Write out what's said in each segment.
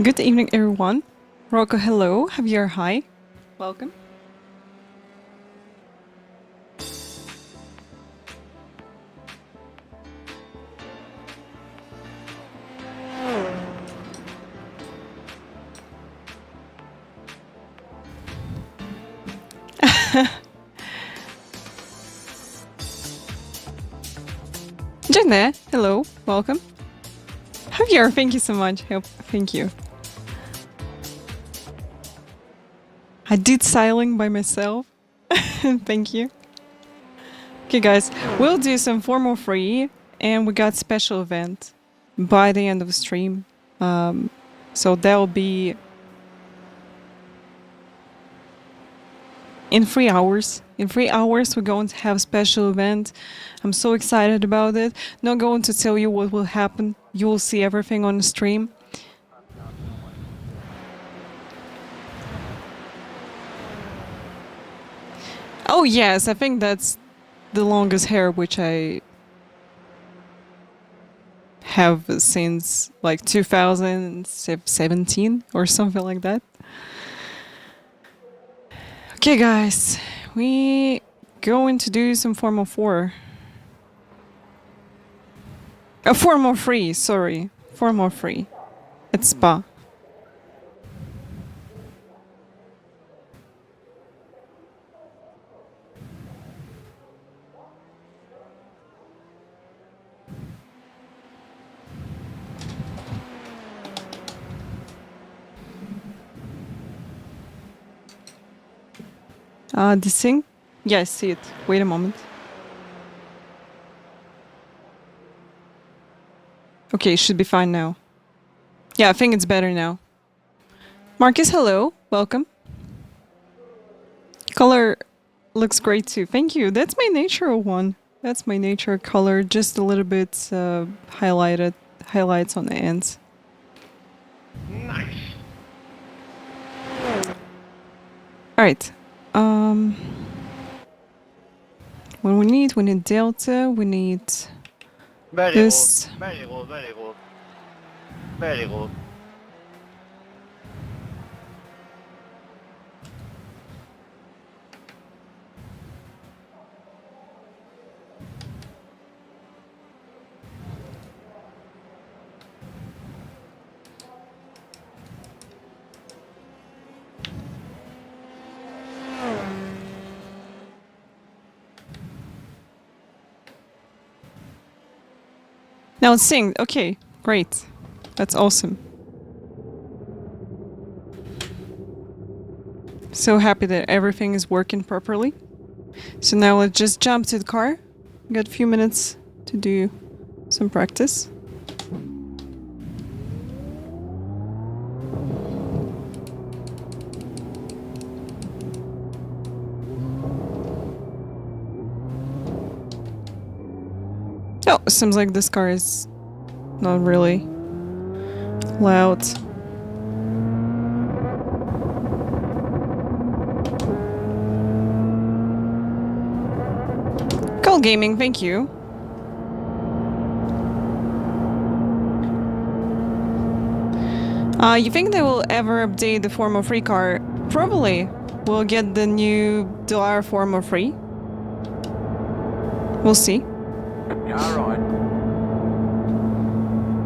Good evening, everyone. Rocco, hello. Javier, hi. Welcome. Jane, hello. Welcome. Javier, thank you so much. Thank you. I did styling by myself. Thank you. Okay, guys, we'll do some formal free, and we got special event by the end of the stream. So that'll be in 3 hours. In 3 hours, we're going to have a special event. I'm so excited about it. Not going to tell you what will happen. You will see everything on the stream. Oh yes, I think that's the longest hair which I have since like 2017 or something like that. Okay guys, we going to do some formal 4. Formal 3, sorry. Formal 3 at Spa. This thing? Yeah, I see it. Wait a moment. Okay, should be fine now. Yeah, I think it's better now. Marcus, hello. Welcome. Color looks great too. Thank you. That's my natural one. That's my nature color. Just a little bit highlights on the ends. Nice. Alright. What we need delta, we need Very this. good, very good, very good. Very good. Now it's synced. Okay, great. That's awesome. So happy that everything is working properly. So now let's just jump to the car. We got a few minutes to do some practice. Oh, seems like this car is not really loud. Cool Gaming, thank you. You think they will ever update the Formal Free car? Probably. We'll get the new Dollar Formal Free. We'll see. All right.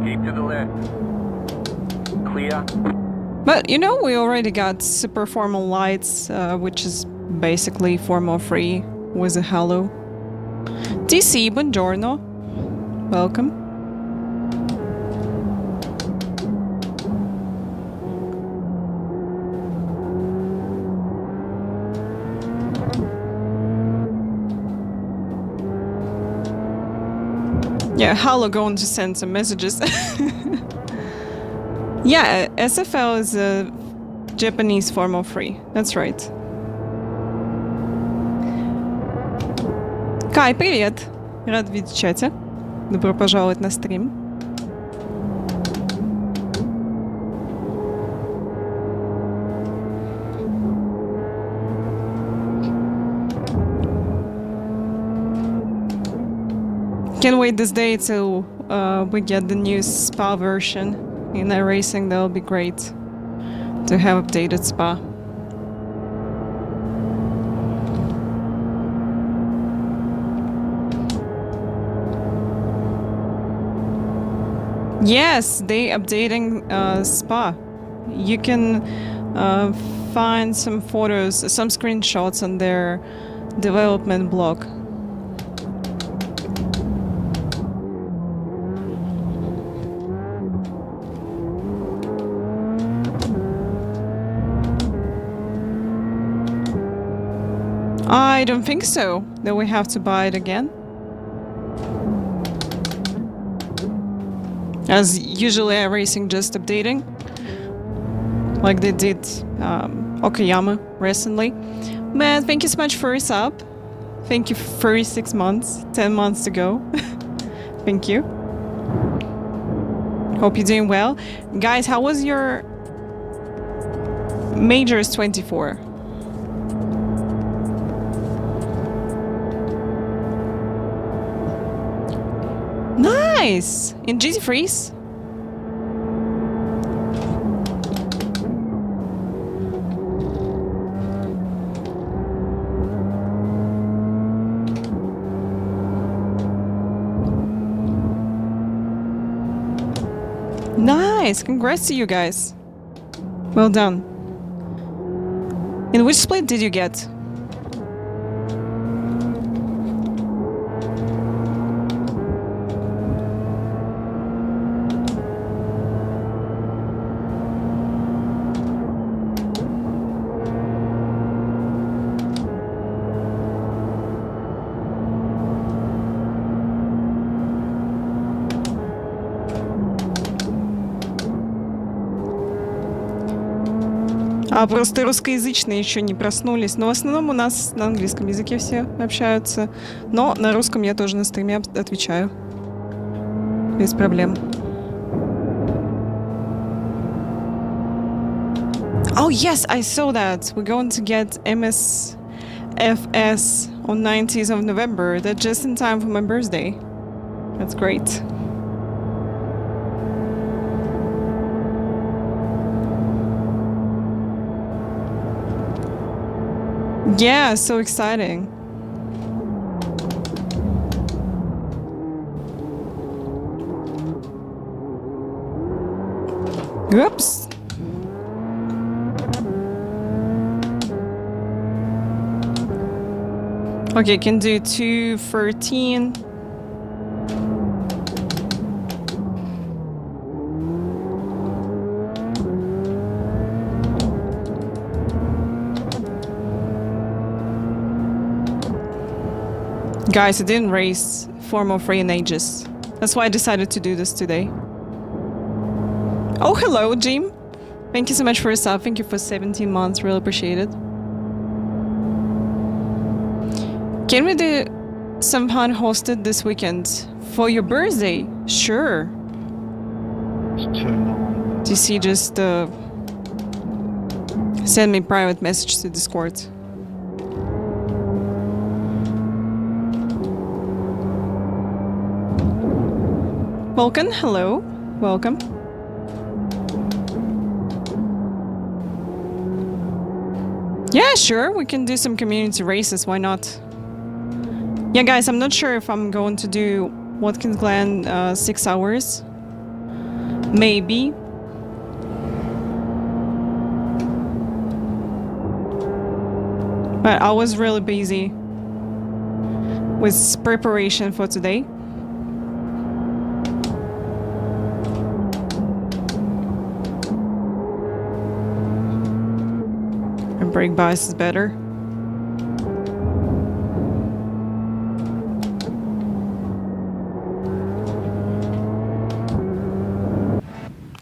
Keep to the left. Clear. But you know, we already got super formal lights, which is basically formal free with a halo. DC, buongiorno. Welcome. Yeah, Halo going to send some messages. Yeah, SFL is a Japanese formal free. That's right. Кай, привет! Рад видеть в чате. Добро пожаловать на стрим. Can't wait this day till we get the new spa version. in iRacing, that would be great to have updated Spa. Yes, they updating Spa. You can find some photos, some screenshots on their development blog. I don't think so, that we have to buy it again. As usually iRacing just updating, like they did Okayama recently. Man, thank you so much for your sub. Thank you for 36 months, 10 months to go. Thank you. Hope you're doing well. Guys, how was your Majors 24? Nice! In GT Freeze? Nice! Congrats to you guys. Well done. In which split did you get? А просто русскоязычные еще не проснулись. Но в основном у нас на английском языке все общаются. Но на русском я тоже на стриме отвечаю. Без проблем. Oh yes, I saw that. We're going to get MSFS on 19th of November. That's just in time for my birthday. That's great. Yeah, so exciting. Oops. Okay, can do 213. Guys, I didn't race 4 more free in ages. That's why I decided to do this today. Oh, hello, Jim. Thank you so much for your sub. Thank you for 17 months. Really appreciate it. Can we do some fun hosted this weekend for your birthday? Sure. TC just send me private message to Discord. Vulcan, hello. Welcome. Yeah, sure. We can do some community races. Why not? Yeah, guys, I'm not sure if I'm going to do Watkins Glen 6 hours. Maybe. But I was really busy with preparation for today. Brake bias is better.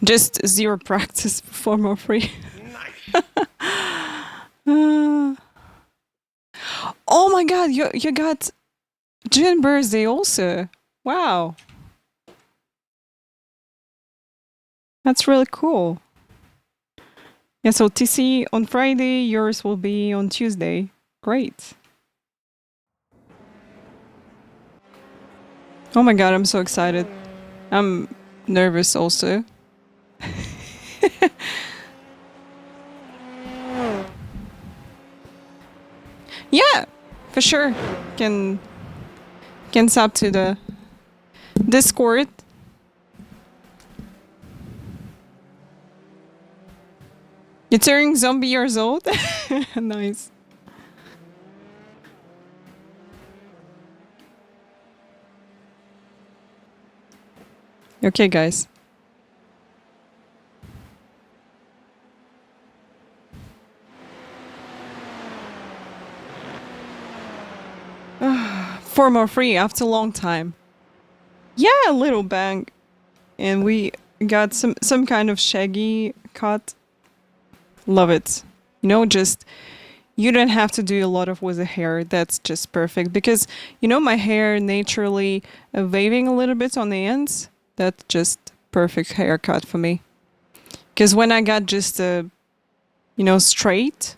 Just 0 practice for more free. Nice. Oh my god, you got June birthday also. Wow. That's really cool. Yeah, so TC on Friday, yours will be on Tuesday. Great. Oh my god, I'm so excited. I'm nervous also. sure. Can sub to the Discord. You're turning zombie years old? Nice. Okay, guys. Four more free after a long time. Yeah, a little bang. And we got some kind of shaggy cut. Love it. You know, just you don't have to do a lot of with the hair. That's just perfect because you know my hair naturally waving a little bit on the ends. That's just perfect haircut for me. Because when I got just a straight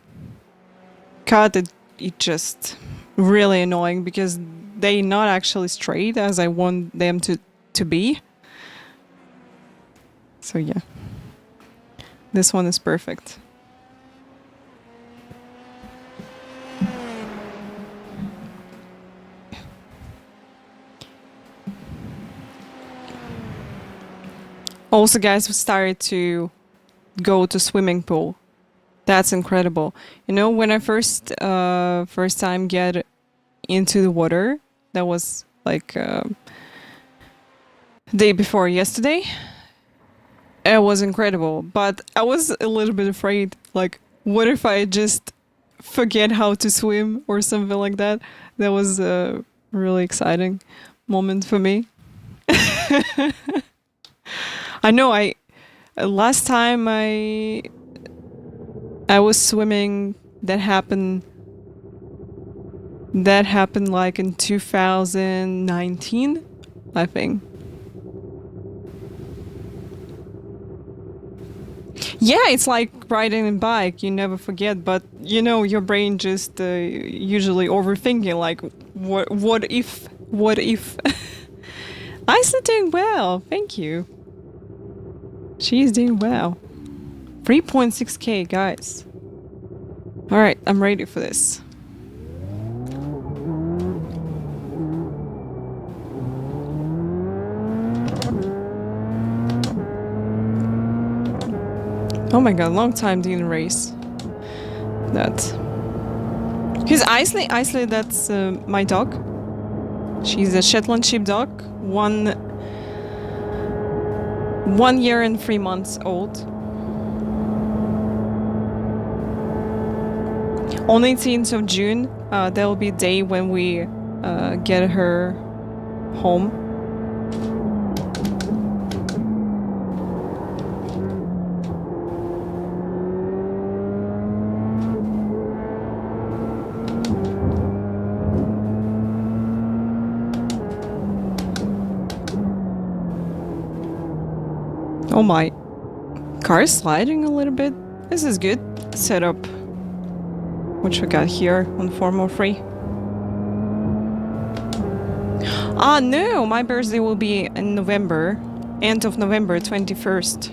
cut, it just really annoying because they not actually straight as I want them to be. So yeah, this one is perfect. Also, guys, we started to go to swimming pool. That's incredible. You know, when I first time get into the water, that was like day before yesterday. It was incredible, but I was a little bit afraid. Like, what if I just forget how to swim or something like that? That was a really exciting moment for me. I know. Last time I was swimming, that happened like in 2019, I think. Yeah, it's like riding a bike. You never forget, but you know your brain just usually overthinking. Like, what if? Isla doing well. Thank you. She's doing well. 3.6k, guys. All right, I'm ready for this. Oh my god, long time didn't race that. Because Isley, that's my dog. She's a Shetland sheepdog, 1 year and 3 months old. On 18th of June, there will be a day when we get her home. Oh my, car is sliding a little bit. This is good setup. Which we got here on 4 more free. Ah no, my birthday will be in November, end of November 21st.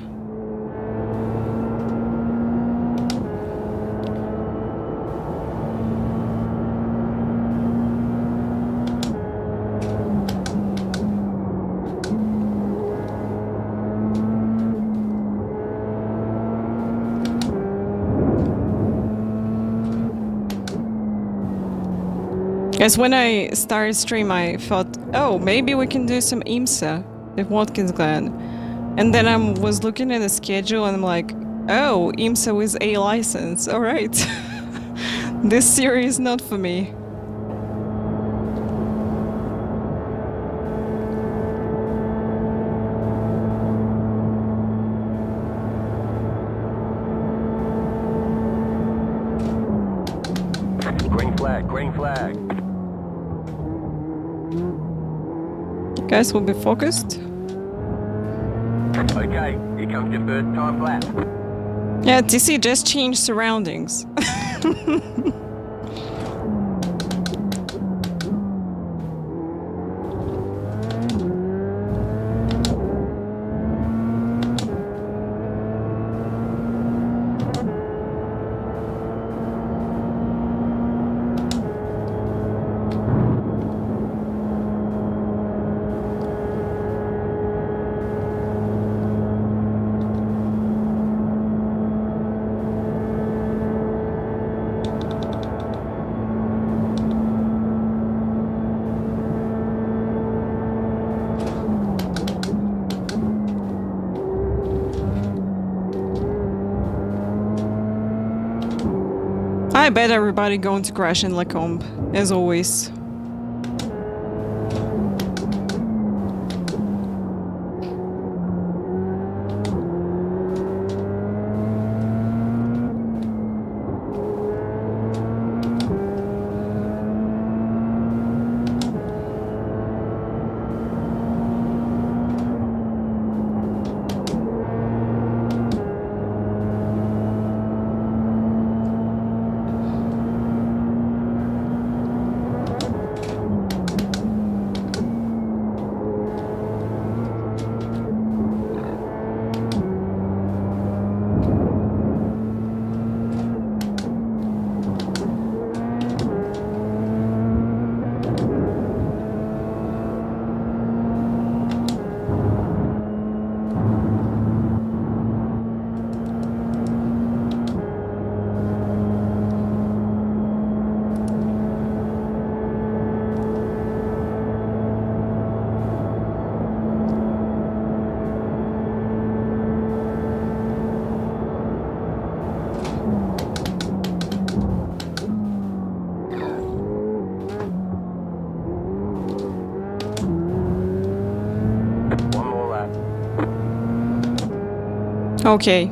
Guys, when I started stream, I thought, oh, maybe we can do some IMSA, the Watkins Glen. And then I was looking at the schedule and I'm like, oh, IMSA with a license, alright. This series is not for me. Green flag, green flag. Guys, will be focused. Okay, here comes your first time lap. Yeah, TC just changed surroundings. bet everybody going to crash in Lacombe, as always. One more lap. Okay.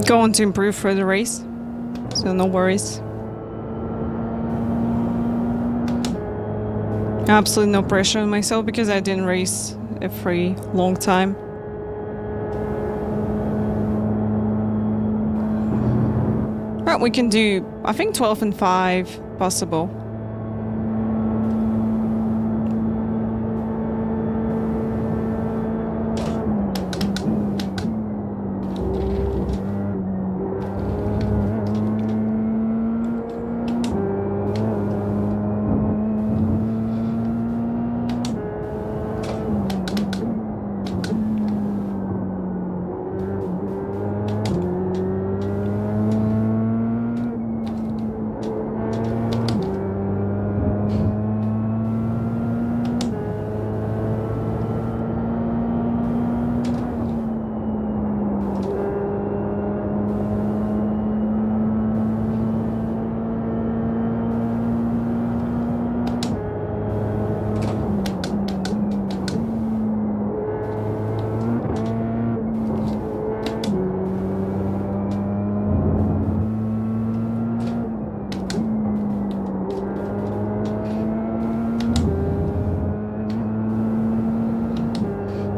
Going to improve for the race, so no worries. Absolutely no pressure on myself because I didn't race a free long time. Right, we can do, I think 12 and 5 possible.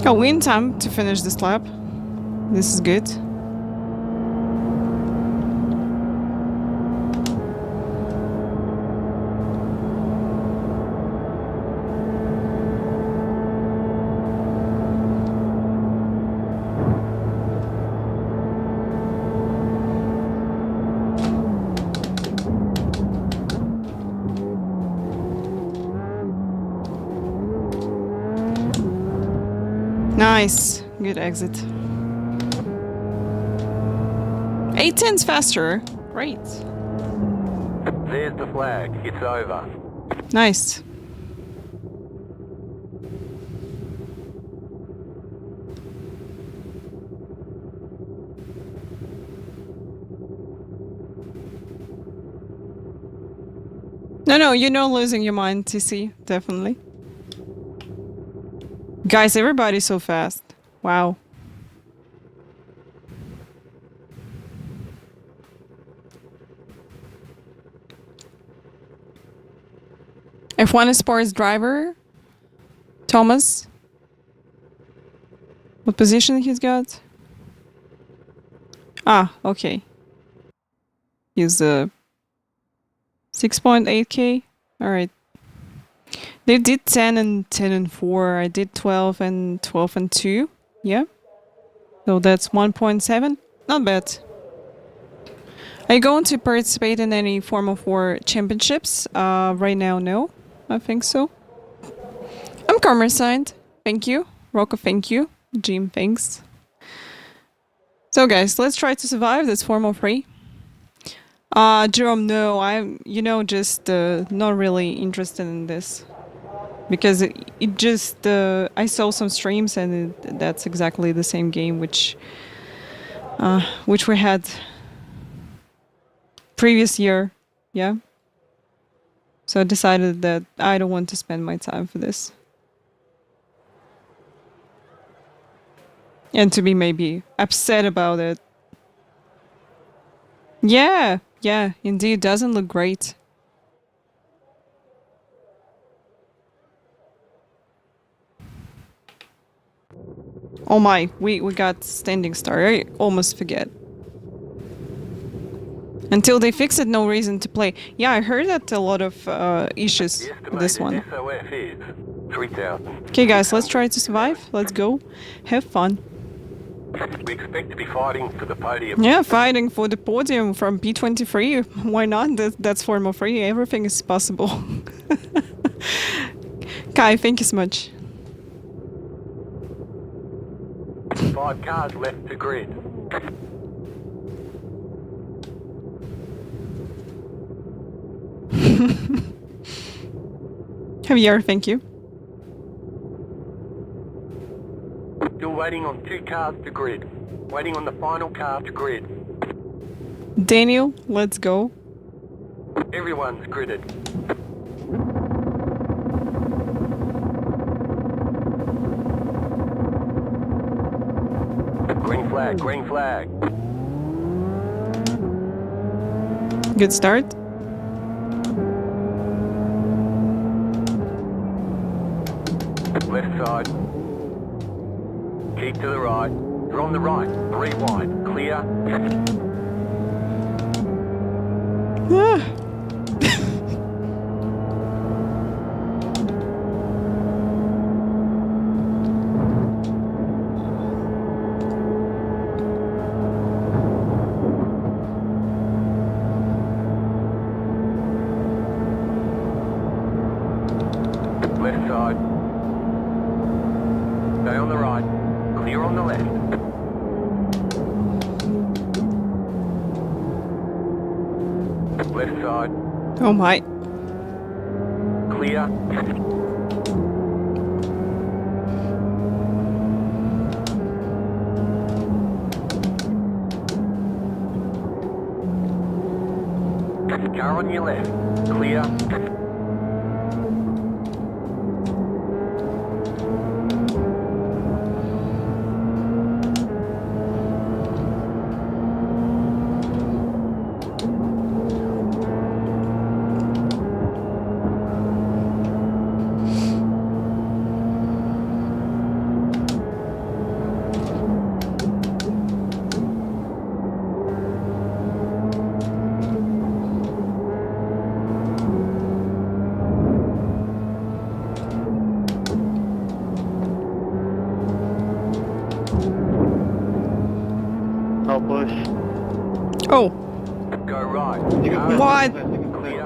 Oh, we're in time to finish this lap. This is good. Nice. Good exit. 810's faster. Great. There's the flag. It's over. Nice. No, you're not losing your mind, TC. Definitely. Guys, everybody's so fast. Wow. F1 Sports driver. Thomas. What position he's got? Ah, okay. He's 6.8k. Alright. They did 10 and 10 and 4. I did 12 and 12 and 2. Yeah. So that's 1.7. Not bad. Are you going to participate in any Formula 4 championships? Right now, no. I think so. I'm camera signed. Thank you. Rocco, thank you. Jim, thanks. So guys, let's try to survive this Formula 3. Jerome, no, I'm, just not really interested in this. Because it just, I saw some streams and that's exactly the same game which we had previous year, yeah? So I decided that I don't want to spend my time for this. And to be maybe upset about it. Yeah, indeed, doesn't look great. Oh my, we got standing start. I almost forget. Until they fix it, no reason to play. Yeah, I heard that a lot of issues with this one. SOF is 3,000. Okay guys, let's try to survive. Let's go. Have fun. We expect to be fighting for the podium. Yeah, fighting for the podium from P23. Why not? That's formal free. Everything is possible. Kai, thank you so much. 5 cars left to grid. Javier, thank you. Still waiting on 2 cars to grid. Waiting on the final car to grid. Daniel, let's go. Everyone's gridded. Green flag, green flag. Good start. Left side. Keep to the right. You're on the right. 3 wide. Clear. Ah. Left side. Stay on the right. Clear on the left. Left side. Oh my. Clear. Car on your left. Clear. I'll push. Oh, Go right. what? Clear.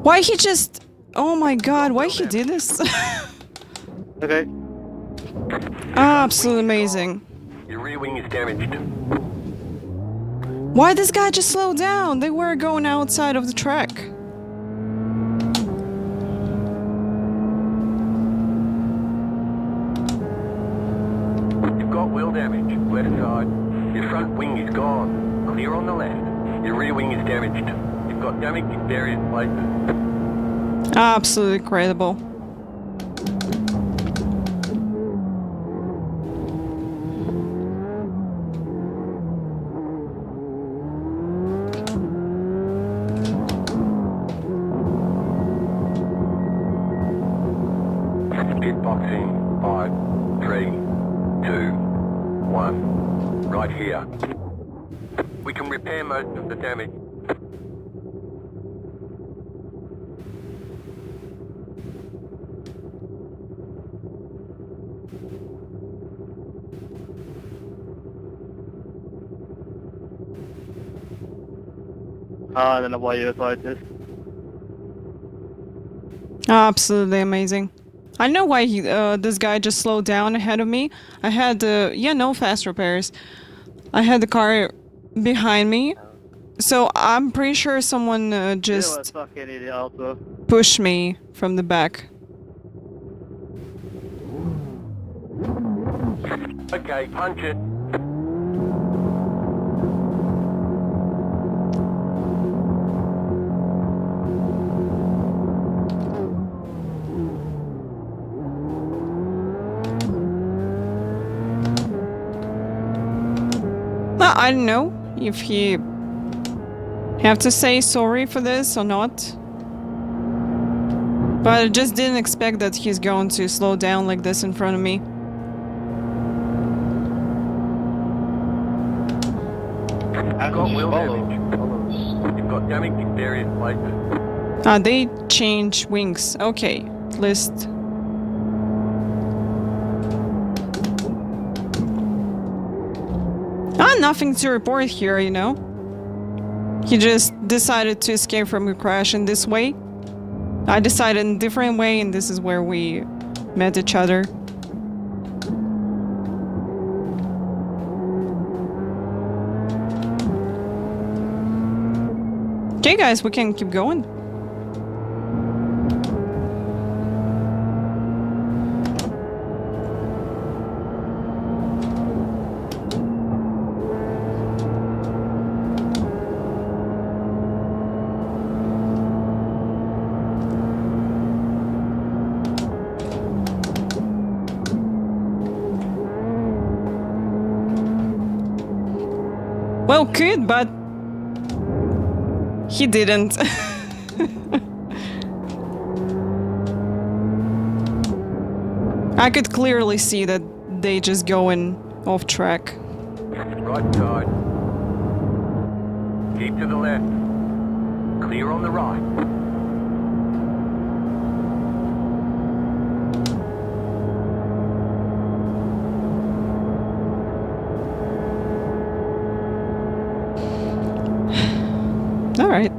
Why he just... Oh my god, why he did this? Okay. Absolutely amazing. Your rear wing is damaged. Why this guy just slowed down? They were going outside of the track. You've got wheel damage. Left side. Your front wing is gone. Clear on the left. Your rear wing is damaged. You've got damage in various places. Absolutely incredible. Pitboxing. 5, 3, 2, 1. Right here. We can repair most of the damage. I don't know why you applied this. Absolutely amazing. I know why he, this guy just slowed down ahead of me. I had, no fast repairs. I had the car behind me. So I'm pretty sure someone You know just what, fucking idiot also. pushed me from the back. Okay, punch it. Well, I don't know if he have to say sorry for this or not. But I just didn't expect that he's going to slow down like this in front of me. You've got wheel damage. You've got damage in various places. Ah, they change wings. Okay, list. Ah, nothing to report here, you know. He just decided to escape from a crash in this way. I decided in a different way, and this is where we met each other. Okay, guys, we can keep going. Well, good, but he didn't. I could clearly see that they just going off track. Right side. Keep to the left. Clear on the right. All right.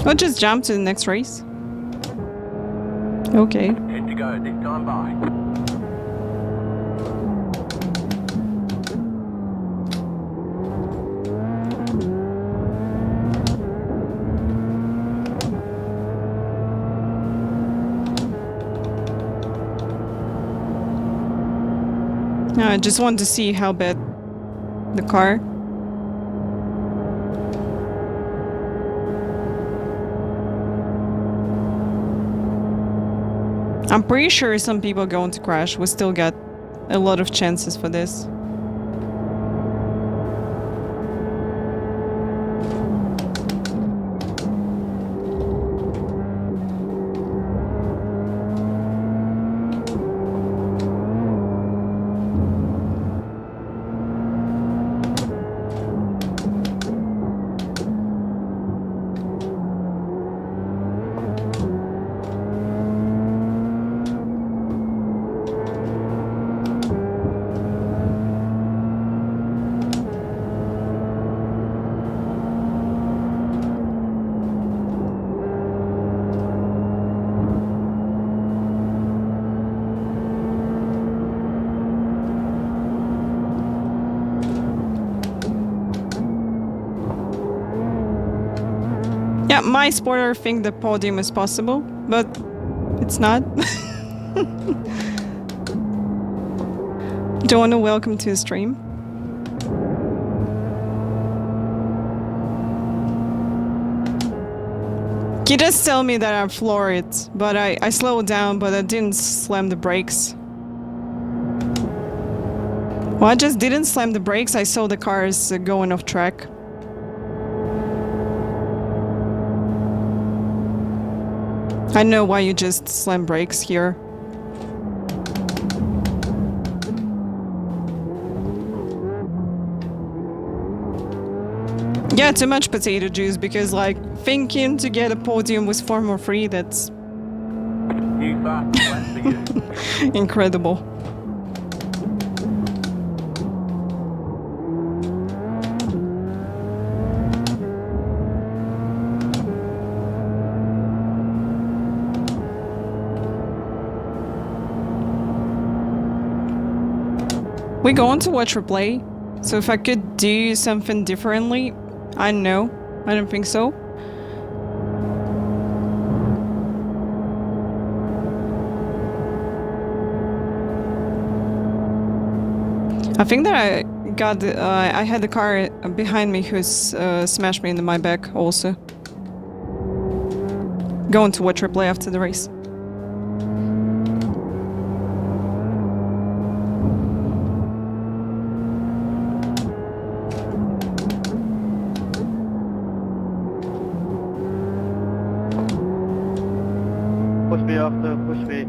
I'll just jump to the next race. Okay. 10 to go this time by. I just want to see how bad the car. I'm pretty sure some people are going to crash. We still got a lot of chances for this. Yeah, my spoiler think the podium is possible, but it's not. Donna, welcome to the stream. He just tell me that I floored it, but I slowed down, but I didn't slam the brakes. Well, I just didn't slam the brakes. I saw the cars going off track. I know why you just slam brakes here. Yeah, too much potato juice, because like thinking to get a podium with Formula 3, that's New fast lap for you. incredible. We going to watch replay. So if I could do something differently, I don't know. I don't think so. I think that I got I had the car behind me who's smashed me into my back also. Going to watch replay after the race. Push me after, push me.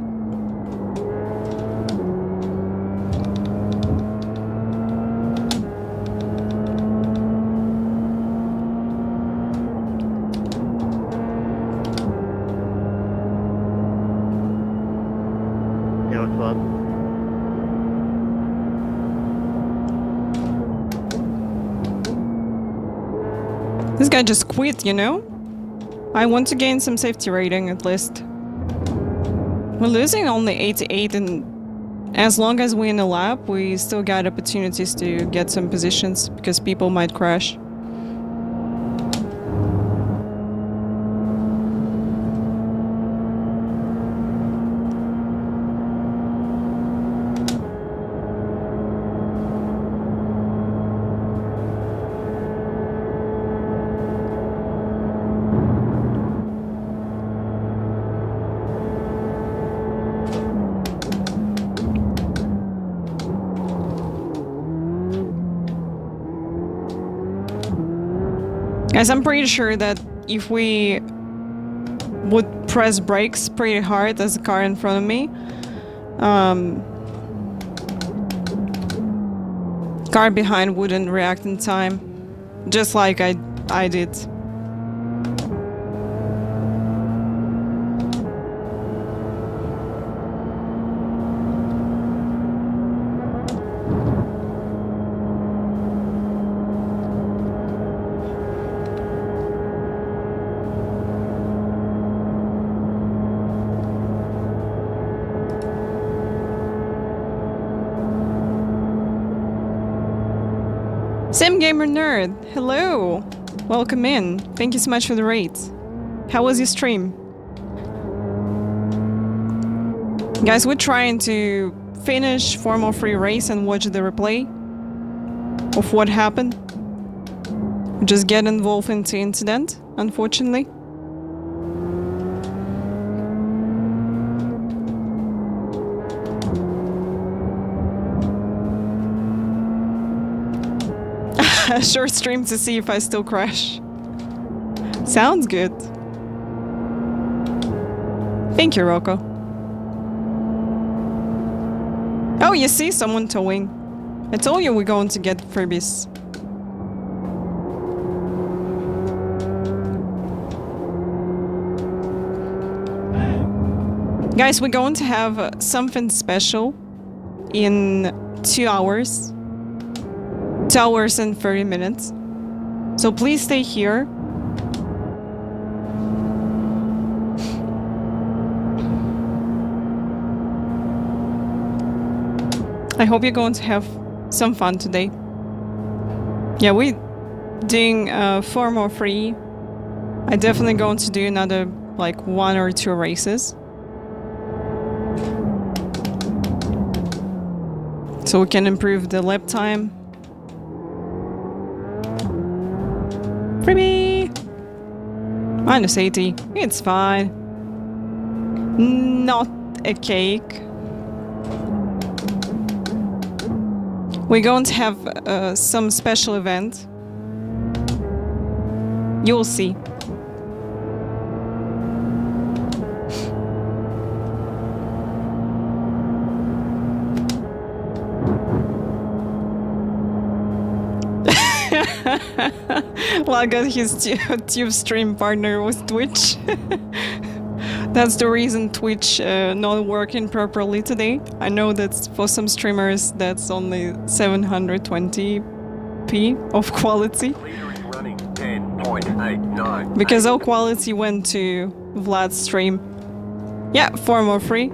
Yeah, what's up? This guy just quit, you know? I want to gain some safety rating at least. We're losing only 88, and as long as we're in a lap, we still got opportunities to get some positions because people might crash. Guys, I'm pretty sure that if we would press brakes pretty hard as the car in front of me, car behind wouldn't react in time, just like I did. Sim Gamer Nerd, hello! Welcome in. Thank you so much for the raid. How was your stream? Guys, we're trying to finish Formula 3 race and watch the replay of what happened. Just get involved into incident, unfortunately. A short stream to see if I still crash. Sounds good. Thank you, Rocco. Oh, you see someone towing. I told you we're going to get freebies. Guys, we're going to have something special in 2 hours. 2 hours and 30 minutes. So please stay here. I hope you're going to have some fun today. Yeah, we're doing 4 more free. I definitely going to do another like 1 or 2 races. So we can improve the lap time. Freebie! Minus 80. It's fine. Not a cake. We're going to have some special event. You'll see. Well, I got his tube stream partner with Twitch. That's the reason Twitch not working properly today. I know that for some streamers that's only 720p of quality. Because all quality went to Vlad's stream. Yeah, 4 more free.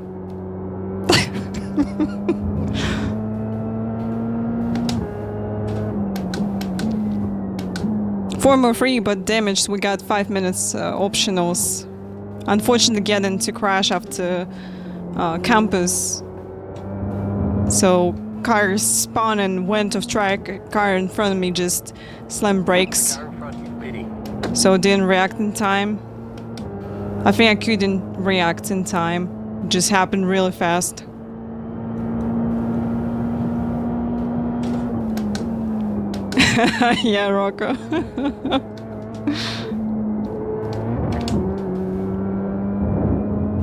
4 more free, but damaged. We got 5 minutes optionals. Unfortunately, getting to crash after campus. So car spun and went off track. Car in front of me just slammed brakes. Car in front is pitting. So didn't react in time. I think I couldn't react in time. It just happened really fast. Yeah, Rocco.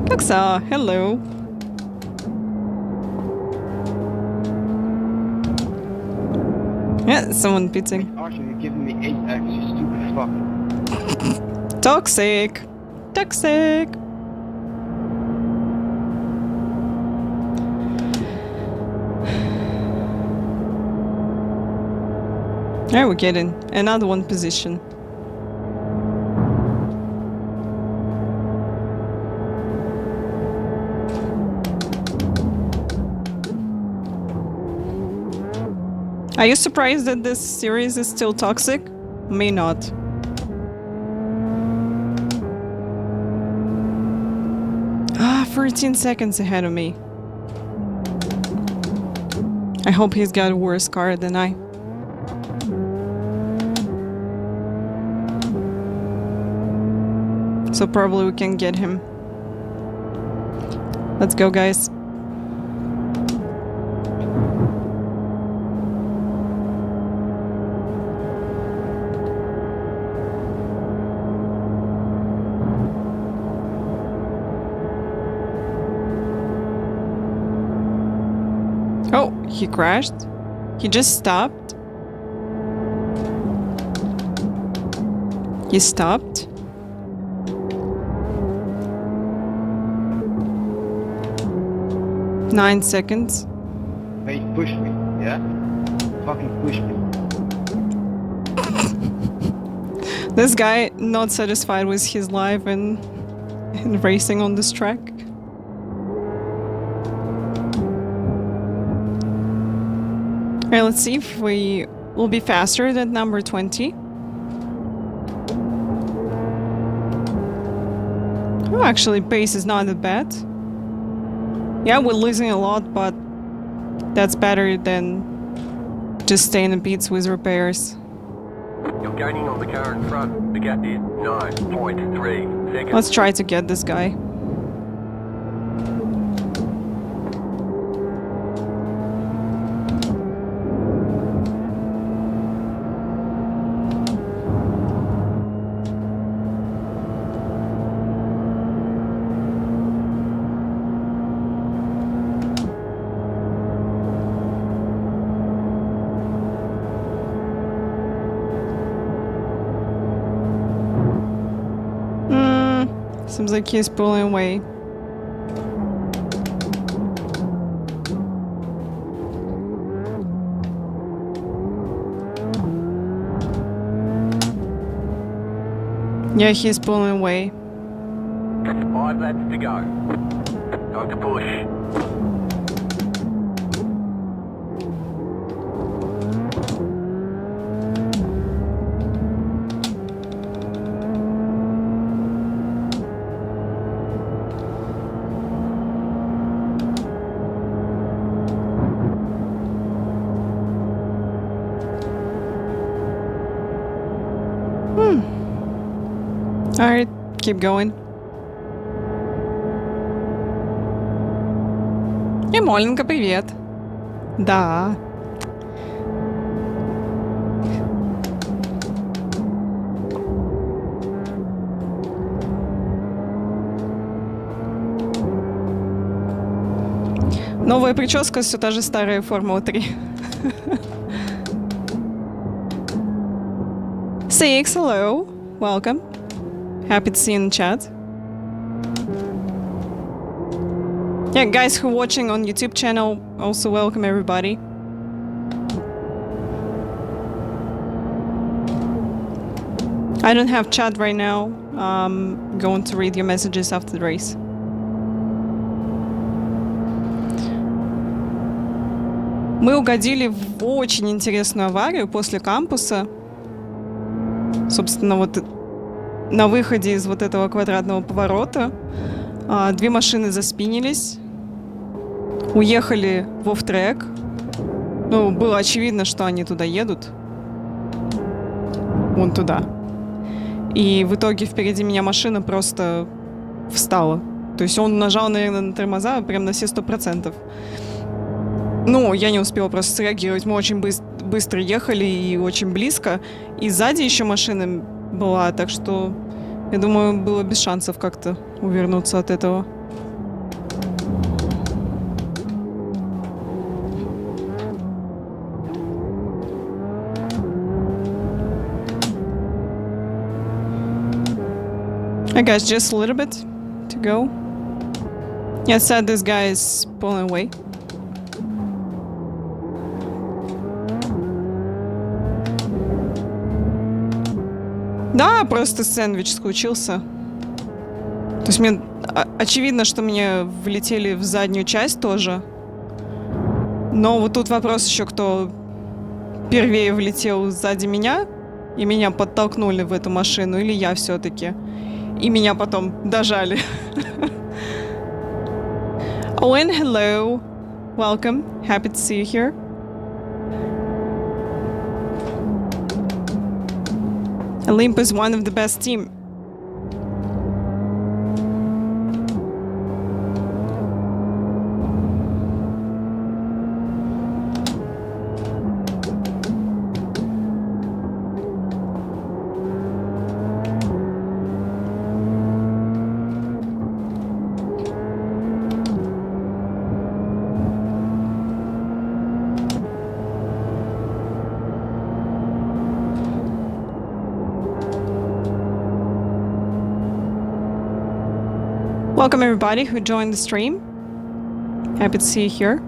Kaksa, hello. Yeah, someone pitching. Archie, you're giving me 8x, you stupid fuck. Toxic. Toxic. There we get in. Another one position. Are you surprised that this series is still toxic? Me not. Ah, 13 seconds ahead of me. I hope he's got a worse car than I. So probably we can get him. Let's go, guys. Oh, he crashed? He just stopped? He stopped? Nine seconds. Hey, push me, yeah? Fucking push me. This guy not satisfied with his life and racing on this track. Okay, let's see if we will be faster than number 20. Oh, actually, pace is not that bad. Yeah, we're losing a lot, but that's better than just staying in pits with repairs. You're gaining on the car in front. The gap is 9.3 seconds. Let's try to get this guy. Seems like he's pulling away. Yeah, he's pulling away. 5 laps to go. Time to push. Alright, keep going. И Моленька, привет. Да. Новая прическа, все та же старая Формула 3. Six, hello. Welcome. Happy to see you in the chat. Yeah, guys who are watching on YouTube channel, also welcome everybody. I don't have chat right now. I'm going to read your messages after the race. Мы угодили в очень интересную аварию после кампуса. Собственно, вот на выходе из вот этого квадратного поворота две машины заспинились, уехали в офф-трек. Ну, было очевидно, что они туда едут. Вон туда. И в итоге впереди меня машина просто встала. То есть он нажал, наверное, на тормоза прям на все 100%. Ну, я не успела просто среагировать. Мы очень быстро ехали и очень близко. И сзади еще машина была, так что, я думаю, было без шансов как-то увернуться от этого. I guess just a little bit to go. Yeah, sad this guy is pulling away. Да, просто сэндвич случился. То есть мне очевидно, что мне влетели в заднюю часть тоже. Но вот тут вопрос еще, кто первее влетел сзади меня, и меня подтолкнули в эту машину, или я все-таки. И меня потом дожали. Owen, hello. Welcome. Happy to see you here. Olympus is one of the best team. Welcome everybody who joined the stream. Happy to see you here.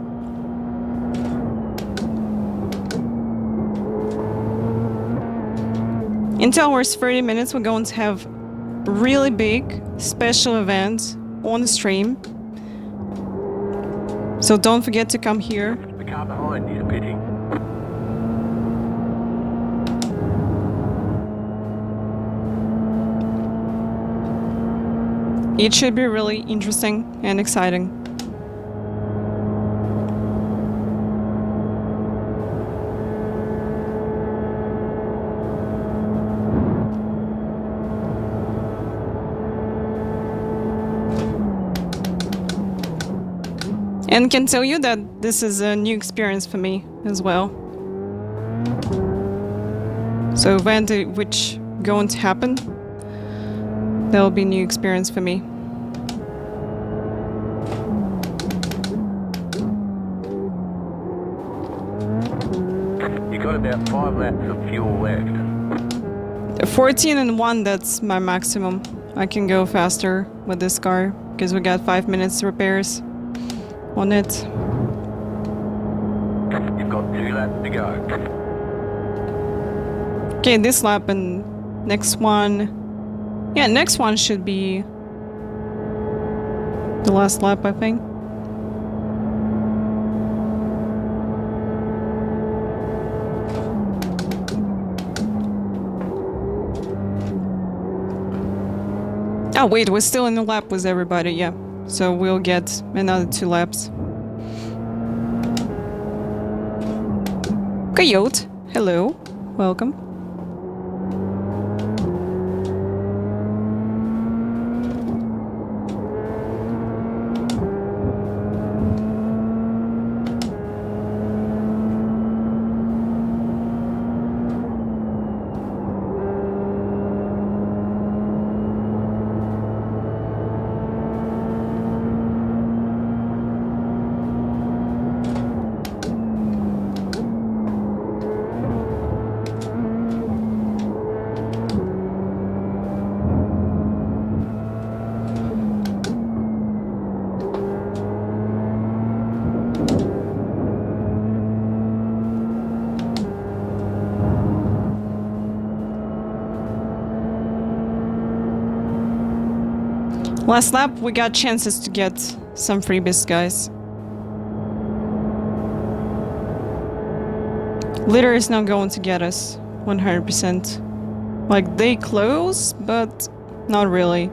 In 2 hours 30 minutes we're going to have really big special event on the stream. So don't forget to come here. The car behind is pitting. It should be really interesting and exciting. And can tell you that this is a new experience for me as well. So event which going to happen, that'll be a new experience for me. You got about 5 laps of fuel left. 14 and 1, that's my maximum. I can go faster with this car because we got 5 minutes repairs on it. You've got 2 laps to go. Okay, this lap and next one. Yeah, next one should be the last lap, I think. Oh wait, we're still in the lap with everybody, yeah. So we'll get another 2 laps. Coyote, hello, welcome. Last lap, we got chances to get some freebies, guys. Litter is not going to get us 100%. Like, they close, but not really.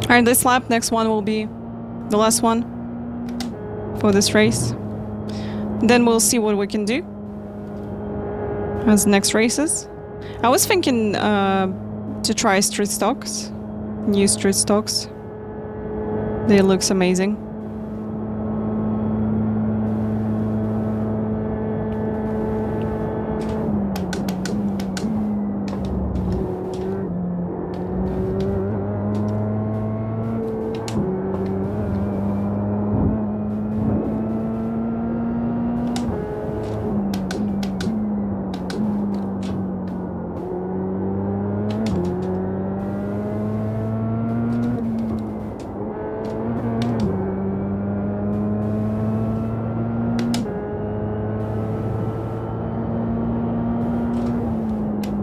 Alright, this lap, next one will be the last one for this race. Then we'll see what we can do as next races. I was thinking to try street stocks, new street stocks. They looks amazing.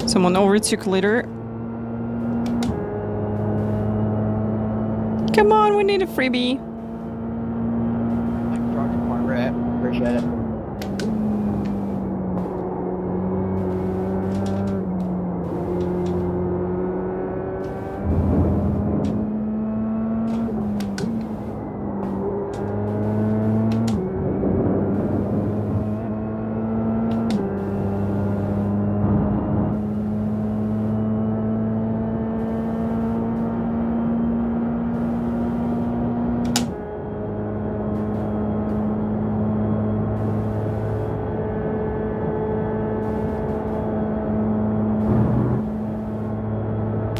Someone overtook later. Come on, we need a freebie. Appreciate it.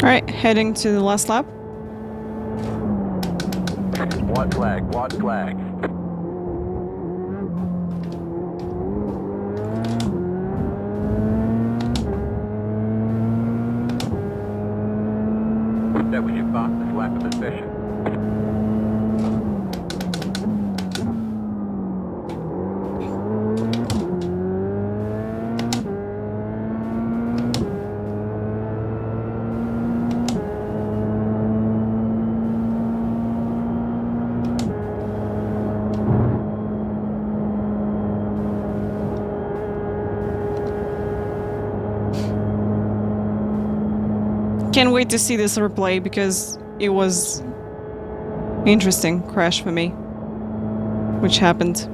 Alright, heading to the last lap. White flag, white flag. That was your fastest lap of the session. Can't wait to see this replay because it was interesting crash for me, which happened.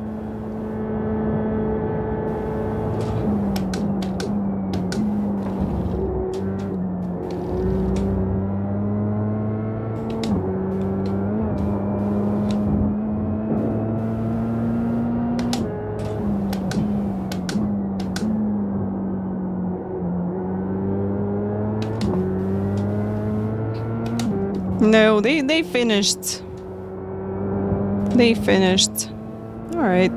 No, they finished. They finished. All right.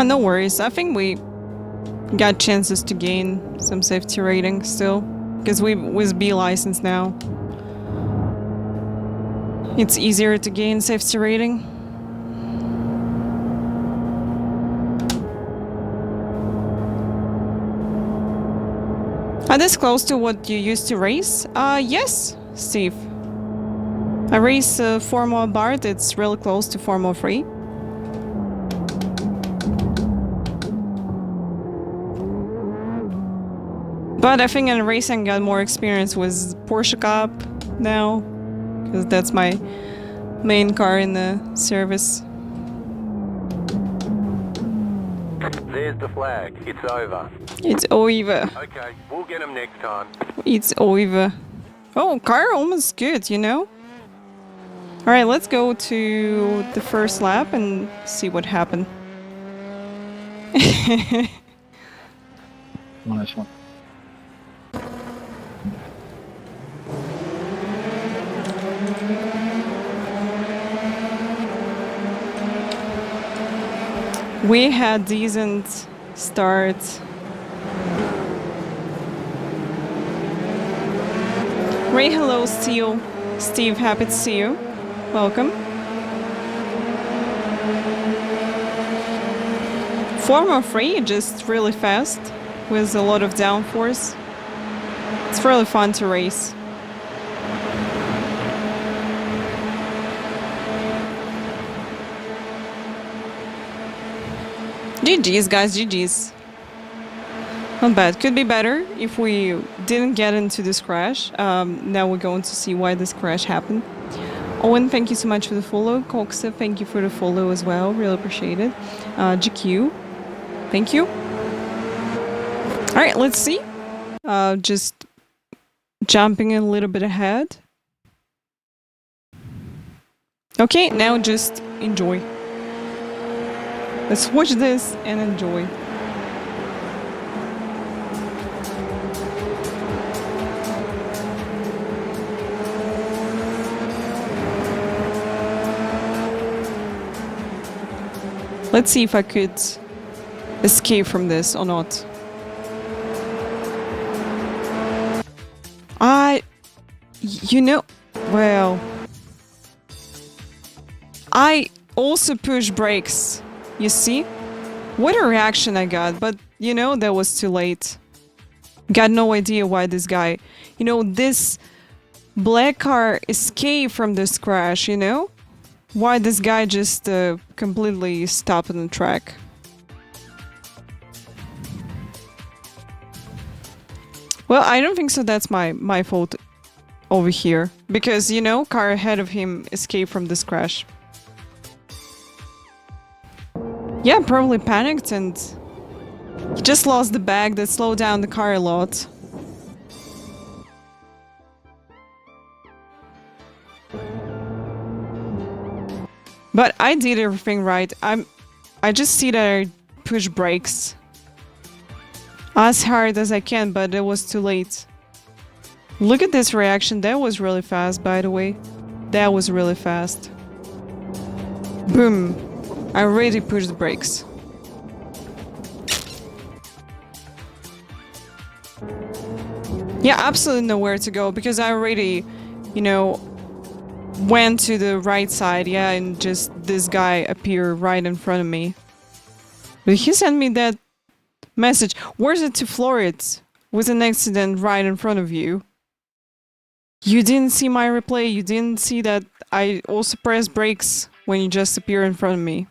No worries. I think we got chances to gain some safety rating still, because we with B license now. It's easier to gain safety rating. Are this close to what you used to race? Yes, Steve. I race Formula Bart. It's really close to Formula 3. But I think in racing I got more experience with Porsche Cup now, because that's my main car in the service. There's the flag. It's over. It's over. Okay, we'll get them next time. It's over. Oh, car almost good, you know? All right, let's go to the first lap and see what happened. Nice one. We had decent start. Ray, hello, Steel. Steve, happy to see you. Welcome. Former free, just really fast, with a lot of downforce. It's really fun to race. GG's, guys, GG's. Not bad. Could be better if we didn't get into this crash. Now we're going to see why this crash happened. Owen, thank you so much for the follow. Coxa, thank you for the follow as well. Really appreciate it. GQ, thank you. All right, let's see. Just jumping a little bit ahead. Okay, now just enjoy. Let's watch this and enjoy. Let's see if I could escape from this or not. You know, well, I also push brakes. You see? What a reaction I got, but you know, that was too late. Got no idea why this guy, you know, this black car escaped from this crash, you know? Why this guy just completely stopped on the track. Well, I don't think so that's my fault over here. Because, you know, car ahead of him escaped from this crash. Yeah, probably panicked and he just lost the bag that slowed down the car a lot. But I did everything right. I just see that I push brakes as hard as I can, but it was too late. Look at this reaction. That was really fast, by the way. That was really fast. Boom. I already pushed the brakes. Yeah, absolutely nowhere to go because I already, you know, went to the right side, yeah, and just this guy appeared right in front of me. But he sent me that message. Where's it to Florida? With an accident right in front of you. You didn't see my replay. You didn't see that I also pressed brakes when you just appear in front of me.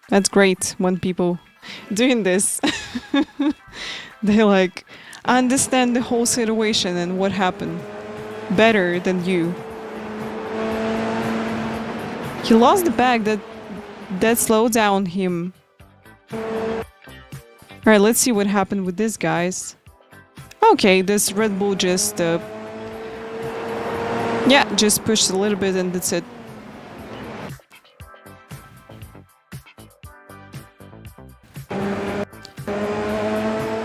That's great when people doing this. They like understand the whole situation and what happened better than you. He lost the bag that slowed down him. Alright, let's see what happened with this, guys. Okay, this Red Bull just yeah, just pushed a little bit and that's it.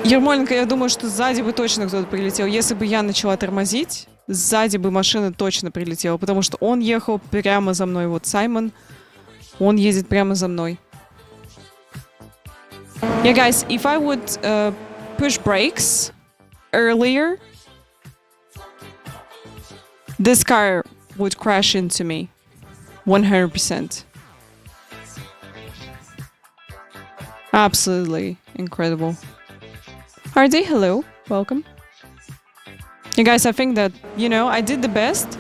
Ермоленко, я думаю, что сзади бы точно кто-то прилетел. Если бы я начала тормозить, сзади бы машина точно прилетела, потому что он ехал прямо за мной. Вот Саймон, он едет прямо за мной. Yeah, guys, if I would push brakes earlier, this car would crash into me. 100%. Absolutely incredible. RD, hello. Welcome. Yeah, guys, I think that, you know, I did the best.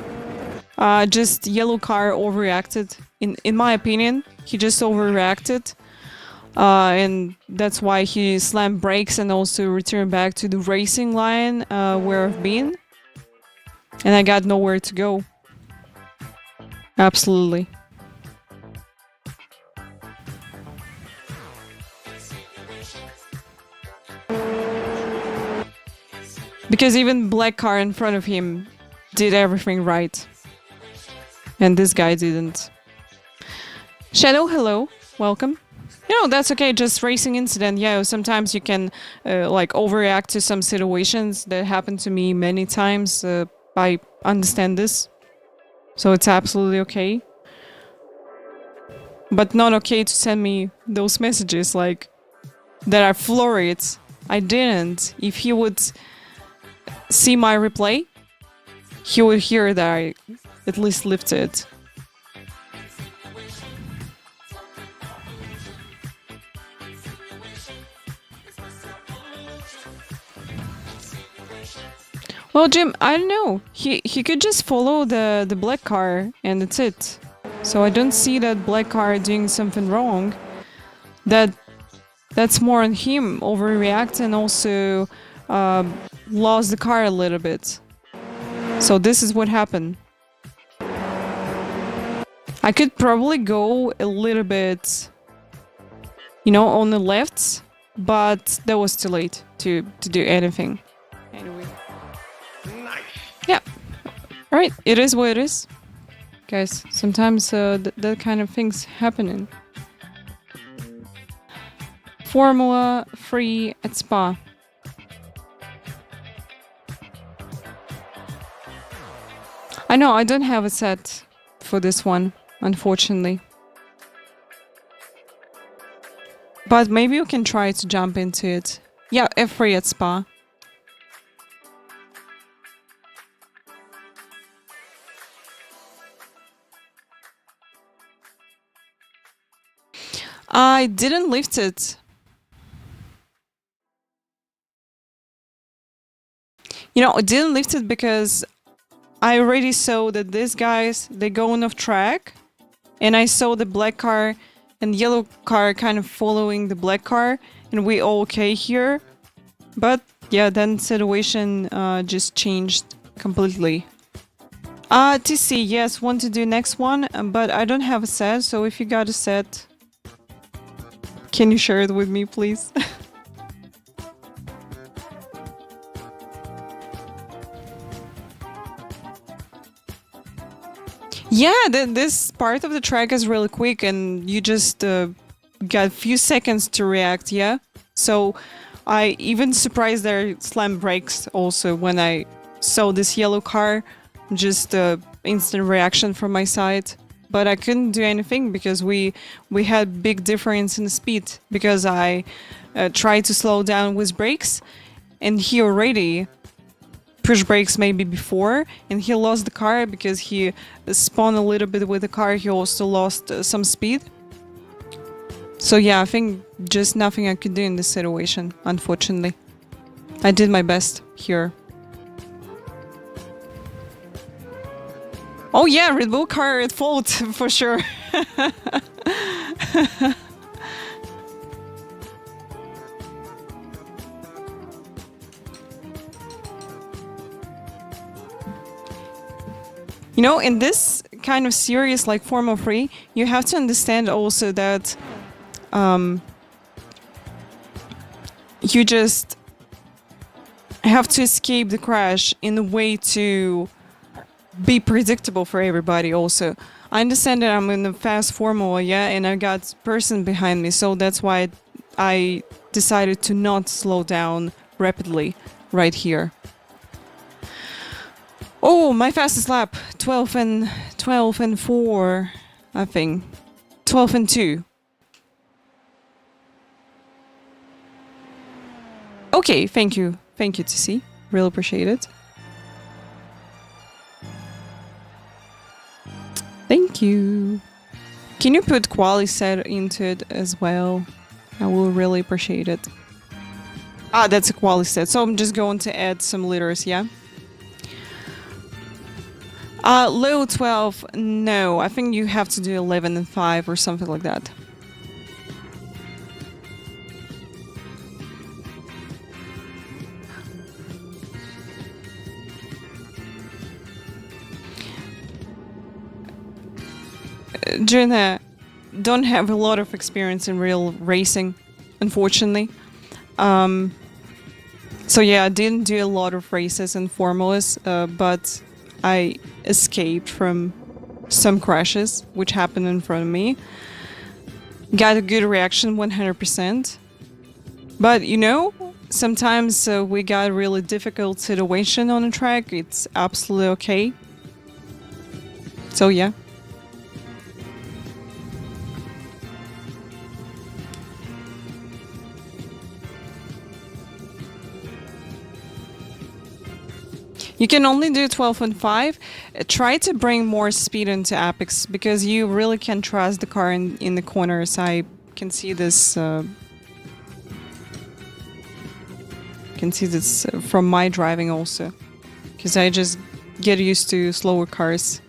Just yellow car overreacted. In my opinion, he just overreacted. And that's why he slammed brakes and also returned back to the racing line where I've been. And I got nowhere to go. Absolutely. Because even black car in front of him did everything right. And this guy didn't. Shadow, hello. Welcome. You know, that's okay, just racing incident. Yeah, sometimes you can like overreact to some situations that happened to me many times. I understand this. So it's absolutely okay. But not okay to send me those messages like that are flurried. I didn't. If he would see my replay, he would hear that I at least lifted. Well, Jim, I don't know. He could just follow the black car and that's it. So I don't see that black car doing something wrong. That's more on him overreact and also lost the car a little bit. So this is what happened. I could probably go a little bit, you know, on the left, but that was too late to do anything. Anyway. Yeah. Alright, it is what it is. Guys, sometimes that kind of things happening. Formula free at Spa. I know, I don't have a set for this one, unfortunately. But maybe you can try to jump into it. Yeah, F3 at Spa. I didn't lift it. You know, I didn't lift it because I already saw that these guys, they going off track. And I saw the black car and yellow car kind of following the black car. And we all okay here. But yeah, then situation just changed completely. TC, yes, want to do next one. But I don't have a set, so if you got a set... Can you share it with me, please? Yeah, this part of the track is really quick and you just got a few seconds to react, yeah? So I even surprised their slam brakes also when I saw this yellow car. Just instant reaction from my side. But I couldn't do anything because we had big difference in the speed because I tried to slow down with brakes and he already pushed brakes maybe before and he lost the car because he spun a little bit with the car. He also lost some speed. So yeah, I think just nothing I could do in this situation, unfortunately. I did my best here. Oh yeah, Red Bull car at fault, for sure. You know, in this kind of series like Formula 3, you have to understand also that you just have to escape the crash in a way to be predictable for everybody also. I understand that I'm in a fast formula, yeah, and I got person behind me, so that's why I decided to not slow down rapidly right here. Oh, my fastest lap, 12 and 4, I think. 12 and 2. Okay, thank you. Thank you, TC. Really appreciate it. Thank you. Can you put quali set into it as well? I will really appreciate it. Ah, that's a quali set. So I'm just going to add some liters, yeah? Low 12, no. I think you have to do 11 and 5 or something like that. Juna, don't have a lot of experience in real racing, unfortunately. So yeah, I didn't do a lot of races and formulas, but I escaped from some crashes which happened in front of me. Got a good reaction, 100%. But you know, sometimes we got a really difficult situation on a track. It's absolutely okay. So yeah. You can only do 12.5. Try to bring more speed into Apex because you really can trust the car in the corners. I can see this. Can see this from my driving also, because I just get used to slower cars.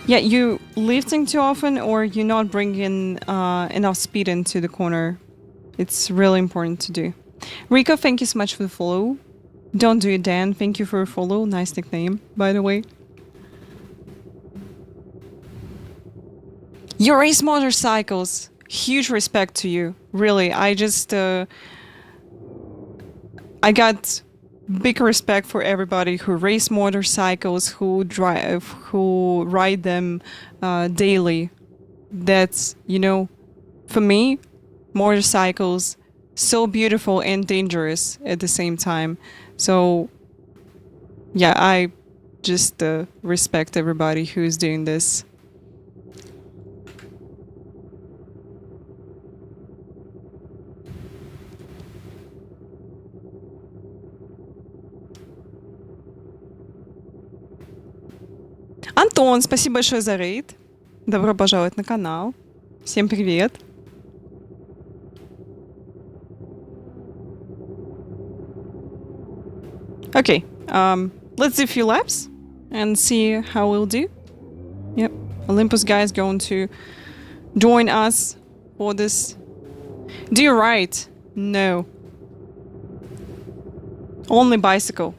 Yeah, you lifting too often, or you're not bringing enough speed into the corner. It's really important to do. Rico, thank you so much for the follow. Don't do it, Dan. Thank you for a follow. Nice nickname, by the way. You race motorcycles. Huge respect to you. Really, I just... I got big respect for everybody who race motorcycles, who ride them daily. That's, you know, for me, motorcycles so beautiful and dangerous at the same time. So yeah, I just respect everybody who's doing this. Антон, спасибо большое за рейд. Добро пожаловать на канал. Всем привет. Okay, let's do a few laps and see how we'll do. Yep, Olympus guy is going to join us for this. Do you ride? No. Only bicycle.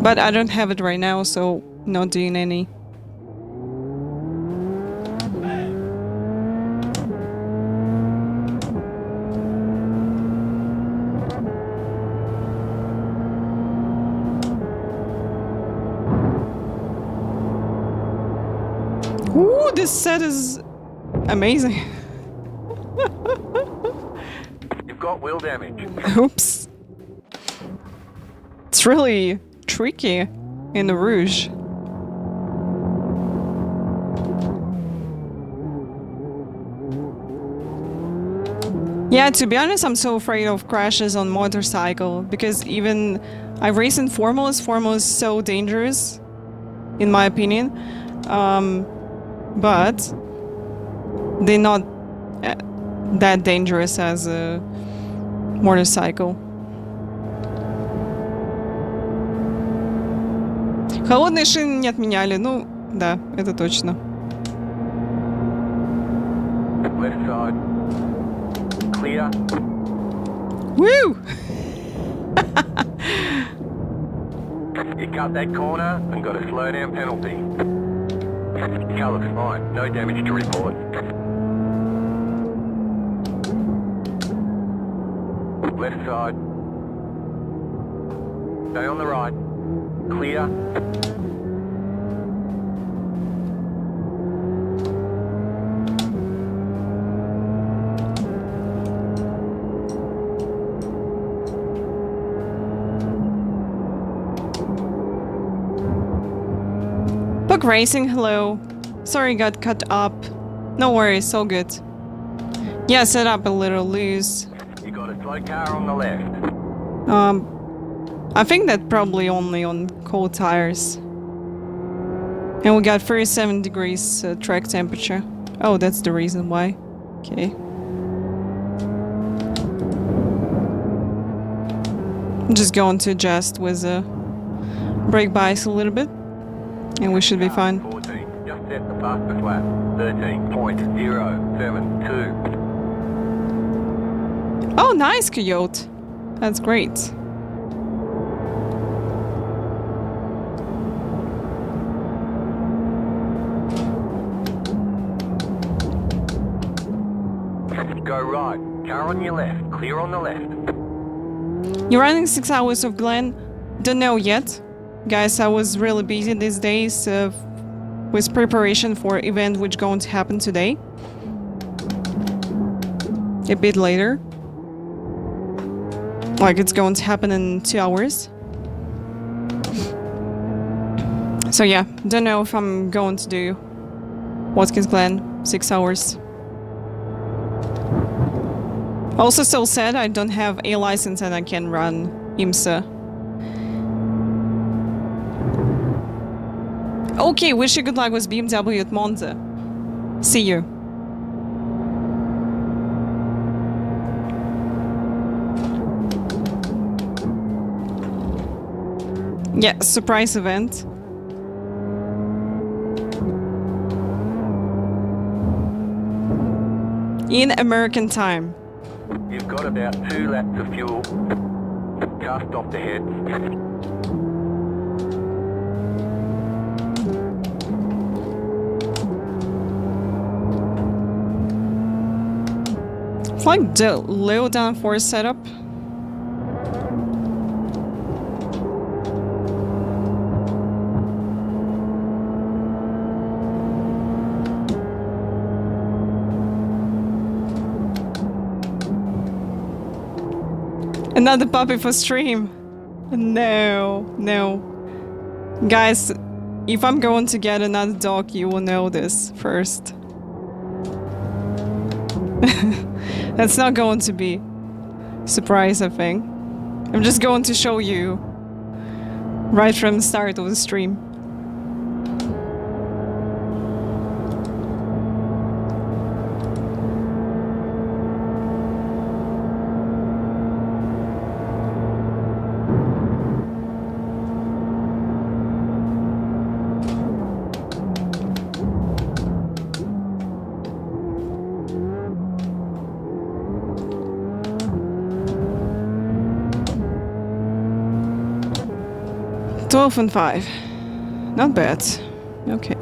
But I don't have it right now, so not doing any. Ooh, this set is amazing. You've got wheel damage. Oops. It's really tricky in the Rouge. Yeah, to be honest, I'm so afraid of crashes on motorcycle because even I race in formals. Formal is so dangerous, in my opinion. But they're not that dangerous as a motorcycle. Холодные шины не отменяли, ну да, это точно. Left side. Clear. Woo! You cut that corner and got a slow down penalty. Car looks fine, no damage to report. Left side. Stay on the right. Clear. Book Racing, hello. Sorry, got cut up. No worries, all good. Yeah, set up a little loose. You got a slow car on the left. I think that probably only on cold tires. And we got 37 degrees track temperature. Oh, that's the reason why. Okay. I'm just going to adjust with the brake bias a little bit. And we should be fine. 14. Just set the fastest lap. 13.072. Oh, nice, Coyote. That's great. Go right. Car on your left. Clear on the left. You're running 6 hours of Glen? Don't know yet. Guys, I was really busy these days with preparation for event which going to happen today. A bit later. Like it's going to happen in 2 hours. So yeah, don't know if I'm going to do Watkins Glen 6 hours. Also still said I don't have a license and I can run IMSA. Okay, wish you good luck with BMW at Monza. See you. Yeah, surprise event. In American time. You've got about 2 laps of fuel. Just off the head. It's like the low downforce setup. Another puppy for stream. No, no. Guys, if I'm going to get another dog, you will know this first. That's not going to be a surprise, I think. I'm just going to show you right from the start of the stream. Twelve and 5. Not bad. Okay.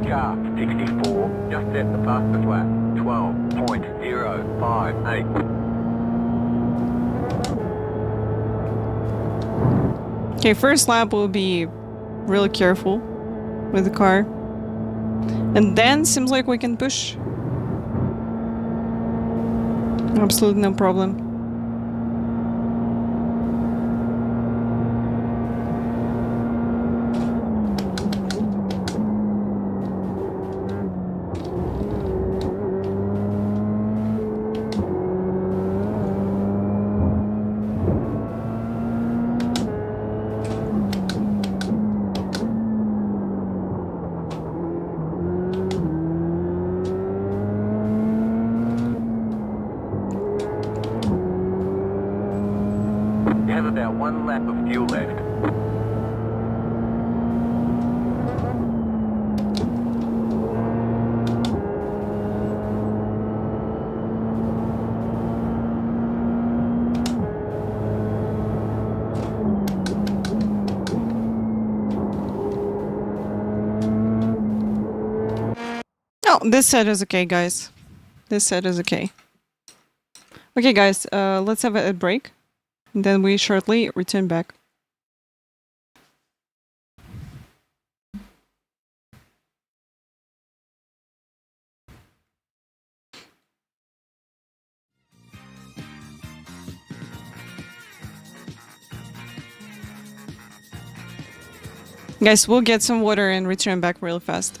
Car 64, just set the fastest lap. 12.058. Okay, first lap will be really careful with the car. And then seems like we can push. Absolutely no problem. You have about 1 lap of fuel left. Oh, this set is okay, guys. This set is okay. Okay, guys, let's have a break. And then we shortly return back. Guys, we'll get some water and return back real fast.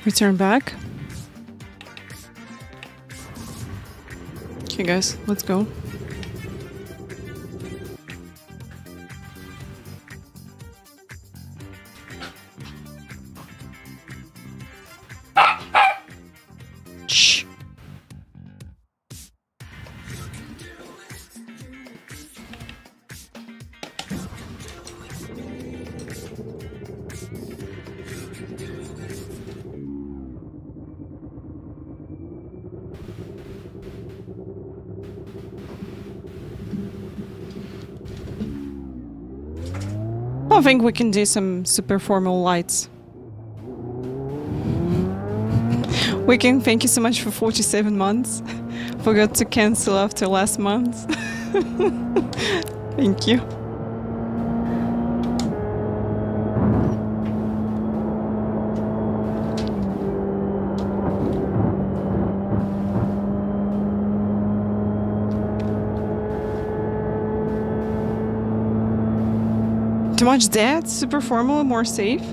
Return back. Okay, guys, let's go. Shh. I think we can do some super formal lights. Weekend, thank you so much for 47 months. Forgot to cancel after last month. Thank you. Too much debt? Super formal, more safe?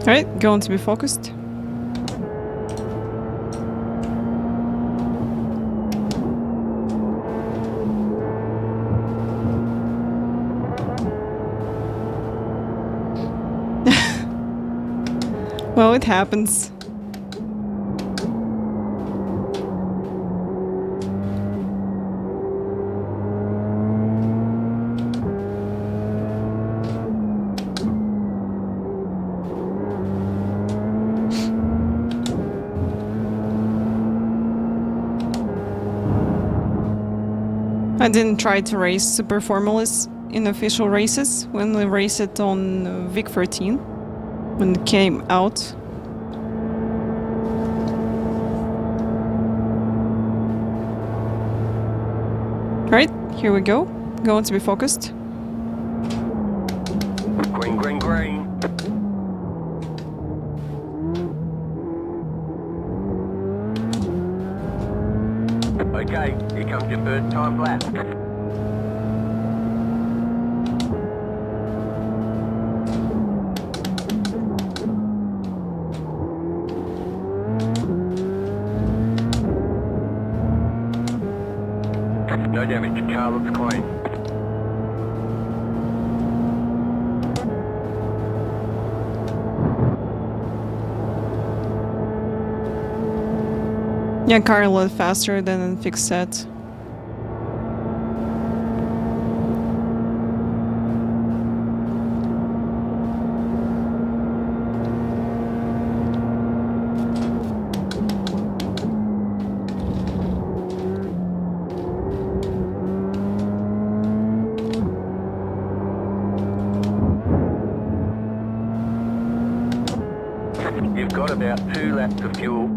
Alright, going to be focused. Well, it happens. I didn't try to race Super Formulas in official races when we raced it on Vic 13 when it came out. Alright, here we go. Going to be focused. Green, green, green. Okay, here comes your first time lap. No damage, car looks clean. Yeah, car a lot faster than in fixed set. You've got about 2 laps of fuel.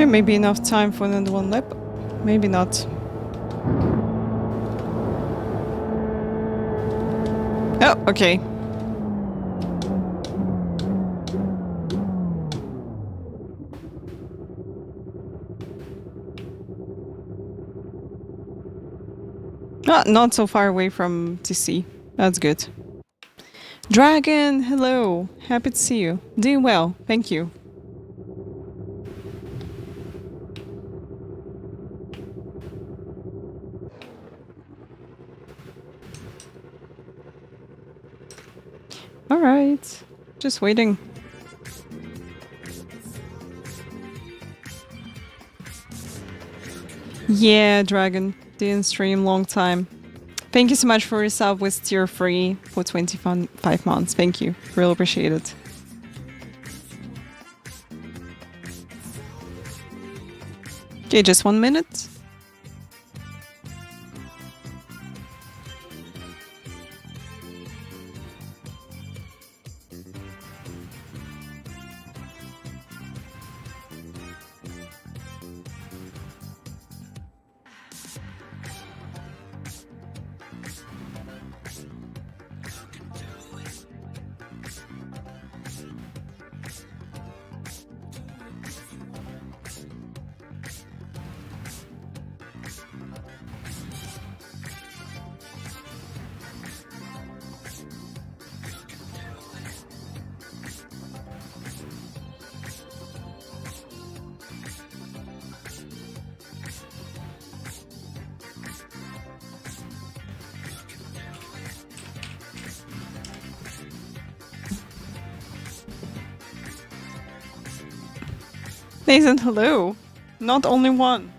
Yeah, maybe enough time for another one lap. Maybe not. Oh, okay. Not so far away from TC. That's good. Dragon, hello. Happy to see you. Doing well, thank you. Alright. Just waiting. Yeah, Dragon. Didn't stream long time. Thank you so much for your sub with tier 3 for 25 months. Thank you. Really appreciate it. Okay, just 1 minute. Nathan, hello. Not only one.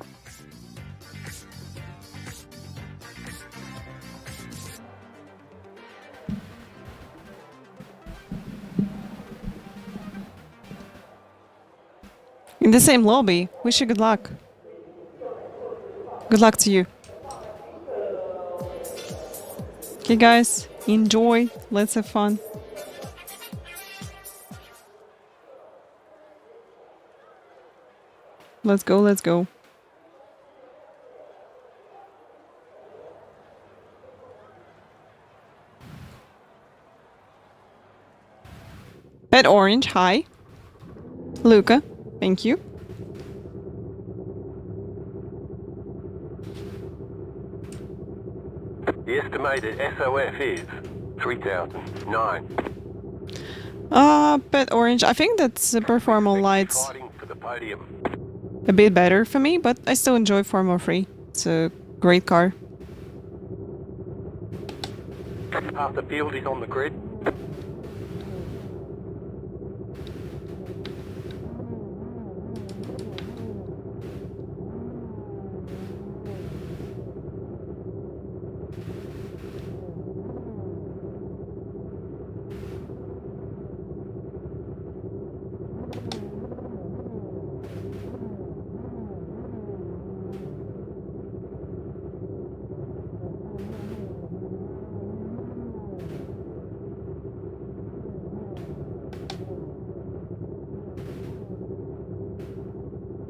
In the same lobby. Wish you good luck. Good luck to you. Okay, guys, enjoy. Let's have fun. Let's go, let's go. Pet Orange, hi. Luca, thank you. The estimated SOF is 3,009. Pet Orange, I think that's the Performal Lights Fighting for the podium. a bit better for me, but I still enjoy Formula 3. It's a great car. Half the field is on the grid.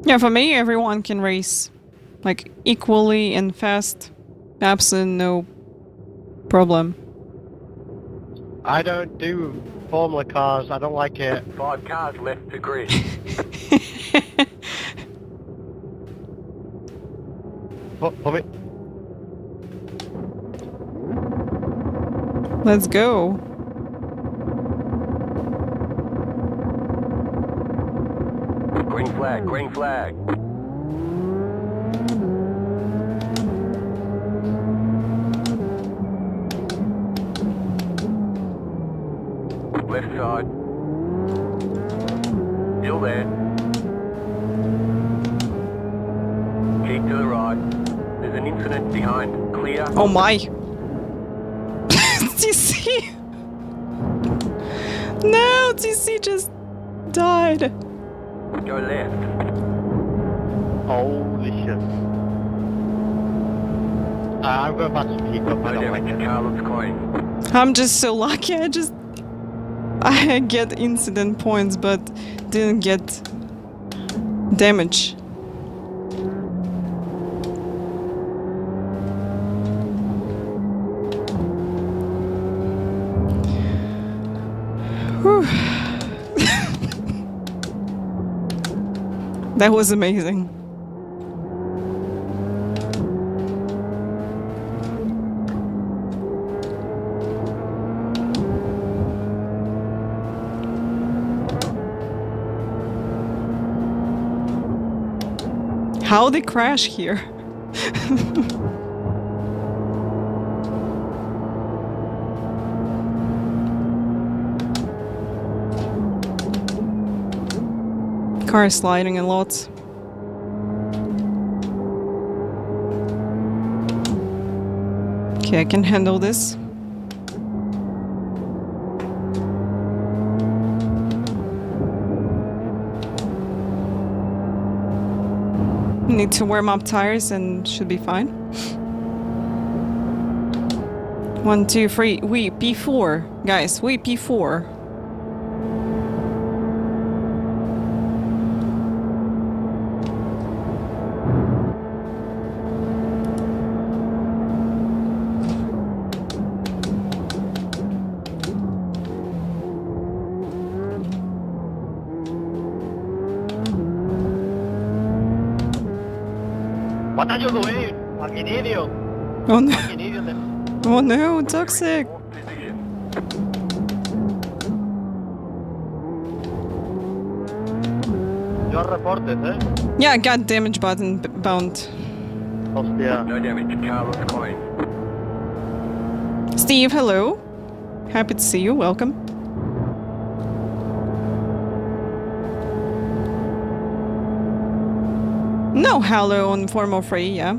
Yeah, for me, everyone can race. Like, equally and fast. Absolutely no problem. I don't do Formula cars. I don't like it. 5 cars left to grid. Put me. Let's go. Green flag, green flag. Left side. Still there. Keep to the right. There's an incident behind. Clear. Oh my. TC. No, TC just died. Go left. Holy shit. I'm going back to pick up. I No don't like damage. it. Car looks clean. I'm just so lucky. I get incident points, but didn't get damage. That was amazing. How they crash here? Car is sliding a lot. Okay, I can handle this. Need to warm up tires and should be fine. 1, 2, 3. We P4, guys. We P4. What are you doing? Fucking idiot. Oh no! Fucking idiot. Oh no! Toxic. Fourth position. You are reported, eh? Yeah, I got damage button bound. Hostia. No damage. Car looks clean. Steve, hello. Happy to see you. Welcome. No halo on 403, yeah.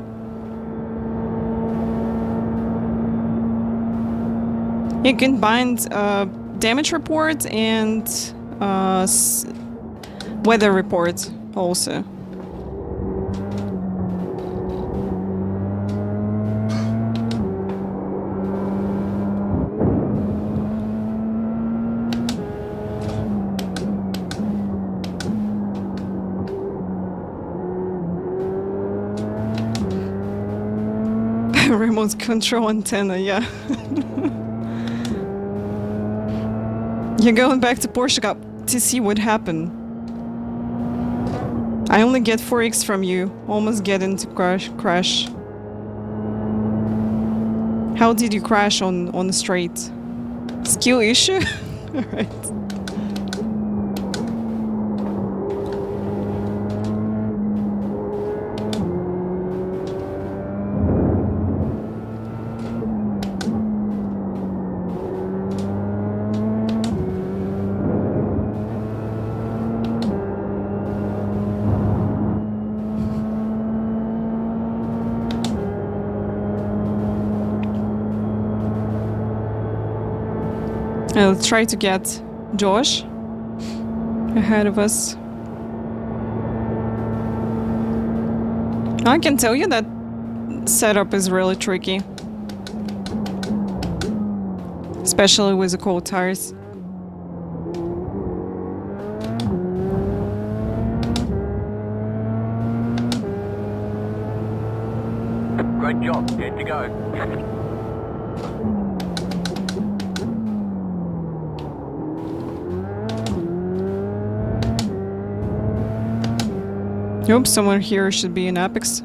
You can bind damage report and weather report also. Remote control antenna, yeah. You're going back to Porsche Cup to see what happened. I only get 4x from you. Almost get into crash. How did you crash on the straight? Skill issue? Alright. I'll try to get Josh ahead of us. I can tell you that setup is really tricky. Especially with the cold tires. Great job. Good to go. Oops, someone here should be in Apex.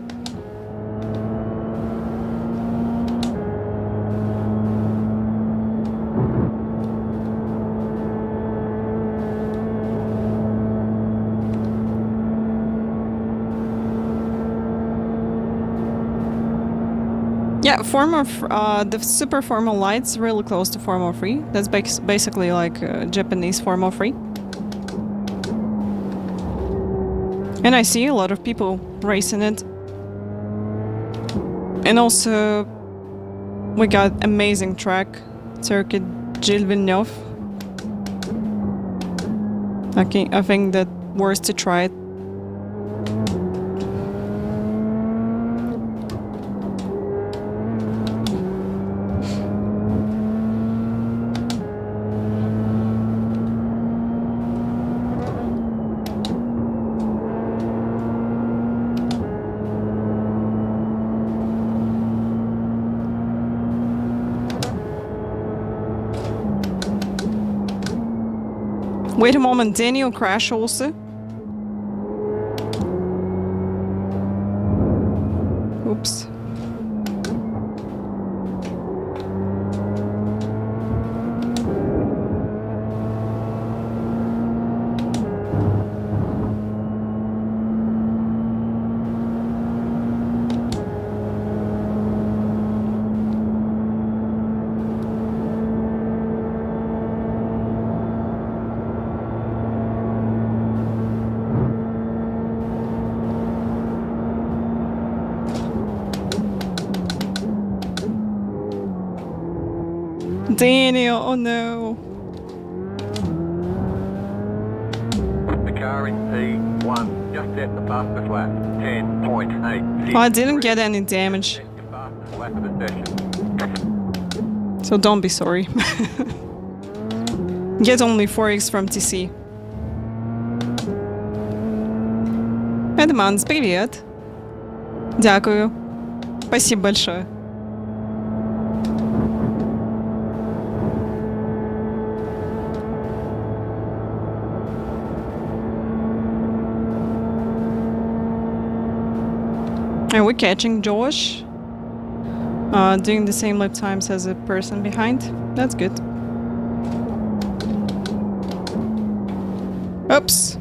Yeah, the super formal light's really close to 403. That's basically like Japanese 403. And I see a lot of people racing it. And also, we got amazing track, circuit Gilles Villeneuve. I think that worth to try it. Wait a moment, Daniel crash also? Daniel, oh no. The car in P1 just set the fastest lap. 10.8. Oh, I didn't get any damage, Your fastest lap of the session. so don't be sorry. Get only 4x from TC. Эдманс, привет. Дякую. Спасибо большое. Are we catching Josh? Doing the same lap times as a person behind? That's good. Oops.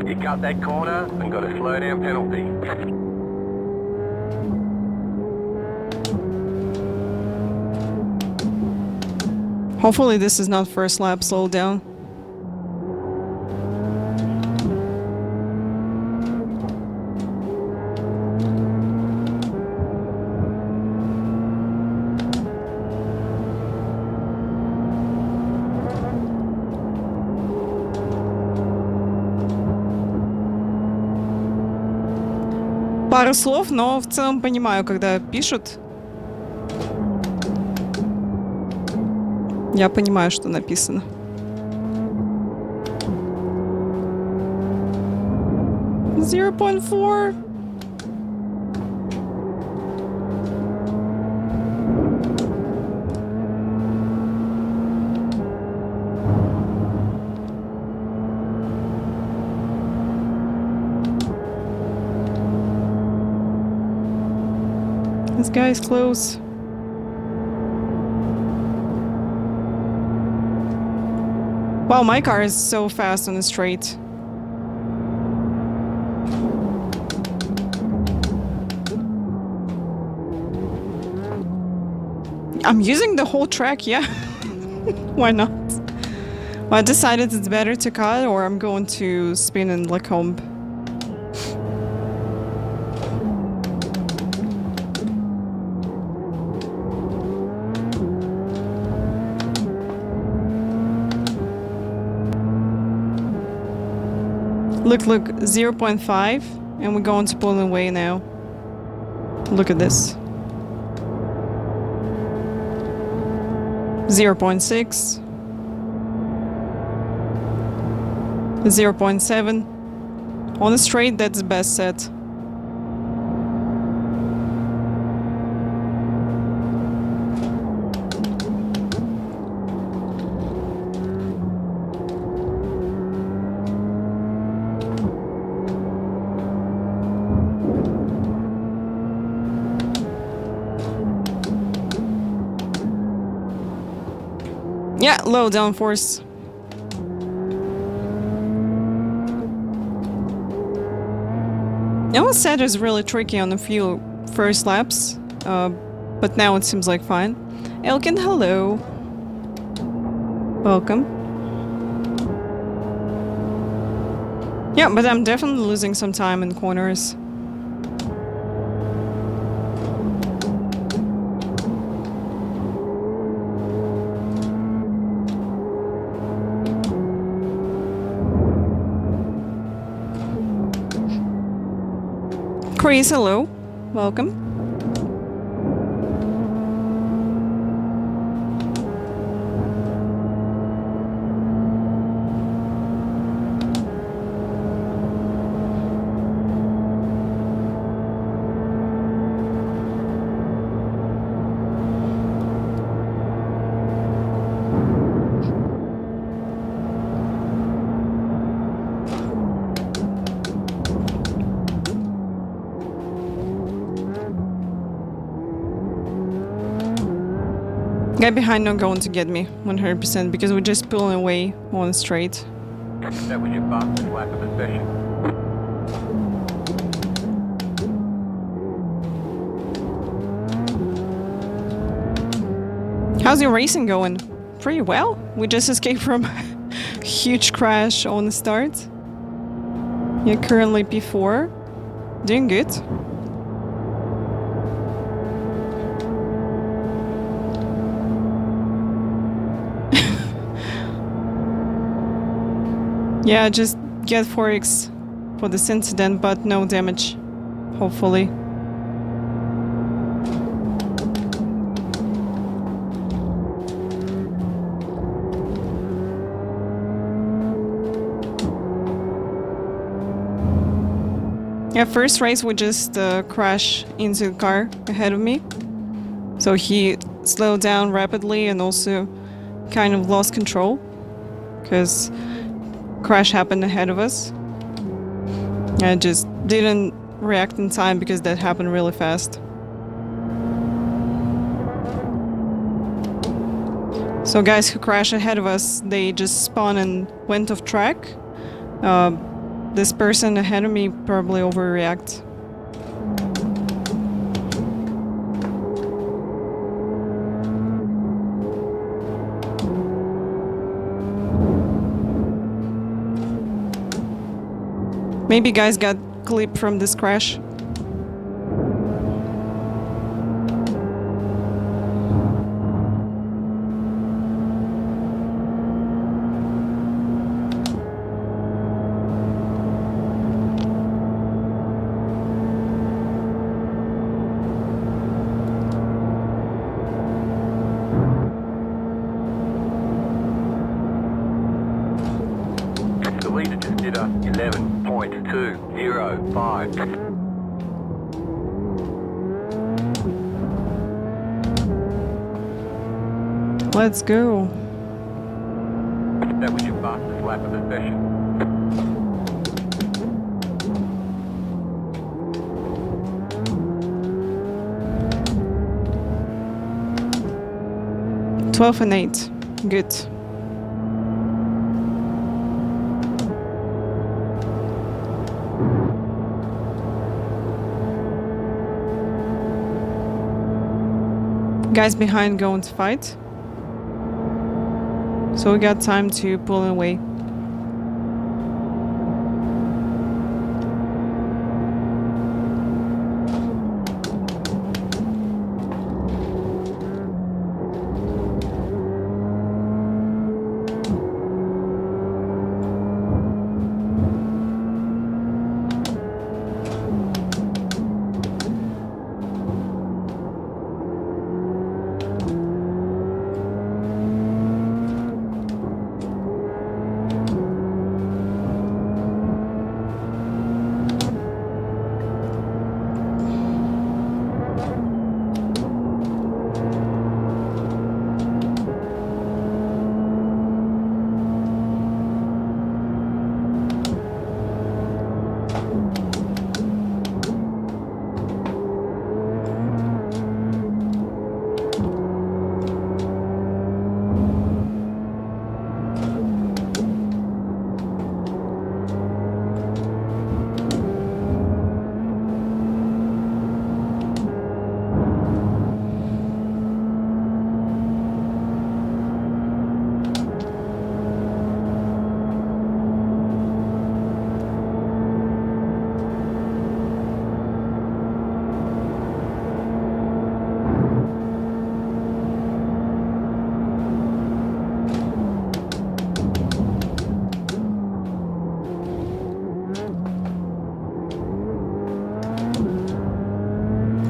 You cut that corner and got a slow down penalty. Hopefully this is not first lap slowdown. Пару слов, но в целом понимаю, когда пишут. Я понимаю, что написано. .4. This guy's close. Wow, my car is so fast on the straight. I'm using the whole track, yeah. Why not? Well, I decided it's better to cut or I'm going to spin in Lacombe. Look, 0.5, and we're going to pull away now. Look at this. 0.6. 0.7. On the straight, that's the best set. Yeah, low downforce. It was said it's really tricky on a few first laps, but now it seems like fine. Elkin, hello. Welcome. Yeah, but I'm definitely losing some time in corners. Chris, hello. Welcome. Guy behind not going to get me 100% because we're just pulling away on the straight. That was your fastest lap of the session. How's your racing going? Pretty well. We just escaped from a huge crash on the start. Yeah, currently P4. Doing good. Yeah, just get 4x for this incident, but no damage, hopefully. Yeah, first race we just crashed into the car ahead of me. So he slowed down rapidly and also kind of lost control because crash happened ahead of us. I just didn't react in time because that happened really fast. So guys who crashed ahead of us, they just spawned and went off track. This person ahead of me probably overreact. Maybe guys got clipped from this crash. The leader just did a 11.205. Let's go. That was your fastest lap of the session. $12 and $8. Good. Guys behind going to fight. So we got time to pull away.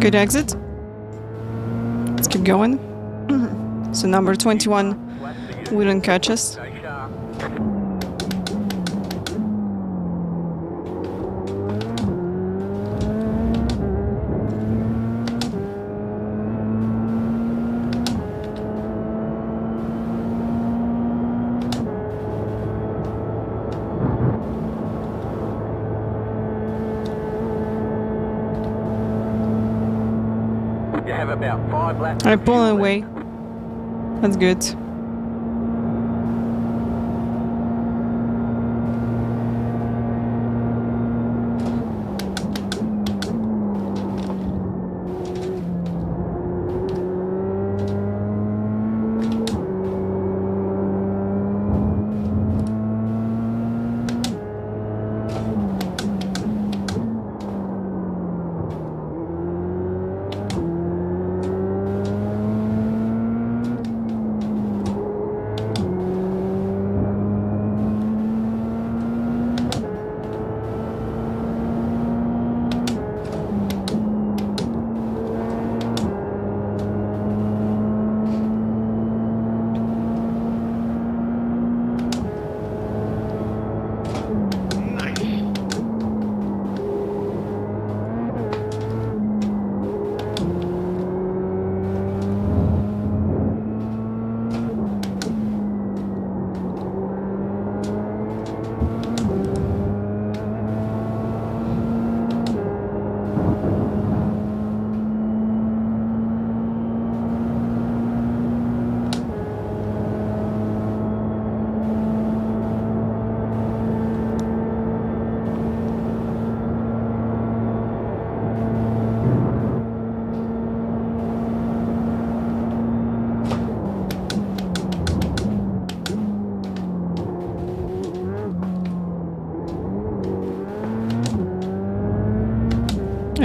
Good exit. Let's keep going. So number 21 wouldn't catch us. Stay sharp. You have about 5 laps. Alright, pulling away. That's good.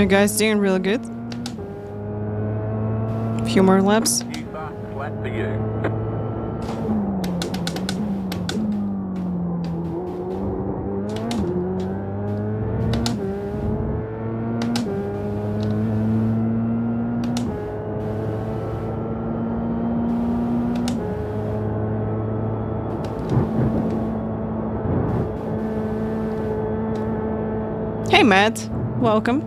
You guys doing really good. A few more laps. New fast flat for you. Hey Matt, welcome.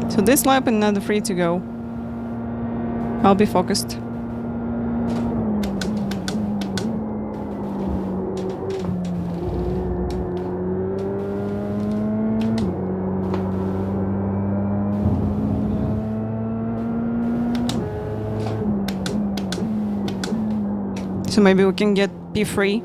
So this lap and another 3 to go. I'll be focused. So maybe we can get P3.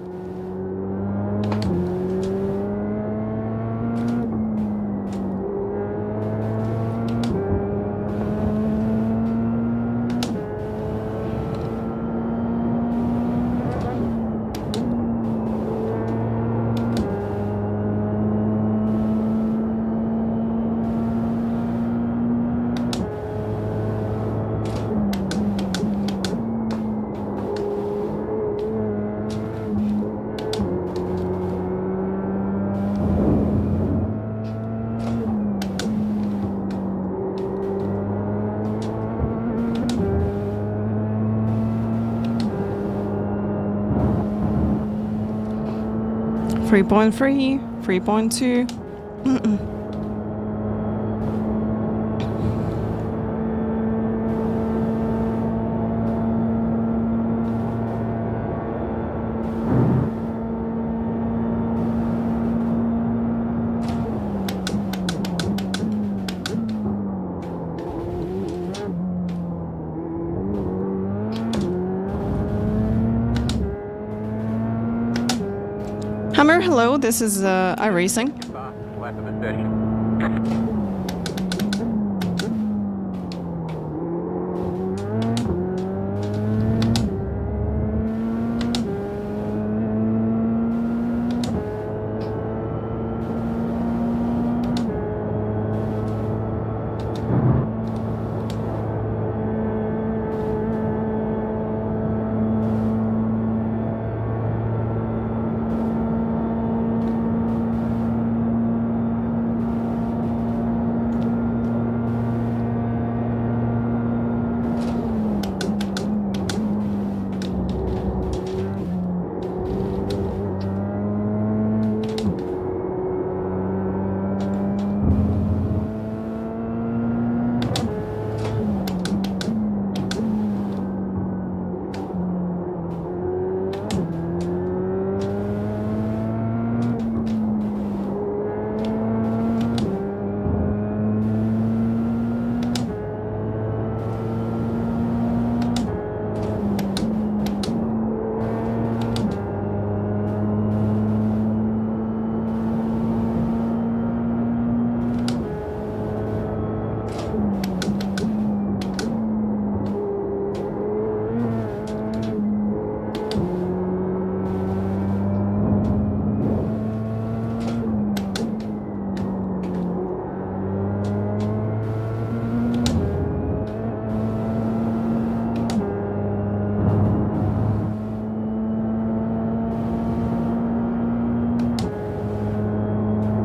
Three 3.2. Hammer, hello, this is iRacing. Fast flat of the session.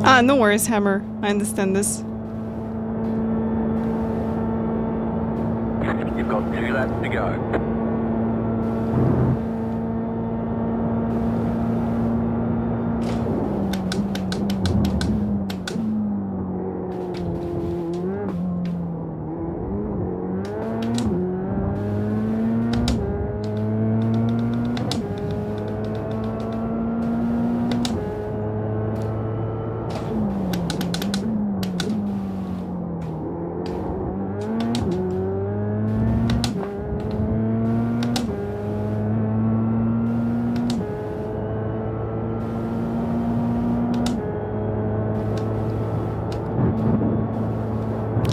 Ah, no worries, Hammer. I understand this. You've got 2 laps to go.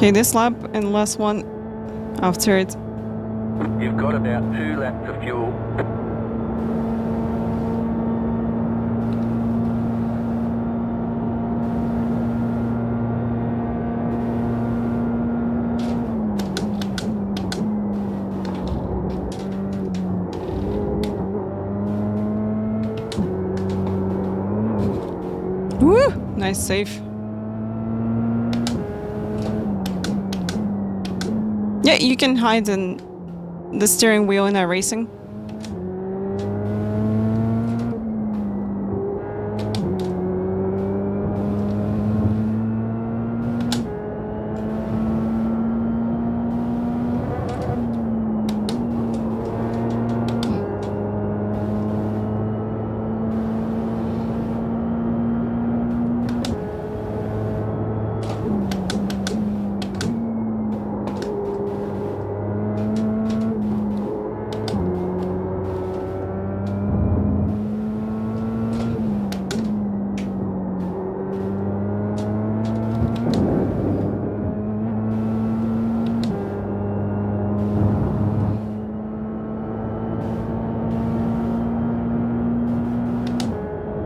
Okay, this lap and last one after it. You've got about 2 laps of fuel. Woo! Nice save. Yeah, you can hide in the steering wheel in iRacing.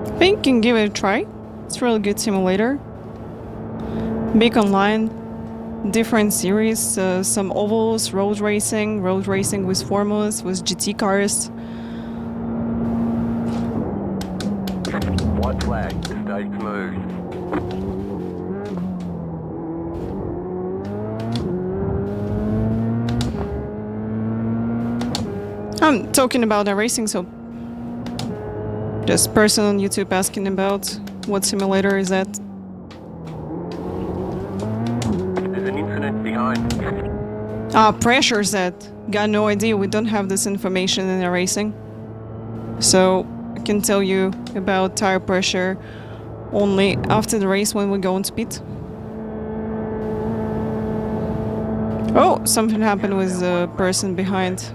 I think you can give it a try. It's a really good simulator. Big online, different series, some ovals, road racing with formulas, with GT cars. White flag, stay smooth. I'm talking about iRacing, so just person on YouTube asking about what simulator is that. There's an incident behind. Ah, pressure set. Got no idea. We don't have this information in iRacing. So I can tell you about tire pressure only after the race when we go on speed. Oh, something happened with the person behind.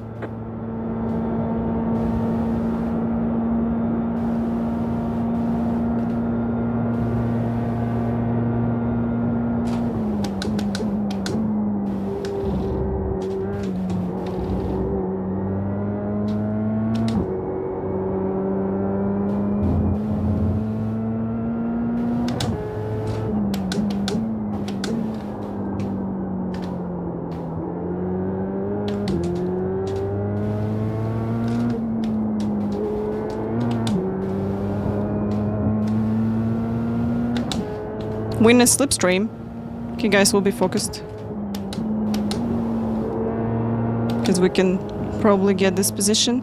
Win a slipstream. Okay, guys, we'll be focused. Because we can probably get this position.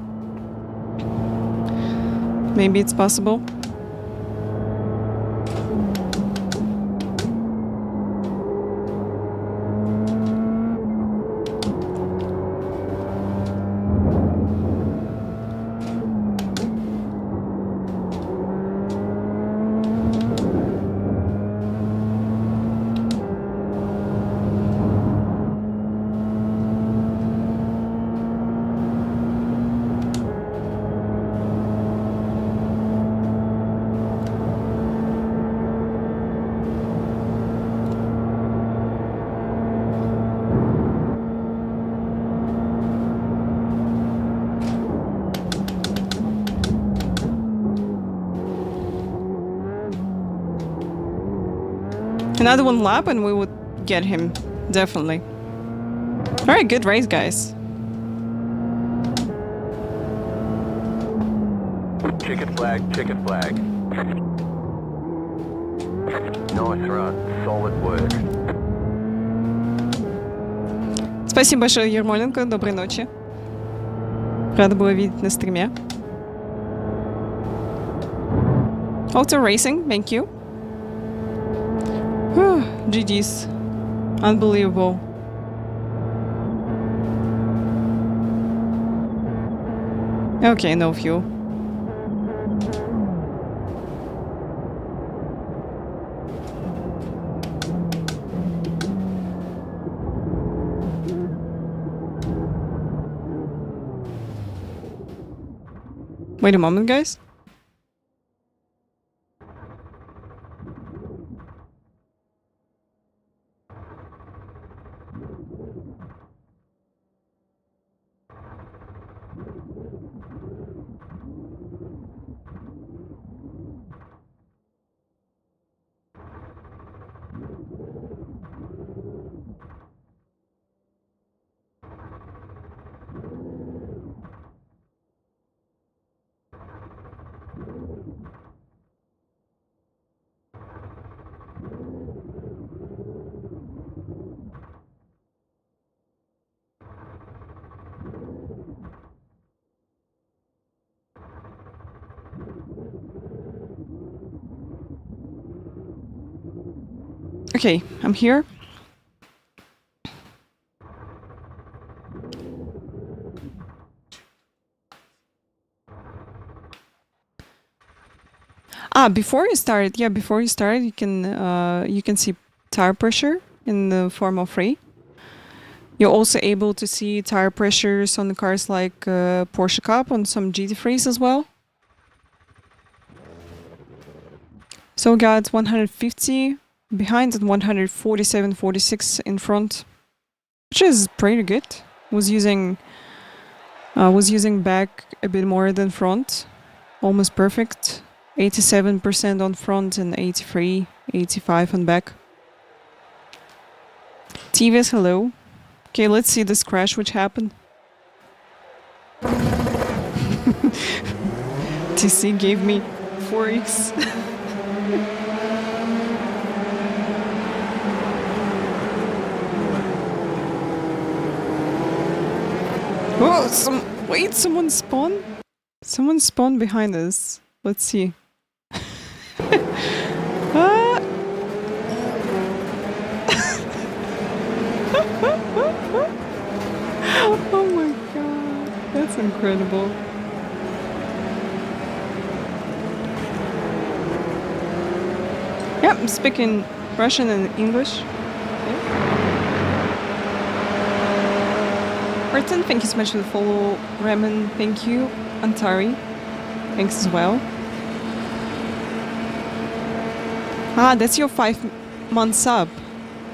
Maybe it's possible. Another one lap and we would get him, definitely. Alright, good race, guys. Chicken flag, chicken flag. Nice run, solid work. Спасибо большое, Ермоленко. Доброй ночи. Рада была видеть на стриме. Auto Racing, thank you. GG's. Unbelievable. Okay, no fuel. Wait a moment, guys. Okay, I'm here. Before you start, you can see tire pressure in the form of free. You're also able to see tire pressures on the cars like Porsche Cup on some GT3s as well. So we got 150 behind and 147, 46 in front, which is pretty good. Was using back a bit more than front, almost perfect. 87% on front and 83, 85 on back. TVS, hello. Okay, let's see this crash which happened. TC gave me 4x. Oh, wait, someone spawned? Someone spawned behind us. Let's see. Ah. Oh my god, that's incredible. Yep, I'm speaking Russian and English. Martin, thank you so much for the follow. Ramen, thank you. Antari, thanks as well. That's your 5-month sub.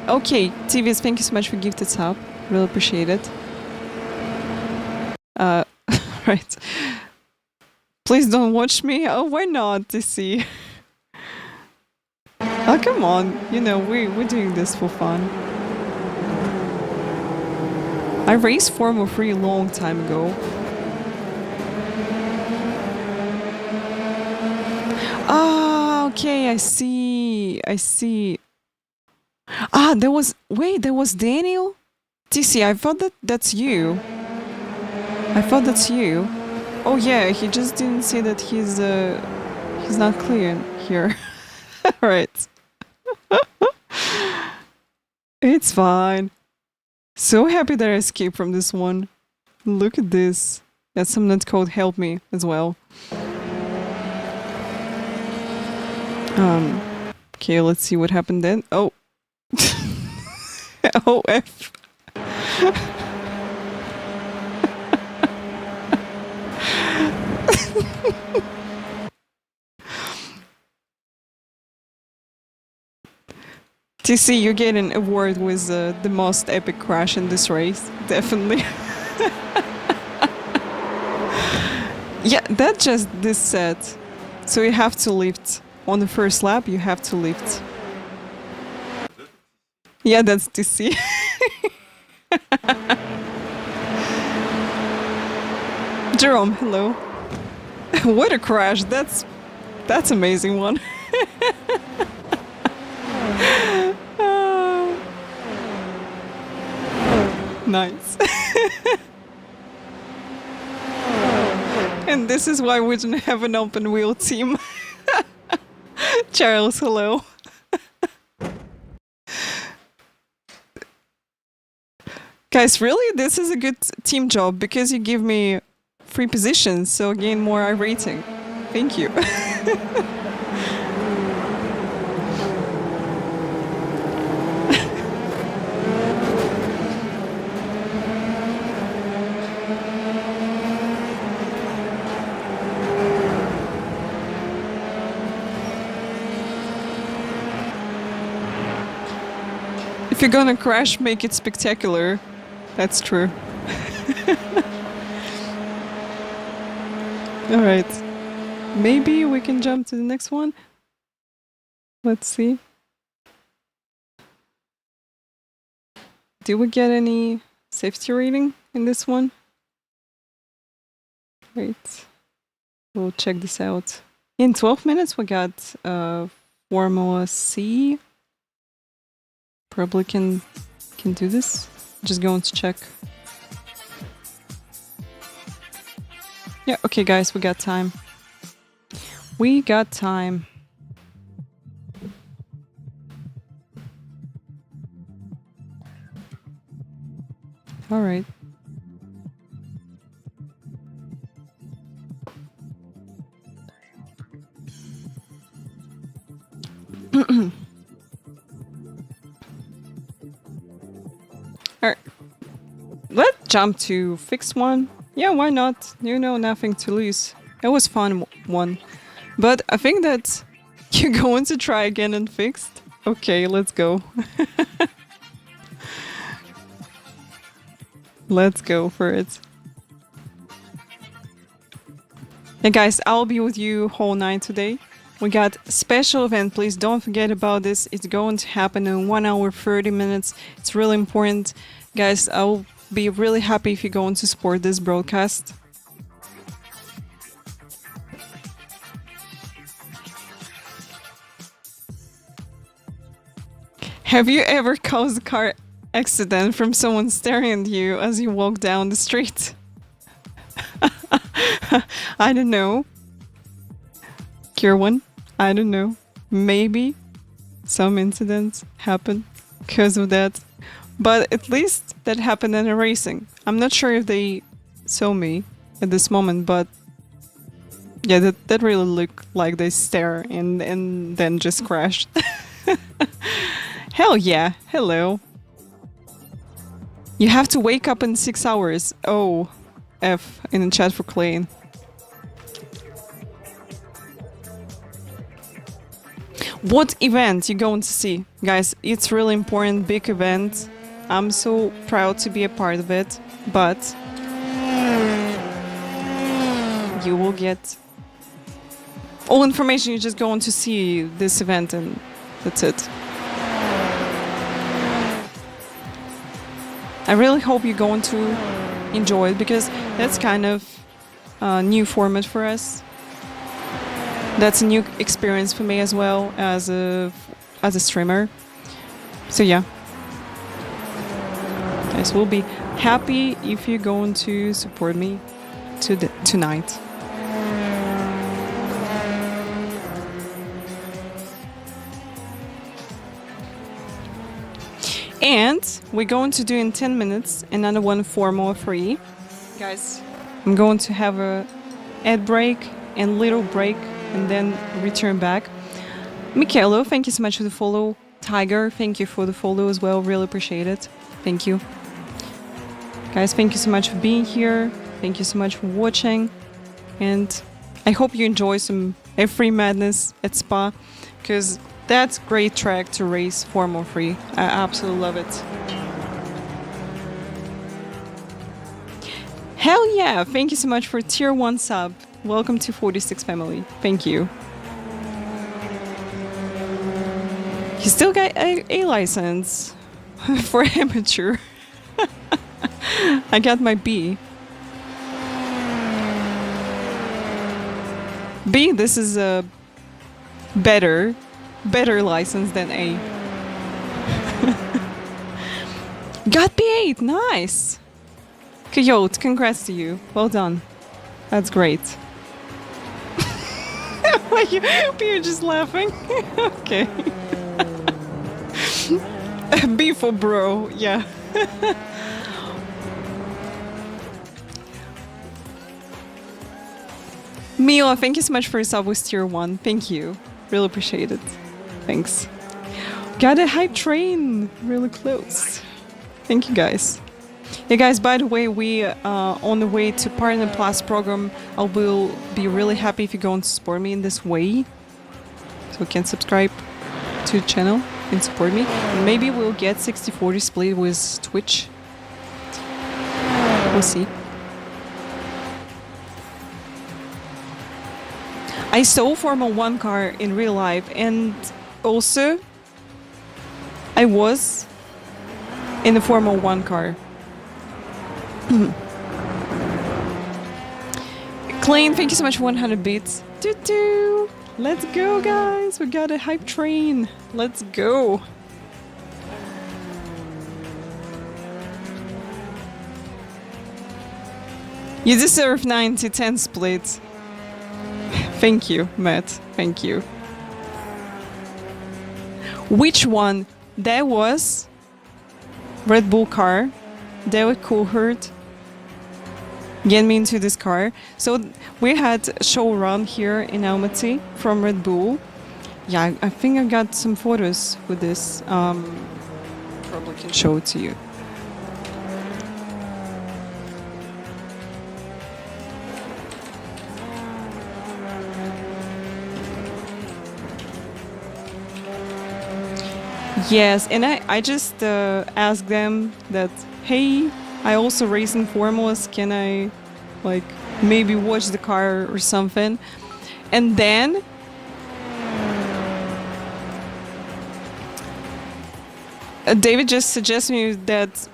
Okay, TVS, thank you so much for gifted sub. Really appreciate it. Right. Please don't watch me. Oh, why not, TC? Oh, come on. You know, we're doing this for fun. I raced Formula 3 a long time ago. Ah, okay, I see. There was Daniel? TC, I thought that's you. Oh yeah, he just didn't say that he's not clear here. Right. It's fine. So happy that I escaped from this one. Look at this. Yeah, some net code helped me as well. Okay, let's see what happened then. Oh. OF. TC, you get an award with the most epic crash in this race. Definitely. Yeah, that's just this set. So you have to lift. On the first lap, you have to lift. Yeah, that's TC. Jerome, hello. What a crash. That's amazing one. Nice. And this is why we don't have an open wheel team. Charles, hello. Guys, really, this is a good team job because you give me 3 positions, so I gain more iRating. Thank you. If you're gonna crash, make it spectacular. That's true. Alright. Maybe we can jump to the next one. Let's see. Did we get any safety rating in this one? Wait. We'll check this out. In 12 minutes we got Formula C. Probably can do this. Just going to check. Yeah, okay guys, we got time. All right. Alright. Let's jump to fixed one. Yeah, why not? You know, nothing to lose. It was fun one. But I think that you're going to try again and fixed. Okay, let's go. Let's go for it. Hey guys, I'll be with you whole night today. We got special event, please don't forget about this. It's going to happen in 1 hour 30 minutes. It's really important. Guys, I'll be really happy if you're going to support this broadcast. Have you ever caused a car accident from someone staring at you as you walk down the street? I don't know. Kirwan, I don't know. Maybe some incidents happen because of that. But at least that happened in iRacing. I'm not sure if they saw me at this moment, but yeah, that really looked like they stare and then just crashed. Hell yeah, hello. You have to wake up in 6 hours. Oh, F in the chat for Clayton. What event you going to see? Guys, it's really important, big event. I'm so proud to be a part of it, but you will get all information. You're just going to see this event and that's it. I really hope you're going to enjoy it because that's kind of a new format for us. That's a new experience for me as well as a streamer. So yeah. Guys, we'll be happy if you're going to support me tonight. And we're going to do in 10 minutes another one for more free. Guys, I'm going to have a ad break and little break and then return back. Michaelo, thank you so much for the follow. Tiger, thank you for the follow as well. Really appreciate it. Thank you. Guys, thank you so much for being here. Thank you so much for watching. And I hope you enjoy some F3 madness at Spa, because that's a great track to race for more free. I absolutely love it. Hell yeah! Thank you so much for tier 1 sub. Welcome to 46 family. Thank you. You still got a license for amateur. I got my B. B, this is a better license than A. Got B8, nice! Coyote, congrats to you. Well done. That's great. Why you're just laughing? Okay. B for bro, yeah. Mila, thank you so much for your sub with tier 1. Thank you. Really appreciate it. Thanks. Got a hype train really close. Thank you guys. Yeah guys, by the way, we are on the way to Partner Plus program. I will be really happy if you're going to support me in this way. So you can subscribe to the channel and support me. And maybe we'll get 60-40 split with Twitch. We'll see. I saw Formula 1 car in real life, and also I was in the Formula 1 car. Klein, thank you so much for 100 bits. Doo-doo. Let's go, guys. We got a hype train. Let's go. You deserve 90-10 split. Thank you, Matt. Thank you. Which one? That was Red Bull car. David Coulthard get me into this car. So we had a show run here in Almaty from Red Bull. Yeah, I think I got some photos with this. Probably can show it to you. Yes, and I just asked them that, hey, I also race in formulas, can I like maybe watch the car or something? And then David just suggested me that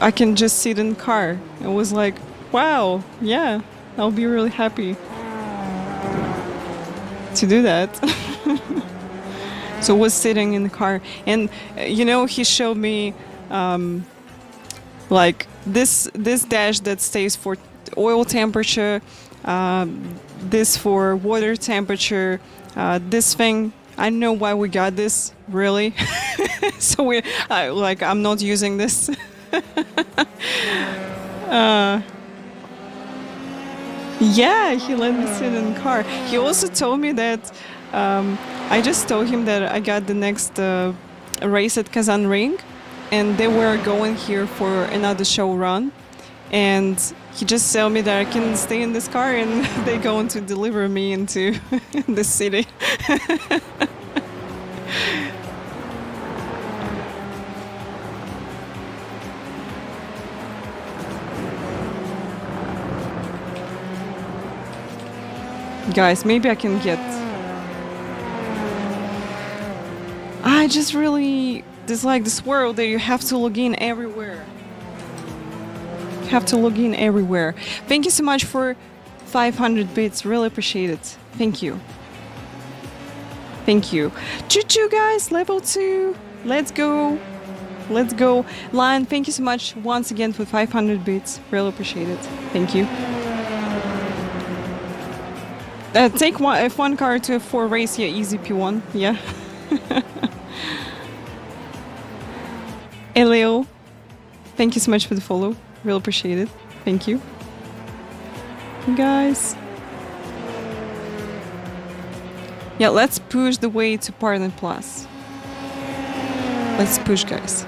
I can just sit in the car. I was like, wow, yeah, I'll be really happy to do that. So I was sitting in the car, and you know, he showed me like this dash that stays for oil temperature, this for water temperature, this thing. I don't know why we got this, really. So I'm not using this. Yeah, he let me sit in the car. He also told me that I just told him that I got the next race at Kazan Ring, and they were going here for another show run, and he just told me that I can stay in this car and they're going to deliver me into the city. Guys, maybe I can get... I just really dislike this world that you have to log in everywhere. You have to log in everywhere. Thank you so much for 500 bits. Really appreciate it. Thank you. Thank you. Choo-choo, guys. Level 2. Let's go. Let's go. Lion, thank you so much once again for 500 bits. Really appreciate it. Thank you. Take F1 car to F4 race. Yeah, easy P1. Yeah. Elio, thank you so much for the follow. Real appreciate it. Thank you. You guys. Yeah, let's push the way to Partner Plus. Let's push, guys.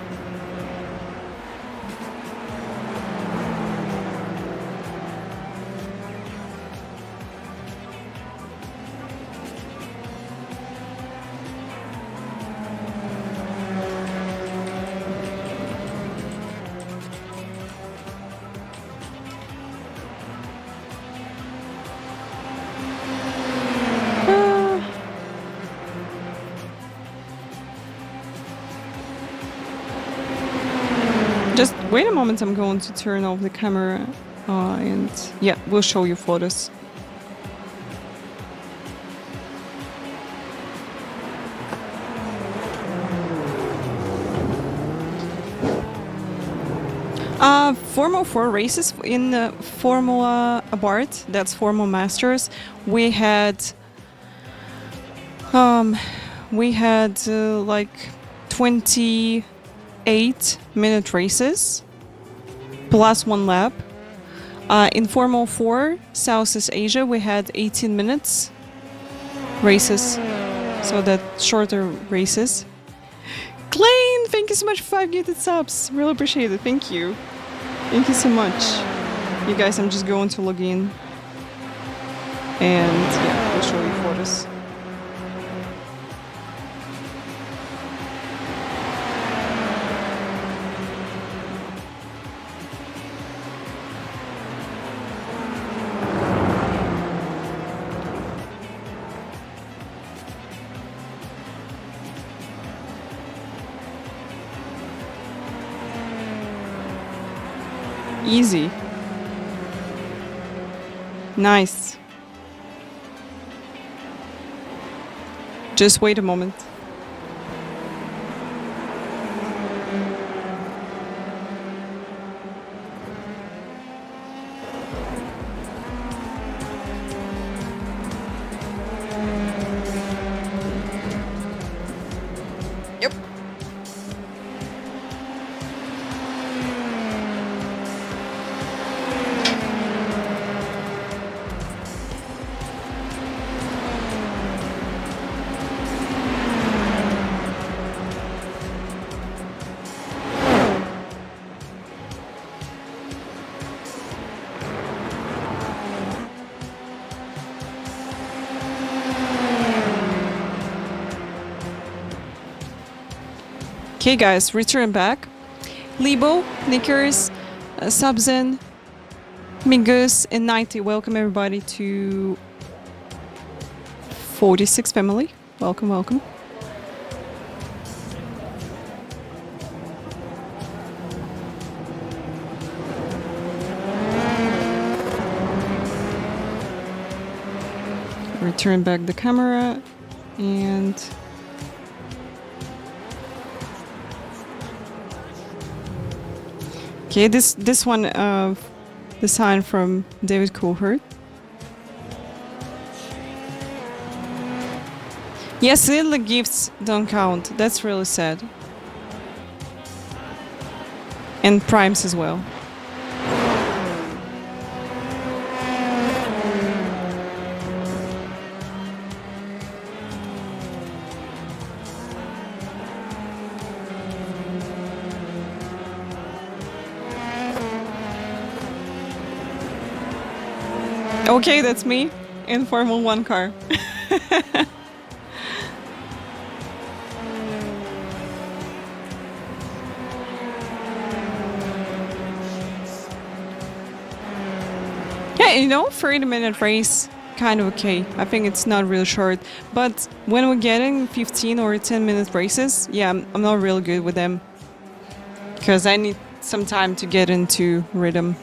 Just wait a moment, I'm going to turn off the camera and yeah, we'll show you photos. Formula 4 races in Formula Abart, that's Formula Masters. We had like 28-minute races plus 1 lap. In Formula 4 Southeast Asia we had 18 minutes races, so that shorter races. Klein, thank you so much for 5 gifted subs. Really appreciate it. Thank you. Thank you so much. You guys, I'm just going to log in and yeah, we'll show you photos. Easy. Nice. Just wait a moment. Yep. Okay, guys, return back. Libo, Knickers, Subzen, Mingus, and 90. Welcome everybody to 46 family. Welcome, welcome. Return back the camera and okay, this one design from David Coulthard. Yes, little gifts don't count. That's really sad. And primes as well. Okay, that's me in Formula 1 car. Yeah, you know, 30-minute race, kind of okay. I think it's not really short. But when we're getting 15 or 10-minute races, yeah, I'm not really good with them. Because I need some time to get into rhythm.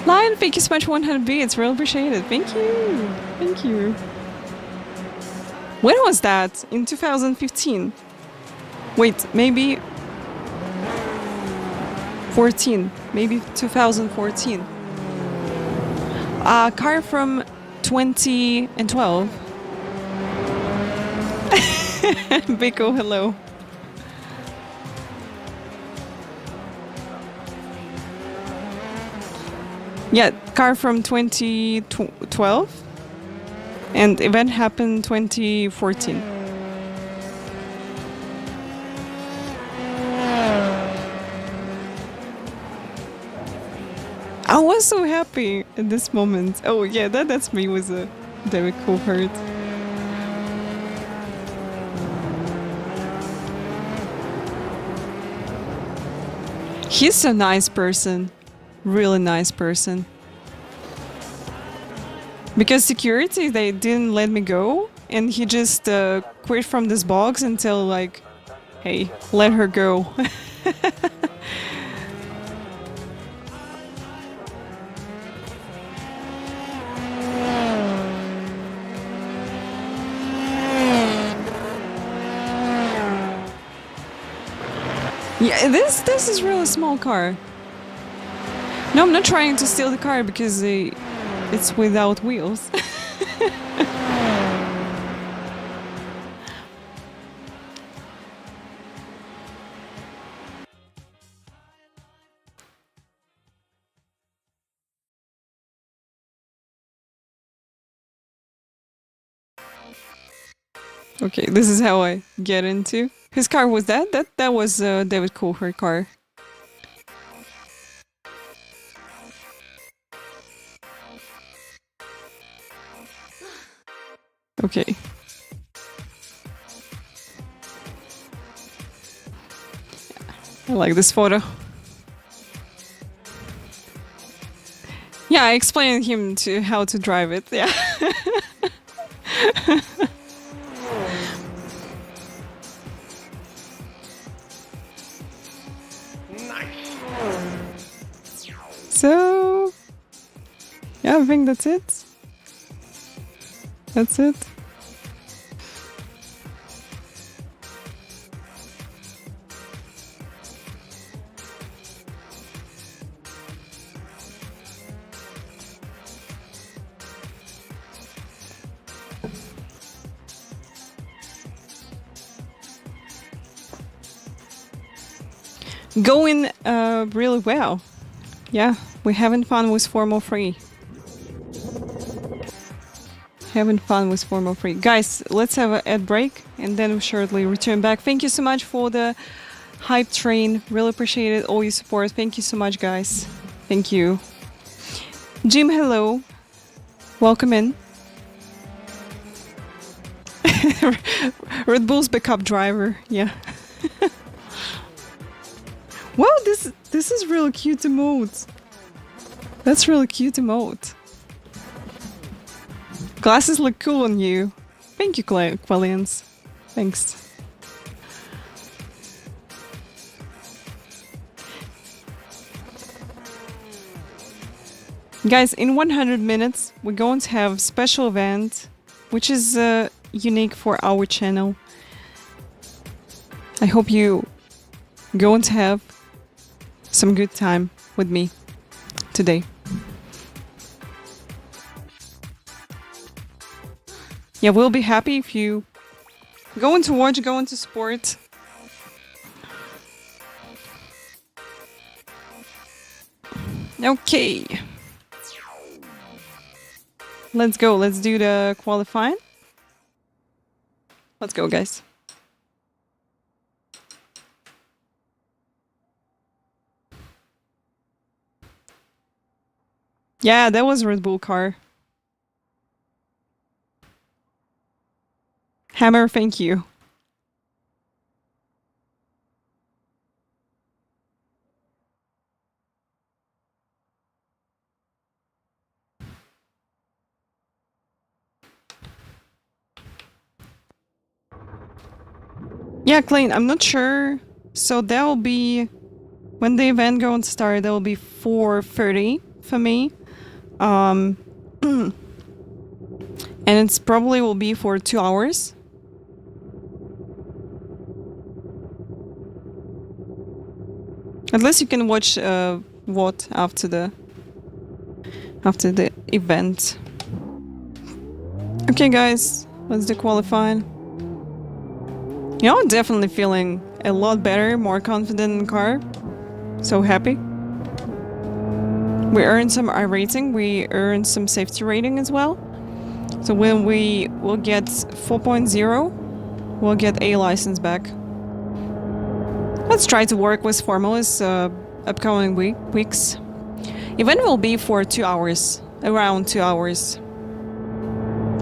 Lion, thank you so much for 100 bits. Really appreciate it. Thank you. Thank you. When was that? In 2015? Wait, maybe 14. Maybe 2014. Car from 2012. Biko, hello. Yeah, car from 2012 and event happened 2014. I was so happy at this moment. Oh yeah, that's me with a David Coulthard. He's a nice person. Really nice person. Because security, they didn't let me go, and he just quit from this box until like, hey, let her go. Yeah, this is really a small car. No, I'm not trying to steal the car because it's without wheels. Okay, this is how I get into. His car was that was David Coulthard car. Okay. I like this photo. Yeah, I explained him to how to drive it. Yeah. So, yeah, I think that's it. That's it. Going really well. Yeah, we're having fun with 403. having fun with Formula 3. Guys, let's have an ad break and then we'll shortly return back. Thank you so much for the hype train. Really appreciate it, all your support. Thank you so much, guys. Thank you. Jim, hello. Welcome in. Red Bull's backup driver, yeah. Wow, this is really cute emote. That's really cute emote. Glasses look cool on you. Thank you, Quillians. Thanks. Guys, in 100 minutes, we're going to have a special event, which is unique for our channel. I hope you going to have some good time with me today. Yeah, we'll be happy if you going to watch, going to support. Okay. Let's go. Let's do the qualifying. Let's go, guys. Yeah, that was a Red Bull car. Hammer, thank you. Yeah, Clayton, I'm not sure. So that will be when the event going to start. That will be 4:30 for me. And it's probably will be for 2 hours. At least you can watch what after the event. Okay, guys, let's do qualifying. You know, I'm definitely feeling a lot better, more confident in the car. So happy. We earned some iRacing, we earned some safety rating as well. So when we will get 4.0, we'll get A license back. Let's try to work with formulas upcoming weeks. Event will be for 2 hours, around 2 hours.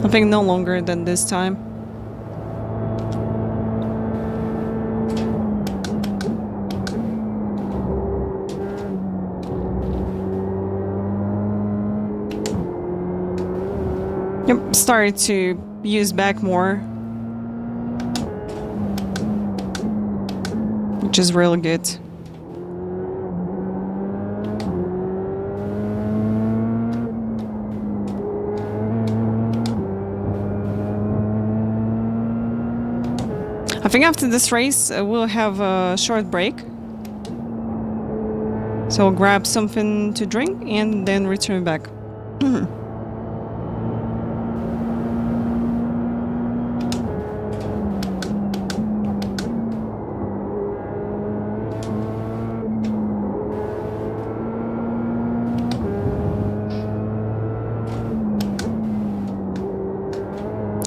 I think no longer than this time. Yep, started to use back more, which is really good. I think after this race we'll have a short break. So I'll grab something to drink and then return back.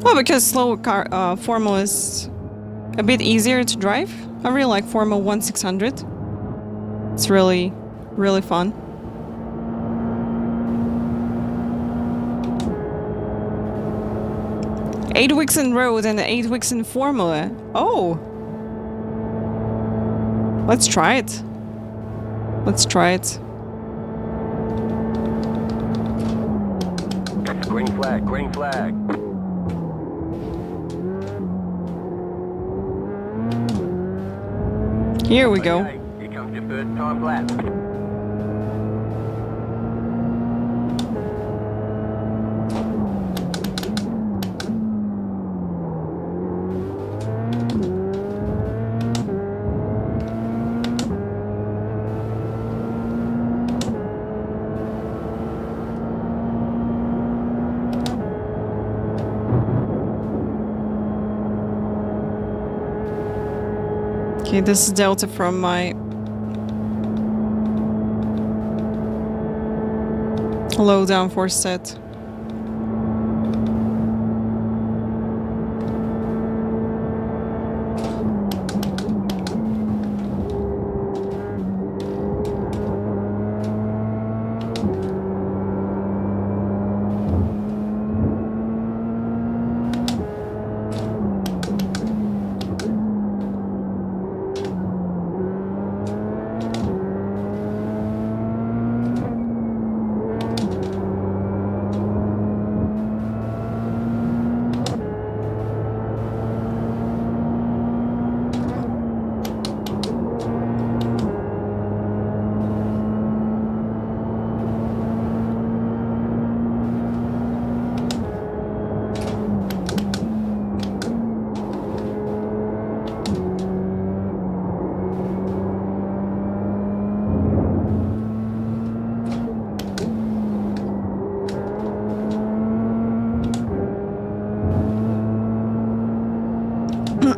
Well, because slow car Formula is a bit easier to drive. I really like Formula 1600. It's really, really fun. Eight weeks in road and 8 weeks in Formula. Oh! Let's try it. Let's try it. Green flag, green flag. Here we go. Okay, here comes your first time lap. Okay, this is Delta from my low downforce set. One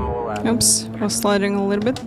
more lap. Oops, was sliding a little bit.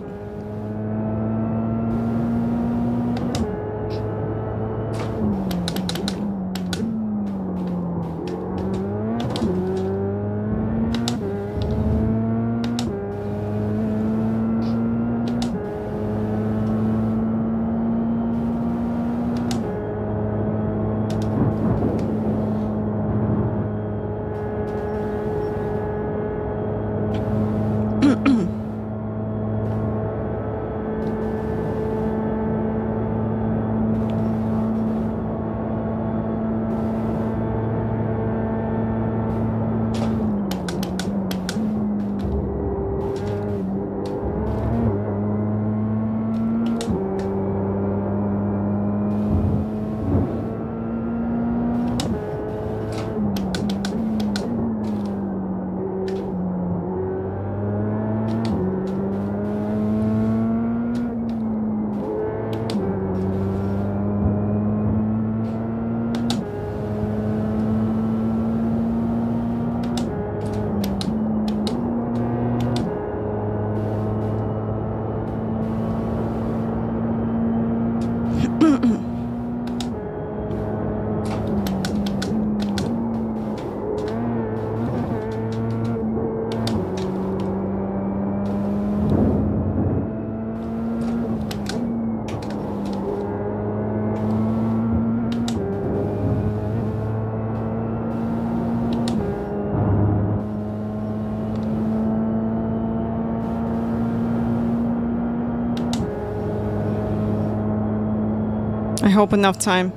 I hope enough time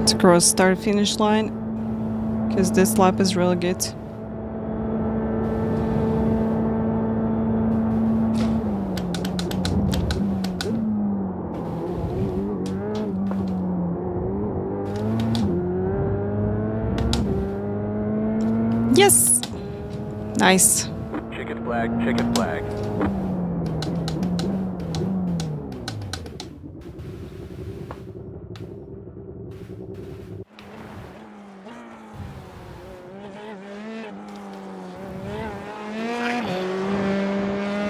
to cross start finish line, because this lap is really good. Yes! Nice. Checkered flag, checkered flag.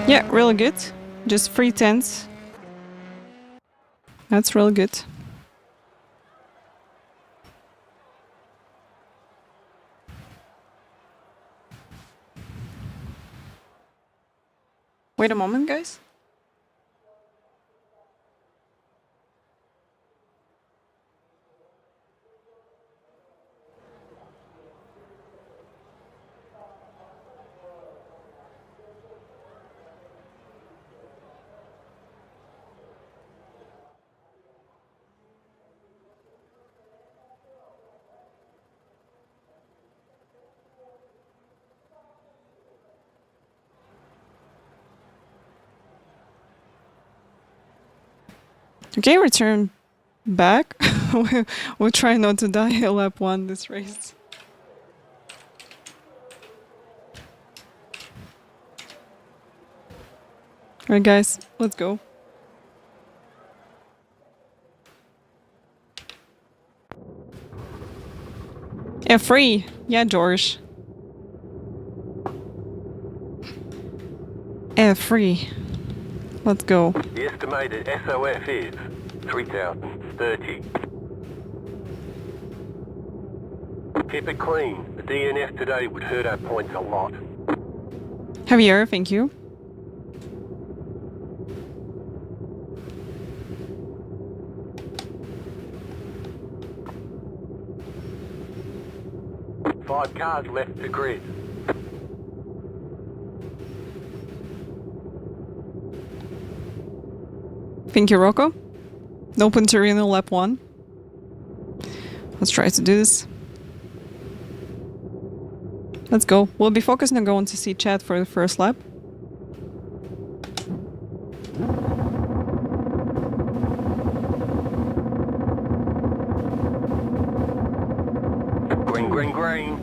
Yeah, really good. Just 3/10. That's really good. Wait a moment, guys. Okay, return back. We'll try not to die at lap 1 this race. Alright guys, let's go. F3! Yeah, George. F3. Let's go. The estimated SOF is 3,030. Keep it clean. The DNF today would hurt our points a lot. Javier, thank you. Five cars left to grid. Thank you, Rocco. Open terminal lap 1. Let's try to do this. Let's go. We'll be focusing on going to see Chad for the first lap. Green, green, green.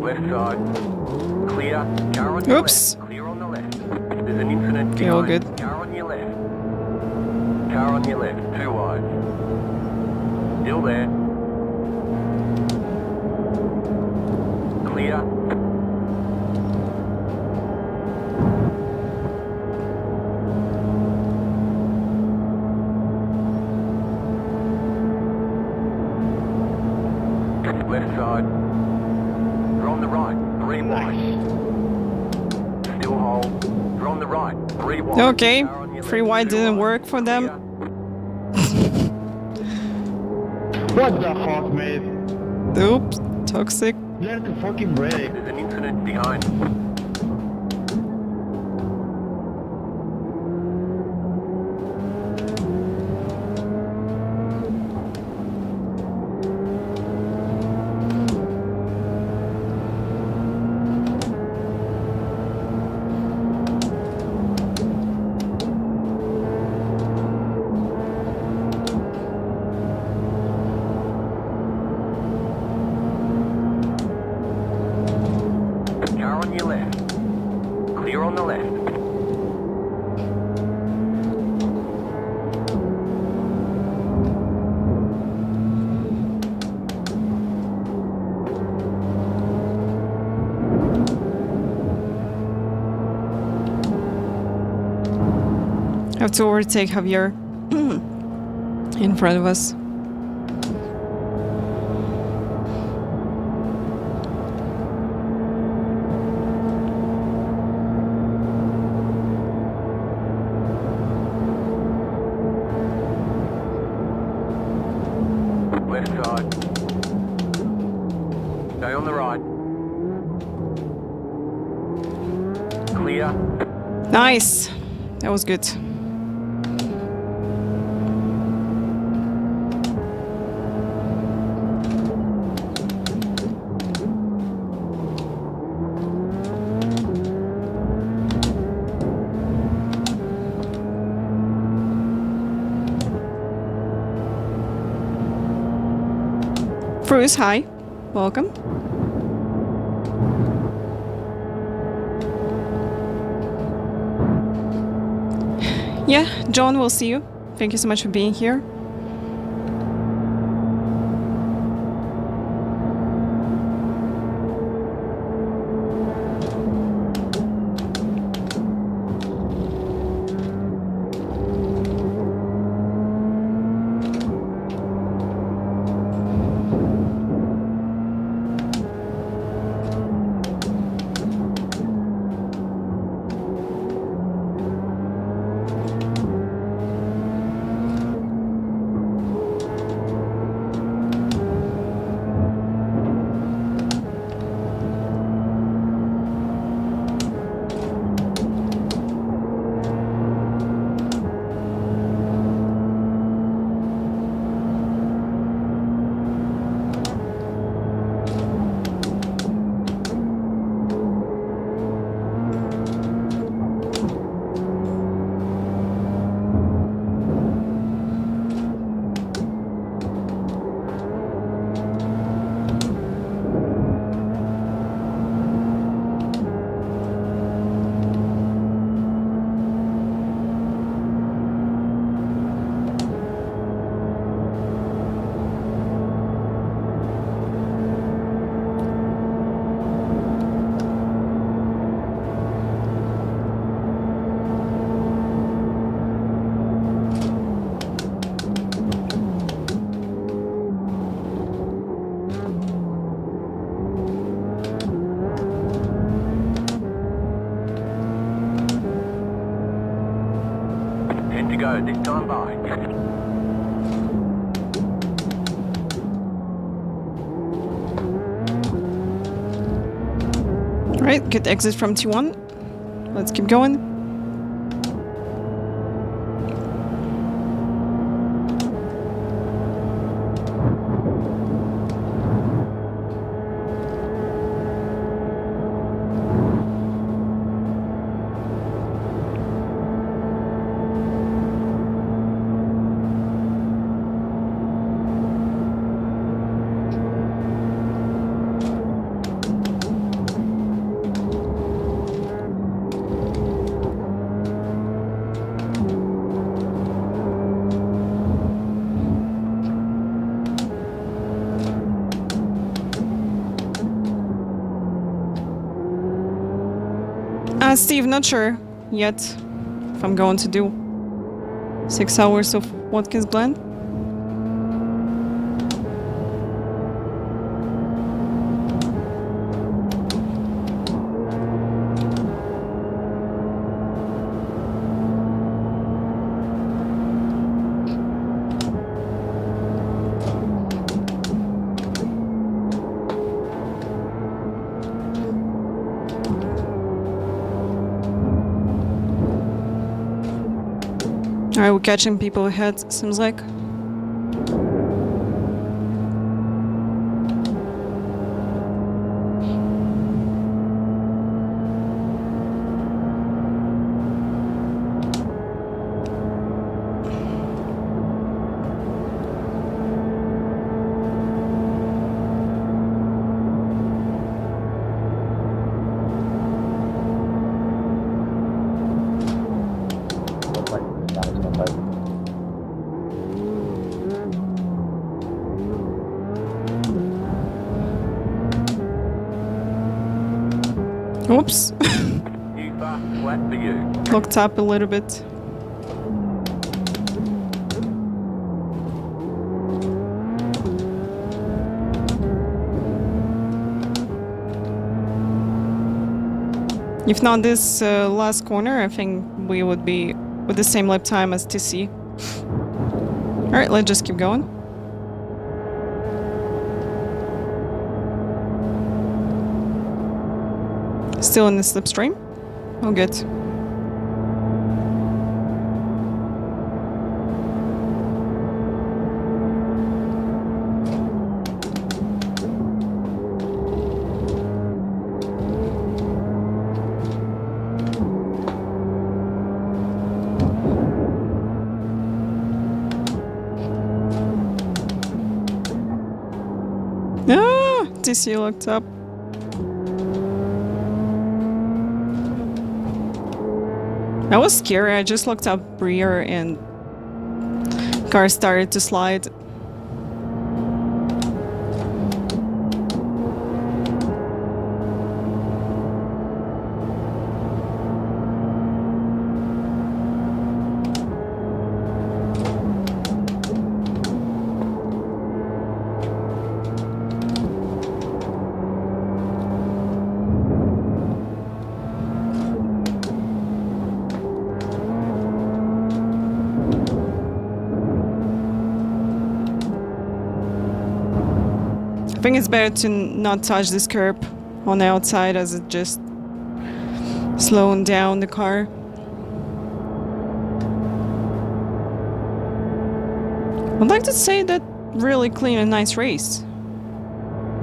Left side. Clear. Car on your Oops. left. Clear on the left. There's an incident Okay, all behind. good. Car on your left. Car on your left. 2 wide. Still there. Clear. Left side. You're on the right. 3 wide. Still hold. You're on the right. 3 wide. Okay, Car on your 3 left. wide 2 didn't wide. work for them. Clear. What the fuck, mate? Oops, toxic. Learn to fucking brake. There's an incident behind. Car on your left. Clear on the left. Have to overtake Javier in front of us. Left side. Stay on the right. Clear. Nice. That was good. Bruce, hi. Welcome. Yeah, John, we'll see you. Thank you so much for being here. go this time by. Alright, good exit from T1. Let's keep going. Steve, not sure yet if I'm going to do 6 hours of Watkins Glen. Alright, we're catching people ahead, seems like. Oops. You fast flat for you. Looked up a little bit. If not this last corner, I think we would be with the same lap time as TC. Alright, let's just keep going. Still in the slipstream? Oh, good. Ah! TC locked up. That was scary. I just looked up rear and car started to slide. I think it's better to not touch this curb on the outside as it just slowing down the car. I'd like to say that really clean and nice race,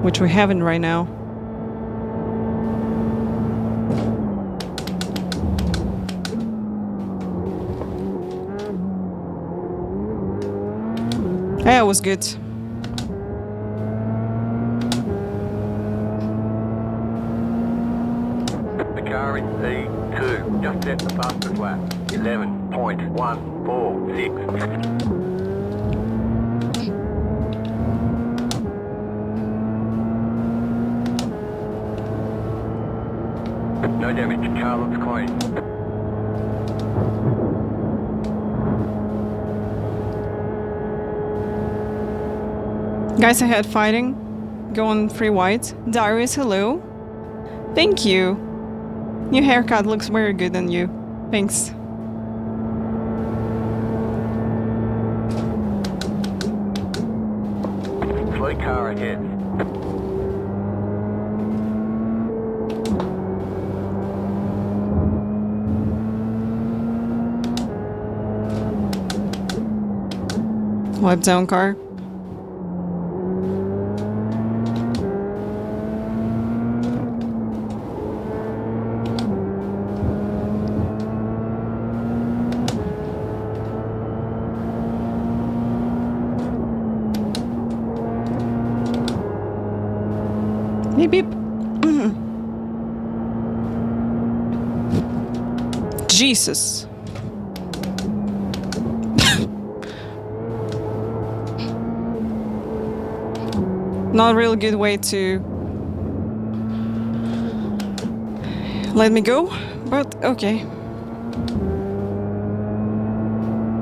which we haven't right now. Yeah, it was good. The car in E2 just set the fastest lap. 11.146. No damage. Car looks clean. Guys ahead fighting. Going free white. Darius, hello. Thank you. New haircut looks very good on you. Thanks. Slow car ahead. Wipe down car. Beep beep. Jesus. Not a real good way to let me go, but okay.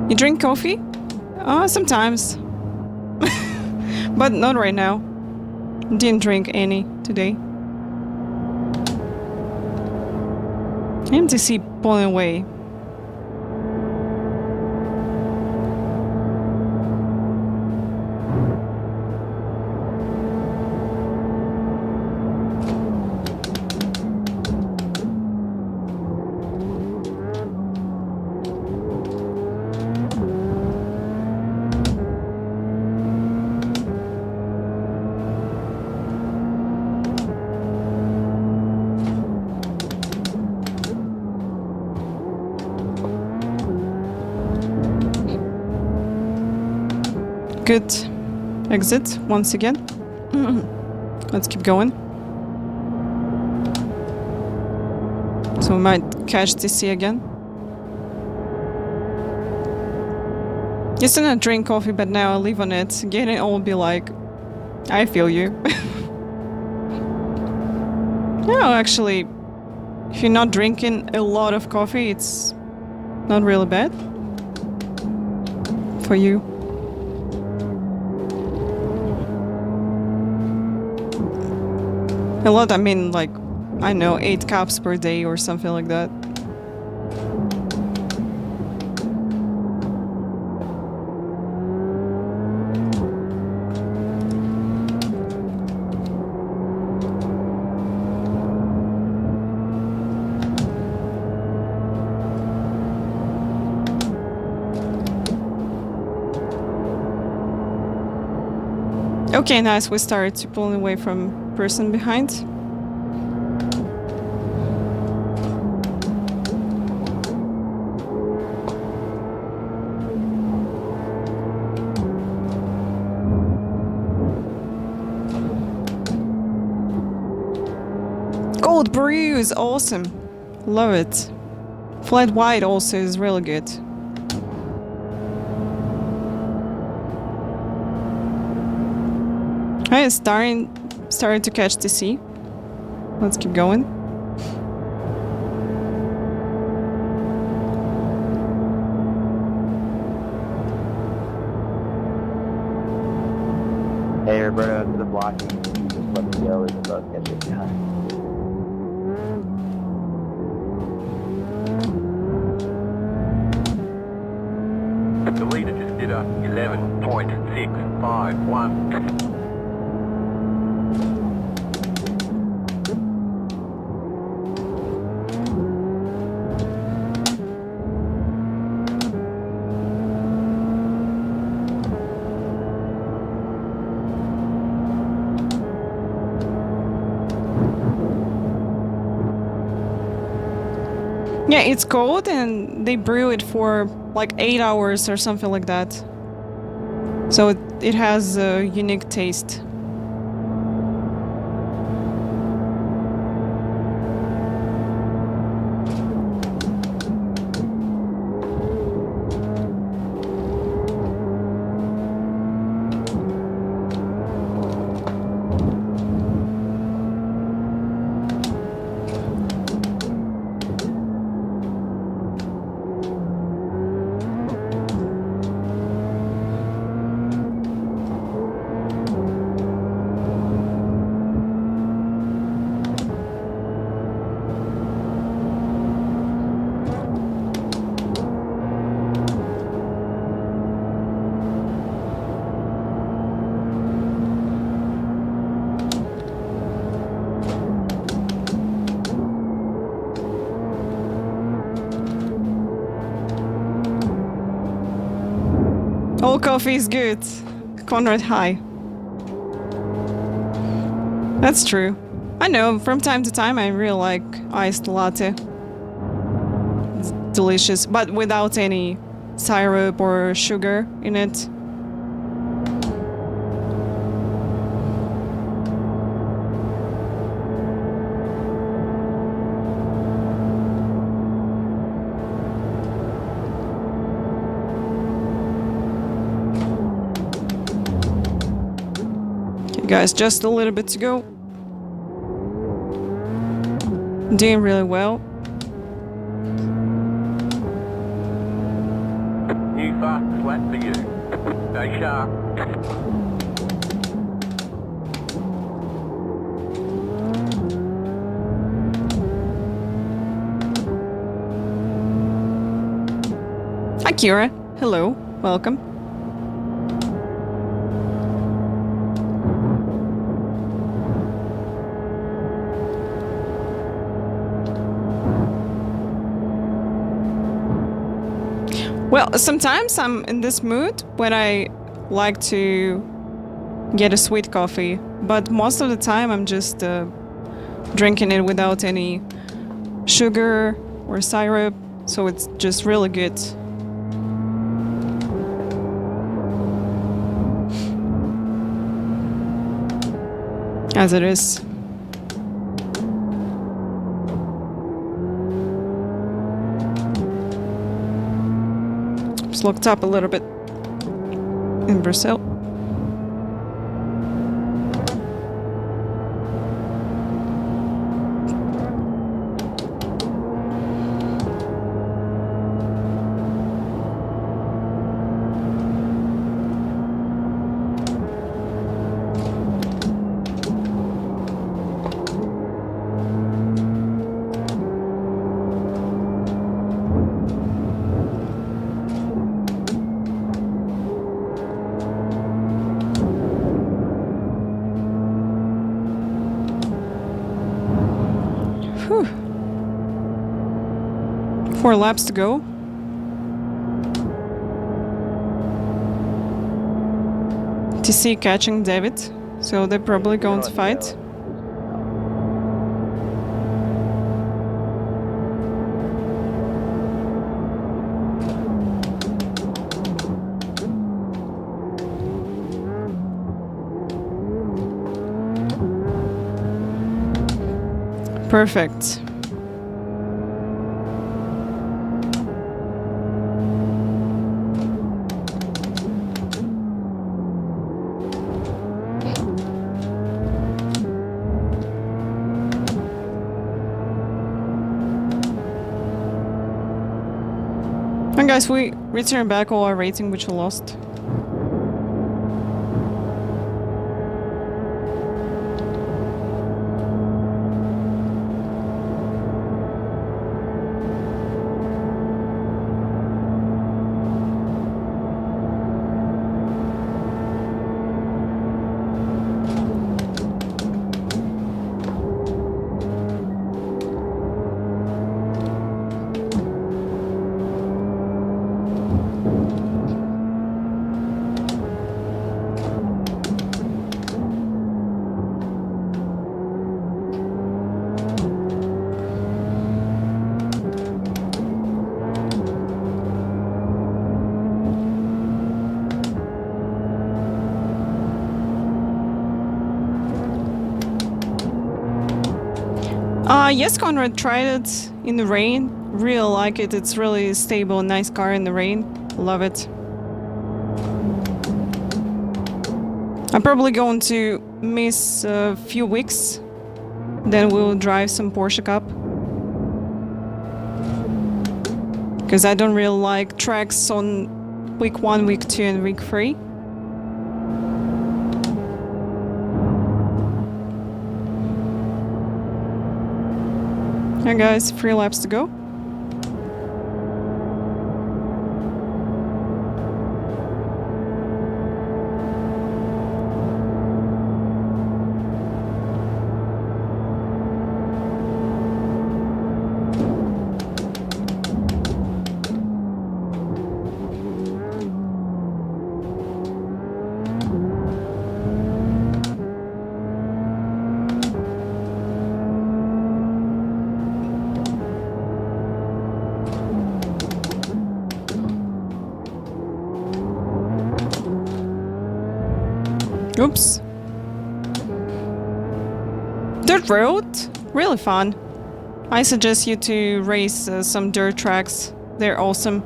You drink coffee? Sometimes. But not right now. Didn't drink any today. MTC pulling away. Good exit once again. Let's keep going. So we might catch TC again. Used to not drink coffee, but now I live on it. Getting old, be like, I feel you. No, actually, if you're not drinking a lot of coffee, it's not really bad for you. A lot, I mean, like, I know, 8 cups per day or something like that. Okay, nice. We started to pull away from person behind. Gold brew is awesome. Love it. Flat white also is really good. I starting to catch the sea. Let's keep going. Hey Roberto, to the blocking, just let me go as the boat gets it behind. The leader just did a 11.651. Yeah, it's cold and they brew it for like 8 hours or something like that. So it has a unique taste. All coffee is good. Conrad, hi. That's true. I know, from time to time I really like iced latte. It's delicious, but without any syrup or sugar in it. Guys, just a little bit to go. Doing really well. Stay sharp. Hi, Kira. Hello. Welcome. Well, sometimes I'm in this mood when I like to get a sweet coffee, but most of the time I'm just drinking it without any sugar or syrup, so it's just really good. As it is. Just looked up a little bit in Brazil. Whew. 4 laps to go. TC catching David, so they're probably going to fight. Perfect. And guys, we return back all our rating which we lost. Yes, Conrad, tried it in the rain. Really like it. It's really stable, nice car in the rain. Love it. I'm probably going to miss a few weeks. Then we'll drive some Porsche Cup. Because I don't really like tracks on week 1, week 2 and week 3. Alright guys, 3 laps to go. Oops. Dirt road? Really fun. I suggest you to race some dirt tracks. They're awesome.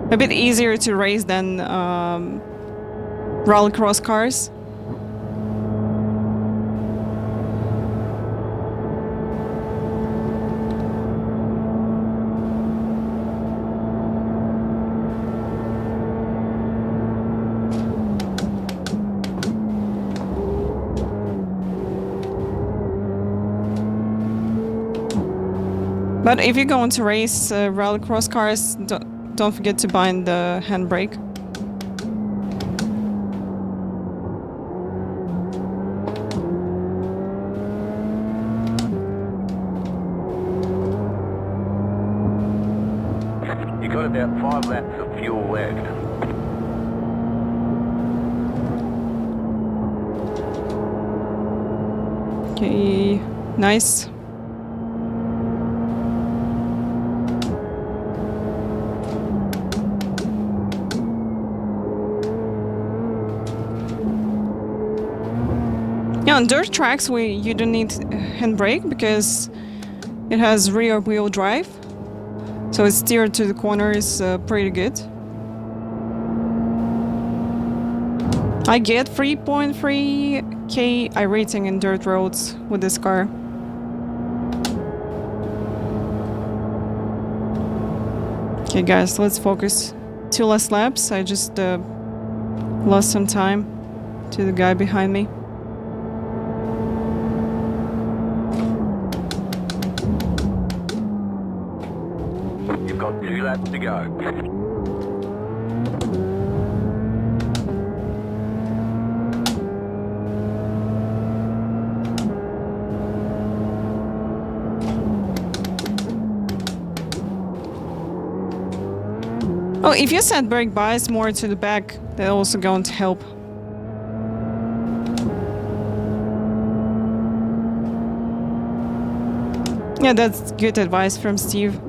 A bit easier to race than rallycross cars. But if you're going to race rallycross cars, don't forget to bind the handbrake. You got about 5 laps of fuel left. Okay, nice. Yeah, on dirt tracks you don't need handbrake because it has rear wheel drive, so it's steered to the corners pretty good. I get 3.3k iRacing in dirt roads with this car. Okay guys, let's focus. 2 less laps. I just lost some time to the guy behind me. You've got 2 laps to go. Oh, if you set brake bias more to the back, that's also going to help. Yeah, that's good advice from Steve.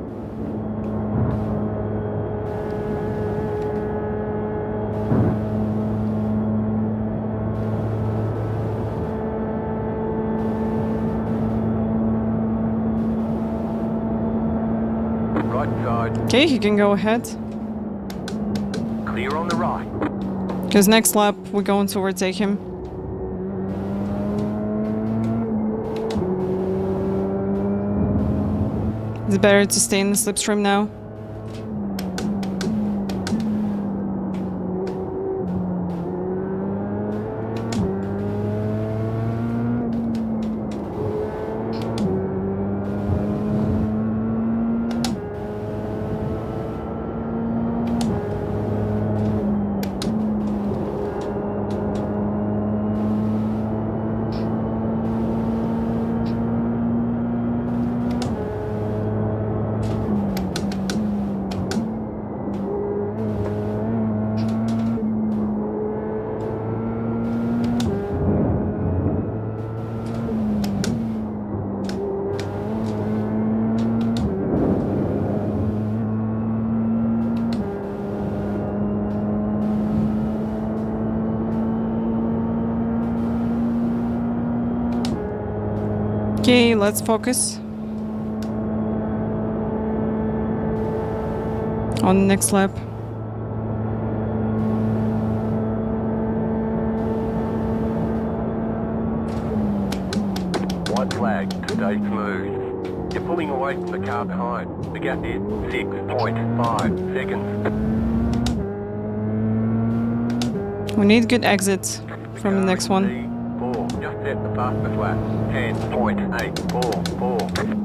Right side, Okay, he can go ahead. clear on the right. Because next lap we're going to overtake him. It's better to stay in the slipstream now. Okay, let's focus on the next lap. White flag, stay smooth. You're pulling away from the car behind. The gap is 6.5 seconds. We need good exit from the next one. Four. Just set the fastest lap. 10.844.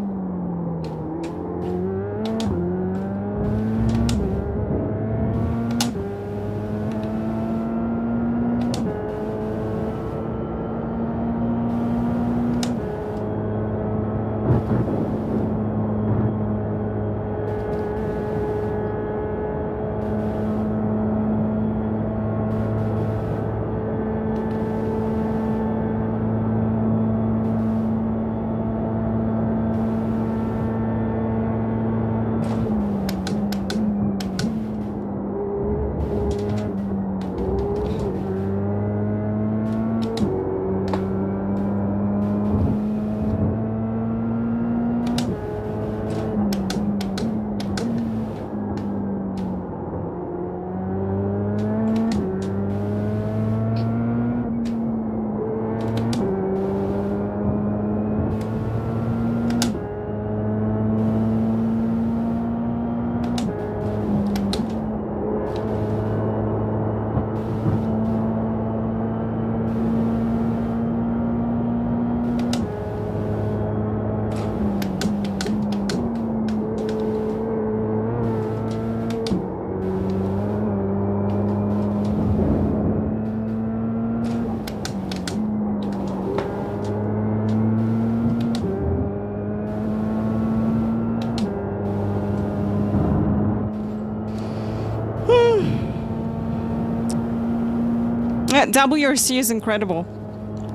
WRC is incredible.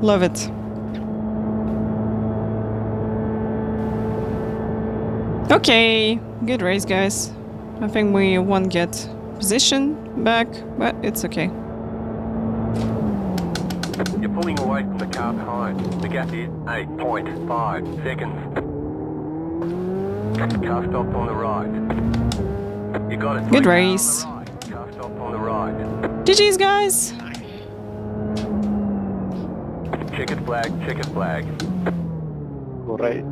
Love it. Okay, good race, guys. I think we won't get position back, but it's okay. You're pulling away from the car behind. The gap is 8.5 seconds. Car stop on the right. You got it. Good race. Car stop on the right. GG's, guys. Checkered flag, checkered flag. Great.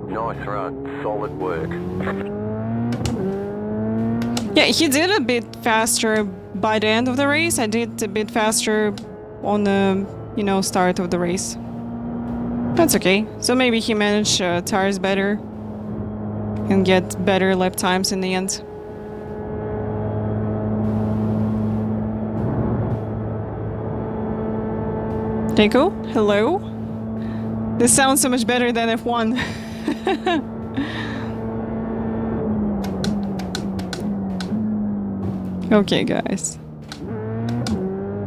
Nice run. Solid work. Yeah, he did a bit faster by the end of the race. I did a bit faster on the, you know, start of the race. That's okay. So maybe he managed tires better and get better lap times in the end. Keiko, hello? This sounds so much better than F1. Okay, guys.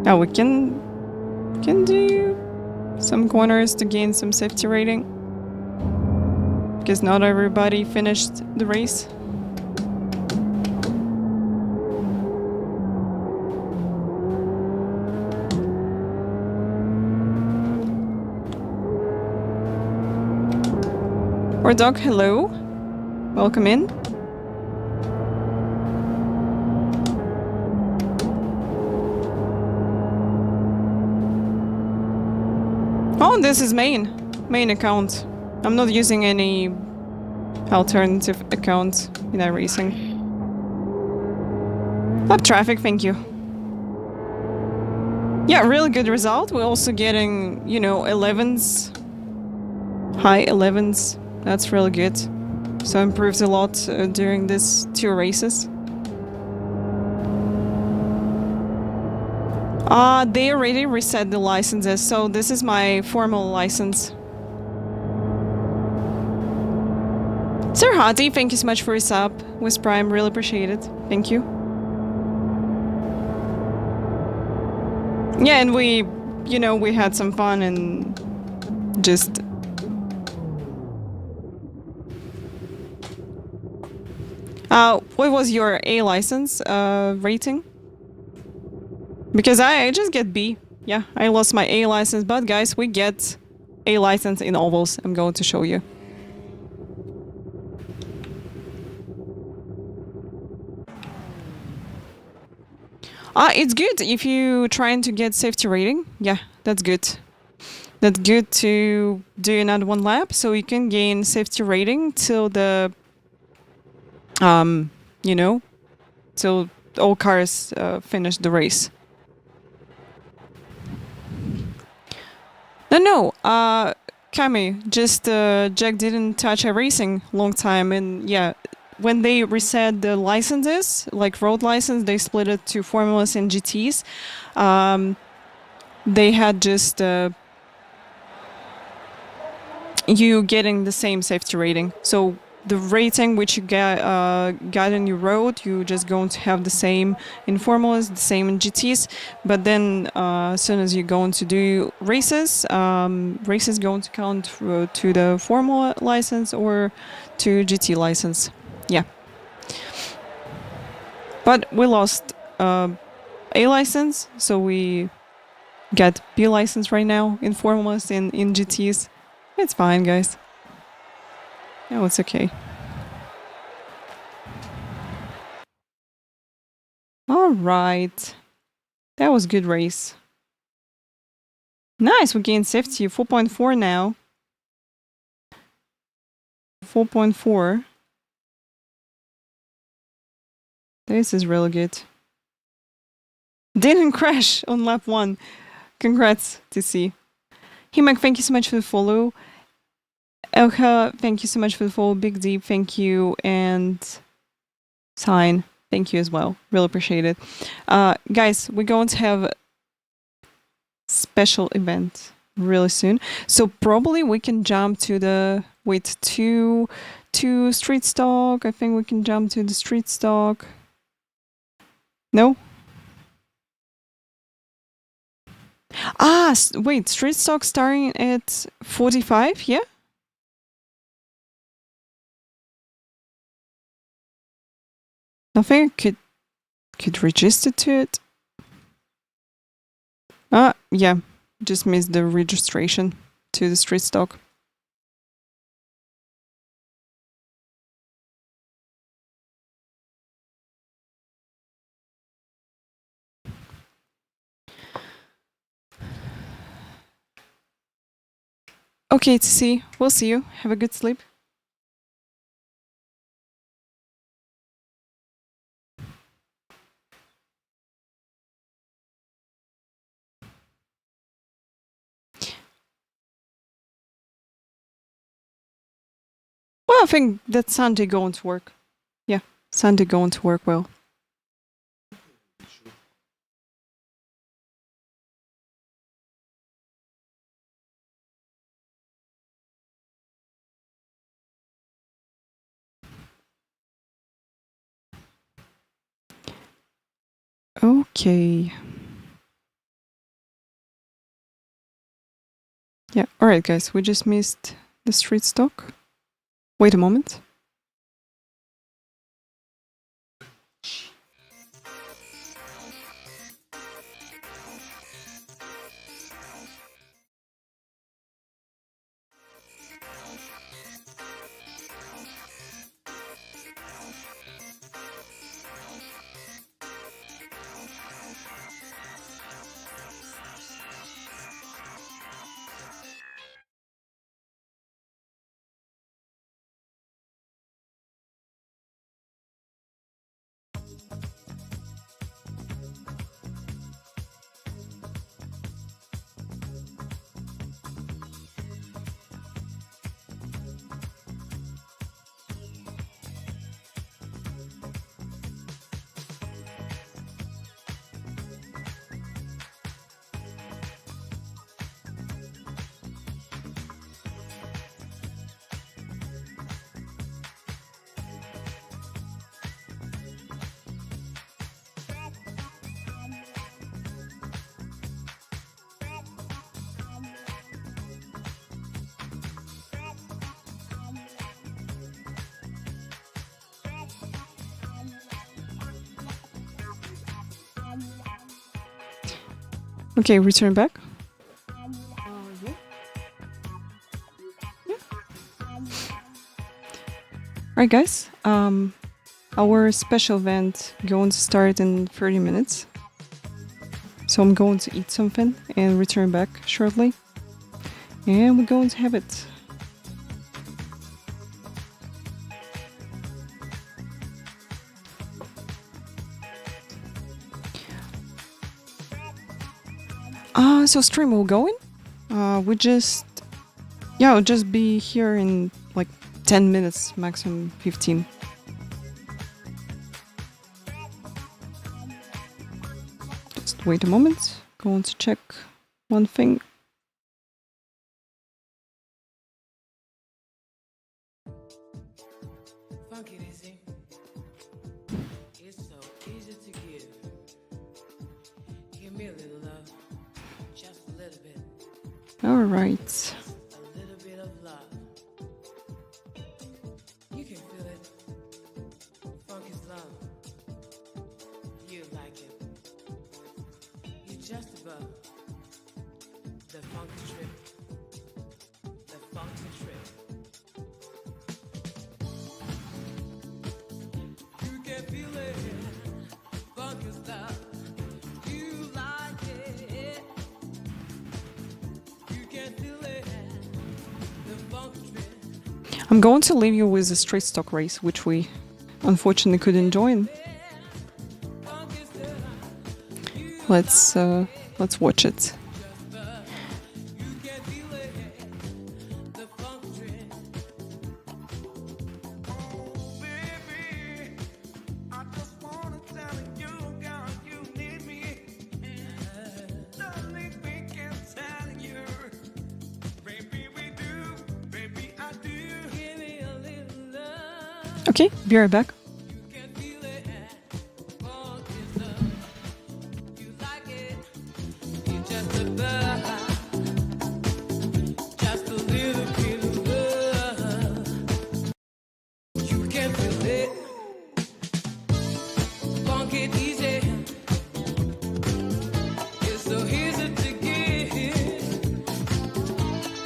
Now we can do some corners to gain some safety rating. Because not everybody finished the race. Or dog, hello. Welcome in. Oh, this is main account. I'm not using any alternative account in iRacing. Lap traffic, thank you. Yeah, really good result. We're also getting, you know, 11s. High 11s. That's really good. So improved a lot during these 2 races. They already reset the licenses, so this is my formal license. Sir Hati, thank you so much for your sub with Prime, really appreciate it. Thank you. Yeah, and we, you know, we had some fun and just... what was your A license rating? Because I just get B. Yeah, I lost my A license, but guys, we get A license in ovals. I'm going to show you. It's good if you trying to get safety rating. Yeah, that's good. That's good to do another 1 lap, so you can gain safety rating till the you know, till all cars finish the race. No, Kami, just Jack didn't touch iRacing long time, and yeah, when they reset the licenses, like road license, they split it to formulas and GTs. They had just you getting the same safety rating. So the rating which you got on your road, you just going to have the same in formulas, the same in GTs. But then as soon as you're going to do races, races going to count to the formula license or to GT license. Yeah. But we lost A license, so we got B license right now in formulas and in GTs. It's fine, guys. No, it's okay. All right. That was a good race. Nice, we gained safety. 4.4 now. 4.4. This is really good. Didn't crash on lap 1. Congrats, TC. Himak, thank you so much for the follow. Elka, thank you so much for the follow. Big Deep, thank you. And Sign, thank you as well. Really appreciate it. Guys, we're going to have a special event really soon. So probably we can jump to the... Wait, to street stock. I think we can jump to the street stock. No? Ah, wait, street stock starting at 45, yeah? Nothing could register to it. Ah, yeah, just missed the registration to the street stock. Okay, TC, we'll see you. Have a good sleep. Well, I think that Sunday going to work. Yeah, Sunday going to work well. Okay. Yeah, alright guys, we just missed the street stock. Wait a moment. Okay, return back. Alright guys, our special event going to start in 30 minutes. So I'm going to eat something and return back shortly. And we're going to have it. So stream will go in. We'll just be here in like 10 minutes, maximum 15. Just wait a moment. Going to check one thing. All right. A little bit of love. You can feel it. Funk is love. You like it. You're just above the funky trip. The funky trip. You can feel it. Funk is love. You like it. I'm going to leave you with a straight stock race, which we unfortunately couldn't join. Let's watch it. Okay, be right back. You just just about. Just a little bit of love. You can feel it. Funk it easy. It's so easy to give.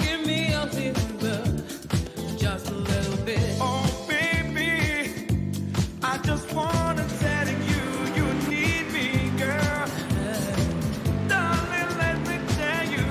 Give me a little love. Just a little bit. Oh, baby, I just wanna tell you, you need me, girl. Darling, let me tell you,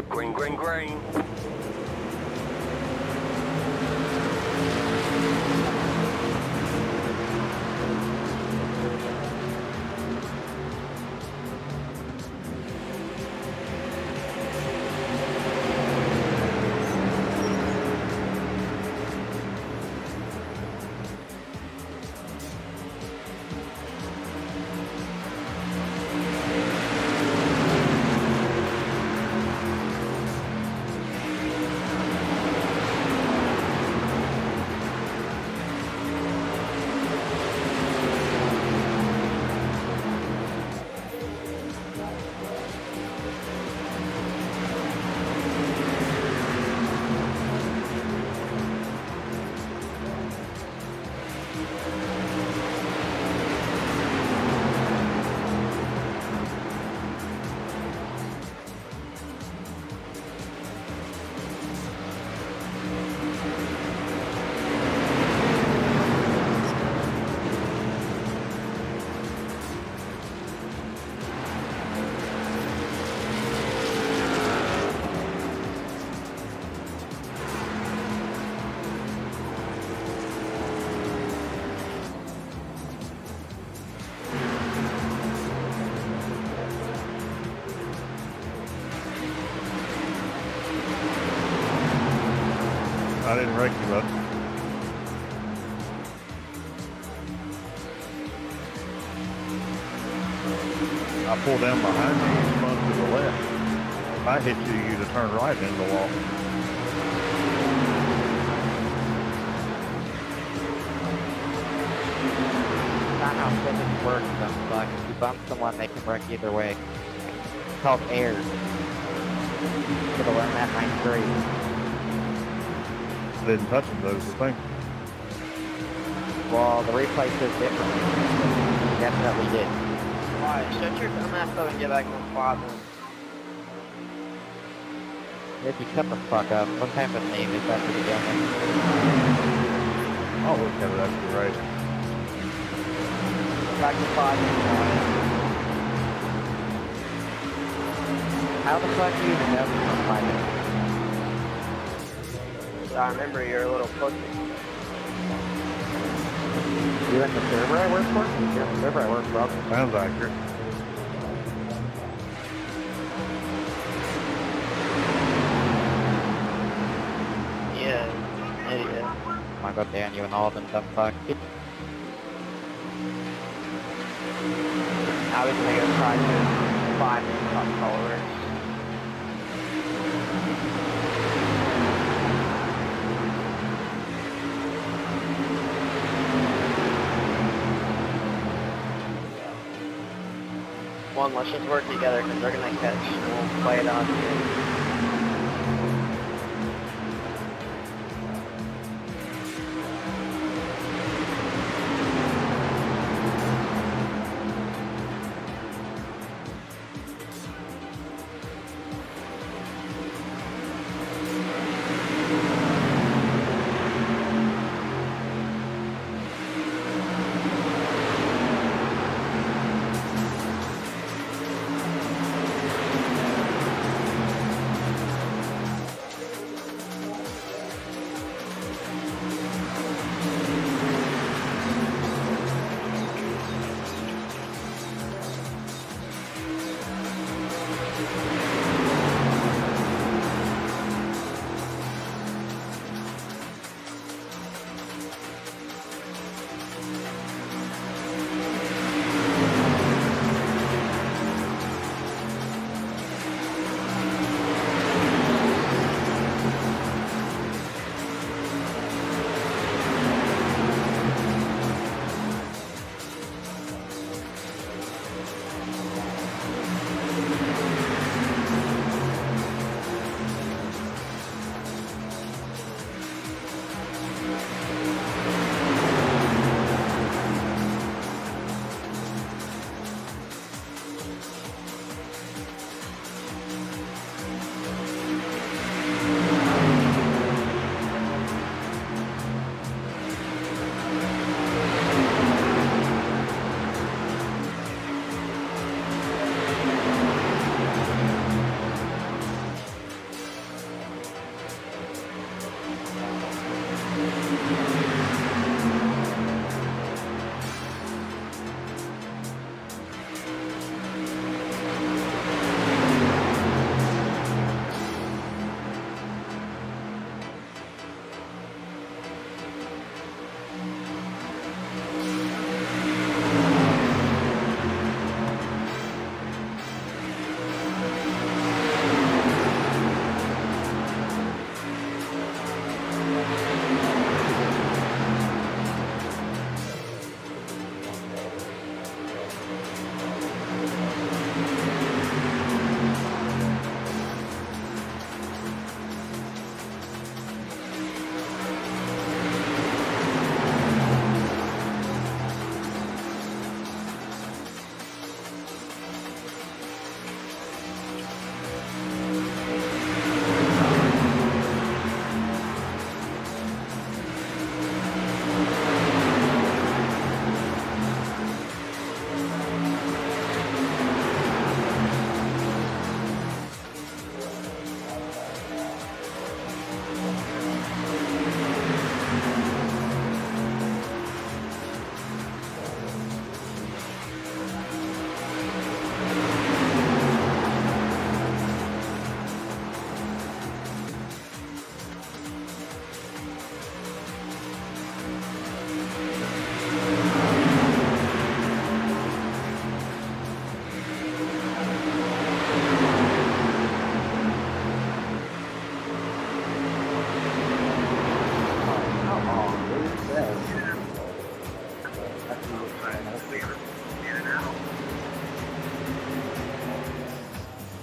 Green, green, green. I didn't wreck you up. I pulled down behind you and spun to the left. If I hit you, you'd have turned right into the wall. Not how physics works, dumb fuck. If you bump someone, they can wreck either way. It's called air. Should have learned that in 9th grade. Didn't touch him, though, is the thing. Well, the replay says differently. Definitely did. Alright, shut your dumb ass up and get back on the spot then. If you shut the fuck up, what type of name is that for the dummy? I'll look at it after the race. Back to spot. How the fuck do you even know from 5 minutes? I remember you're a little pussy. You in the server I work for? You're in the server I work for. Sounds accurate. Yeah, idiot. I'm gonna go down you and all them dumb fuck. I was gonna go try to find some followers. One, let's just work together because they're gonna catch and we'll play it on here.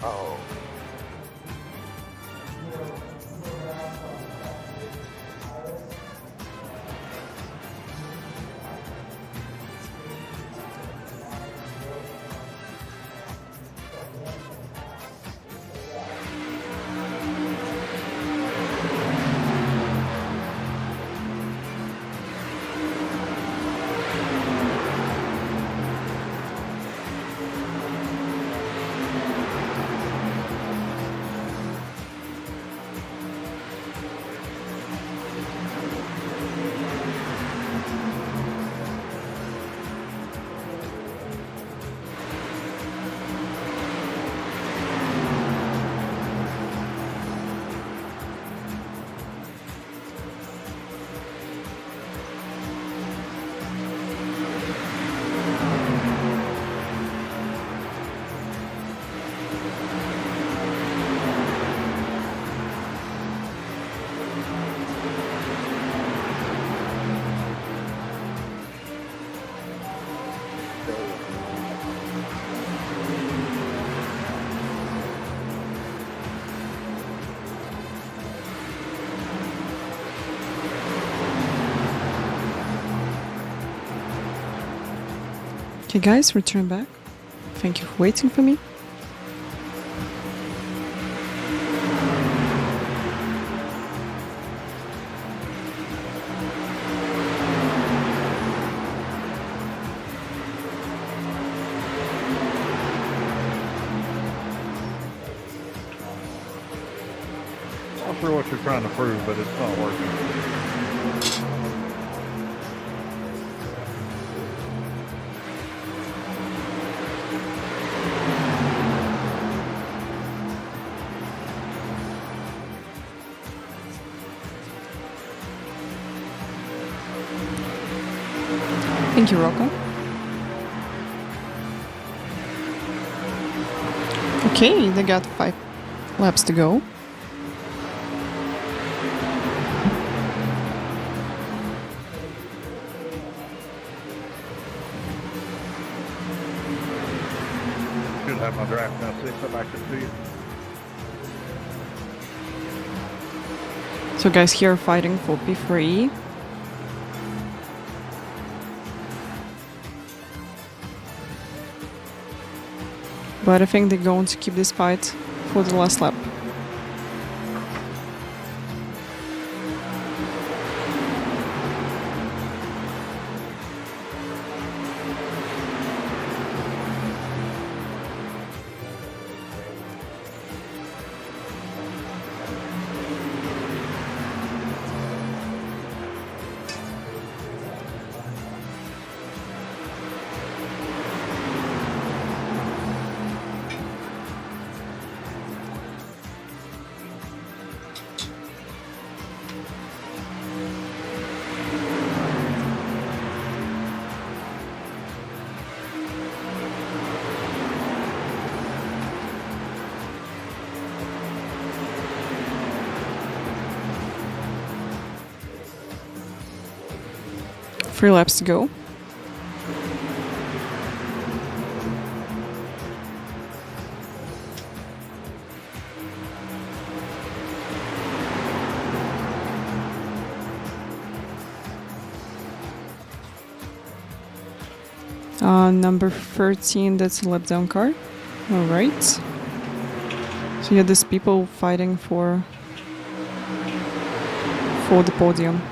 Oh. Okay guys, return back. Thank you for waiting for me. Not sure what you're trying to prove, but it's not working. Thank you, Rocco. Okay, they got 5 laps to go. Should have my draft now, see if I can see it. So guys here are fighting for P3. But I think they're going to keep this fight for the last lap. Three laps to go. Number 13, that's a lap down car. Alright. So yeah, there's people fighting for the podium.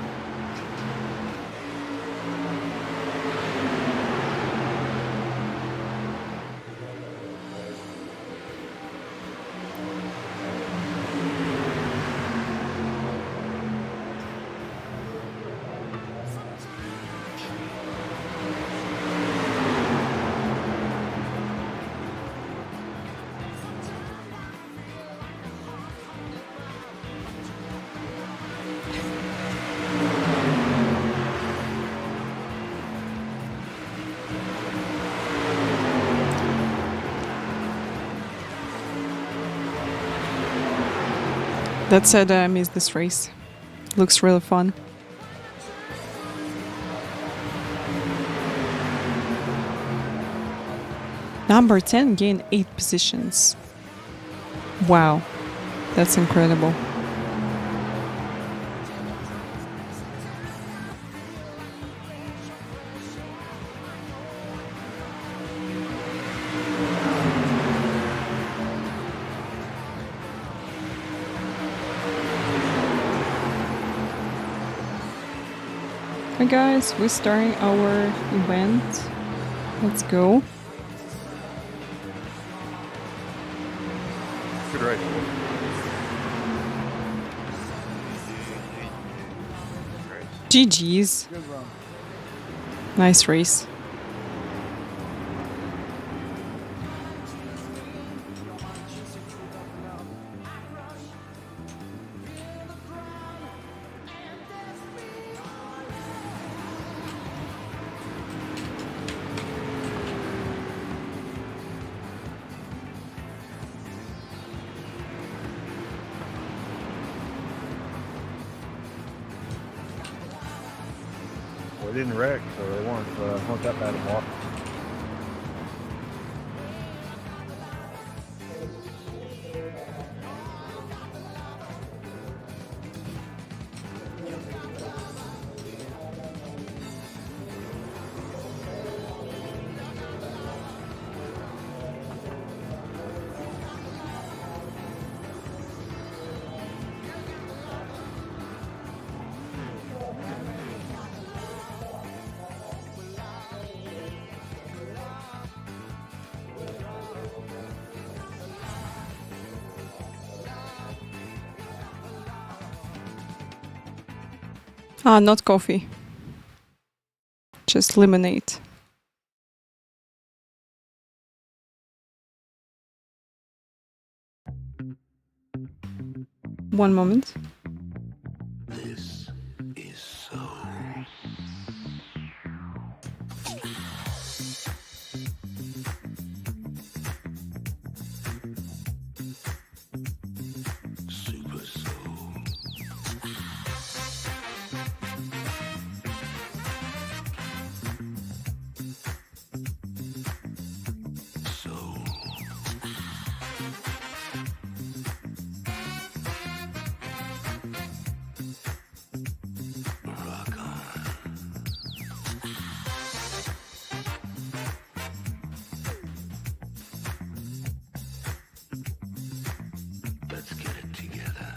That said, I missed this race. Looks really fun. Number 10 gained 8 positions. Wow, that's incredible. Hi guys, we're starting our event. Let's go. Good race. GG's. Nice race. Well, they didn't wreck, so they weren't that bad of a walk. Ah, not coffee. Just lemonade. One moment. This is so. Super soul. Soul. Rock on. Let's get it together.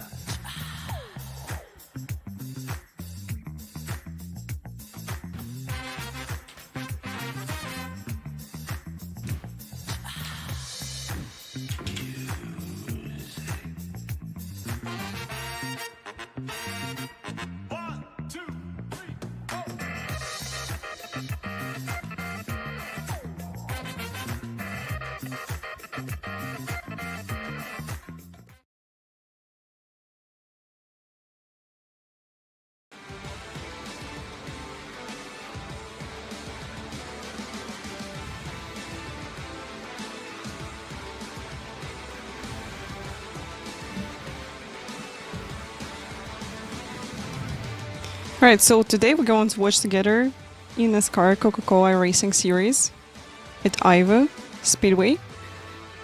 One, two, three, four. Alright, so today we're going to watch together eNASCAR Coca-Cola iRacing series at Iowa Speedway.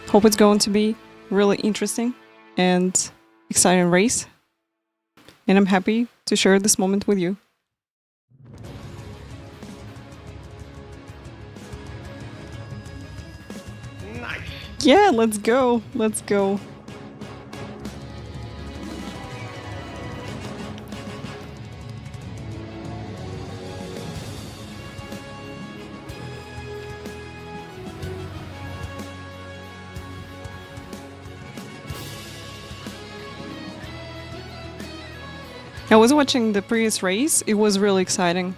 Hope it's going to be really interesting and exciting race. And I'm happy to share this moment with you. Nice. Yeah, let's go. Let's go. I was watching the previous race. It was really exciting.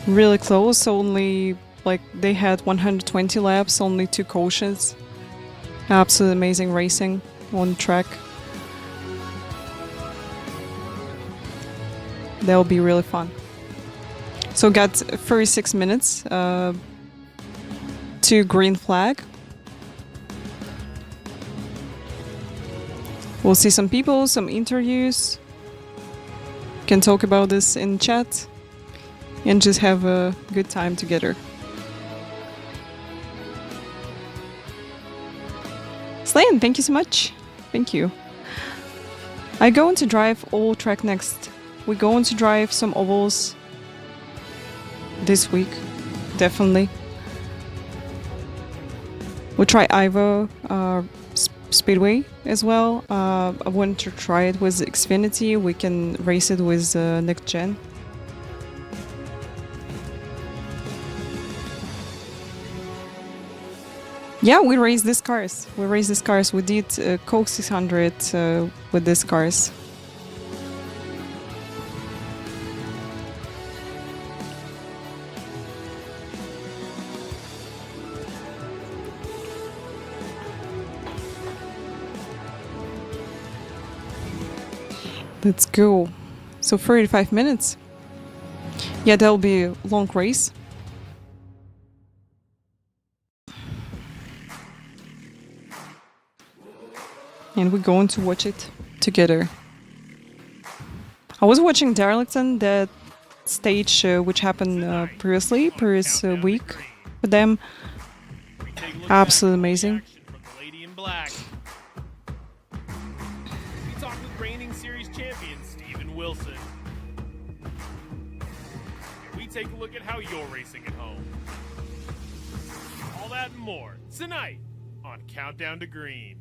Really close. Only like they had 120 laps, only 2 cautions. Absolutely amazing racing on track. That'll be really fun. So got 36 minutes to green flag. We'll see some people, some interviews. Can talk about this in chat and just have a good time together. Slaying Ian, thank you so much. Thank you. I going to drive all track next. We're going to drive some ovals this week, definitely. We'll try Ivo Speedway as well. I want to try it with Xfinity. We can race it with next gen. Yeah, we race these cars. We race these cars. We did Coke 600 with these cars. Let's go. So 35 minutes. Yeah, that'll be a long race. And we're going to watch it together. I was watching Darlington, that stage which happened previous week with them. Absolutely amazing. We talk with reigning series champion Steven Wilson. We take a look at how you're racing at home. All that and more tonight on Countdown to Green.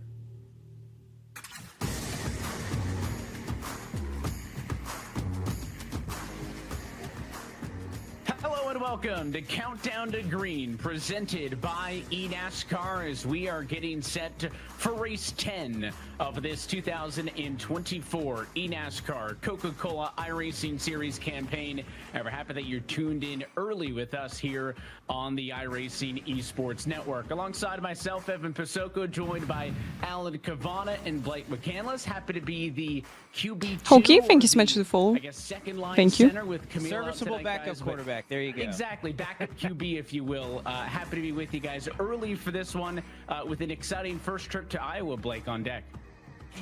Hello and welcome to Countdown to Green, presented by eNASCAR, as we are getting set for race 10 of this 2024 eNASCAR Coca-Cola iRacing Series campaign. And we're happy that you're tuned in early with us here on the iRacing Esports Network. Alongside myself, Evan Pasoko, joined by Alan Cavana and Blake McCandless. Happy to be the QB2. Okay, thank you so much for the follow. I guess second line Thank you. center with Camille Serviceable tonight, backup guys, quarterback. There you go. Exactly, backup QB, if you will. Happy to be with you guys early for this one with an exciting first trip to Iowa. Blake on deck.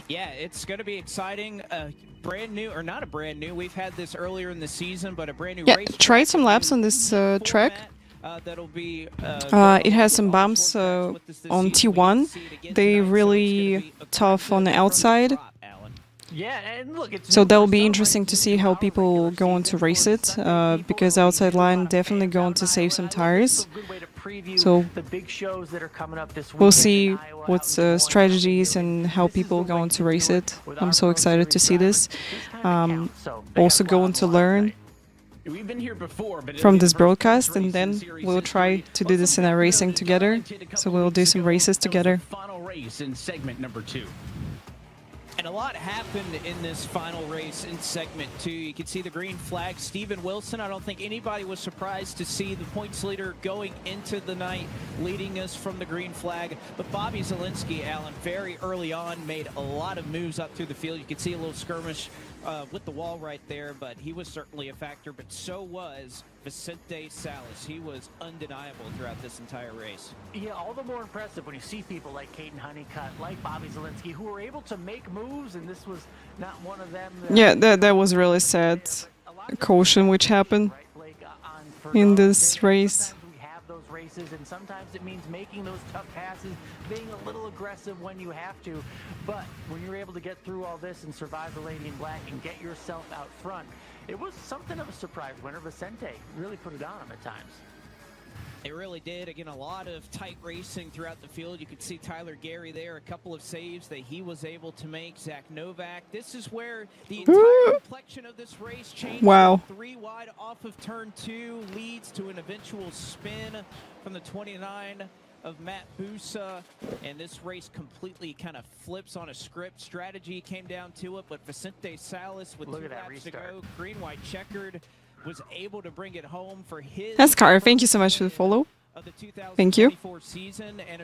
Yeah, it's going to be exciting. Brand new, or not a brand new. We've had this earlier in the season, but a brand new race. Try some laps on this track. That'll be. It has some bumps on T1. They really tough on the outside. Yeah, and look, it's So that will be interesting to see how people go on to race it, because outside line definitely going to save some tires. So we'll see what's strategies and how people go on to race it. I'm so excited to see this. Also going to learn from this broadcast, and then we'll try to do this in our racing together. So we'll do some races together. Final race in segment number 2. And a lot happened in this final race in segment 2. You can see the green flag. Steven Wilson, I don't think anybody was surprised to see the points leader going into the night, leading us from the green flag. But Bobby Zielinski, Alan, very early on, made a lot of moves up through the field. You can see a little skirmish with the wall right there, but he was certainly a factor, but so was Vicente Salas. He was undeniable throughout this entire race. Yeah, all the more impressive when you see people like Caden Honeycutt, like Bobby Zielinski, who were able to make moves, and this was not one of them. Yeah, that was really sad caution which happened in this race. Races, and sometimes it means making those tough passes, being a little aggressive when you have to, but when you're able to get through all this and survive the lady in black and get yourself out front, it was something of a surprise winner. Vicente really put it on him at times. It really did. Again, a lot of tight racing throughout the field. You could see Tyler Gary there, a couple of saves that he was able to make. Zach Novak. This is where the entire complexion of this race changed. Wow. 3 wide off of turn 2 leads to an eventual spin from the 29 of Matt Busa, and this race completely kind of flips on a script. Strategy came down to it, but Vicente Salas with 2 laps to go, green, white, checkered, was able to bring it home for his. NASCAR, thank you so much for the follow. Thank you.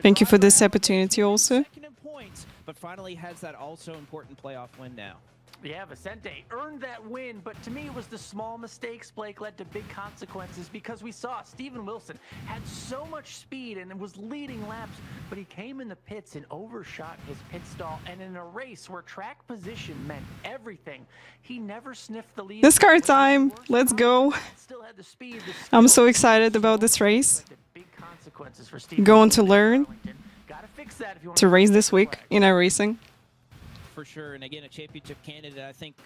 Thank you for this opportunity also. Points, but finally has that also important playoff win now. Yeah, Vicente earned that win, but to me it was the small mistakes, Blake, led to big consequences, because we saw Steven Wilson had so much speed and was leading laps, but he came in the pits and overshot his pit stall, and in a race where track position meant everything, he never sniffed the lead. NASCAR time, let's go. I'm so excited about this race. Going to learn Gotta fix that if you want to race this week in iRacing. For sure, and again, a championship candidate, I think,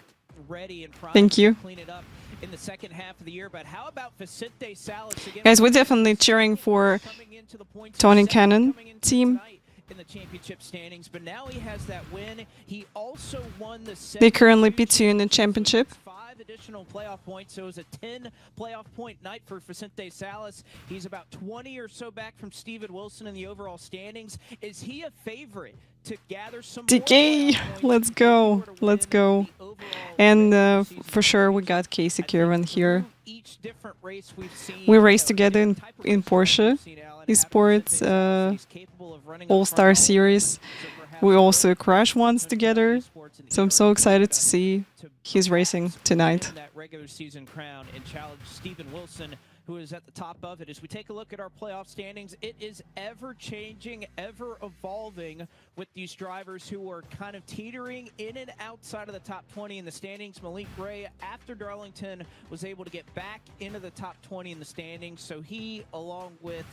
ready and primed Thank you. to clean it up in the second half of the year. But how about Vicente Salas again? Guys, we're definitely cheering for Coming into the points Tony second, Cannon coming into team. tonight in the championship standings, but now he has that win. He also won the They currently P2 in the championship. 5 additional playoff points, so it was a 10 playoff point night for Vicente Salas. He's about 20 or so back from Steven Wilson in the overall standings. Is he a favorite to gather some more DK, playoff points let's if go, he were to let's win go. the overall And regular season for sure, we championship? got Casey I think Kirwan here. through each different race we've seen, We you raced know, together in different type of in race cars Porsche we've seen, Alan, after Esports Vicente Salas, he's capable of running up All-Star front all the time. Series. So perhaps We the also road crashed course once between together, esports and so I'm so era excited to to see his racing perhaps tonight. win that regular season crown and challenge Steven Wilson, who is at the top of it. As we take a look at our playoff standings, it is ever changing, ever evolving with these drivers who are kind of teetering in and outside of the top 20 in the standings. Malik Gray, after Darlington, was able to get back into the top 20 in the standings, so he, along with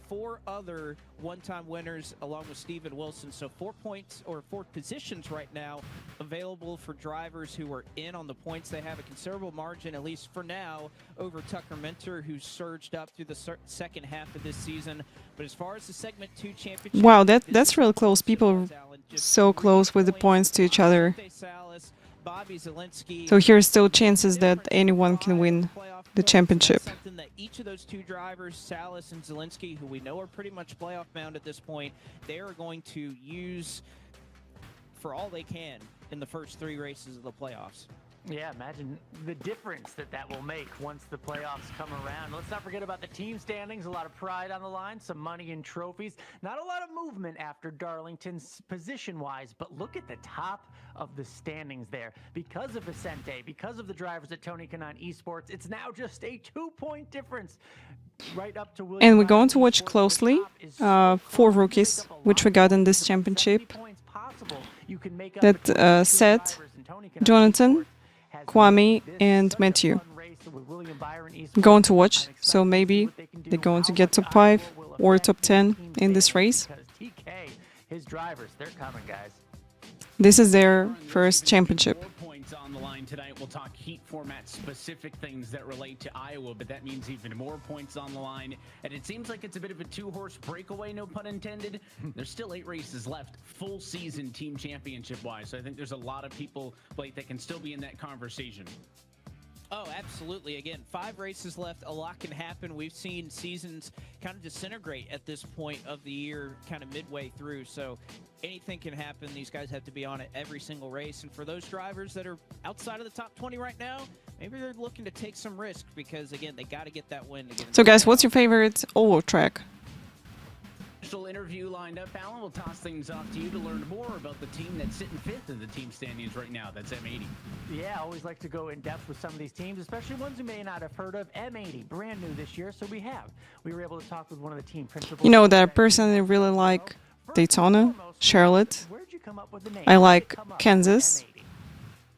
4 other one-time winners along with Steven Wilson. So 4 points or 4 positions right now available for drivers who are in on the points. They have a considerable margin, at least for now, over Tucker Minter, who's surged up through the second half of this season. But as far as the Segment 2 championship... Wow, that's real close. People so close with the points to each other. So here's still chances that anyone can win the championship. Something that each of those 2 drivers, Salas and Zielinski, who we know are pretty much playoff bound at this point, they are going to use for all they can in the first 3 races of the playoffs. Yeah, imagine the difference that will make once the playoffs come around. Let's not forget about the team standings. A lot of pride on the line, some money and trophies. Not a lot of movement after Darlington's position-wise, but look at the top of the standings there. Because of Vicente, because of the drivers at Tony Kanaan Esports, it's now just a 2-point difference. Right up to William And we're going Byron to watch Esports. The closely top is so 4 close. rookies, You pick up a which lot we got in of this points. championship. 70 points possible. You can make up That between the two Seth, drivers in Tony Kanaan Jonathan, Esports has Kwame, made this and such a Matthew. fun race with William Byron Esports. I'm going to watch, I'm so excited to see maybe what they can do, they're going to how get much top 5 Iowa will or affect top the 10 team in this standings, race. because TK, his drivers, they're coming, guys. This is their first championship. 4 points on the line tonight. We'll talk heat format specific things that relate to Iowa, but that means even more points on the line. And it seems like it's a bit of a 2-horse breakaway, no pun intended. There's still 8 races left, full season team championship wise. So I think there's a lot of people, Blake, that can still be in that conversation. Oh, absolutely. Again, 5 races left. A lot can happen. We've seen seasons kind of disintegrate at this point of the year, kind of midway through. So anything can happen. These guys have to be on it every single race. And for those drivers that are outside of the top 20 right now, maybe they're looking to take some risk because, again, they got to get that win to get into So the guys, what's playoffs. your favorite oval track? Special interview lined up, Alan. We'll toss things off to you to learn more about the team that's sitting 5th in the team standings right now. That's M80. Yeah, I always like to go in depth with some of these teams, especially ones you may not have heard of. M80, brand new this year, so we were able to talk with one of the team principals. You know that I personally really like Daytona, Charlotte. Where'd you come up with the name? I How'd you like come up with Kansas. M80?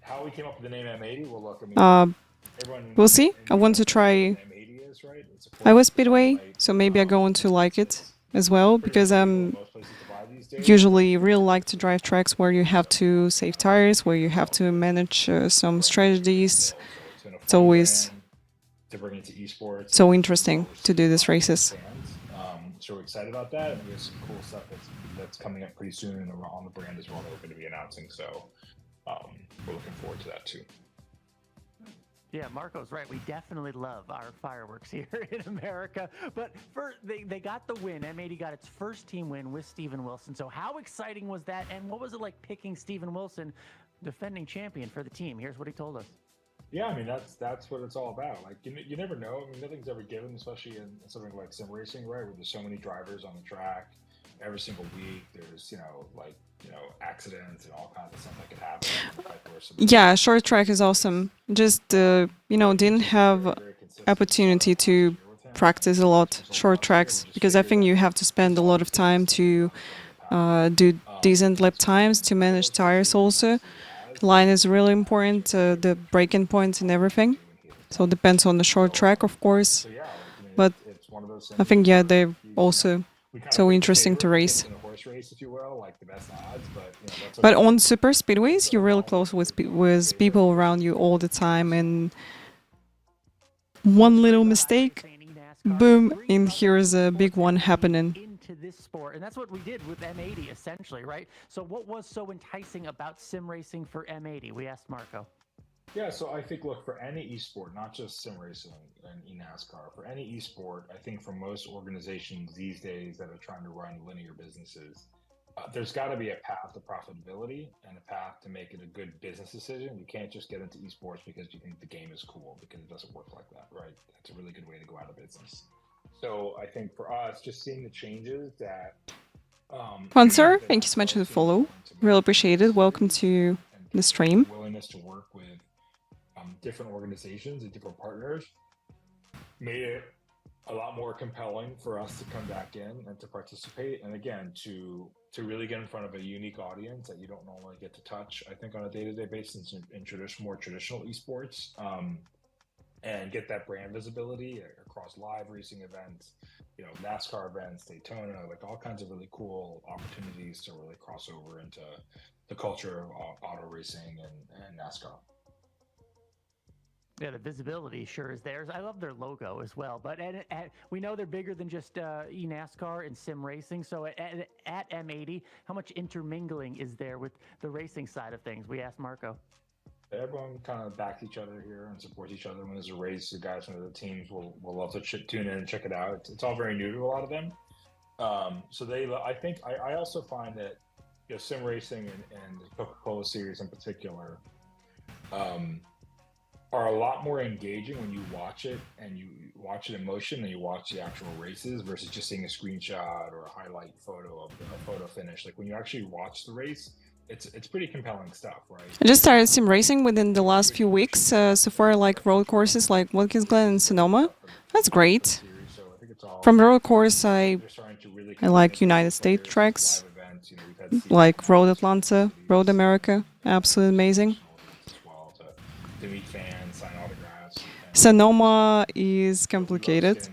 How we came up with the name M80? Well, look, I mean, everyone. We'll see. I want to try M80 is, right? It's a Iowa Speedway, so maybe I'm going to like it as well because I'm most places to buy these days. usually really like to drive tracks where you have to save tires, where you have to manage some strategies. It's always to bring it to esports. so interesting to do these races. So we're excited about that, and there's some cool stuff that's coming up pretty soon on the brand as well that we're going to be announcing. So we're looking forward to that too. Yeah, Marco's right. We definitely love our fireworks here in America. But they got the win. M80 got its first team win with Steven Wilson. So how exciting was that? And what was it like picking Steven Wilson, defending champion for the team? Here's what he told us. Yeah, I mean that's what it's all about. Like you never know. I mean, nothing's ever given, especially in something like sim racing, right? Where there's so many drivers on the track every single week. There's accidents and all kinds of stuff that could happen. Yeah, short track is awesome. Just didn't have opportunity to practice a lot short tracks because I think you have to spend a lot of time to do decent lap times, to manage tires also. Line is really important, the braking points and everything. So it depends on the short track, of course. But I think, yeah, they're also so interesting to race. horse race, if you will, like the best odds. But you know, that's But okay. on super speedways, you're really close with people around you all the time, and one little mistake, boom, and here's a big one happening. Into this sport, and that's what we did with M80 essentially, right? So what was so enticing about sim racing for M80? We asked Marco. Yeah, so I think, look, for any esport, not just sim racing and eNASCAR, for any esport, I think for most organizations these days that are trying to run linear businesses, there's got to be a path to profitability and a path to make it a good business decision. You can't just get into esports because you think the game is cool, because it doesn't work like that, right? That's a really good way to go out of business. So I think for us, just seeing the changes that... Sponsor, thank you so much for the follow. Really appreciate it. Welcome to the stream. Willingness to work with different organizations and different partners made it a lot more compelling for us to come back in and to participate, and again to really get in front of a unique audience that you don't normally get to touch, I think, on a day-to-day basis in more traditional esports, and get that brand visibility across live racing events, you know, NASCAR events, Daytona, like all kinds of really cool opportunities to really cross over into the culture of auto racing and NASCAR. Yeah, the visibility sure is theirs. I love their logo as well. But we know they're bigger than just eNASCAR and sim racing. So at M80, how much intermingling is there with the racing side of things? We asked Marco. Everyone kind of backs each other here and supports each other. When there's a race, the guys from the teams will love to tune in and check it out. It's all very new to a lot of them. So I also find that, you know, sim racing and the Coca-Cola series in particular, are a lot more engaging when you watch it and you watch it in motion and you watch the actual races versus just seeing a screenshot or a highlight photo of the photo finish. Like when you actually watch the race, it's pretty compelling stuff, right? I just started sim racing within the last few weeks. So far, I like road courses like Watkins Glen and Sonoma. That's great. From road course, I like United States tracks, like Road Atlanta, Road America. Absolutely amazing. To meet fans, sign autographs. Sonoma is complicated.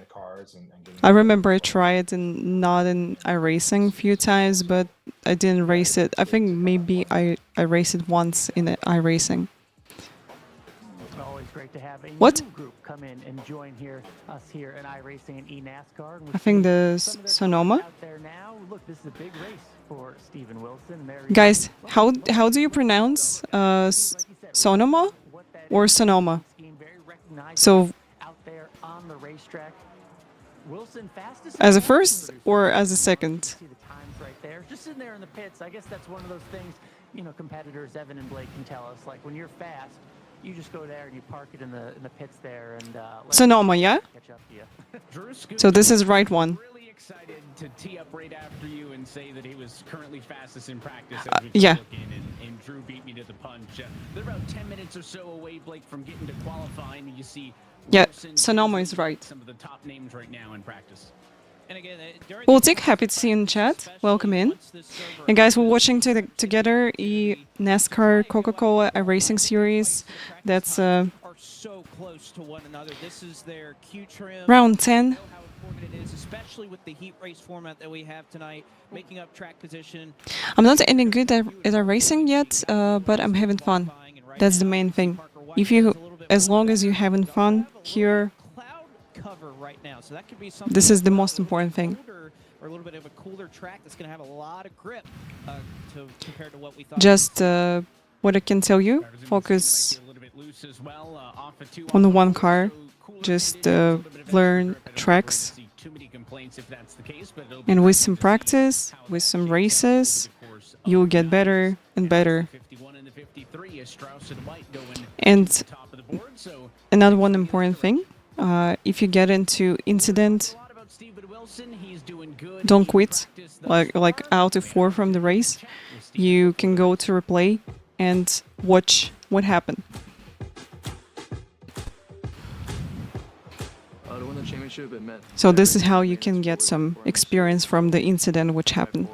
I remember I tried not in iRacing a few times, but I didn't race it. I think maybe I raced it once in iRacing. Always great to have a What? new group come in and join us here in iRacing and eNASCAR. And I think the Sonoma. Out there now. Look, this is a big race for Steven Wilson. Guys, how do you pronounce Sonoma or Sonoma? So out there on the racetrack. Wilson fastest as a first or as a second? See the times right there. Just sitting there in the pits. I guess that's one of those things, you know, competitors Evan and Blake can tell us. Like when you're fast, you just go there and you park it in the pits there and Sonoma, yeah? Catch up to you. So this is right one. Really excited to tee up right after you and say that he was currently fastest in practice. Yeah. And Drew beat me to the punch. They're about 10 minutes or so away, Blake, from getting to qualifying. You see, Yeah, Sonoma is right. Some of the top names right now in practice. And again, Baltic, happy to see you in chat. Welcome in. And guys, we're watching together eNASCAR Coca-Cola iRacing series. That's are so close to one another. This is their Q trim. round 10. How important it is, especially with the heat race format that we have tonight, making up track position. I'm not any good at iRacing yet, but I'm having fun. That's the main thing. As long as you're having fun here, Cover right now, so that could be this is the most important thing. Or a little bit of a cooler track that's going to have a lot of grip compared to what we thought. Just what I can tell you, focus on the one car, just learn tracks, and with some practice, with some races, you'll get better and better. And another one important thing, if you get into incident, don't quit, like out of 4 from the race. You can go to replay and watch what happened. So this is how you can get some experience from the incident which happened.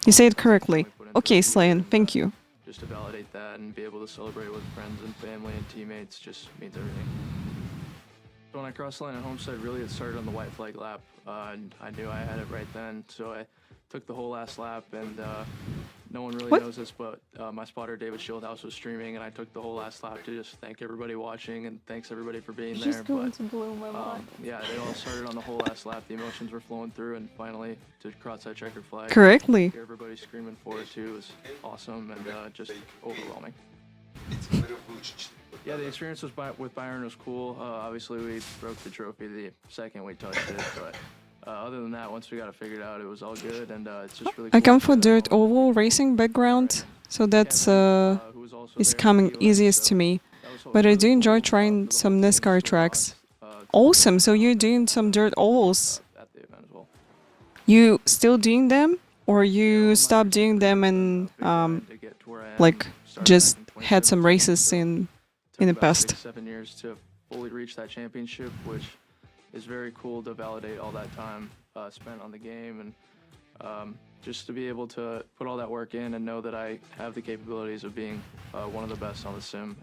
You say it correctly. Okay, Slayan, thank you. Just to validate that and be able to celebrate with friends and family and teammates just means everything. When I crossed the line at Homestead, really it started on the white flag lap, and I knew I had it right then, so I took the whole last lap, and no one really knows this, but my spotter David Shieldhouse was streaming, and I took the whole last lap to just thank everybody watching and thanks everybody for being there. Just going to blow my mind. Yeah, it all started on the whole last lap. The emotions were flowing through, and finally to cross that checker flag. Correctly. Hear everybody screaming for it too was awesome and just overwhelming. Yeah, the experience with Byron was cool. Obviously, we broke the trophy the second we touched it, but other than that, once we got it figured out, it was all good, and it's just really cool. I come for dirt oval racing background, so that's is coming easiest to me. But I do enjoy trying some NASCAR tracks. Awesome, so you're doing some dirt ovals. At the event as well. You still doing them, or you stopped doing them and like just had some races in the past? 7 years to fully reach that championship, which is very cool to validate all that time spent on the game, and just to be able to put all that work in and know that I have the capabilities of being one of the best on the sim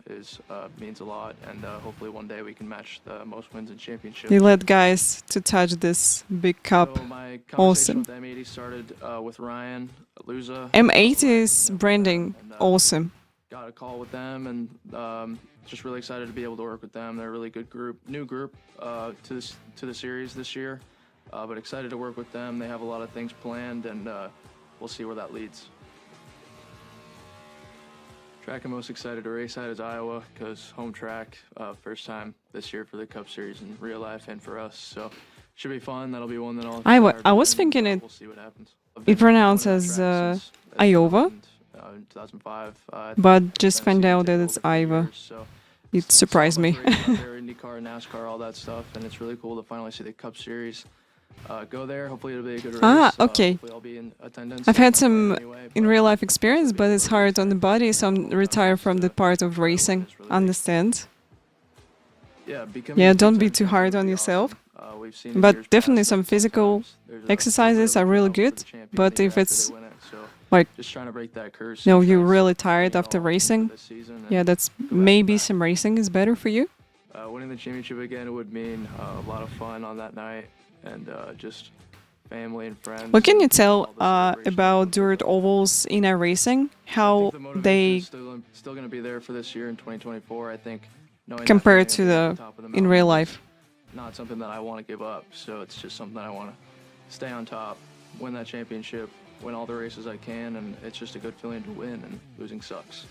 means a lot, and hopefully one day we can match the most wins in championships. You let guys to touch this big cup. So my Awesome. conversation with M80 started with Ryan Luza. M8 is branding. Awesome. Got a call with them, and just really excited to be able to work with them. They're a really good group, new group to the series this year, but excited to work with them. They have a lot of things planned, and we'll see where that leads. Track I'm most excited to race at is Iowa, because home track, first time this year for the Cup Series in real life and for us, so should be fun. That'll be one that I'll. Iowa. I was thinking it. We'll see what happens. It pronounced as Iowa, in 2005, but just find out that it's Iowa. It surprised me. IndyCar, NASCAR, all that stuff, and it's really cool to finally see the Cup Series go there. Hopefully it'll be a good race. Ah, okay. Hopefully I'll be in attendance. I've had some in real life experience, but it's hard on the body, so I'm retired from the part of racing. Understand? Yeah, don't be too hard on yourself. But definitely some physical exercises are really good. But if it's like, just trying to break that curse. no, you're really tired after racing, yeah, that's maybe some racing is better for you. Winning the championship again would mean a lot of fun on that night, and just family and friends. What can you tell about dirt ovals in iRacing? How they still going to be there for this year in 2024, I think. Compared to the in real life. Not something that I want to give up, so it's just something that I want to stay on top, win that championship, win all the races I can, and it's just a good feeling to win, and losing sucks.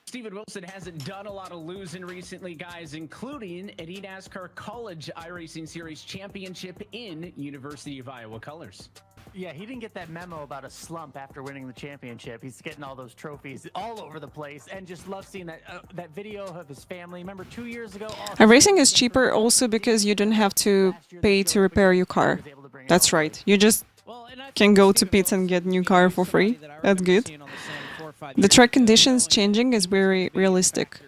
Steven Wilson hasn't done a lot of losing recently, guys, including an eNASCAR College iRacing Series championship in University of Iowa colors. Yeah, he didn't get that memo about a slump after winning the championship. He's getting all those trophies all over the place, and just love seeing that video of his family. Remember 2 years ago? iRacing is cheaper also because you don't have to pay to repair your car. That's right. You just can go to pits and get a new car for free. That's good. The track conditions changing is very realistic.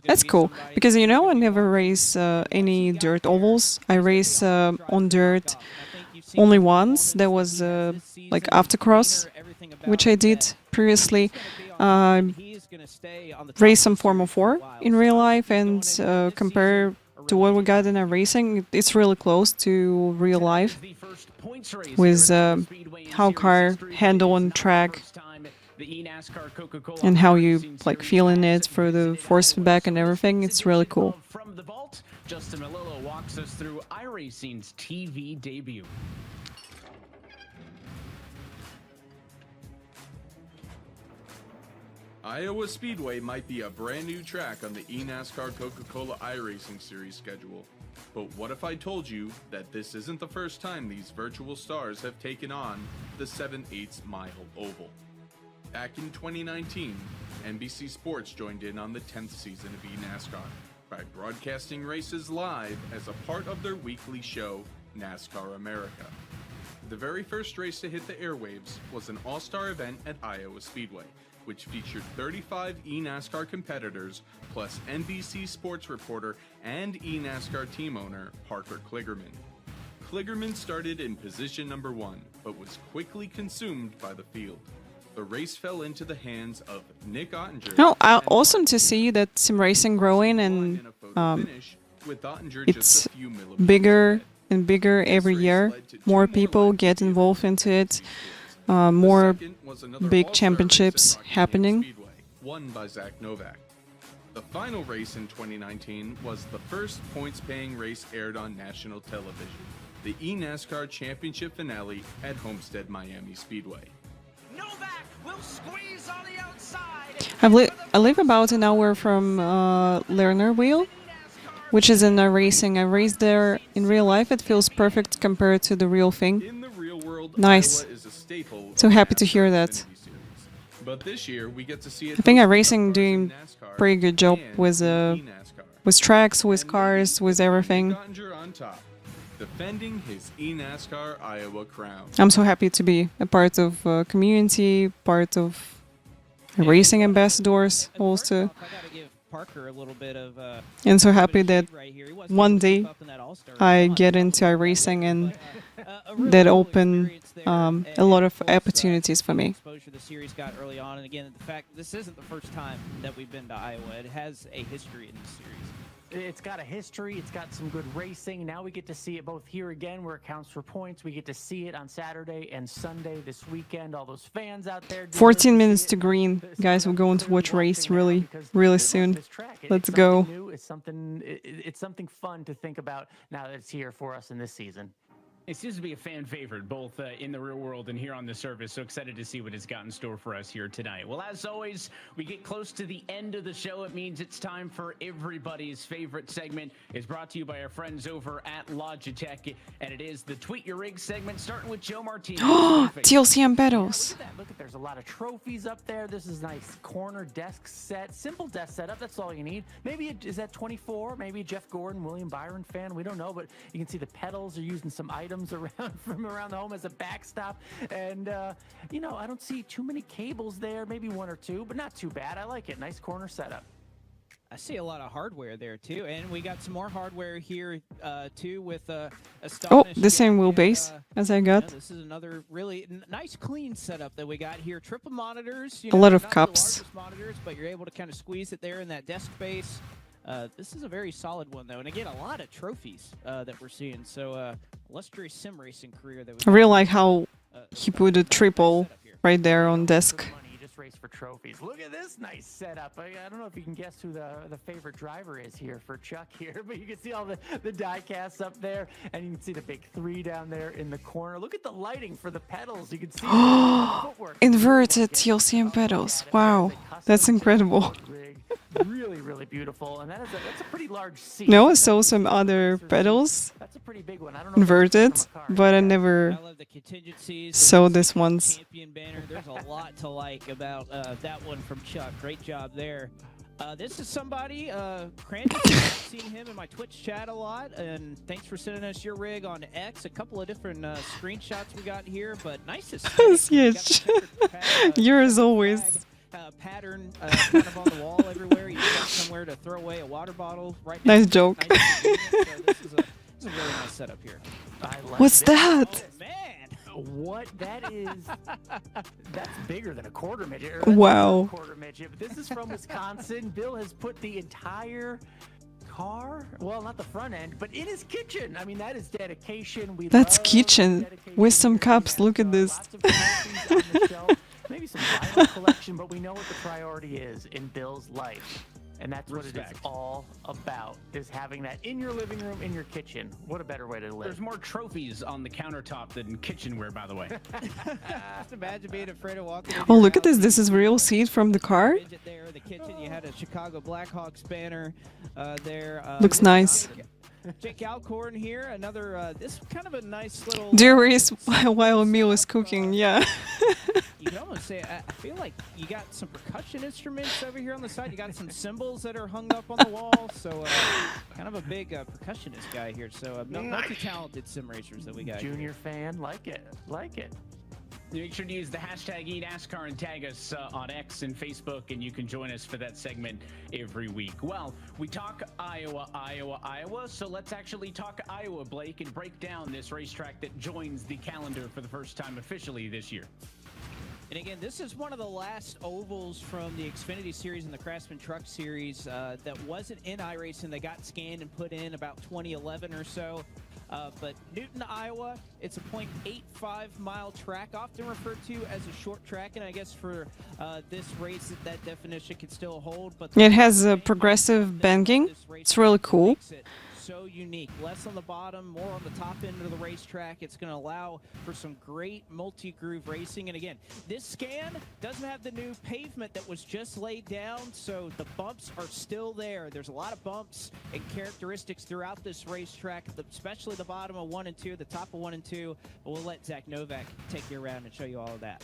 That's cool, because you know I never race any dirt ovals. I race on dirt only once. There was like autocross, which I did previously. Race some Formula 4 in real life, and compare to what we got in our racing, it's really close to real life with how car handle on track and how you like feeling it for the force feedback and everything. It's really cool. From the vault, Justin Melillo walks us through iRacing's TV debut. Iowa Speedway might be a brand new track on the eNASCAR Coca-Cola iRacing Series schedule. But what if I told you that this isn't the first time these virtual stars have taken on the 7/8 mile oval? Back in 2019, NBC Sports joined in on the 10th season of eNASCAR by broadcasting races live as a part of their weekly show, NASCAR America. The very first race to hit the airwaves was an all-star event at Iowa Speedway, which featured 35 eNASCAR competitors, plus NBC Sports reporter and eNASCAR team owner Parker Kligerman. Kligerman started in position number 1, but was quickly consumed by the field. the race fell into the hands of Nick Ottinger. No, awesome to see that sim racing growing and with Ottinger it's just a few millimeters bigger ahead. and bigger every year. More people get involved into it. More Second was another big all-star championships race at Rockingham happening. Speedway, won by Zach Novak. The final race in 2019 was the first points-paying race aired on national television, the eNASCAR Championship finale at Homestead Miami Speedway. Novak will squeeze on the outside. I live about an hour from Lerner Wheel, which is in iRacing. I raced there in real life. It feels perfect compared to the real thing. In the real world, Nice. Iowa is a staple So of happy to NASCAR hear that. Xfinity Series. But this year we get to see it I think hosted by iRacing cars doing in NASCAR pretty good job and with in eNASCAR. with tracks, with cars, with everything. Nick Ottinger on top, defending his eNASCAR Iowa crown. I'm so happy to be a part of community, part of racing ambassadors also. I gotta give Parker a little bit of And so happy that right here. He wasn't one able to keep day up in that All-Star I race. get into iRacing and A really that cool open experience there, a lot of course, opportunities for me. exposure the series got early on, and again, the fact this isn't the first time that we've been to Iowa. It has a history in this series. It's got a history. It's got some good racing. Now we get to see it both here again, where it counts for points. We get to see it on Saturday and Sunday this weekend. All those fans out there. 14 minutes to green. Guys, we're going to watch race really soon. Let's go. It's something fun to think about now that it's here for us in this season. It seems to be a fan favorite, both in the real world and here on the service. So excited to see what it's got in store for us here tonight. Well, as always, we get close to the end of the show. It means it's time for everybody's favorite segment. It's brought to you by our friends over at Logitech, and it is the Tweet Your Rig segment, starting with Joe Martinez. T-LCM Pedals. Look at there's a lot of trophies up there. This is a nice corner desk set, simple desk setup. That's all you need. Maybe is that 24? Maybe Jeff Gordon, William Byron fan. We don't know, but you can see the pedals are using some items around from around the home as a backstop. And you know, I don't see too many cables there. Maybe one or two, but not too bad. I like it. Nice corner setup. I see a lot of hardware there too, and we got some more hardware here too with Oh, the same wheelbase as I got. This is another really nice, clean setup that we got here. Triple monitors. A lot of not cups. The largest monitors, but you're able to kind of squeeze it there in that desk space. This is a very solid one though, and again, a lot of trophies that we're seeing. So illustrious sim racing career that I really like how he put a triple right there on desk. Race for trophies. Look at this nice setup. I don't know if you can guess who the favorite driver is here for Chuck here, but you can see all the die casts up there, and you can see the big 3 down there in the corner. Look at the lighting for the pedals. You can see the footwork. Inverted T-LCM pedals. Wow, that's incredible. Really beautiful, and that's a pretty large seat. No, I saw some other pedals That's a pretty big one. I don't know inverted, but I never saw this one's. champion banner. There's a lot to like about that one from Chuck. Great job there. This is somebody, Crandon, I've seen him in my Twitch chat a lot, and thanks for sending us your rig on X. A couple of different screenshots we got here, but nice to see. Yes, you're as always. Pattern kind of on the wall everywhere. You got somewhere to throw away a water bottle. Right. Nice joke. So this is a really nice setup here. What's that? What that is, that's bigger than a quarter midget. Or Wow. that's a quarter midget. But this is from Wisconsin. Bill has put the entire car, well, not the front end, but in his kitchen. I mean, that is dedication. That's kitchen with some cups. Look at this. Lots of trophies on the shelf. Maybe some vinyl collection, but we know what the priority is in Bill's life. And that's what it is all about, is having that in your living room, in your kitchen. What a better way to live. There's more trophies on the countertop than kitchenware, by the way. Just imagine being afraid of walking. Oh, look at this. This is real seat from the car. There in the kitchen, you had a Chicago Blackhawks banner there. Looks nice. Jake Alcorn here, another, this kind of a nice little... There is while Emil is cooking, yeah. You can almost say, I feel like you got some percussion instruments over here on the side. You got some cymbals that are hung up on the wall. So kind of a big percussionist guy here. So multi-talented sim racers that we got. Junior fan, like it. Make sure to use the hashtag eNASCAR and tag us on X and Facebook, and you can join us for that segment every week. Well, we talk Iowa, so let's actually talk Iowa, Blake, and break down this racetrack that joins the calendar for the first time officially this year. And again, this is one of the last ovals from the Xfinity Series and the Craftsman Truck Series that wasn't in iRacing. They got scanned and put in about 2011 or so. But Newton, Iowa, it's a 0.85 mile track, often referred to as a short track. And I guess for this race, that definition can still hold. But It has a progressive banking. It's really cool. So unique. Less on the bottom, more on the top end of the racetrack. It's going to allow for some great multi-groove racing. And again, this scan doesn't have the new pavement that was just laid down, so the bumps are still there. There's a lot of bumps and characteristics throughout this racetrack, especially the bottom of 1 and 2, the top of 1 and 2. But we'll let Zach Novak take you around and show you all of that.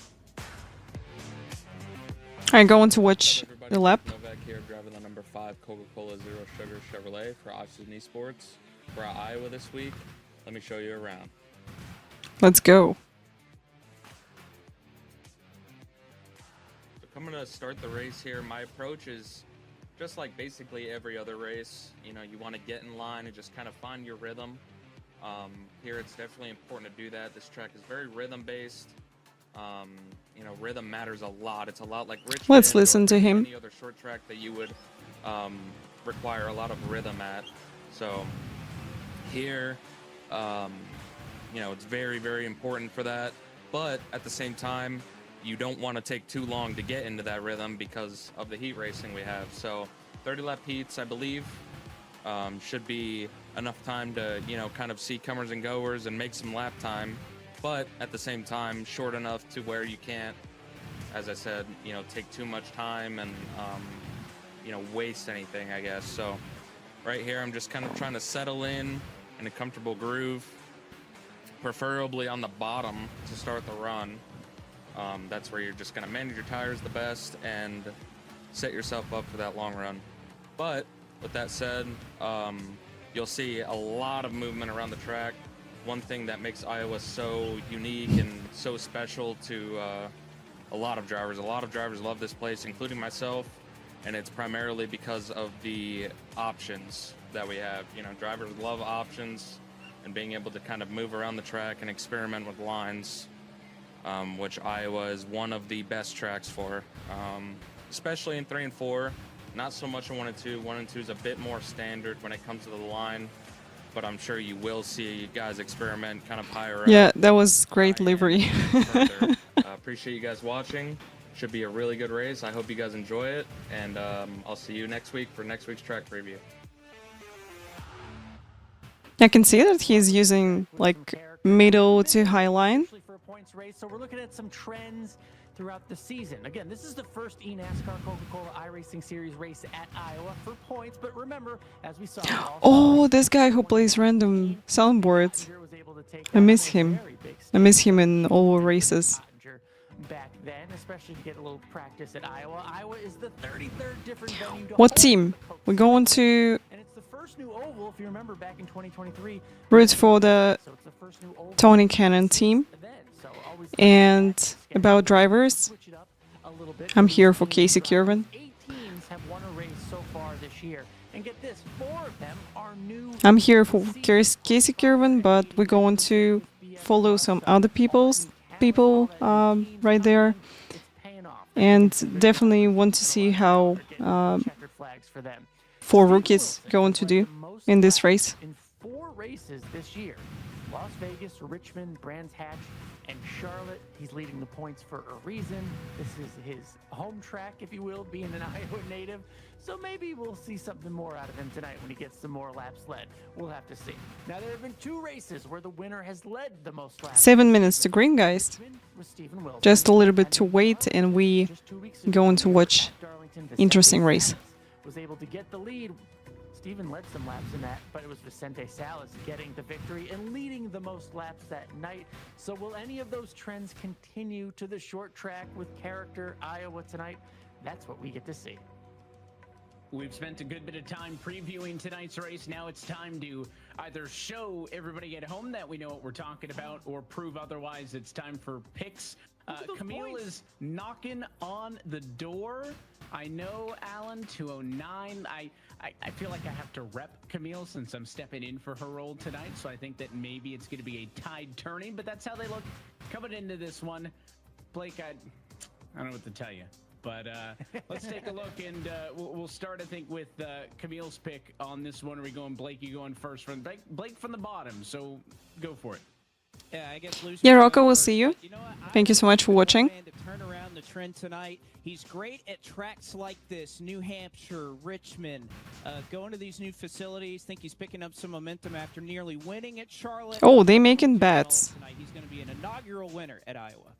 Alright, going to watch the lap. Novak here, driving the number 5 Coca-Cola Zero Sugar Chevrolet for Oxford Esports. We're at Iowa this week. Let me show you around. Let's go. So coming to start the race here, my approach is just like basically every other race. You know, you want to get in line and just kind of find your rhythm. Here it's definitely important to do that. This track is very rhythm-based. You know, rhythm matters a lot. It's a lot like Richmond. Let's listen to him. Any other short track that you would require a lot of rhythm at. So here, you know, it's very, very important for that. But at the same time, you don't want to take too long to get into that rhythm because of the heat racing we have. So 30 lap heats, I believe, should be enough time to, you know, kind of see comers and goers and make some lap time. But at the same time, short enough to where you can't, as I said, you know, take too much time and, you know, waste anything, I guess. So right here, I'm just kind of trying to settle in a comfortable groove, preferably on the bottom to start the run. That's where you're just going to manage your tires the best and set yourself up for that long run. But with that said, you'll see a lot of movement around the track. One thing that makes Iowa so unique and so special to a lot of drivers. A lot of drivers love this place, including myself, and it's primarily because of the options that we have. You know, drivers love options and being able to kind of move around the track and experiment with lines, which Iowa is one of the best tracks for, especially in 3 and 4. Not so much in 1 and 2. 1 and 2 is a bit more standard when it comes to the line. But I'm sure you will see guys experiment kind of higher up. Yeah, that was great livery. Appreciate you guys watching. Should be a really good race. I hope you guys enjoy it. And I'll see you next week for next week's track preview. I can see that he's using like middle to high line. For a points race, so we're looking at some trends throughout the season. Again, this is the first eNASCAR Coca-Cola iRacing Series race at Iowa for points, but remember, as we saw... Oh, this guy who plays random soundboards. I miss him. I miss him in all races. Back then, especially to get a little practice at Iowa. Iowa is the 33rd different venue to What team? We're going to and it's the first new oval, if you remember, back in 2023. root for the Tony Cannon team. And about drivers, I'm here for Casey Curvin. 8 teams have won a race so far this year. And get this, 4 of them are new. I'm here for Casey Curvin, but we're going to follow some other people right there. And definitely want to see how 4 rookies going to do in this race. In 4 races this year, Las Vegas, Richmond, Brands Hatch, and Charlotte. He's leading the points for a reason. This is his home track, if you will, being an Iowa native. So maybe we'll see something more out of him tonight when he gets some more laps led. We'll have to see. Now, there have been 2 races where the winner has led the most laps. 7 minutes to green, guys. Just a little bit to wait, and we going to watch interesting race. Was able to get the lead. Steven led some laps in that, but it was Vicente Salas getting the victory and leading the most laps that night. So will any of those trends continue to the short track with character Iowa tonight? That's what we get to see. We've spent a good bit of time previewing tonight's race. Now it's time to either show everybody at home that we know what we're talking about or prove otherwise. It's time for picks. Camille is knocking on the door. I know, Alan, 209. I feel like I have to rep Camille since I'm stepping in for her role tonight, so I think that maybe it's going to be a tide turning, but that's how they look coming into this one. Blake, I don't know what to tell you. But let's take a look, and we'll start, I think, with Camille's pick on this one. Are we going Blake? You going first? From Blake from the bottom, so go for it. Yeah, I guess Yeah, Rocco, we'll see you. Thank you so much for watching. To turn around the trend tonight. He's great at tracks like this, New Hampshire, Richmond, going to these new facilities. Think he's picking up some momentum after nearly winning at Charlotte. Oh, they making bets. Tonight. He's going to be an inaugural winner at Iowa.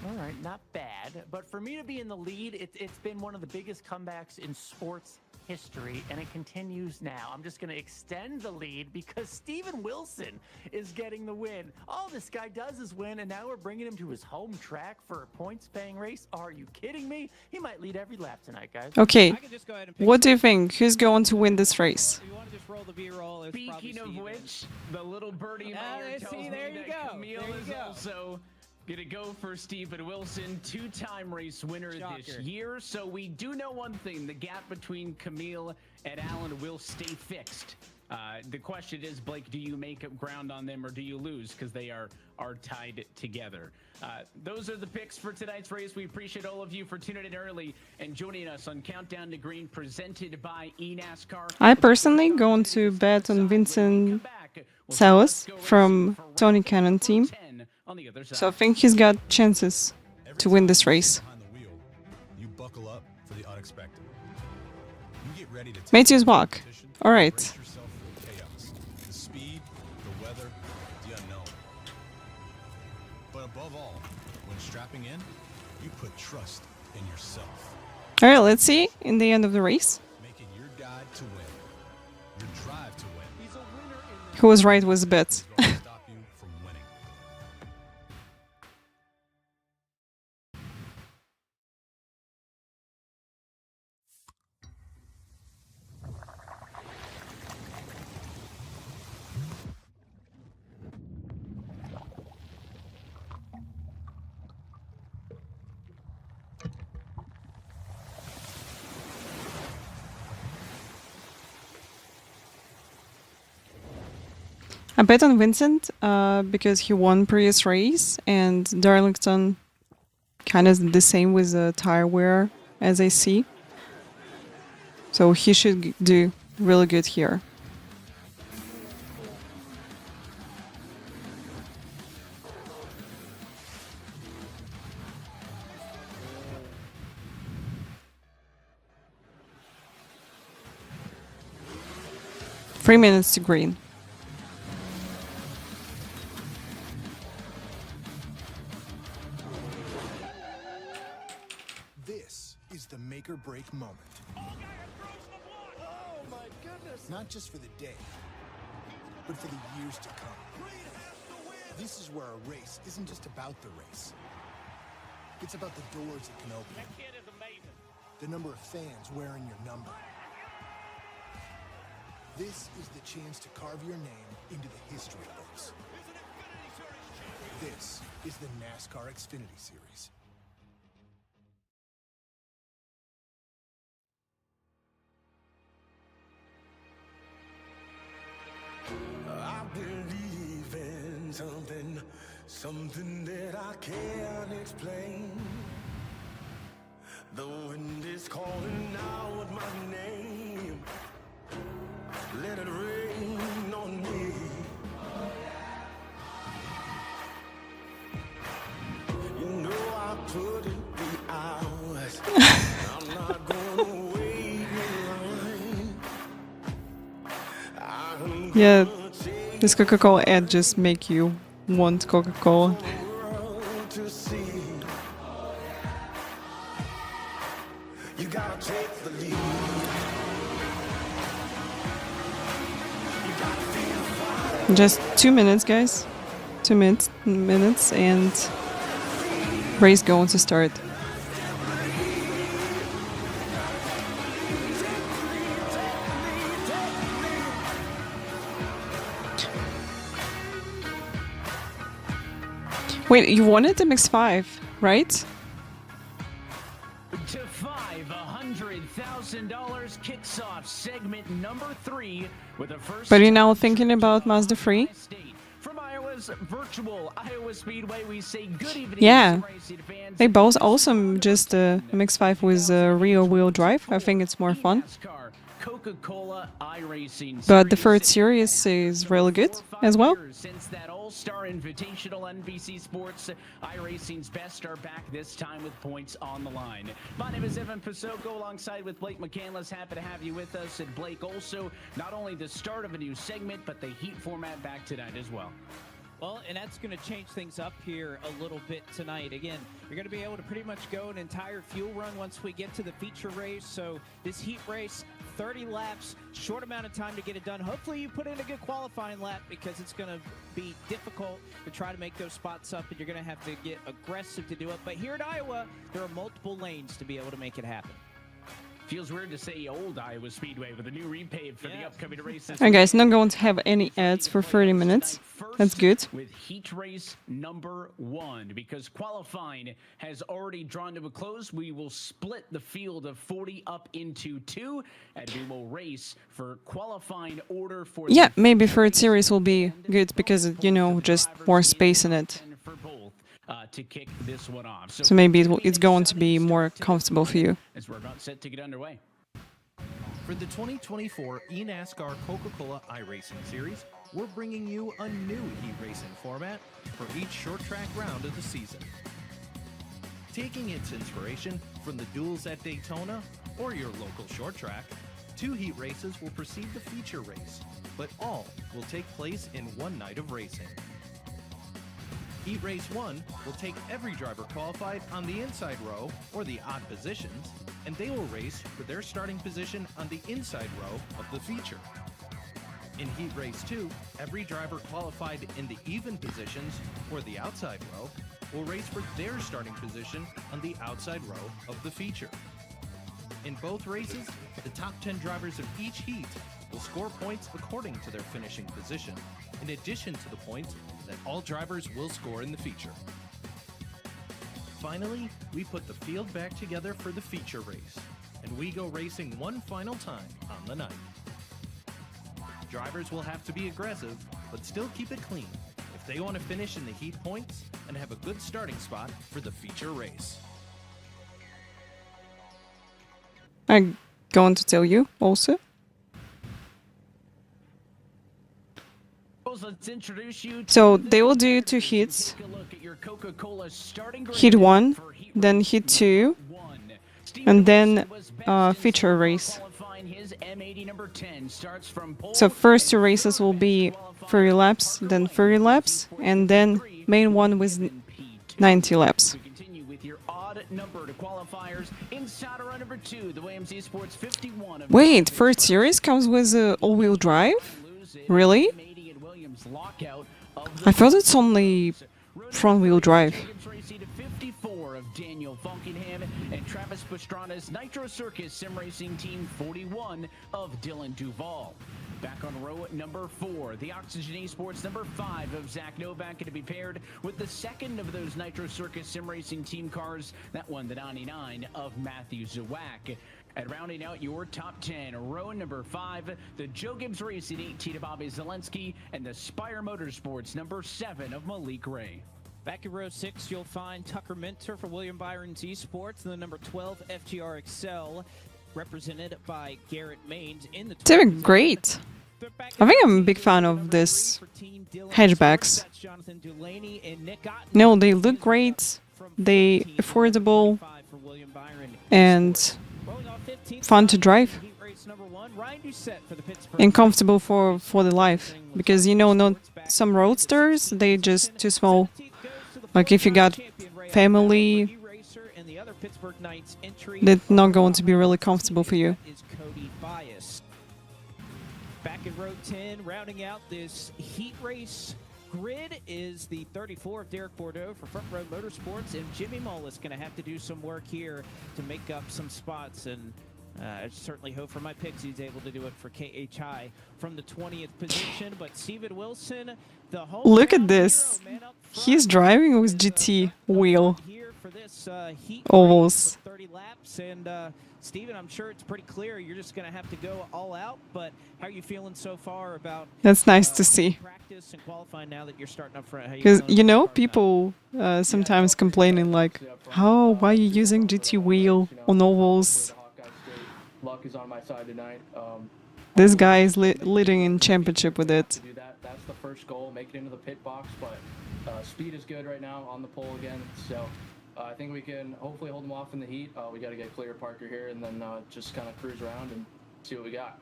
All right, not bad. But for me to be in the lead, it's been one of the biggest comebacks in sports history, and it continues now. I'm just going to extend the lead because Steven Wilson is getting the win. All this guy does is win, and now we're bringing him to his home track for a points-paying race. Are you kidding me? He might lead every lap tonight, guys. Okay, what do you think? Who's going to win this race? Speaking of which, the little birdie mower tells me that Camille is also gonna go for Steven Wilson, two-time race winner this year. So we do know one thing: the gap between Camille and Alan will stay fixed. The question is, Blake, do you make up ground on them or do you lose? Because they are tied together. Those are the picks for tonight's race. We appreciate all of you for tuning in early and joining us on Countdown to Green, presented by eNASCAR. I personally going to bet on Vincent Salas from Tony Cannon team. So I think he's got chances to win this race. You buckle up for the unexpected. You get ready to take Matthew's walk. All right. brace yourself for the chaos, the speed, the weather, the unknown. But above all, when strapping in, you put trust in yourself. All right, let's see in the end of the race. Make it your guide to win, your drive to win. Who was right with the bet? Stop you from winning. I bet on Vincent because he won previous race, and Darlington kind of the same with the tire wear as I see. So he should do really good here. Three minutes to green. This is the make or break moment. Oh my goodness! Not just for the day, but for the years to come. This is where a race isn't just about the race. It's about the doors it can open. That kid is amazing. The number of fans wearing your number. This is the chance to carve your name into the history books. This is the NASCAR Xfinity Series. I believe in something that I can't explain. The wind is calling out my name. Let it rain on me. You know I put in the hours. I'm not gonna wait in line. Yeah, this Coca-Cola ad just make you want Coca-Cola. To see. You gotta take the lead. Just 2 minutes, guys. 2 minutes and race going to start. Wait, you wanted the MX-5, right? To $500,000 kicks off segment number 3 with the first. But you're now thinking about Mazda 3? From Iowa's virtual Iowa Speedway, we say good evening, Yeah. racing fans. They both awesome, just MX-5 with rear wheel drive. I think it's more fun. Coca-Cola iRacing But the third series is really good as well. Since that All-Star Invitational NBC Sports, iRacing's best are back this time with points on the line. My name is Evan Pasoko alongside with Blake McCandless. Happy to have you with us. And Blake, also not only the start of a new segment, but the heat format back tonight as well. Well, and that's going to change things up here a little bit tonight. Again, you're going to be able to pretty much go an entire fuel run once we get to the feature race. So this heat race, 30 laps, short amount of time to get it done. Hopefully you put in a good qualifying lap because it's going to be difficult to try to make those spots up, and you're going to have to get aggressive to do it. But here at Iowa, there are multiple lanes to be able to make it happen. Feels weird to say old Iowa Speedway with a new repave for the upcoming race. Alright guys, not going to have any ads for 30 minutes. That's good. With heat race number 1, because qualifying has already drawn to a close. We will split the field of 40 up into 2, and we will race for qualifying order for Yeah, maybe third series will be good because, you know, just more space in it. to kick this one off. So maybe it's going to be more comfortable for you. As we're about set to get underway. For the 2024 eNASCAR Coca-Cola iRacing Series, we're bringing you a new heat racing format for each short track round of the season. Taking its inspiration from the duels at Daytona or your local short track, 2 heat races will precede the feature race, but all will take place in one night of racing. Heat Race 1 will take every driver qualified on the inside row or the odd positions, and they will race for their starting position on the inside row of the feature. In Heat Race 2, every driver qualified in the even positions or the outside row will race for their starting position on the outside row of the feature. In both races, the top 10 drivers of each heat will score points according to their finishing position, in addition to the points that all drivers will score in the feature. Finally, we put the field back together for the feature race, and we go racing one final time on the night. Drivers will have to be aggressive, but still keep it clean if they want to finish in the heat points and have a good starting spot for the feature race. I'm going to tell you also. Let's introduce you So they will do 2 heats. Heat 1, then heat 2, and then feature race. So first 2 races will be 30 laps, then 30 laps, and then main one with 90 laps. Wait, first series comes with all-wheel drive? Really? I thought it's only front-wheel drive. Of Daniel Funkingham and Travis Pastrana's Nitro Circus Sim Racing Team 41 of Dylan Duvall. Back on row number 4, the Oxygen Esports number 5 of Zach Novak to be paired with the second of those Nitro Circus Sim Racing Team cars, that one the 99 of Matthew Zawak. And rounding out your top 10, row number 5, the Joe Gibbs Racing 18 of Bobby Zelensky and the Spire Motorsports number 7 of Malik Ray. Back in row 6, you'll find Tucker Minter for William Byron's Esports, and the number 12 FGR Excel, represented by Garrett Maines in the. They're great. I think I'm a big fan of this hatchbacks. No, they look great. They affordable and fun to drive and comfortable for the life, because you know, not some roadsters, they just too small. Like if you got family, that's not going to be really comfortable for you. Back in row 10, rounding out this heat race grid is the 34 of Derek Bordeaux for Front Row Motorsports, and Jimmy Mullis going to have to do some work here to make up some spots, and I certainly hope for my picks he's able to do it for KHI from the 20th position. But Steven Wilson, the whole look at this. He's driving with GT wheel. For this heat ovals. 30 laps, and Steven, I'm sure it's pretty clear you're just going to have to go all out. But how are you feeling so far about? That's nice to see. Practice and qualifying now that you're starting up front. Because you know, people sometimes complaining like, Oh, why are you using GT wheel on ovals? Luck is on my side tonight. This guy is leading in championship with it. To do that, that's the first goal, make it into the pit box. But speed is good right now on the pole again. So I think we can hopefully hold them off in the heat. We got to get clear Parker here and then just kind of cruise around and see what we got.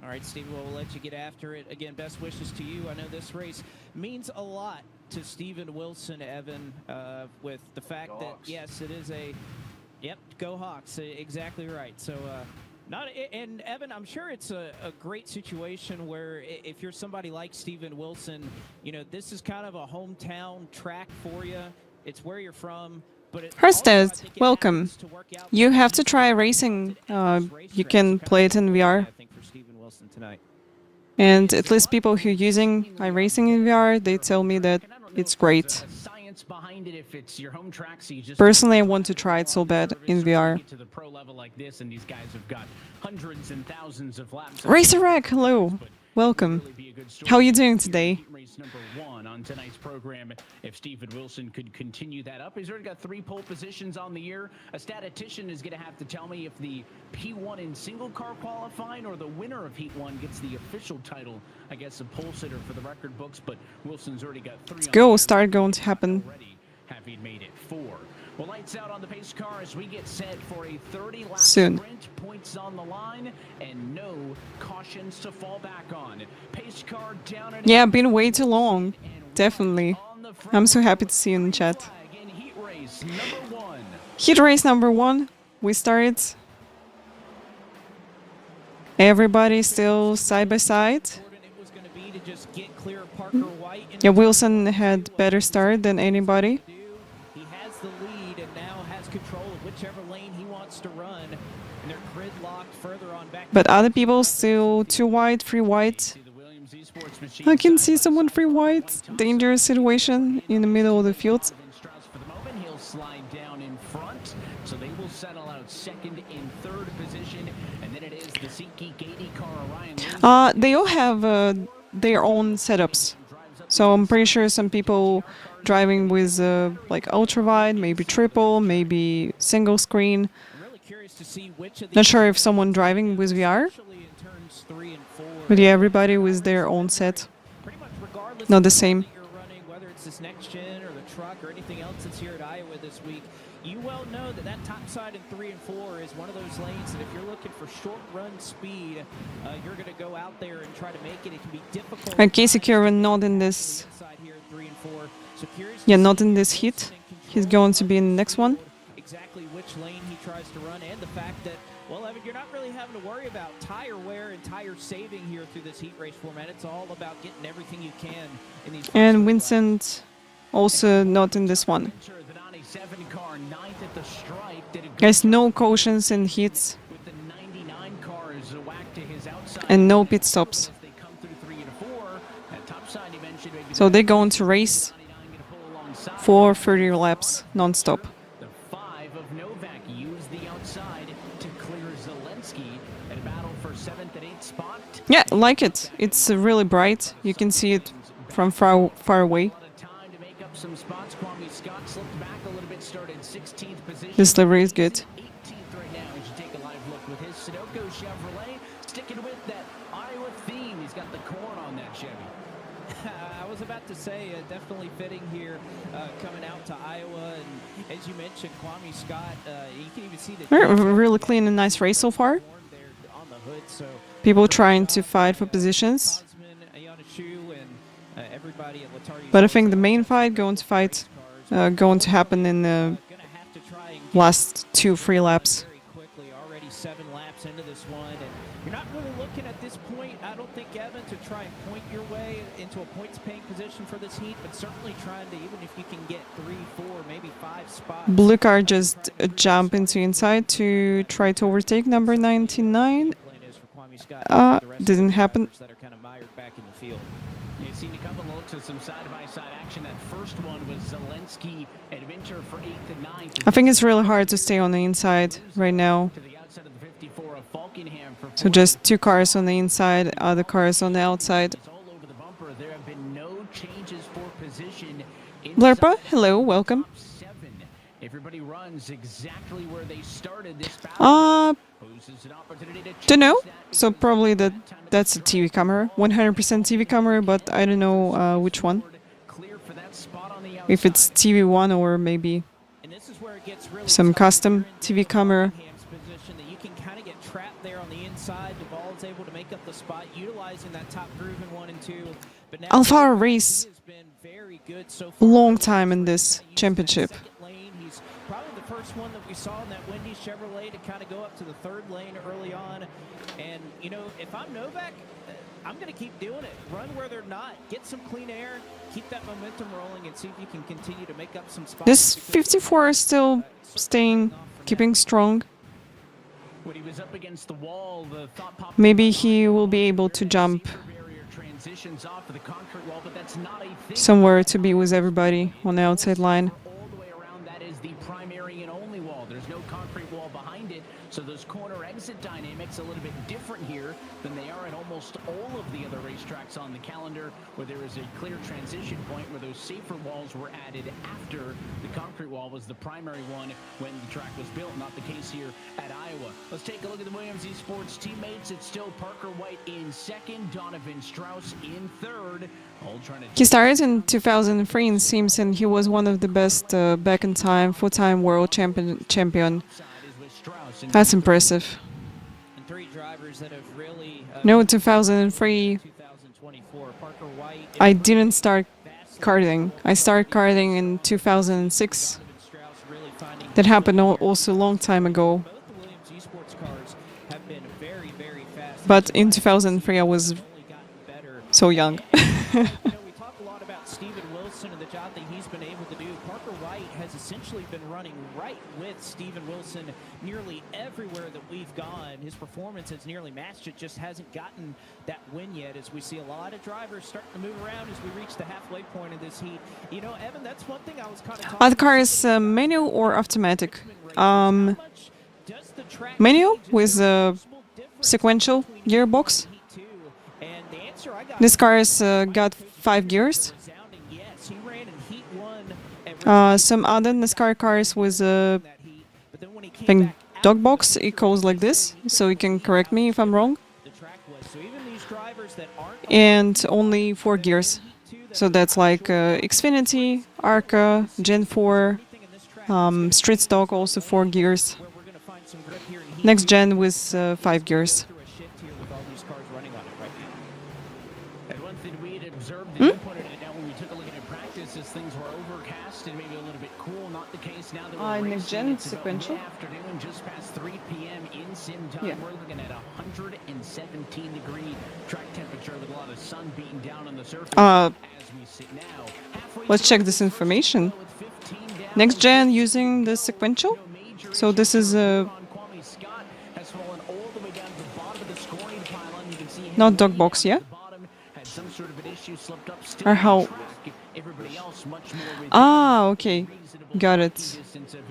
All right, Steve, we'll let you get after it. Again, best wishes to you. I know this race means a lot to Steven Wilson, Evan, with the fact Go that, Hawks. yes, it is a, yep, go Hawks, exactly right. So, and Evan, I'm sure it's a great situation where if you're somebody like Steven Wilson, you know, this is kind of a hometown track for you. It's where you're from. Hurstad, welcome. You have to try racing. You can play it in VR. And at least people who are using iRacing in VR, they tell me that it's great. Personally, I want to try it so bad in VR. Racer-Rack, hello. Welcome. How are you doing today? On tonight's program, if Steven Wilson could continue that up. He's already got 3 pole positions on the year. A statistician is going to have to tell me if the P1 in single car qualifying or the winner of Heat 1 gets the official title, I guess, of pole sitter for the record books. But Wilson's already got 3. Let's go, start going to happen. Having made it 4. Well, lights out on the pace car as we get set for a 30-lap Soon. sprint. Points on the line and no cautions to fall back on. Pace car down and Yeah, been way too long. Definitely. I'm so happy to see you in the chat. Heat race number 1. We started. Everybody still side by side. Yeah, Wilson had better start than anybody. He has the lead and now has control of whichever lane he wants to run. And they're gridlocked further on back. But other people still too wide, free wide. I can see someone free wide. Dangerous situation in the middle of the field. He'll slide down in front, so they will settle out second and third position, and then it is the SeatGeek 80 car Orion. They all have their own setups. So I'm pretty sure some people driving with like ultra wide, maybe triple, maybe single screen. Not sure if someone driving with VR. But yeah, everybody with their own set. Not the same. Whether it's this next gen or the truck or anything else that's here at Iowa this week, you well know that that top side in 3 and 4 is one of those lanes that if you're looking for short run speed, you're going to go out there and try to make it. It can be difficult. And Casey Curran not in this. Yeah, not in this heat. He's going to be in the next one. Exactly which lane he tries to run, and the fact that, well, Evan, you're not really having to worry about tire wear and tire saving here through this heat race format. It's all about getting everything you can in these. And Vincent also not in this one. Guys, no cautions in heats. And no pit stops. So they're going to race for 30 laps non-stop. Yeah, like it. It's really bright. You can see it from far away. This livery is good. I was about to say, definitely fitting here, coming out to Iowa, and as you mentioned, Kwame Scott, you can even see the Really clean and nice race so far. People trying to fight for positions. But I think the main fight going to happen in the last 2 free laps. Already 7 laps into this one, and you're not really looking at this point, I don't think, Evan, to try and point your way into a points-paying position for this heat, but certainly trying to, even if you can get 3, 4, maybe 5 spots. Blue car just jump into inside to try to overtake number 99. Didn't happen. That are kind of mired back in the field. You've seen a couple of looks at some side-by-side action. That first one was Zelensky and Winter for 8th and 9th. I think it's really hard to stay on the inside right now. So just 2 cars on the inside, other cars on the outside. There have been no changes for position. Blerpa, hello, welcome. Everybody runs exactly where they started this battle. Poses an opportunity to Don't know. change that. So probably that's a TV camera, 100% TV camera, but I don't know which one. Clear for that spot on the If it's TV1 or maybe And this is where it gets really some tough. custom TV camera. Ham's position that you can kind of get trapped there on the inside. Duvall is able to make up the spot, utilizing that top groove in 1 and 2. But now Alfaro race has been very good so far. long time in this championship. Lane. He's probably the first one that we saw in that Wendy Chevrolet to kind of go up to the 3rd lane early on. And, you know, if I'm Novak, I'm going to keep doing it. Run where they're not. Get some clean air. Keep that momentum rolling and see if you can continue to make up some spots. This 54 is still staying, keeping strong. When he was up against the wall, the thought popped Maybe he will be able to jump transitions off of the concrete wall, but that's not a thing. somewhere to be with everybody on the outside line. All the way around, that is the primary and only wall. There's no concrete wall behind it, so those corner exit dynamics a little bit different here than they are at almost all of the other racetracks on the calendar, where there is a clear transition point where those safer walls were added after the concrete wall was the primary one when the track was built. Not the case here at Iowa. Let's take a look at the Williams Esports teammates. It's still Parker White in 2nd, Donovan Strauss in 3rd. All trying to He started in 2003 in Sims and he was one of the best back in time, 4-time world champion. That's impressive. And 3 drivers that have really No, 2003, 2024. Parker White, I didn't start karting. I started karting in 2006. That happened also a long time ago. both the Williams Esports cars have been very, very fast. But in 2003 I was so young. You know, we talk a lot about Steven Wilson and the job that he's been able to do. Parker White has essentially been running right with Steven Wilson nearly everywhere that we've gone. His performance has nearly matched it, just hasn't gotten that win yet, as we see a lot of drivers starting to move around as we reach the halfway point of this heat. You know, Evan, that's one thing I was kind of Are the cars manual or automatic? Manual with a sequential gearbox. This car has got 5 gears. Some other NASCAR cars with a dog box, it goes like this, so you can correct me if I'm wrong. And only 4 gears. So that's like Xfinity, Arca, Gen 4, Street Stock, also 4 gears. Next gen with 5 gears. And one thing we had observed, and you pointed it out when we took a look at it in practice, is things were overcast and maybe a little bit cool. Not the case now that we're next gen racing. It's about sequential. mid-afternoon, just past 3 p.m. in sim time. Yeah. We're looking at 117 degree track temperature with a lot of sun beating down on the surface. As we sit now, Let's check this information. Next gen using the sequential. So this is not dog box, yeah? Or how? Ah, okay. Got it.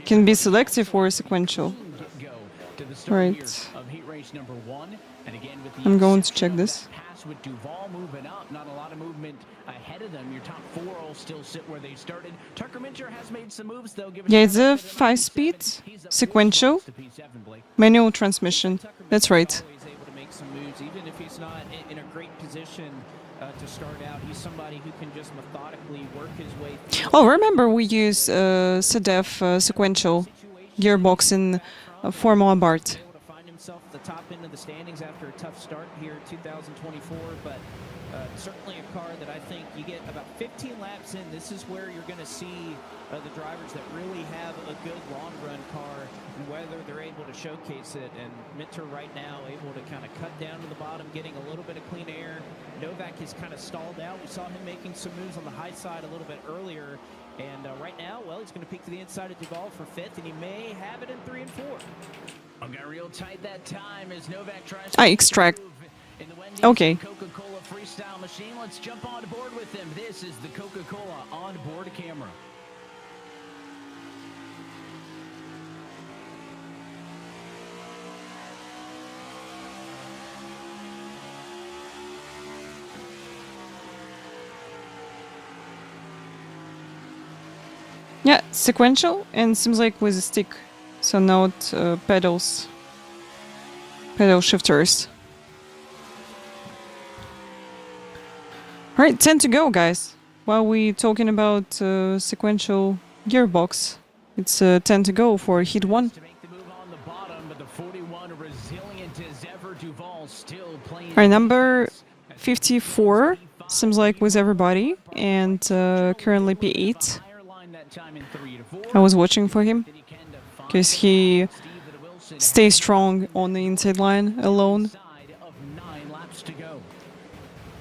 Can be selective or sequential. Right. I'm going to check this. With Duvall moving up, not a lot of movement ahead of them. Your top 4 all still sit where they started. Tucker Mincher has made some moves though. Yeah, it's a 5-speed sequential manual transmission. That's right. He's able to make some moves, even if he's not in a great position to start out. He's somebody who can just methodically work his way through. Oh, remember we use SEDEF sequential gearbox in Formula Bart. Find himself at the top end of the standings after a tough start here in 2024, but certainly a car that I think you get about 15 laps in. This is where you're going to see the drivers that really have a good long run car and whether they're able to showcase it. And Minter right now able to kind of cut down to the bottom, getting a little bit of clean air. Novak has kind of stalled out. We saw him making some moves on the high side a little bit earlier. And right now, well, he's going to peek to the inside of Duvall for 5th, and he may have it in 3 and 4. I got real tight that time as Novak tries I extract. Okay. Coca-Cola freestyle machine. Let's jump on board with them. This is the Coca-Cola onboard camera. Yeah, sequential and seems like with a stick, so not pedals, pedal shifters. All right, 10 to go, guys. While we talking about sequential gearbox, it's 10 to go for Heat 1. Our number 54 seems like with everybody, and currently P8. I was watching for him because he stays strong on the inside line alone.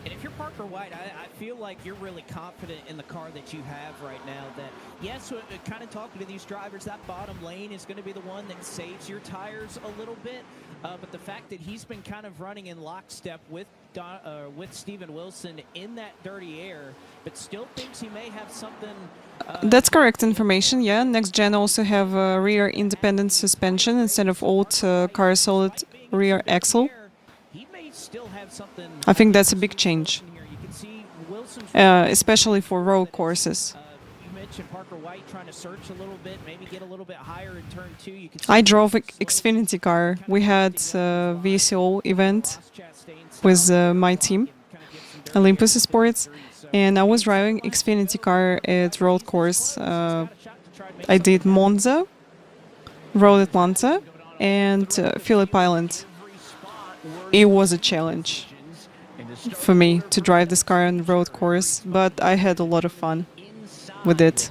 I feel like you're really confident in the car that you have right now. That yes, kind of talking to these drivers, that bottom lane is going to be the one that saves your tires a little bit. But the fact that he's been kind of running in lockstep with Steven Wilson in that dirty air, but still thinks he may have something. That's correct information. Yeah, next gen also have rear independent suspension instead of old car solid rear axle. I think that's a big change, especially for road courses. I drove Xfinity car. We had VCO event with my team, Olympus Sports, and I was driving Xfinity car at road course. I did Monza, Road Atlanta, and Phillip Island. It was a challenge for me to drive this car on the road course, but I had a lot of fun with it.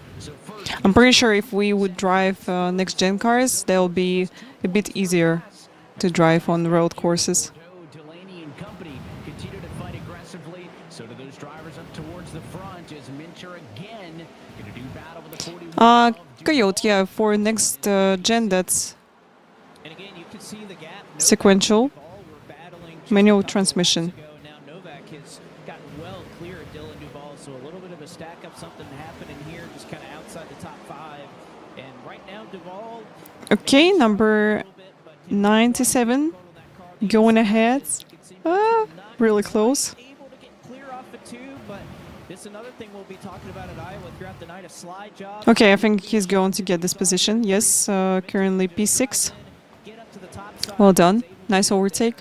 I'm pretty sure if we would drive next-gen cars, they'll be a bit easier to drive on road courses. Coyote, yeah, for next gen, that's sequential manual transmission. Okay, number 97 going ahead. Really close. Okay, I think he's going to get this position. Yes, currently P6. Well done. Nice overtake.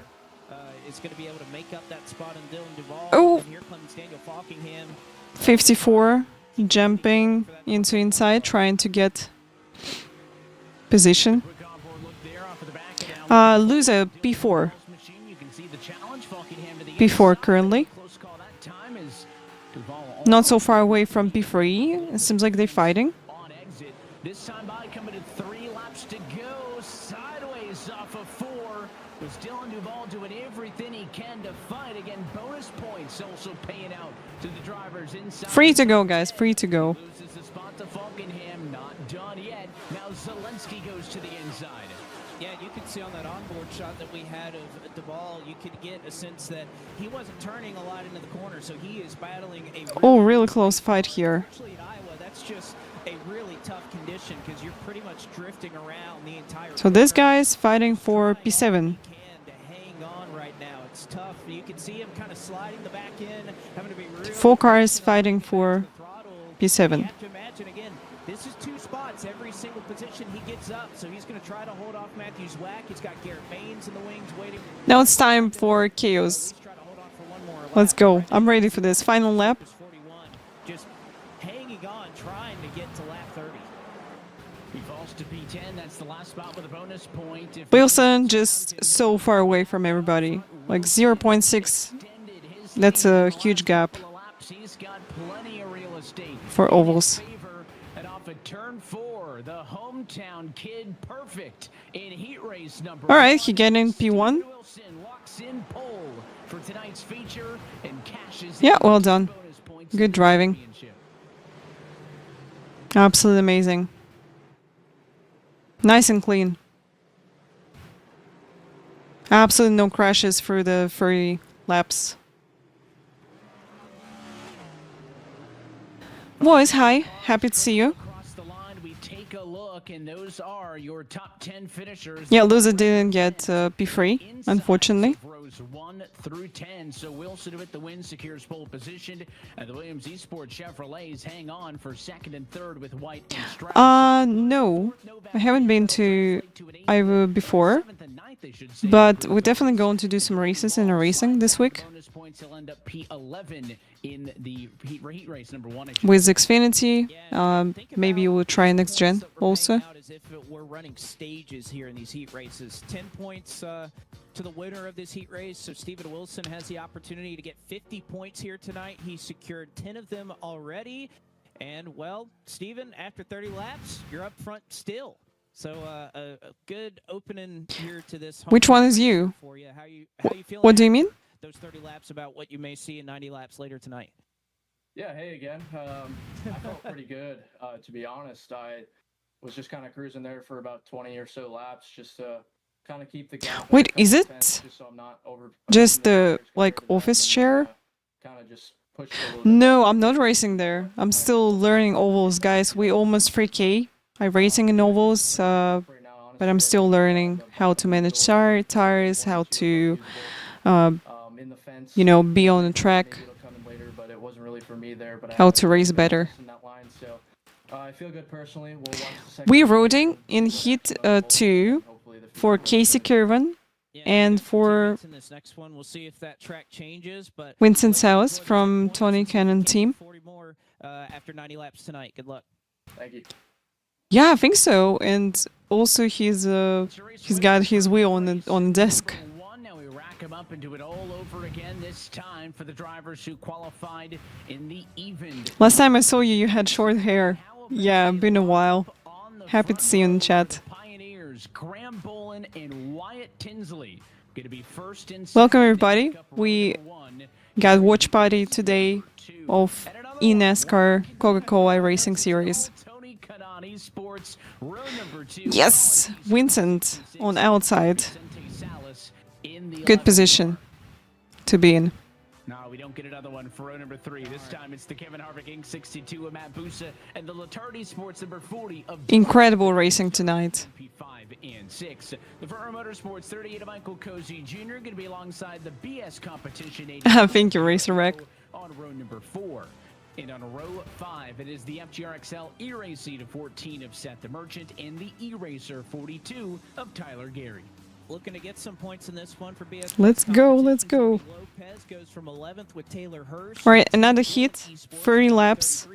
Oh! 54 jumping into inside, trying to get position. Loser P4. P4 currently. Not so far away from P3. It seems like they're fighting. This time by coming to 3 laps to go, sideways off of 4. Was Dylan Duval doing everything he can to fight again? Bonus points also paying out to the drivers inside. Free to go, guys. Free to go. Loses the spot to Falkenham. Not done yet. Now Zelensky goes to the inside. Yeah, you could see on that onboard shot that we had of Duval, you could get a sense that he wasn't turning a lot into the corner, so he is battling a really close fight here. Actually, in Iowa, that's just a really tough condition because you're pretty much drifting around the entire. So this guy is fighting for P7. Hang on right now. It's tough. You can see him kind of sliding the back end, having to be really 4 cars fighting for P7. You have to imagine again. This is 2 spots every single position he gets up, so he's going to try to hold off Matthews Whack. He's got Garrett Baines in the wings waiting. Now it's time for chaos. Let's go. I'm ready for this final lap. Just hanging on, trying to get to lap 30. He falls to P10. That's the last spot with a bonus point. Wilson just so far away from everybody. Like 0.6. That's a huge gap for ovals. Turn 4, the hometown kid, perfect in heat race number. All right, he getting P1. Locks in pole for tonight's feature and cashes. Yeah, well done. Good driving. Absolutely amazing. Nice and clean. Absolutely no crashes for the 30 laps. Boys, hi. Happy to see you. take a look, and those are your top 10 finishers. Yeah, loser didn't get P3, unfortunately. Rows 1 through 10. So Wilson with the win secures pole position, and the Williams Esports Chevrolets hang on for second and third with White and Strauss. No, I haven't been to Iowa before, but we're definitely going to do some races in iRacing this week. Bonus points, he'll end up P11 in the heat race number 1. With Xfinity, maybe we'll try next gen also. As if we're running stages here in these heat races. 10 points to the winner of this heat race. So Steven Wilson has the opportunity to get 50 points here tonight. He secured 10 of them already. And, well, Steven, after 30 laps, you're up front still. So a good opening here to this. Which one is you? For you. How you feeling? What do you mean? Those 30 laps about what you may see in 90 laps later tonight. Yeah, hey again. I felt pretty good, to be honest. I was just kind of cruising there for about 20 or so laps just to kind of keep the gap. Wait, is it just so I'm not just the like office chair? kind of just push it a little No, I'm not racing there. I'm still learning ovals, guys. We almost 3K. I'm racing in ovals, but I'm still learning how to manage tires, how to, you know, be on the track, how to race better. I feel good personally. We're roading in Heat 2 for Casey Kirwan and for In this next one, we'll see if that track changes. But Vincent Salas from Tony Cannon team. 40 more after 90 laps tonight. Good luck. Thank you. Yeah, I think so. And also he's got his wheel on the desk. Now we rack him up and do it all over again, this time for the drivers who qualified in the even. Last time I saw you, you had short hair. Yeah, been a while. Happy to see you in the chat. Pioneers, Graham Bolin and Wyatt Tinsley going to be first and Welcome everybody. We got watch party today of eNASCAR Coca-Cola Racing Series. Yes, Vincent on outside. Good position to be in. No, we don't get another one for row number 3. This time it's the Kevin Harvick Inc. 62 of Matt Busa and the Latardi Sports number 40 of Incredible racing tonight. P5 and 6. The Ferrari Motorsports 38 of Michael Cozy Jr. going to be alongside the BS competition. Thank you, Racer Wreck. On row number 4. And on row 5, it is the FGRXL E-Racer to 14 of Seth the Merchant and the E-Racer 42 of Tyler Gary. Looking to get some points in this one for BS. Let's go, let's go. Lopez goes from 11th with Taylor Hirsch. Alright, another heat, 30 laps.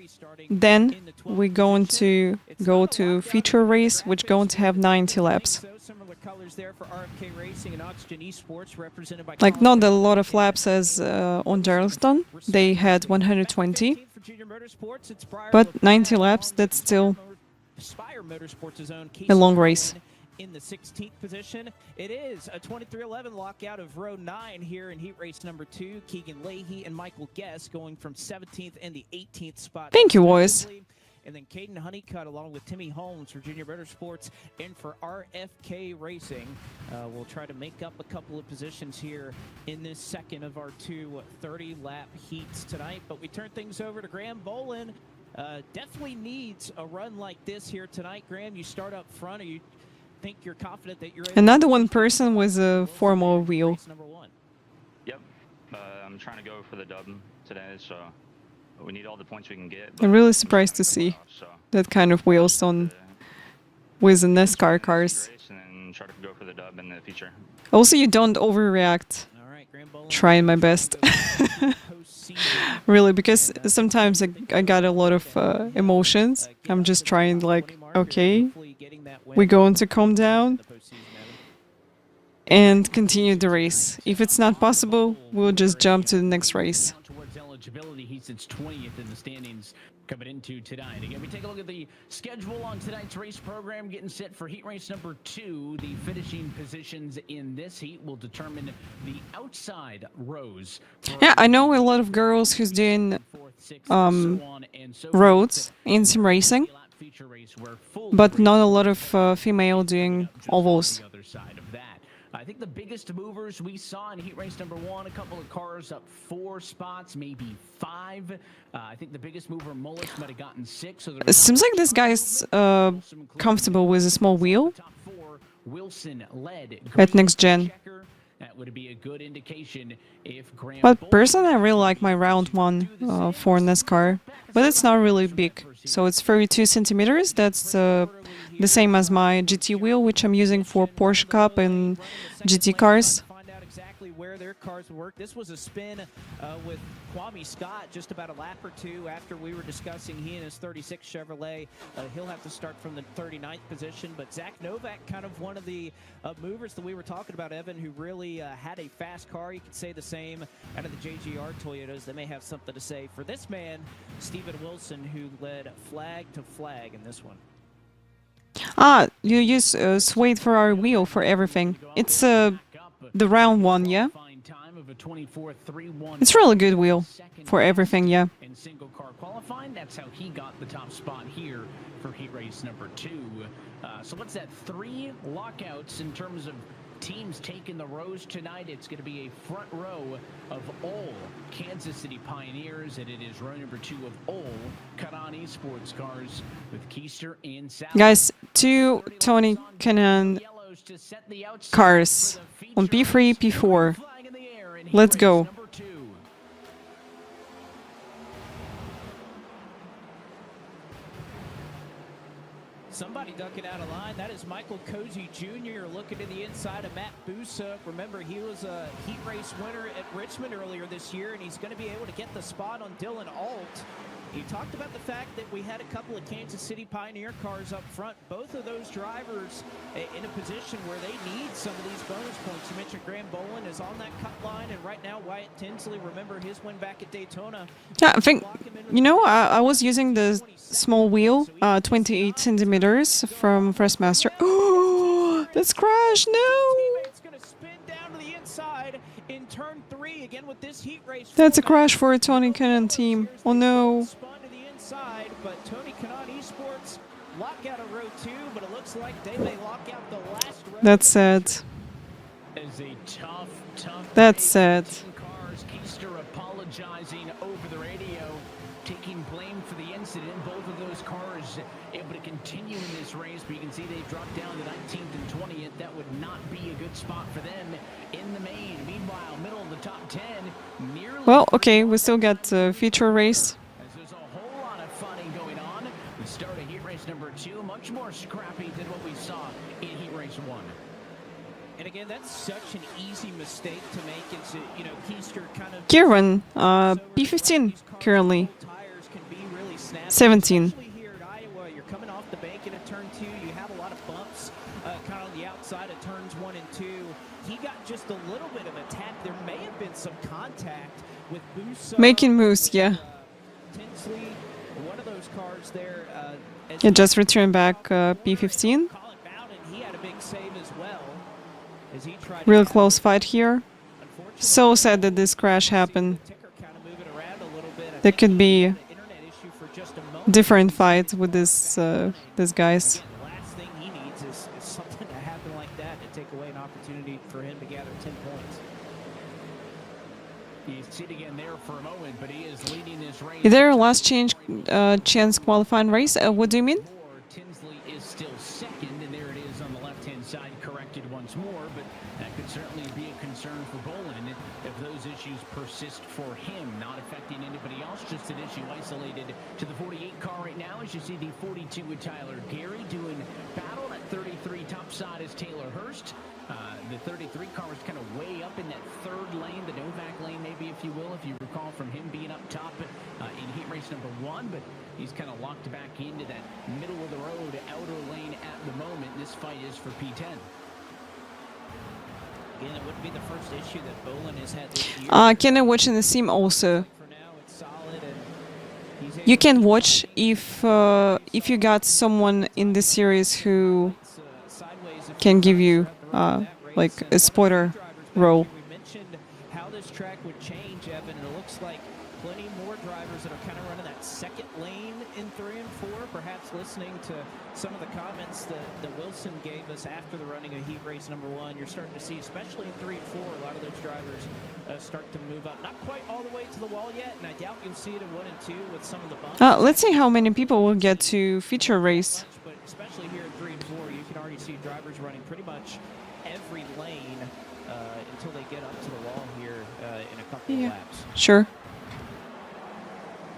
Then we're going to go to feature race, which going to have 90 laps. Similar colors there for RFK Racing and Oxygen Esports, represented by Like not a lot of laps as on Darlington. They had 120. But 90 laps, that's still a long race. In the 16th position, it is a 23-11 lockout of row 9 here in heat race number 2. Keegan Leahy and Michael Guest going from 17th and the 18th spot. Thank you, boys. And then Caden Honeycutt along with Timmy Holmes for Junior Motorsports and for RFK Racing. We'll try to make up a couple of positions here in this second of our 2 30-lap heats tonight. But we turn things over to Graham Bolin. Definitely needs a run like this here tonight. Graham, you start up front. Are you think you're confident that you're able Another one person with a formal wheel. Yep. I'm trying to go for the dub today, so we need all the points we can get. I'm really surprised to see that kind of wheels on with the NASCAR cars. And try to go for the dub in the future. Also, you don't overreact. Trying my best. Really, because sometimes I got a lot of emotions. I'm just trying like, okay, we're going to calm down and continue the race. If it's not possible, we'll just jump to the next race. Towards eligibility, he sits 20th in the standings coming into tonight. Again, we take a look at the schedule on tonight's race program, getting set for heat race number 2. The finishing positions in this heat will determine the outside rows. Yeah, I know a lot of girls who's doing roads in sim racing, but not a lot of female doing ovals. think the biggest movers we saw in heat race number 1, a couple of cars up 4 spots, maybe 5. I think the biggest mover, Mullis, might have gotten 6. So It seems like this guy's comfortable with a small wheel Wilson led at next gen. That would be a good indication if Graham But personally, I really like my round 1 for NASCAR, but it's not really big. So it's 32 centimeters. That's the same as my GT wheel, which I'm using for Porsche Cup and GT cars. Where their cars work. This was a spin with Kwame Scott just about a lap or two after we were discussing he and his 36 Chevrolet. He'll have to start from the 39th position, but Zach Novak, kind of one of the movers that we were talking about, Evan, who really had a fast car. You could say the same out of the JGR Toyotas. They may have something to say for this man, Steven Wilson, who led flag to flag in this one. Ah, you use Suede Ferrari wheel for everything. It's the round 1, yeah? It's really good wheel for everything, yeah. In single car qualifying, that's how he got the top spot here for heat race number 2. So what's that? 3 lockouts in terms of teams taking the rows tonight. It's going to be a front row of all Kansas City Pioneers, and it is row number 2 of all Karan Esports cars with Keister and Sal. Guys, 2 Tony Kanaan cars on P3, P4. Let's go. Somebody ducking out of line. That is Michael Cozy Jr. looking to the inside of Matt Busa. Remember, he was a heat race winner at Richmond earlier this year, and he's going to be able to get the spot on Dylan Alt. He talked about the fact that we had a couple of Kansas City Pioneer cars up front. Both of those drivers in a position where they need some of these bonus points. You mentioned Graham Boland is on that cut line, and right now Wyatt Tinsley, remember his win back at Daytona. Yeah, I think, you know, I was using the small wheel, 28 centimeters from Thrustmaster. Oh, that's crash, no! In turn 3 again with this heat race. That's a crash for a Tony Kanaan team. Oh no. Spun to the inside, but Tony Kanaan Esports lock out of row 2, but it looks like they may lock out the last row. That's sad. As a tough That's sad. cars, Keister apologizing over the radio, taking blame for the incident. Both of those cars able to continue in this race, but you can see they dropped down to 19th and 20th. That would not be a good spot for them in the main. Meanwhile, middle of the top 10, nearly. Well, okay, we still got a feature race. As there's a whole lot of funning going on. We start a heat race number 2, much more scrappy than what we saw in heat race 1. And again, that's such an easy mistake to make. It's, you know, Keister kind of. Kieran, P15 currently. 17. Here at Iowa, you're coming off the bank into turn 2. You have a lot of bumps kind of on the outside of turns 1 and 2. He got just a little bit of attack. There may have been some contact with Busa. Making moves, yeah. Tinsley, one of those cars there. Yeah, just returned back P15. He had a big save as well. As he tried Real close fight here. So sad that this crash happened. There could be different fights with these guys. The last thing he needs is something to happen like that to take away an opportunity for him to gather 10 points. He's sitting in there for a moment, but he is leading this race. Is there a last chance qualifying race? What do you mean? Tinsley is still second, and there it is on the left-hand side, corrected once more, but that could certainly be a concern for Boland if those issues persist for him, not affecting anybody else, just an issue isolated to the 48 car right now. As you see the 42 with Tyler Gary doing battle. At 33 top side is Taylor Hurst. The 33 car was kind of way up in that third lane, the Novak lane maybe, if you will, if you recall from him being up top in heat race number 1, but he's kind of locked back into that middle of the road outer lane at the moment. This fight is for P10. Again, it wouldn't be the first issue that Boland has had this year. Can I watch in the sim also? You can watch if you got someone in the series who can give you like a spoiler role. We mentioned how this track would change, Evan, and it looks like plenty more drivers that are kind of running that second lane in 3 and 4, perhaps folks, listening to some of the comments that Wilson gave us after the running of heat race number 1, you're starting to see, especially in 3 and 4, a lot of those drivers start to move up. Not quite all the way to the wall yet, and I doubt you'll see it in 1 and 2 with some of the bumps. Let's see how many people will get to feature race. But especially here in 3 and 4, you can already see drivers running pretty much every lane until they get up to the wall here in a couple of laps. Sure.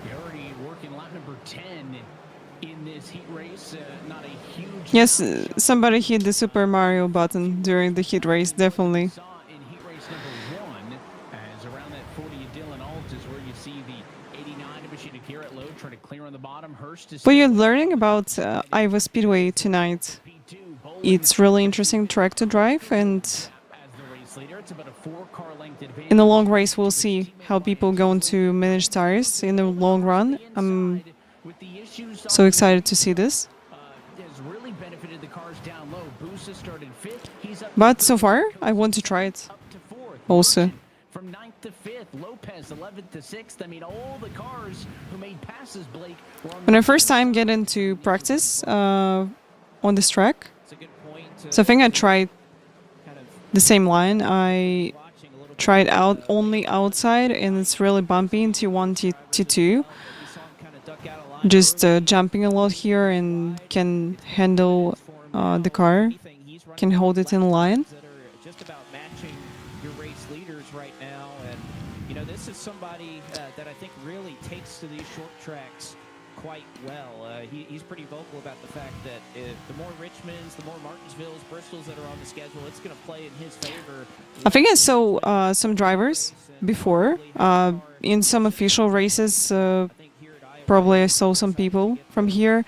You're already working lap number 10 in this heat race. Not a huge. Yes, somebody hit the Super Mario button during the heat race, definitely. In heat race number 1, as around that 40 of Dylan Alt is where you see the 89 of Machine Garrett Lowe trying to clear on the bottom. Hurst is. But you're learning about Iowa Speedway tonight. It's really interesting track to drive, and in the long race we'll see how people going to manage tires in the long run. I'm so excited to see this. But so far, I want to try it also. From 9th to 5th, Lopez 11th to 6th. I mean, all the cars who made passes, Blake, were on When I first time get into practice on this track, so I think I tried the same line. I tried out only outside, and it's really bumpy in T1, T2. Just jumping a lot here and can handle the car, can hold it in line. just about matching your race leaders right now. And, you know, this is somebody that I think really takes to these short tracks quite well. He's pretty vocal about the fact that the more Richmonds, the more Martinsvilles, Bristols that are on the schedule, it's going to play in his favor. I think I saw some drivers before in some official races. Probably I saw some people from here.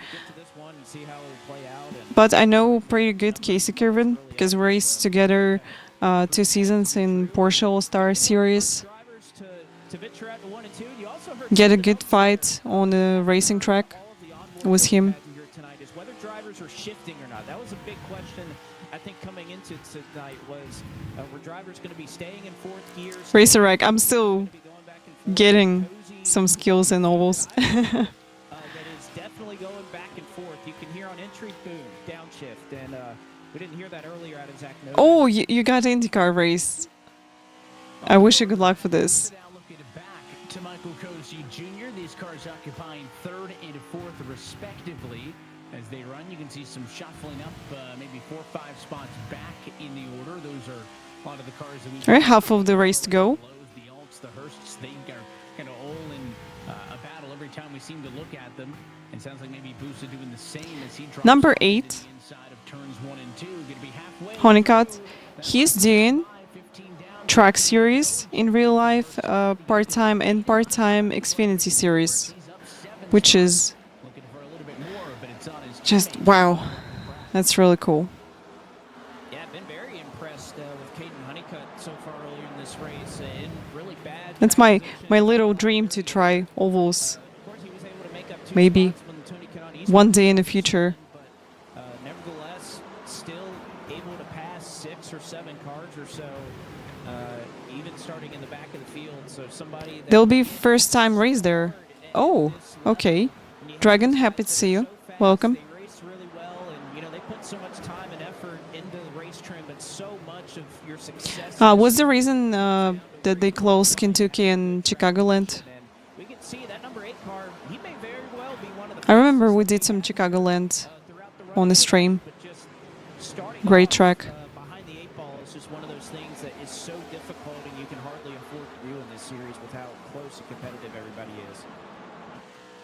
But I know pretty good Casey Kirvin because we raced together 2 seasons in Porsche All-Star Series. Get a good fight on the racing track. It was him. Whether drivers are shifting or not, that was a big question. I think coming into tonight was were drivers going to be staying in 4th gear? Racer Rack, I'm still getting some skills in ovals. That is definitely going back and forth. You can hear on entry, boom, downshift, and we didn't hear that earlier out of Zach Novak. Oh, you got IndyCar race. I wish you good luck for this. To Michael Cozy Jr. These cars occupying 3rd and 4th respectively. As they run, you can see some shuffling up, maybe 4 or 5 spots back in the order. Those are a lot of the cars that we. All right, half of the race to go. The Alts, the Hursts, they are kind of all in a battle every time we seem to look at them. It sounds like maybe Busa doing the same as he drops Number 8, inside of turns 1 and 2. Going to be halfway. Honeycutt. He's doing track series in real life, part-time and part-time Xfinity series, which is just wow. That's really cool. Yeah, I've been very impressed with Caden Honeycutt so far earlier in this race. In really bad. That's my little dream to try ovals. Maybe one day in the future. Nevertheless, still able to pass 6 or 7 cars or so, even starting in the back of the field. So somebody. There'll be first time race there. Oh, okay. Dragon, happy to see you. Welcome. They race really well, and you know they put so much time and effort into the race trim, but so much of your success. What's the reason that they closed Kentucky and Chicagoland? We can see that number 8 car. He may very well be one of the. I remember we did some Chicagoland on the stream. Great track. Behind the 8 ball is just one of those things that is so difficult, and you can hardly afford to do in this series with how close and competitive everybody is.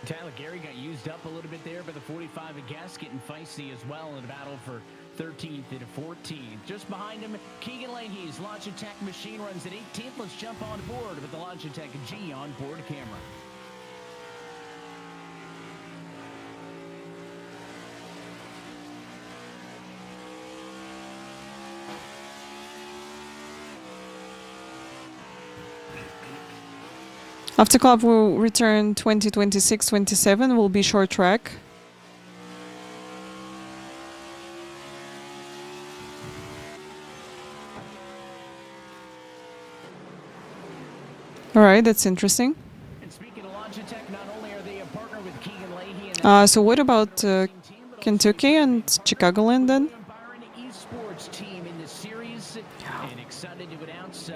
Tyler Gary got used up a little bit there, but the 45 of Gas getting feisty as well in a battle for 13th and 14th. Just behind him, Keegan Leahy's Logitech machine runs at 18th. Let's jump on board with the Logitech G on board camera. After Club will return 2026-27, will be short track. Alright, that's interesting. And speaking of Logitech, not only are they a partner with Keegan Leahy and So what about Kentucky and Chicagoland then? Esports team in the series, and excited to announce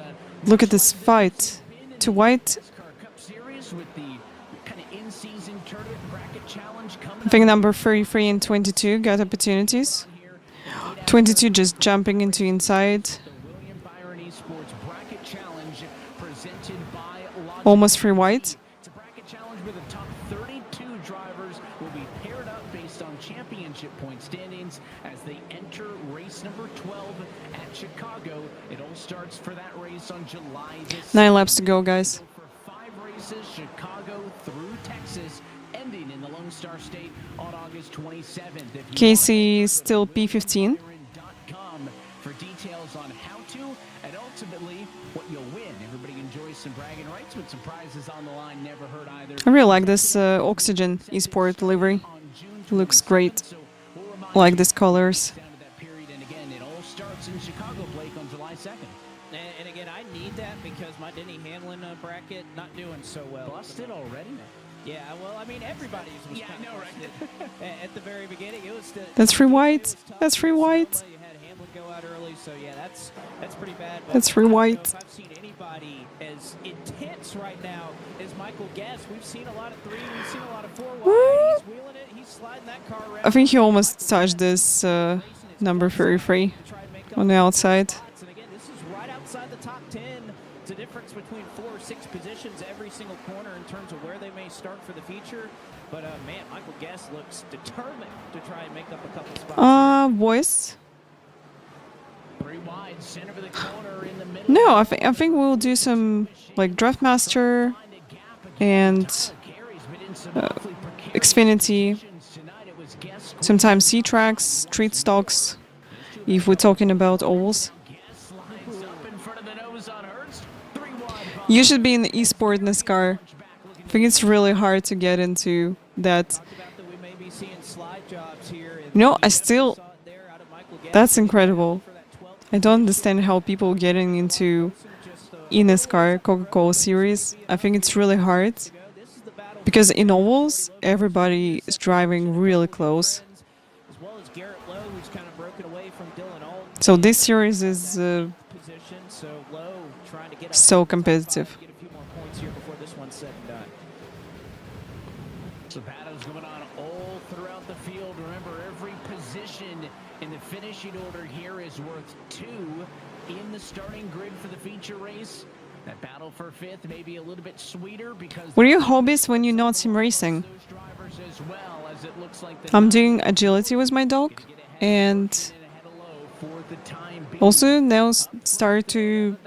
Look at this fight. To white. NASCAR Cup Series with the kind of in-season tournament bracket challenge coming I think number 33 and 22 got opportunities. 22 just jumping into inside. Esports bracket challenge presented by Almost free white. It's a bracket challenge where the top 32 drivers will be paired up based on championship point standings as they enter race number 12 at Chicago. It all starts for that race on July this 9 laps to go, guys. for 5 races, Chicago through Texas, ending in the Lone Star State on August 27th. If you Casey is still P15. .com for details on how to and ultimately what you'll win. Everybody enjoys some bragging rights with some prizes on the line. Never heard either. I really like this Oxygen Esport livery. Looks great. Like these colors. And again, it all starts in Chicago, Blake, on July 2nd. And again, I need that because my Denny Hamlin bracket not doing so well. Busted already? Yeah, well, I mean, everybody's was kind of busted at the very beginning. It was the, That's free white. That's free white. you had Hamlin go out early, so yeah, that's pretty bad. But That's free I don't know white. if I've seen anybody as intense right now as Michael Guest. We've seen a lot of 3, we've seen a lot of 4 wide. He's wheeling it, he's sliding that car around. I think he almost touched this number 33 on the outside. And again, this is right outside the top 10. It's a difference between 4 or 6 positions every single corner in terms of where they may start for the feature. But man, Michael Guest looks determined to try and make up a couple spots. Voice. 3 wide, center of the corner in the middle. No, I think we'll do some like Draftmaster and Xfinity, sometimes C-Tracks, Street Stocks, if we're talking about ovals. You should be in the esport NASCAR. I think it's really hard to get into that. No, that's incredible. I don't understand how people getting into eNASCAR Coca-Cola series. I think it's really hard because in ovals everybody is driving really close. So this series is so competitive. So battles going on all throughout the field. Remember, every position in the finishing order here is worth 2 in the starting grid for the feature race. That battle for 5th may be a little bit sweeter because What are your hobbies when you're not sim racing? drivers as well, as it looks like the I'm doing agility with my dog, and also now start to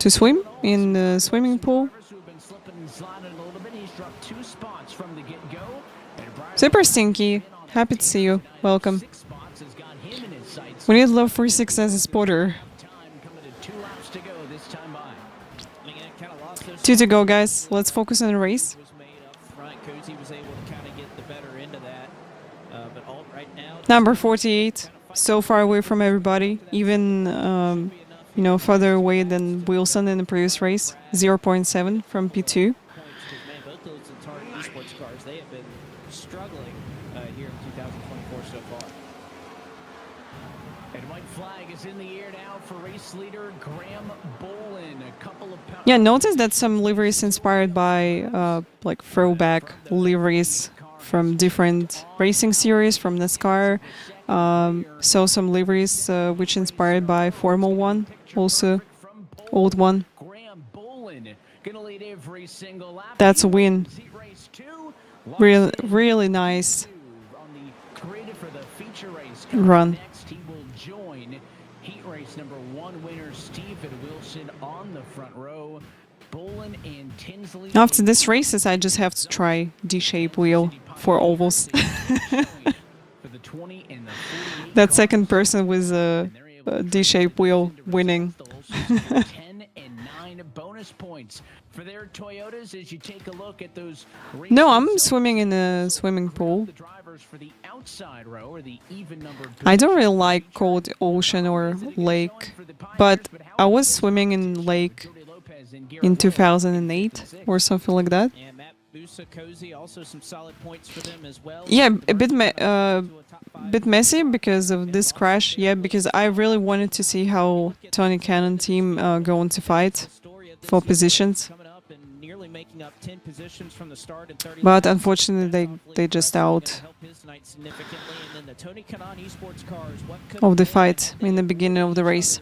swim in the swimming pool. Super Stinky, happy to see you. Welcome. We need Love 46 as a spotter. 2 to go, guys. Let's focus on the race. Cozy was able to kind of get the better end of that. But right now, Number 48, so far away from everybody, even further away than Wilson in the previous race. 0.7 from P2. man, both those Atari esports cars, they have been struggling here in 2024 so far. And white flag is in the air now for race leader Graham Bolin. A couple of pounds. Yeah, notice that some liveries inspired by like throwback liveries from different racing series from NASCAR. Saw some liveries which inspired by Formula 1, also old one. That's a win. Really, really nice run. Next, he will join heat race number 1 winner Stephen Wilson on the front row. Bolin and Tinsley. After this races, I just have to try D-shape wheel for ovals. That second person with a D-shape wheel winning. 10 and 9 bonus points for their Toyotas as you take a look at those. No, I'm swimming in a swimming pool. For the outside row or the even numbered. I don't really like cold ocean or lake, but I was swimming in lake in 2008 or something like that. Musa, Cozy, also some solid points for them as well. Yeah, a bit messy because of this crash. Yeah, because I really wanted to see how Tony Cannon team go on to fight for positions. Nearly making up 10 positions from the start and 30 But laps. unfortunately, they just out Help his night significantly. And then the Tony Kanaan esports cars, what could of the have been? fight in the beginning of the race.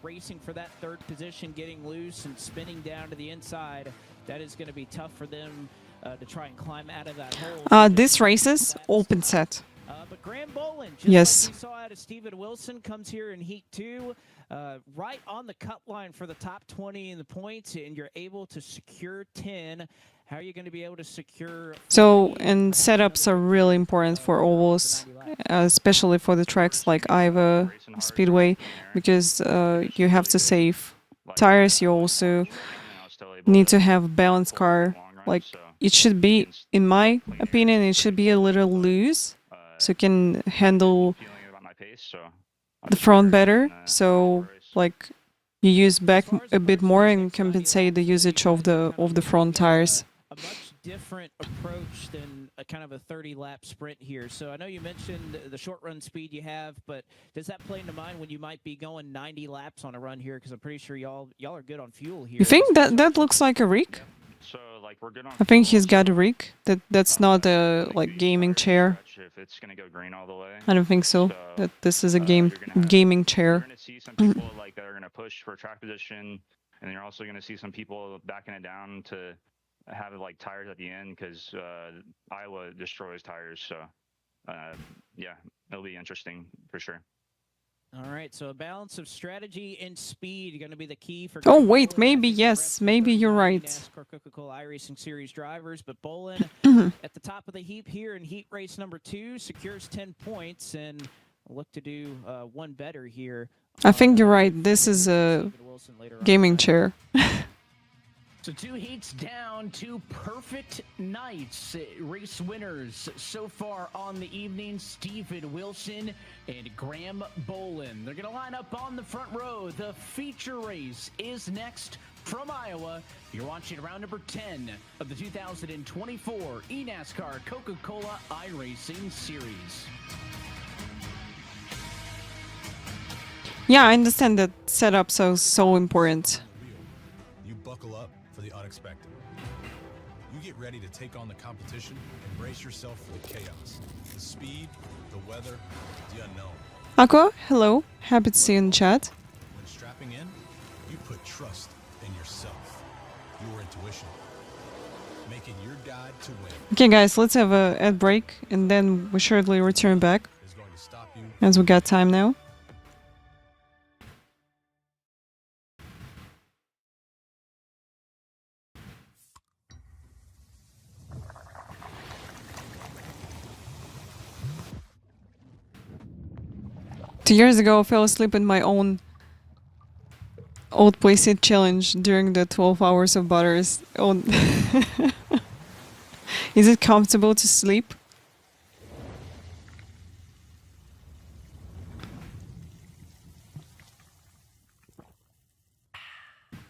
Racing for that third position, getting loose and spinning down to the inside. That is going to be tough for them to try and climb out of that hole. This races open set. But Graham Boland, just Yes. like we saw out of Steven Wilson, comes here in Heat 2, right on the cut line for the top 20 in the points, and you're able to secure 10. How are you going to be able to secure... So, and setups are really important for ovals, especially for the tracks like Iowa Speedway, because you have to save tires. You also need to have a balanced car. Like, it should be, in my opinion, it should be a little loose, so you can handle the front better. So, like, you use back a bit more and compensate the usage of the front tires. A much different approach than a kind of a 30-lap sprint here. So I know you mentioned the short run speed you have, but does that play into mind when you might be going 90 laps on a run here? Because I'm pretty sure y'all are good on fuel here. You think that looks like a rig? So, like, we're good on I think he's got a rig. That's not a like gaming chair. if it's going to go green all the way. I don't think so. That this is a gaming chair. You're going to see some people like that are going to push for track position, and you're also going to see some people backing it down to have like tires at the end because Iowa destroys tires. So yeah, it'll be interesting for sure. All right, so a balance of strategy and speed going to be the key for... Oh wait, maybe yes, maybe you're right. NASCAR Coca-Cola iRacing Series drivers, but Bolin at the top of the heap here in heat race number 2 secures 10 points and look to do one better here. I think you're right. This is a gaming chair. So 2 heats down, 2 perfect nights. Race winners so far on the evening, Steven Wilson and Graham Boland. They're going to line up on the front row. The feature race is next from Iowa. You're watching round number 10 of the 2024 eNASCAR Coca-Cola iRacing Series. Yeah, I understand that setups are so important. You buckle up for the unexpected. You get ready to take on the competition and brace yourself for the chaos, the speed, the weather, the unknown. Aqua, hello. Happy to see you in chat. When strapping in, you put trust in yourself, your intuition, making your guide to win. Okay, guys, let's have a ad break, and then we shortly return back, as we got time now. Two years ago, I fell asleep in my own old playset challenge during the 12 hours of butters. Oh. Is it comfortable to sleep?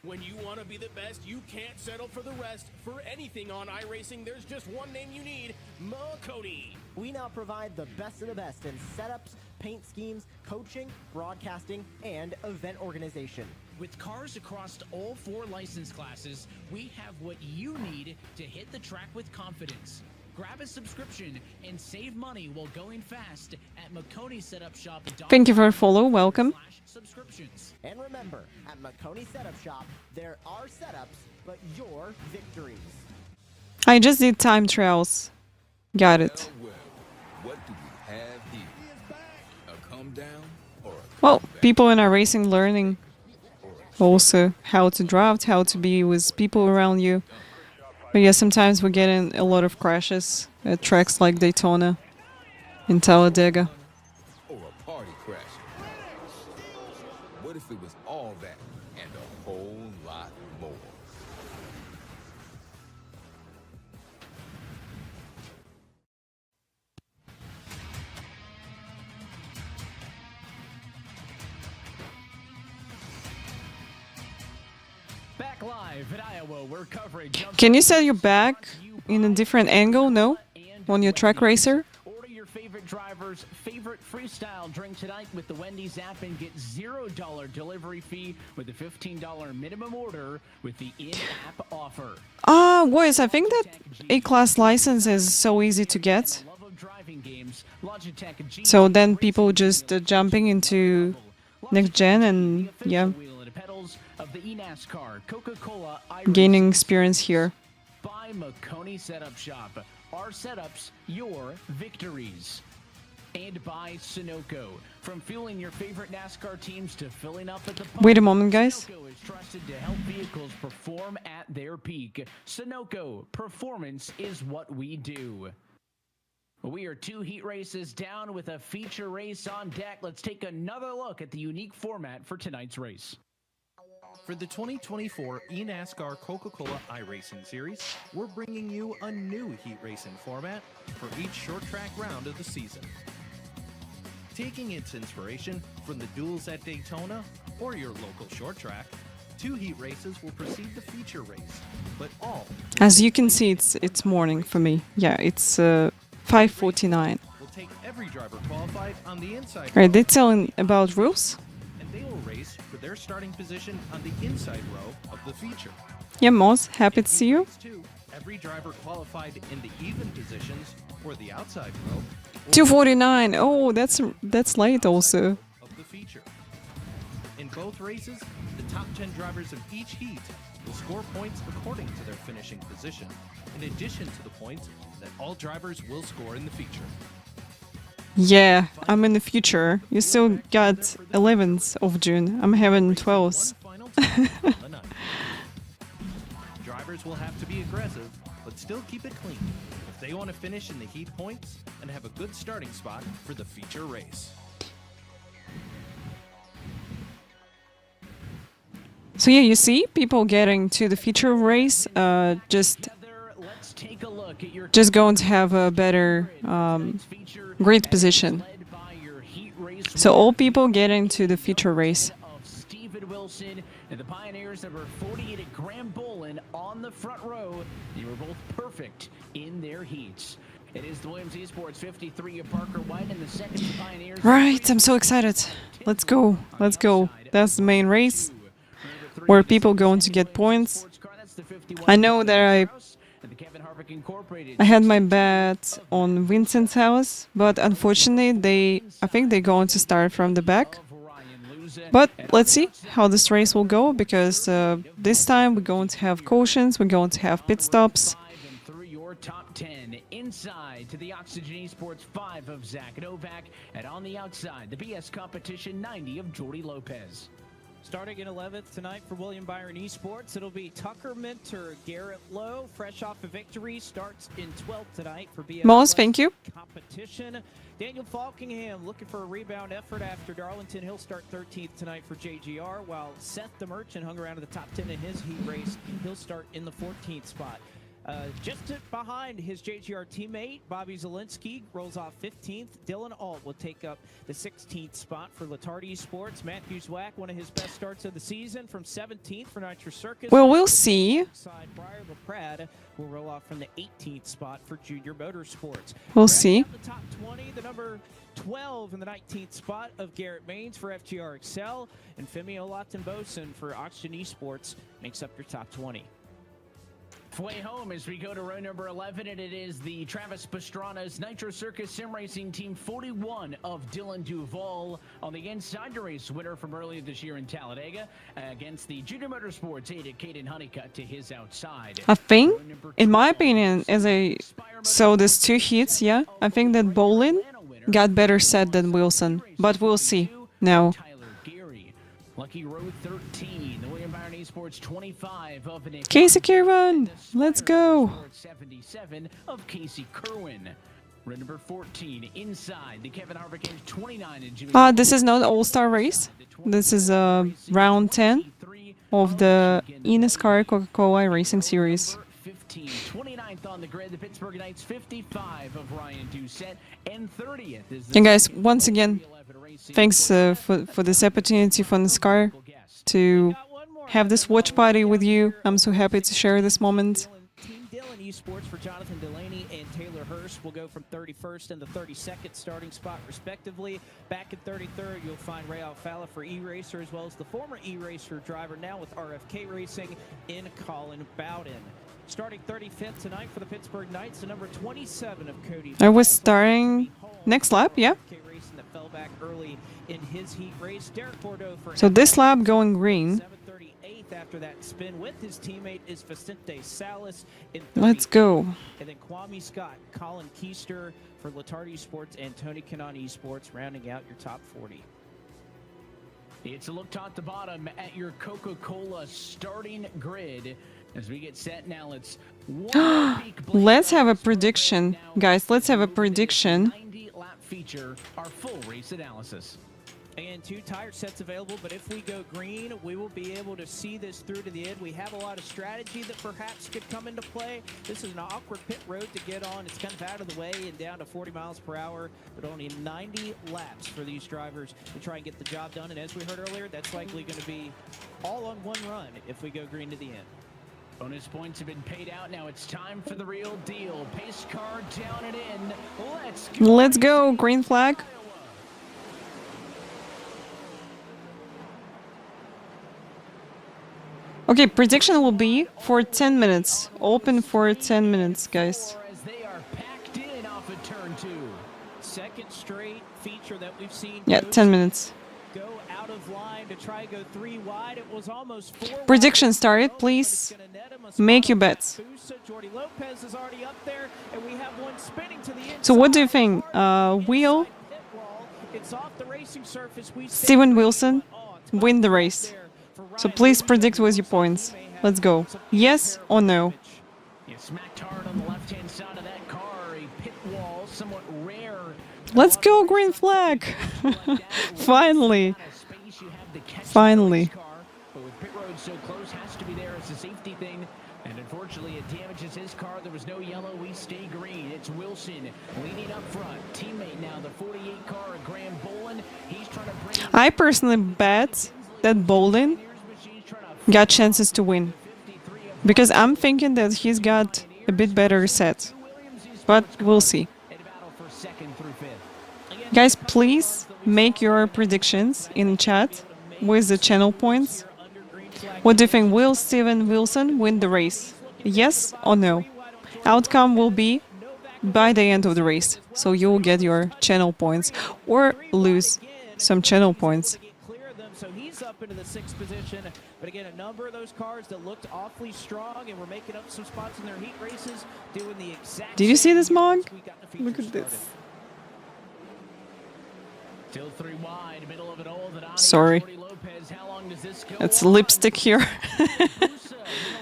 When you want to be the best, you can't settle for the rest. For anything on iRacing, there's just one name you need, Makoni. We now provide the best of the best in setups, paint schemes, coaching, broadcasting, and event organization. With cars across all 4 license classes, we have what you need to hit the track with confidence. Grab a subscription and save money while going fast at McConeySetupShop.com. Thank you for a follow. Welcome. Subscriptions. And remember, at Makoni Setup Shop, there are setups, but your victories. I just did time trials. Got it. What do we have here? A come down or a Well, people in iRacing learning also how to draft, how to be with people around you. But yeah, sometimes we get in a lot of crashes at tracks like Daytona in Talladega. or a party crash? What if it was all that and a whole lot more? Back Back live at Iowa, where coverage of Can you set your back in a different angle? No? On your track racer? Order your favorite driver's favorite freestyle drink tonight with the Wendy's app and get $0 delivery fee with a $15 minimum order with the in-app offer. Boys, I think that A-class license is so easy to get. So then people just jumping into next gen and yeah, Of the eNASCAR Coca-Cola gaining experience here. by Maconi Setup Shop. Our setups, your victories. And by Sunoco. From fueling your favorite NASCAR teams to filling up at the pump, Wait a moment, guys. Sunoco is trusted to help vehicles perform at their peak. Sunoco, performance is what we do. We are 2 heat races down with a feature race on deck. Let's take another look at the unique format for tonight's race. For the 2024 eNASCAR Coca-Cola iRacing Series, we're bringing you a new heat racing format for each short track round of the season. Taking its inspiration from the duels at Daytona or your local short track, 2 heat races will precede the feature race, but all... As you can see, it's morning for me. Yeah, it's 5:49. will take every driver qualified on the inside Are row, they telling about rules? and they will race for their starting position on the inside row of the feature. Yeah, Moz, happy to see you. Every driver qualified in the even positions or the outside row 2:49. Oh, that's late also. of the feature. In both races, the top 10 drivers of each heat will score points according to their finishing position, in addition to the points that all drivers will score in the feature. Yeah, I'm in the future. You still got 11th of June. I'm having 12th. Drivers will have to be aggressive, but still keep it clean if they want to finish in the heat points and have a good starting spot for the feature race. So yeah, you see people getting to the feature race, just going to have a better grid position. So all people getting to the feature race. Steven Wilson and the Pioneers number 48 at Graham Bolin on the front row. They were both perfect in their heats. It is the Williams Esports 53 of Parker White and the second Pioneers. Right, I'm so excited. Let's go. Let's go. That's the main race where people going to get points. I know that I had my bet on Vincent's house, but unfortunately I think they're going to start from the back. But let's see how this race will go, because this time we're going to have cautions, we're going to have pit stops. Through your top 10 inside to the Oxygen Esports 5 of Zach Novak, and on the outside the BS Competition 90 of Jordy Lopez. Starting in 11th tonight for William Byron Esports, it'll be Tucker Minter, Garrett Lowe, fresh off a victory, starts in 12th tonight for BS Moz, thank you. Competition. Daniel Falkingham looking for a rebound effort after Darlington. He'll start 13th tonight for JGR, while Seth the Merchant hung around in the top 10 in his heat race. He'll start in the 14th spot. Just behind his JGR teammate, Bobby Zielinski rolls off 15th. Dylan Alt will take up the 16th spot for Latardi Sports. Matthew Zwack, one of his best starts of the season, from 17th for Nitro Circus. Well, we'll see. Briar LaPrade will roll off from the 18th spot for Junior Motorsports. We'll see. The top 20, the number 12 in the 19th spot of Garrett Baines for FGR Excel, and Femi Olatunbosun for Oxygen Esports makes up your top 20. Way home as we go to row number 11, and it is the Travis Pastrana's Nitro Circus Sim Racing Team 41 of Dylan Duval on the inside race winner from earlier this year in Talladega against the Junior Motorsports 8 at Caden Honeycutt to his outside. I think, in my opinion, as I saw these 2 heats, yeah, I think that Bolin got better set than Wilson, but we'll see now. Lucky row 13, the William Byron Esports 25 of Nick Casey Kirwan, let's go. 77 of Casey Kerwin. Row number 14 inside the Kevin Harvick 29 and Jimmy. This is not all-star race. This is round 10 of the eNASCAR Coca-Cola Racing Series. 29th on the grid, the Pittsburgh Knights 55 of Ryan Doucette, and 30th is the... And guys, once again, thanks for this opportunity for NASCAR to have this watch party with you. I'm so happy to share this moment. Team Dillon Esports for Jonathan Delaney and Taylor Hurst will go from 31st and the 32nd starting spot respectively. Back at 33rd, you'll find Ray Alfala for E-Racer, as well as the former E-Racer driver, now with RFK Racing, in Colin Bowden. Starting 35th tonight for the Pittsburgh Knights, the number 27 of Cody. I was starting next lap, yeah. Racing that fell back early in his heat race. Derek Bordeaux for So this lap going green. 738th after that spin with his teammate is Vicente Salas in 30th. Let's go. And then Kwame Scott, Colin Keister for Latardi Esports, and Tony Kanan Esports rounding out your top 40. It's a look top to bottom at your Coca-Cola starting grid. As we get set now, let's have a prediction. Guys, let's have a prediction. 90-lap feature, our full race analysis. And 2 tire sets available, but if we go green, we will be able to see this through to the end. We have a lot of strategy that perhaps could come into play. This is an awkward pit road to get on. It's kind of out of the way and down to 40 miles per hour, but only 90 laps for these drivers to try and get the job done. And as we heard earlier, that's likely going to be all on one run if we go green to the end. Bonus points have been paid out. Now it's time for the real deal. Pace car down and in. Let's go, green flag. Okay, prediction will be for 10 minutes. Open for 10 minutes, guys. As they are packed in off of turn 2. Second straight feature that we've seen. Yeah, 10 minutes. Go out of line to try and go 3 wide. It was almost 4 Prediction started, please. Make your bets. Jordi Lopez is already up there, and we have one spinning to the inside. So what do you think? Wheel? It's off the racing surface. Steven Wilson win the race. So please predict with your points. Let's go. Yes or no? You smacked hard on the left-hand side of that car. A pit wall, somewhat rare. Let's go, green flag. Finally. Finally. But with pit road so close, has to be there as a safety thing. And unfortunately, it damages his car. There was no yellow. We stay green. It's Wilson leading up front. Teammate now, the 48 car of Graham Bolin. He's trying to bring. I personally bet that Bolin got chances to win. Because I'm thinking that he's got a bit better set. But we'll see. Guys, please make your predictions in chat with the channel points. What do you think? Will Steven Wilson win the race? Yes or no? Outcome will be by the end of the race. So you will get your channel points or lose some channel points. So he's up into the 6th position. But again, a number of those cars that looked awfully strong and were making up some spots in their heat races, doing the exact. Did you see this, Mog? Look at this. Still 3 wide, middle of it all. Sorry. It's lipstick here. A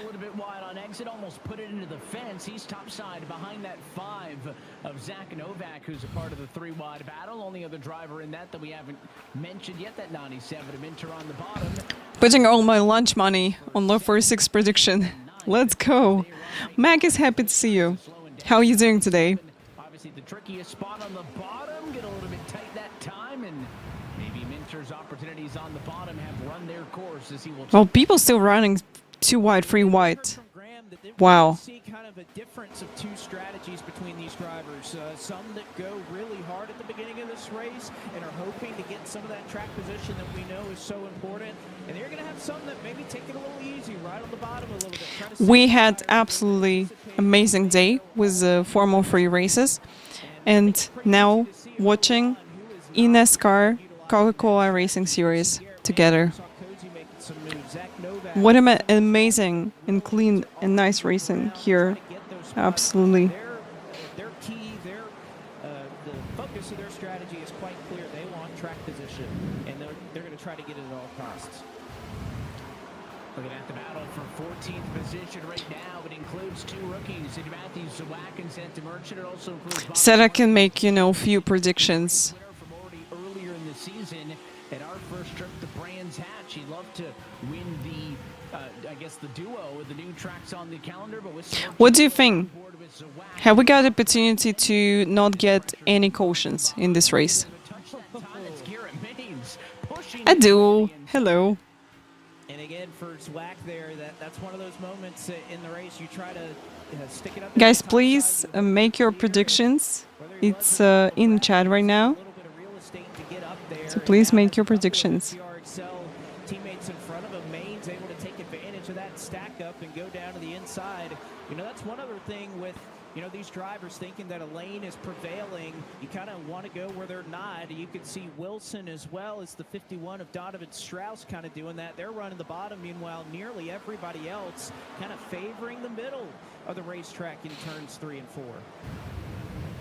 little bit wide on exit, almost put it into the fence. He's topside behind that 5 of Zach Novak, who's a part of the 3 wide battle. Only other driver in that we haven't mentioned yet, that 97 of Minter on the bottom. Putting all my lunch money on low 46 prediction. Let's go. Mac is happy to see you. How are you doing today? Obviously the trickiest spot on the bottom, get a little bit tight that time, and maybe Minter's opportunities on the bottom have run their course as he will. Well, people still running 2 wide, 3 wide. Wow. See kind of a difference of 2 strategies between these drivers. Some that go really hard at the beginning of this race and are hoping to get some of that track position that we know is so important. And they're going to have some that maybe take it a little easy, right on the bottom a little bit. We had absolutely amazing day with the 4 more free races. And now watching eNASCAR Coca-Cola Racing Series together. What an amazing and clean and nice racing here. Absolutely. Their key, the focus of their strategy is quite clear. They want track position, and they're going to try to get it at all costs. Looking at the battle for 14th position right now, it includes 2 rookies, City Matthews, Zawak, and Santa Merchant. It also includes. Said I can make, few predictions. Earlier in the season, at our first trip to Brands Hatch, he'd love to win the, I guess, the duo with the new tracks on the calendar. But with what do you think? Have we got the opportunity to not get any cautions in this race? I do. Hello. And again, for Zwack there, that's one of those moments in the race you try to stick it up. Guys, please make your predictions. It's in the chat right now. So please make your predictions. Teammates in front of him, Main's able to take advantage of that stack up and go down to the inside. You know, that's one other thing with, you know, these drivers thinking that a lane is prevailing. You kind of want to go where they're not. You can see Wilson as well as the 51 of Donovan Strauss kind of doing that. They're running the bottom. Meanwhile, nearly everybody else kind of favoring the middle of the racetrack in turns 3 and 4.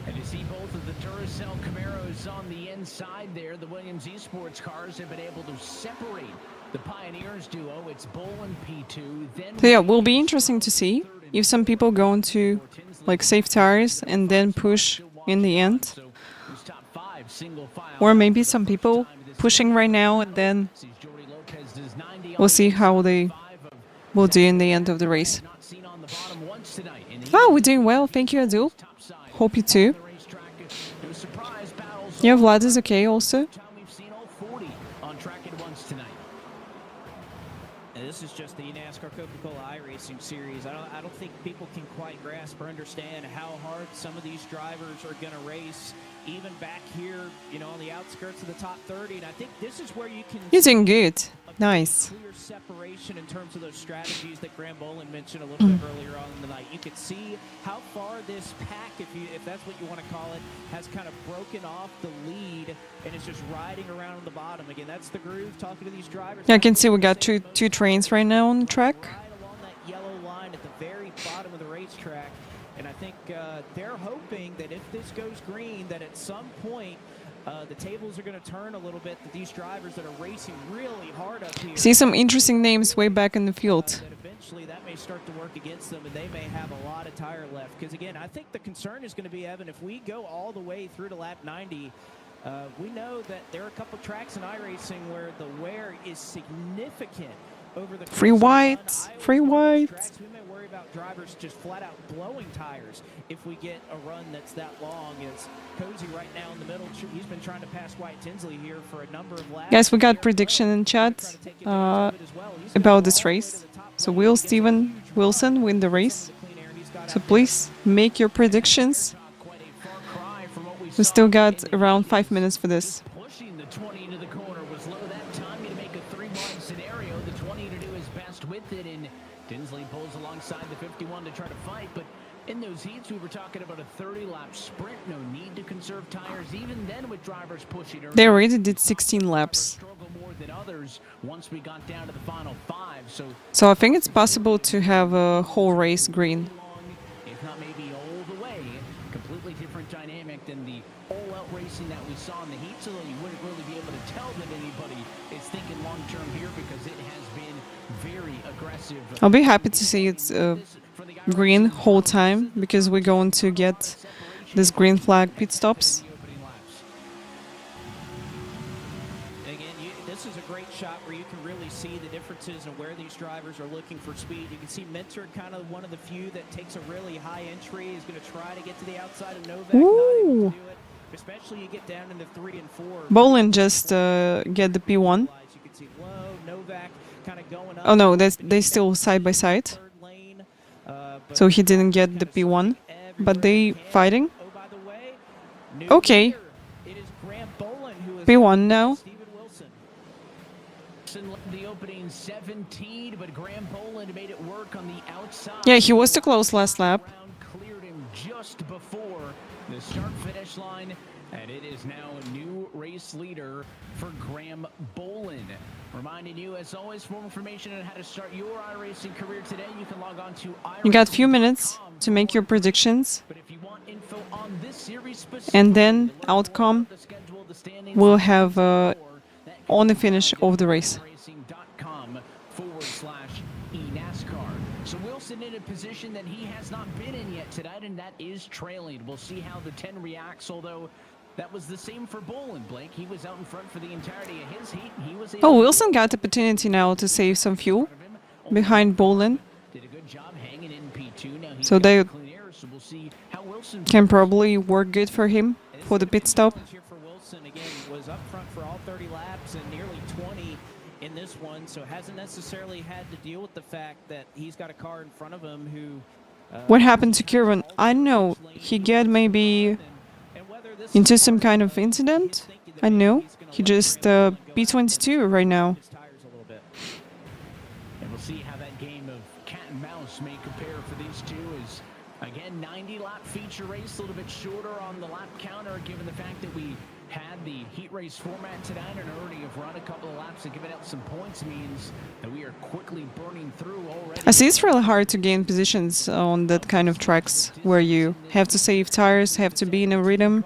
And you see both of the Duracell Camaros on the inside there. The Williams Esports cars have been able to separate the Pioneers duo. It's Bolin P2. Then So yeah, will be interesting to see if some people go into like safe tires and then push in the end. Or maybe some people pushing right now and then we'll see how they will do in the end of the race. Oh, we're doing well. Thank you, Adul. Hope you too. Yeah, Vlad is okay also. And this is just the eNASCAR Coca-Cola iRacing series. I don't think people can quite grasp or understand how hard some of these drivers are going to race, even back here, you know, on the outskirts of the top 30. And I think this is where you can... You're doing good. Nice. Clear separation in terms of those strategies that Graham Bolin mentioned a little bit earlier on in the night. You could see how far this pack, if that's what you want to call it, has kind of broken off the lead and it's just riding around on the bottom. Again, that's the groove, talking to these drivers. Yeah, I can see we got two trains right now on the track. Right along that yellow line at the very bottom of the racetrack. And I think they're hoping that if this goes green, that at some point the tables are going to turn a little bit, that these drivers that are racing really hard up here... See some interesting names way back in the field. That eventually that may start to work against them and they may have a lot of tire left. Because again, I think the concern is going to be, Evan, if we go all the way through to lap 90, we know that there are a couple tracks in iRacing where the wear is significant over the... Free whites! Free whites! We may worry about drivers just flat out blowing tires if we get a run that's that long. As Cozy right now in the middle, he's been trying to pass Wyatt Tinsley here for a number of laps. Guys, we got prediction in chat about this race. So will Steven Wilson win the race? So please make your predictions. We still got around 5 minutes for this. pushing the 20 into the corner was low that time to make a 3-wide scenario. The 20 to do his best with it, and Tinsley pulls alongside the 51 to try to fight. But in those heats, we were talking about a 30-lap sprint. No need to conserve tires, even then with drivers pushing. They already did 16 laps. More than others once we got down to the final 5. So I think it's possible to have a whole race green. If not maybe all the way, completely different dynamic than the all-out racing that we saw in the heat. So you wouldn't really be able to tell that anybody is thinking long-term here because it has been very aggressive. I'll be happy to see it's green whole time because we're going to get this green flag pit stops. This is a great shot where you can really see the differences in where these drivers are looking for speed. You can see Minter, kind of one of the few that takes a really high entry, is going to try to get to the outside of Novak. Not able to do it, especially you get down into 3 and 4. Bolin just get the P1. You can see low, Novak kind of going up. Oh no, they still side by side. So he didn't get the P1, but they fighting. Okay. P1 now. The opening 17, but Graham Bolin made it work on the outside. Yeah, he was too close last lap. Cleared him just before the start-finish line, and it is now a new race leader for Graham Bolin. Reminding you, as always, for more information on how to start your iRacing career today, you can log on to You got a few minutes to make your predictions. But if you want info on this series And then outcome will have on the finish of the race. eNASCAR. So Wilson in a position that he has not been in yet tonight, and that is trailing. We'll see how the 10 reacts, although that was the same for Bolin, Blake. He was out in front for the entirety of his heat. He was Oh, Wilson got the opportunity now to save some fuel behind Bolin. Did a good job hanging in P2. Now So they clean air, so we'll see how Wilson can probably work good for him for the pit stop. Here for Wilson again was up front for all 30 laps and nearly 20 in this one, so hasn't necessarily had to deal with the fact that he's got a car in front of him who. What happened to Kieran? I don't know. He get maybe into some kind of incident? I know. He just B22 right now. And we'll see how that game of cat and mouse may compare for these two. As again, 90-lap feature race, a little bit shorter on the lap counter, given the fact that we had the heat race format tonight and already have run a couple of laps and given out some points, means that we are quickly burning through already. I see it's really hard to gain positions on that kind of tracks where you have to save tires, have to be in a rhythm,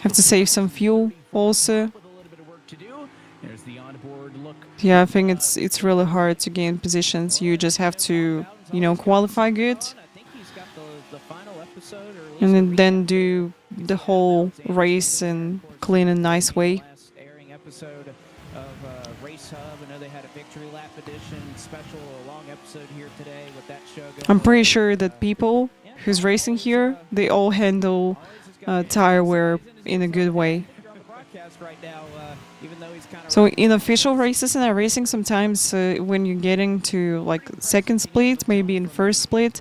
have to save some fuel also. Yeah, I think it's really hard to gain positions. You just have to, you know, qualify good and then do the whole race in clean and nice way. Airing episode of Race Hub. I know they had a victory lap edition special, a long episode here today with that show going. I'm pretty sure that people who's racing here, they all handle tire wear in a good way. So in official races in iRacing, sometimes when you're getting to like second split, maybe in first split,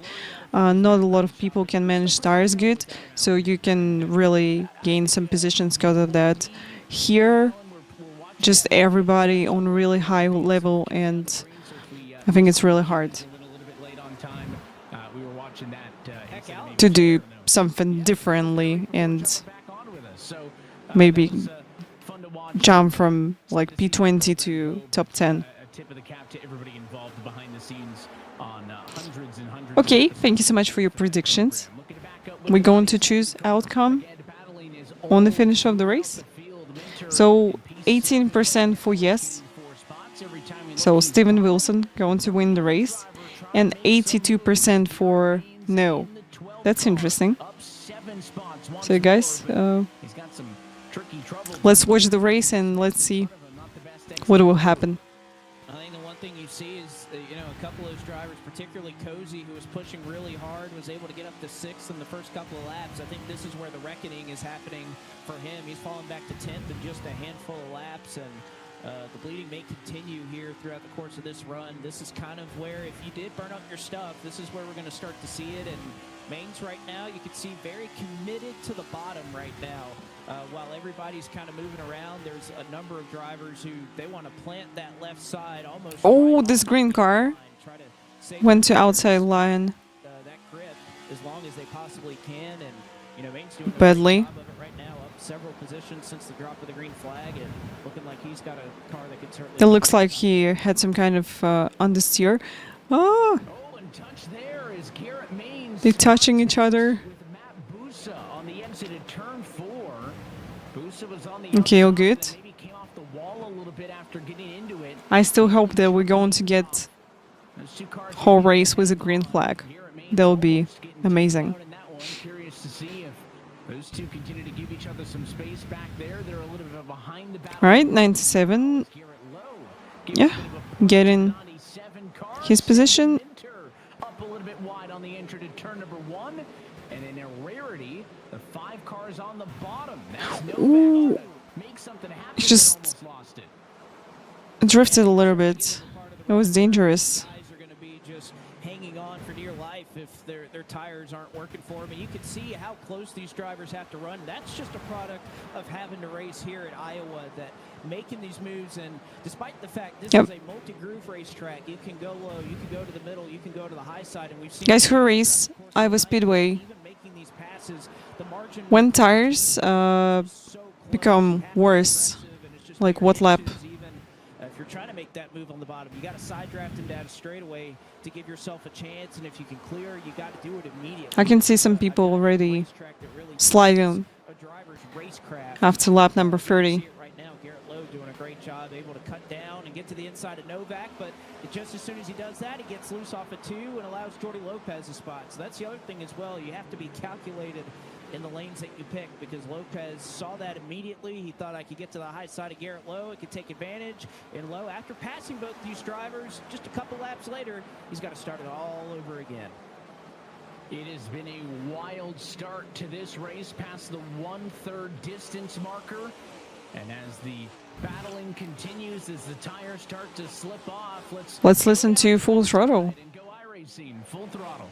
not a lot of people can manage tires good, so you can really gain some positions because of that. Here, just everybody on really high level, and I think it's really hard to do something differently and maybe jump from like P20 to top 10. Okay, thank you so much for your predictions. We're going to choose outcome on the finish of the race. So 18% for yes. So Steven Wilson going to win the race. And 82% for no. That's interesting. So guys, let's watch the race and let's see what will happen. I think the one thing you see is, a couple of those drivers, particularly Cozy, who was pushing really hard, was able to get up to 6th in the first couple of laps. I think this is where the reckoning is happening for him. He's fallen back to 10th in just a handful of laps, and the bleeding may continue here throughout the course of this run. This is kind of where, if you did burn up your stuff, this is where we're going to start to see it. And Mains right now, you can see very committed to the bottom right now. While everybody's kind of moving around, there's a number of drivers who they want to plant that left side almost. Oh, this green car went to outside line. That grip as long as they possibly can, and Main's doing a badly. job of it right now, up several positions since the drop of the green flag, and looking like he's got a car that could certainly. It looks like he had some kind of understeer. Oh, and touch there is Garrett Mains. They're touching each other. On the exit at turn 4. Busa was on the Okay, all good. maybe came off the wall a little bit after getting into it. I still hope that we're going to get whole race with a green flag. That will be amazing. Curious to see if those two continue to give each other some space back there. They're a little bit behind the battle. All right, 97. Yeah, getting his position. Up a little bit wide on the entry to turn number 1, and in a rarity, the 5 cars on the bottom. That's no Ooh, make something happen. he just drifted a little bit. It was dangerous. Just hanging on for dear life if their tires aren't working for them. And you can see how close these drivers have to run. That's just a product of having to race here at Iowa, that making these moves, and despite the fact this is a multi-groove racetrack, you can go low, you can go to the middle, you can go to the high side, and we've seen Guys who race Iowa Speedway, when tires become worse, like what lap? If you're trying to make that move on the bottom, you got to side draft him down a straightaway to give yourself a chance, and if you can clear, you got to do it immediately. I can see some people already sliding after lap number 30. Right now, Garrett Lowe doing a great job, able to cut down and get to the inside of Novak, but just as soon as he does that, he gets loose off of 2 and allows Jordy Lopez a spot. So that's the other thing as well. You have to be calculated in the lanes that you pick, because Lopez saw that immediately. He thought I could get to the high side of Garrett Lowe. It could take advantage. And Lowe, after passing both these drivers, just a couple laps later, he's got to start it all over again. It has been a wild start to this race, past the 1/3 distance marker. And as the battling continues, as the tires start to slip off, Let's listen to Full Throttle. and go iRacing full throttle.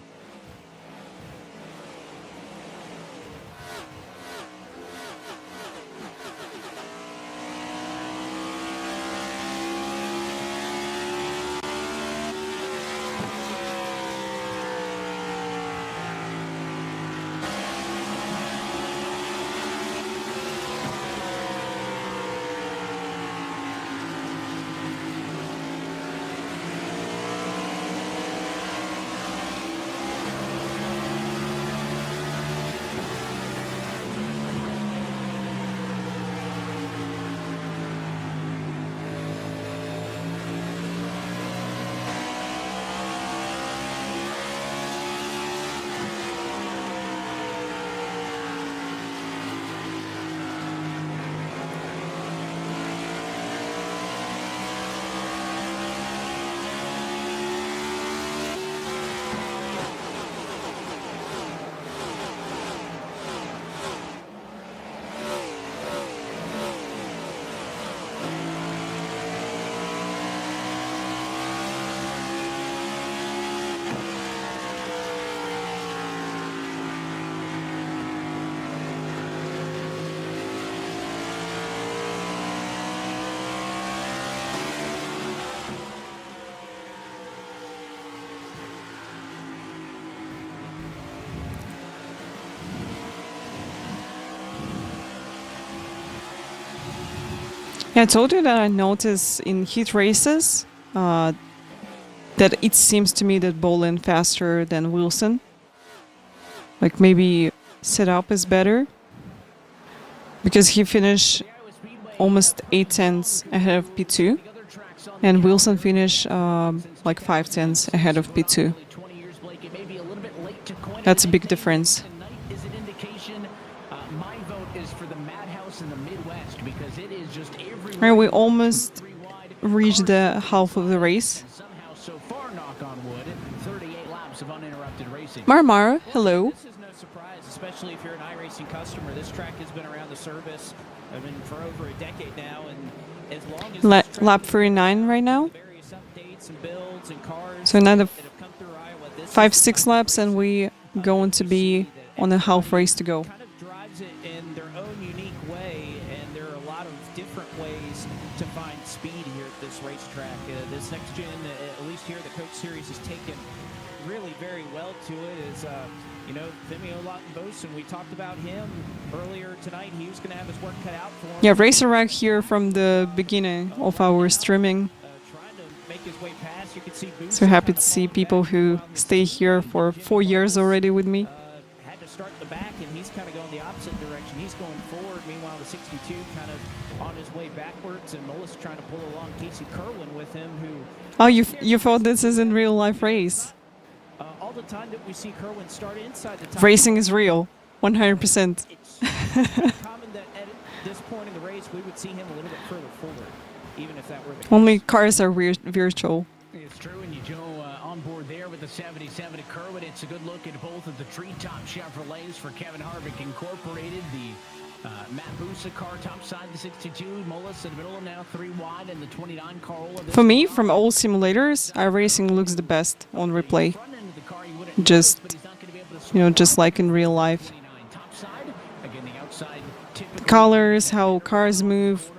Yeah, I told you that I notice in heat races that it seems to me that Bolin faster than Wilson. Like maybe setup is better because he finished almost 8 tenths ahead of P2 and Wilson finished like 5 tenths ahead of P2. That's a big difference. Is an indication. My vote is for the Madhouse in the Midwest because it is just every. Right, we almost reached the half of the race. Somehow, so far, knock on wood, 38 laps of uninterrupted racing. Mara, hello. This is no surprise, especially if you're an iRacing customer. This track has been around the service, I mean, for over a decade now, and as long as Lap 39 right now. various updates and builds and cars So another that have come through Iowa, this 5-6 laps and we going to be on a half race to go. kind of drives it in their own unique way, and there are a lot of different ways to find speed here at this racetrack. This next gen, at least here, the Coach Series has taken really very well to it. Is you know, Vimeo Lottenbosen, we talked about him earlier tonight. He was going to have his work cut out for him. Yeah, Racer Rack here from the beginning of our streaming. Trying to make his way past. You can see Boots So happy to see people who stay here for 4 years already with me. had to start the back, and he's kind of going the opposite direction. He's going forward. Meanwhile, the 62 kind of on his way backwards, and Mullis trying to pull along Casey Kerwin with him, who Oh, you thought this is in real life race? all the time that we see Kerwin start inside the top. Racing is real, 100%. It's common that at this point in the race, we would see him a little bit further forward, even if that were the case. Only cars are virtual. It's true, and you go on board there with the 77 at Kerwin. It's a good look at both of the Treetop Chevrolets for Kevin Harvick Incorporated. The Matt Busa car topside, the 62. Mullis in the middle, now 3 wide, and the 29 Corolla. For me, from all simulators, iRacing looks the best on replay. Just, you know, just like in real life. Again, the outside The colors, how cars move,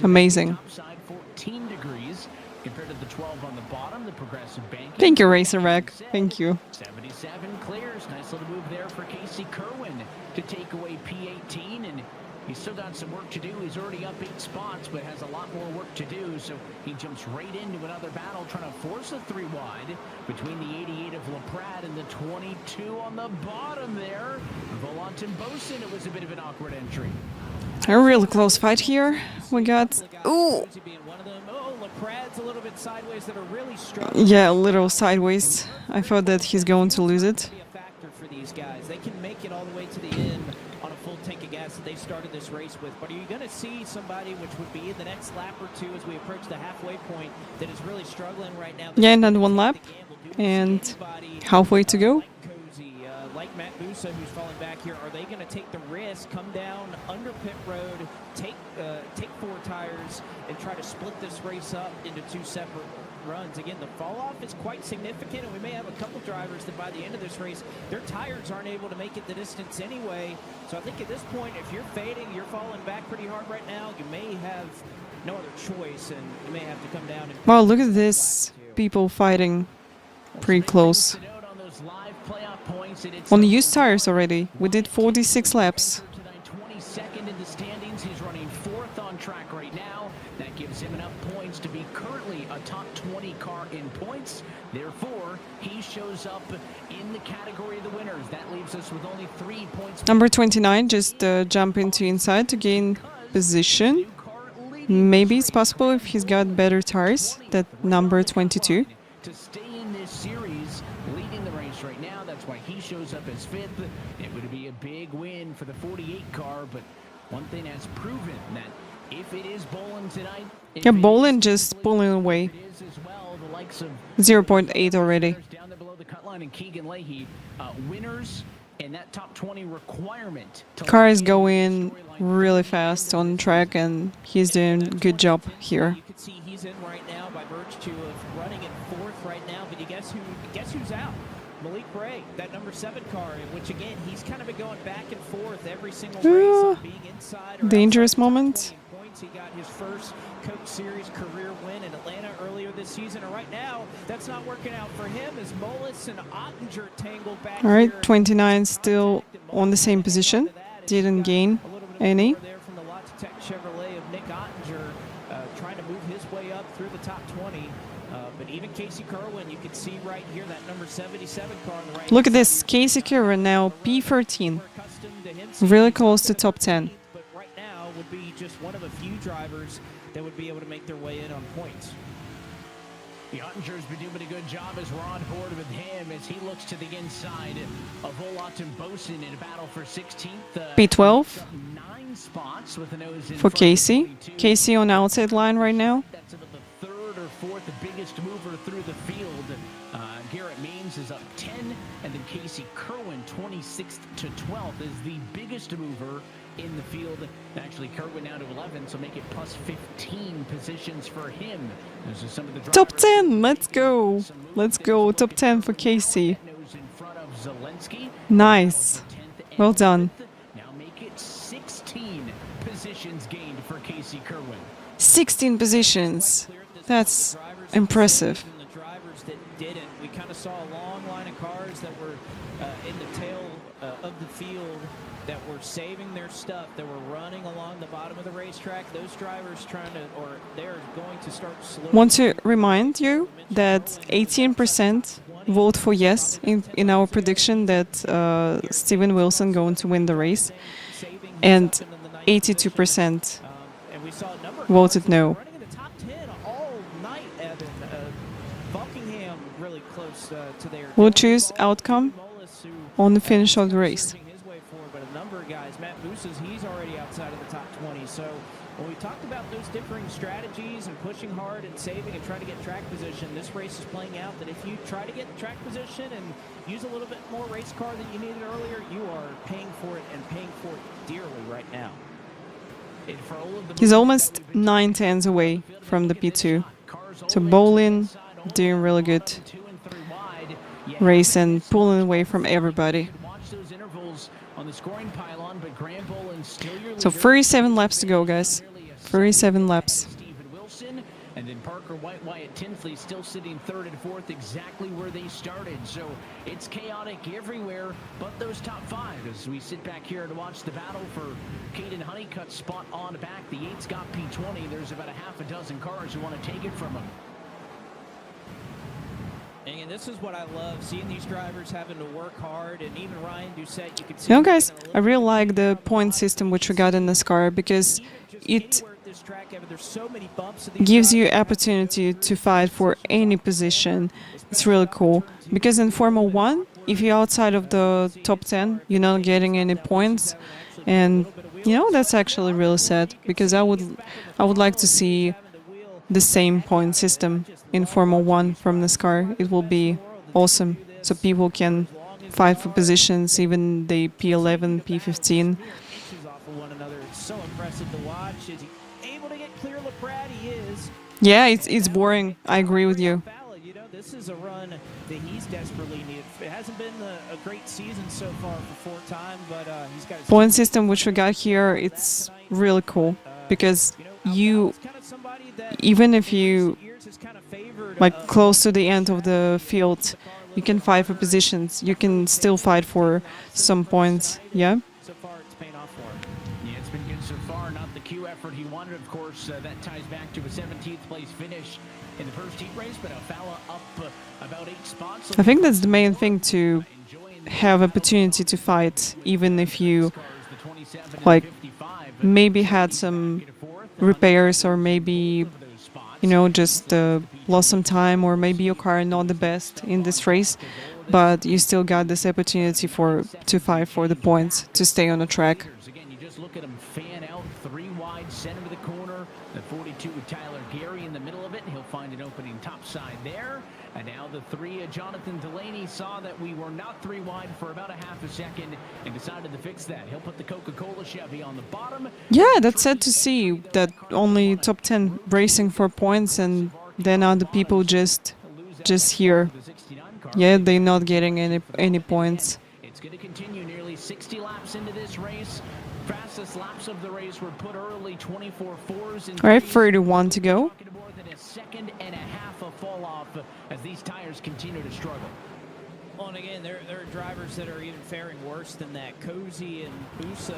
amazing. topside 14 degrees compared to the 12 on the bottom. The progressive bank. Thank you, Racer Rack. Thank you. 77 clears. Nice little move there for Casey Kerwin to take away P18, and he's still got some work to do. He's already up 8 spots, but has a lot more work to do, so he jumps right into another battle, trying to force a 3 wide between the 88 of LaPrade and the 22 on the bottom there. Volantin Bosin, it was a bit of an awkward entry. A really close fight here. We got... Ooh! Being one of them. Oh, LaPrade's a little bit sideways that are really struggling. Yeah, a little sideways. I thought that he's going to lose it. Be a factor for these guys. They can make it all the way to the end on a full tank of gas that they started this race with. But are you going to see somebody, which would be in the next lap or two as we approach the halfway point, that is really struggling right now? Yeah, and then 1 lap. And halfway to go. Like Matt Busa, who's falling back here, are they going to take the risk, come down under pit road, take to split this race up into two separate runs. Again, the fall off is quite significant, and we may have a couple drivers that by the end of this race, their tires aren't able to make it the distance anyway. So I think at this point, if you're fading, you're falling back pretty hard right now, you may have no other choice, and you may have to come down and... Wow, look at this. People fighting pretty close. On used tires already. We did 46 laps. 22nd in the standings. He's running 4th on track right now. That gives him enough points to be currently a top 20 car in points. Therefore, he shows up in the category of the winners. That leaves us with only 3 points. Number 29 just jump into inside to gain position. Maybe it's possible if he's got better tires. That number 22. To stay in this series, leading the race right now. That's why he shows up as 5th. It would be a big win for the 48 car, but one thing has proven that if it is Bolin tonight, Yeah, Bolin just pulling away. 0.8 already. down there below the cut line, and Keegan Leahy, winners in that top 20 requirement. Car is going really fast on track, and he's doing a good job here. You can see he's in right now by virtue of running in 4th right now, but you guess who's out? Malik Bray, that number 7 car, which again, he's kind of been going back and forth every single race on being inside or Dangerous moment. points. He got his first Coke Series career win in Atlanta earlier this season, and right now, that's not working out for him as Molis and Ottinger tangle back. All right, 29 still on the same position. Didn't gain any. There from the Logitech Chevrolet of Nick Ottinger, trying to move his way up through the top 20. But even Casey Kerwin, you can see right here that number 77 car on the right. Look at this, Casey Kerwin now P13. Really close to top 10. But right now would be just one of a few drivers that would be able to make their way in on points. The Ottinger's been doing a good job as we're on board with him as he looks to the inside of Olot and Boson in a battle for 16th. P12 9 spots with the nose in for front of Casey. 22. Casey on outside line right now. That's about the 3rd or 4th biggest mover through the field. Garrett Means is up 10, and then Casey Kerwin, 26th to 12th, is the biggest mover in the field. Actually, Kerwin now to 11, so make it plus 15 positions for him. Those are some of the Top 10, let's go. Let's go, top 10 for Casey. nose in front of Zelensky. Nice. Well done. Now make it 16 positions gained for Casey Kerwin. 16 positions. That's impressive. And the drivers that didn't, we kind of saw a long line of cars that were in the tail of the field that were saving their stuff, that were running along the bottom of the racetrack. Those drivers they're going to start slowing. Want to remind you that 18% vote for yes in our prediction that Steven Wilson going to win the race, and 82% voted no. Running in the top 10 all night, Evan. Buckingham really close to their... We'll choose outcome on the finish of the race. his way forward, but a number of guys, Matt Bousas, he's already outside of the top 20. So when we talked about those differing strategies and pushing hard and saving and trying to get track position, this race is playing out that if you try to get track position and use a little bit more race car than you needed earlier, you are paying for it and paying for it dearly right now. He's almost 9/10 away from the P2. So Bolin doing really good race and pulling away from everybody. So 37 laps to go, guys. 37 laps. And then Parker White, Wyatt Tinsley still sitting 3rd and 4th, exactly where they started. So it's chaotic everywhere but those top 5. As we sit back here to watch the battle for Caden Honeycutt's spot on the back. The 8's got P20. There's about a half a dozen cars who want to take it from him. And this is what I love, seeing these drivers having to work hard, and even Ryan Doucette, you can see... You know, guys, I really like the point system which we got in this car because it gives you opportunity to fight for any position. It's really cool. Because in Formula 1, if you're outside of the top 10, you're not getting any points. And, you know, that's actually really sad because I would like to see the same point system in Formula 1 from this car. It will be awesome. So people can fight for positions, even the P11, P15. It's so impressive to watch. able to get clear LaPrade. He is. Yeah, it's boring. I agree with you. You know, this is a run that he's desperately needed. It hasn't been a great season so far for 4-time, but he's got his Point system which we got here, it's really cool because you, even if you like close to the end of the field, you can fight for positions. You can still fight for some points. Yeah. So far, it's paying off for him. Yeah, it's been good so far. Not the Q effort he wanted, of course. That ties back to a 17th place finish in the first heat race, but Falla up about 8 spots. I think that's the main thing, to have opportunity to fight, even if you like maybe had some repairs or maybe just lost some time, or maybe your car not the best in this race, but you still got this opportunity to fight for the points to stay on the track. Again, you just look at him fan out 3 wide, center of the corner. The 42 with Tyler Gary in the middle of it. He'll find an opening top side there. And now the 3, Jonathan Delaney, saw that we were not 3 wide for about a half a second and decided to fix that. He'll put the Coca-Cola Chevy on the bottom. Yeah, that's sad to see that only top 10 racing for points, and then other people just here. Yeah, they're not getting any points. It's going to continue nearly 60 laps into this race. Fastest laps of the race were put early, 24.4s. All right, 31 to go. More than a second and a half of fall off as these tires continue to struggle. Well, and again, there are drivers that are even faring worse than that. Cozy and Busa,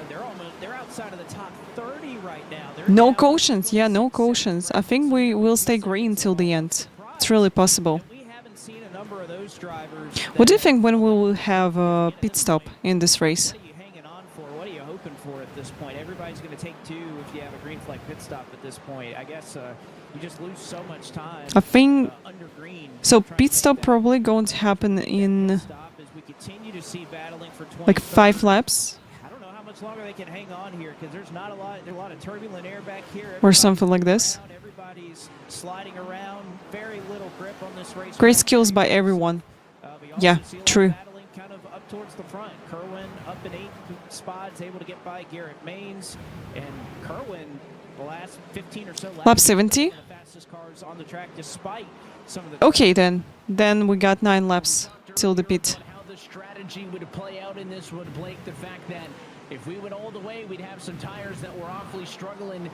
they're outside of the top 30 right now. No cautions. Yeah, no cautions. I think we will stay green till the end. It's really possible. We haven't seen a number of those drivers. What do you think when we will have a pit stop in this race? What are you hoping for at this point? Everybody's going to take 2 if you have a green flag pit stop at this point. I guess you just lose so much time. I think under green. so. Pit stop probably going to happen in We continue to see battling for 20, like 5 laps I don't know how much longer they can hang on here because there's not a lot. There's a lot of turbulent air back here. or something like this. Everybody's sliding around. Very little grip on this race. Great skills by everyone. Yeah, true. Kind of up towards the front. Kerwin up in 8 spots, able to get by Garrett Maines, and Kerwin the last 15 or so laps. Lap 70. The fastest cars on the track, despite some of the. Okay, then we got 9 laps till the pit. How the strategy would play out in this would, Blake, the fact that if we went all the way, we'd have some tires that were awfully struggling.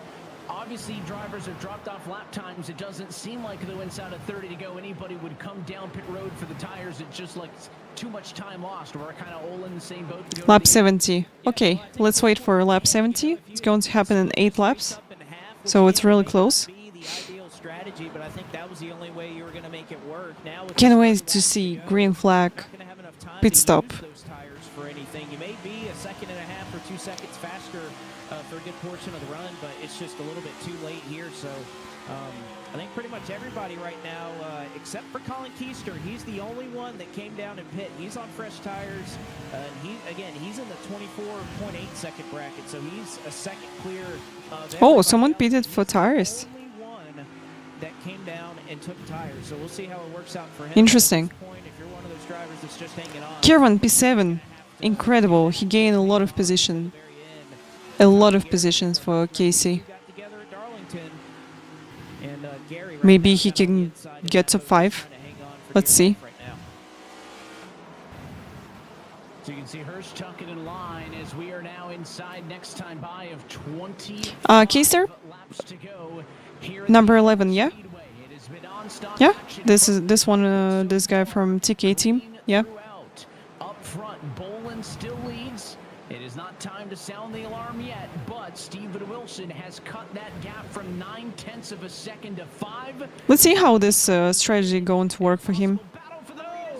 Obviously, drivers have dropped off lap times. It doesn't seem like, though, inside of 30 to go, anybody would come down pit road for the tires. It's just like too much time lost. We're kind of all in the same boat. To go Lap to the 70. Okay, let's wait for lap 70. It's going to happen in 8 laps, so it's really close. Strategy, but I think that was the only way you were going to make it work. Now Can't wait to see green flag pit stop. those tires for anything. You may be a second and a half or 2 seconds faster for a good portion of the run, but it's just a little bit too late here. So I think pretty much everybody right now, except for Colin Keister, he's the only one that came down and pit. He's on fresh tires. He's in the 24.8 second bracket, so he's a second clear of Oh, someone pitted for tires. that came down and took tires. So we'll see how it works out for him. Interesting. At this point, if you're one of those drivers that's just hanging on. Kieran P7. Incredible. He gained a lot of position. A lot of positions for Casey. Maybe he can get top 5. Let's see. So you can see Hirsch tucking in line as we are now inside next time by of 20 Keister? laps to go. Number 11, yeah? Yeah, this one, this guy from TK team, yeah. Up front, Bolin still leads. It is not time to sound the alarm yet, but Steven Wilson has cut that gap from 9/10 of a second to 5. Let's see how this strategy going to work for him.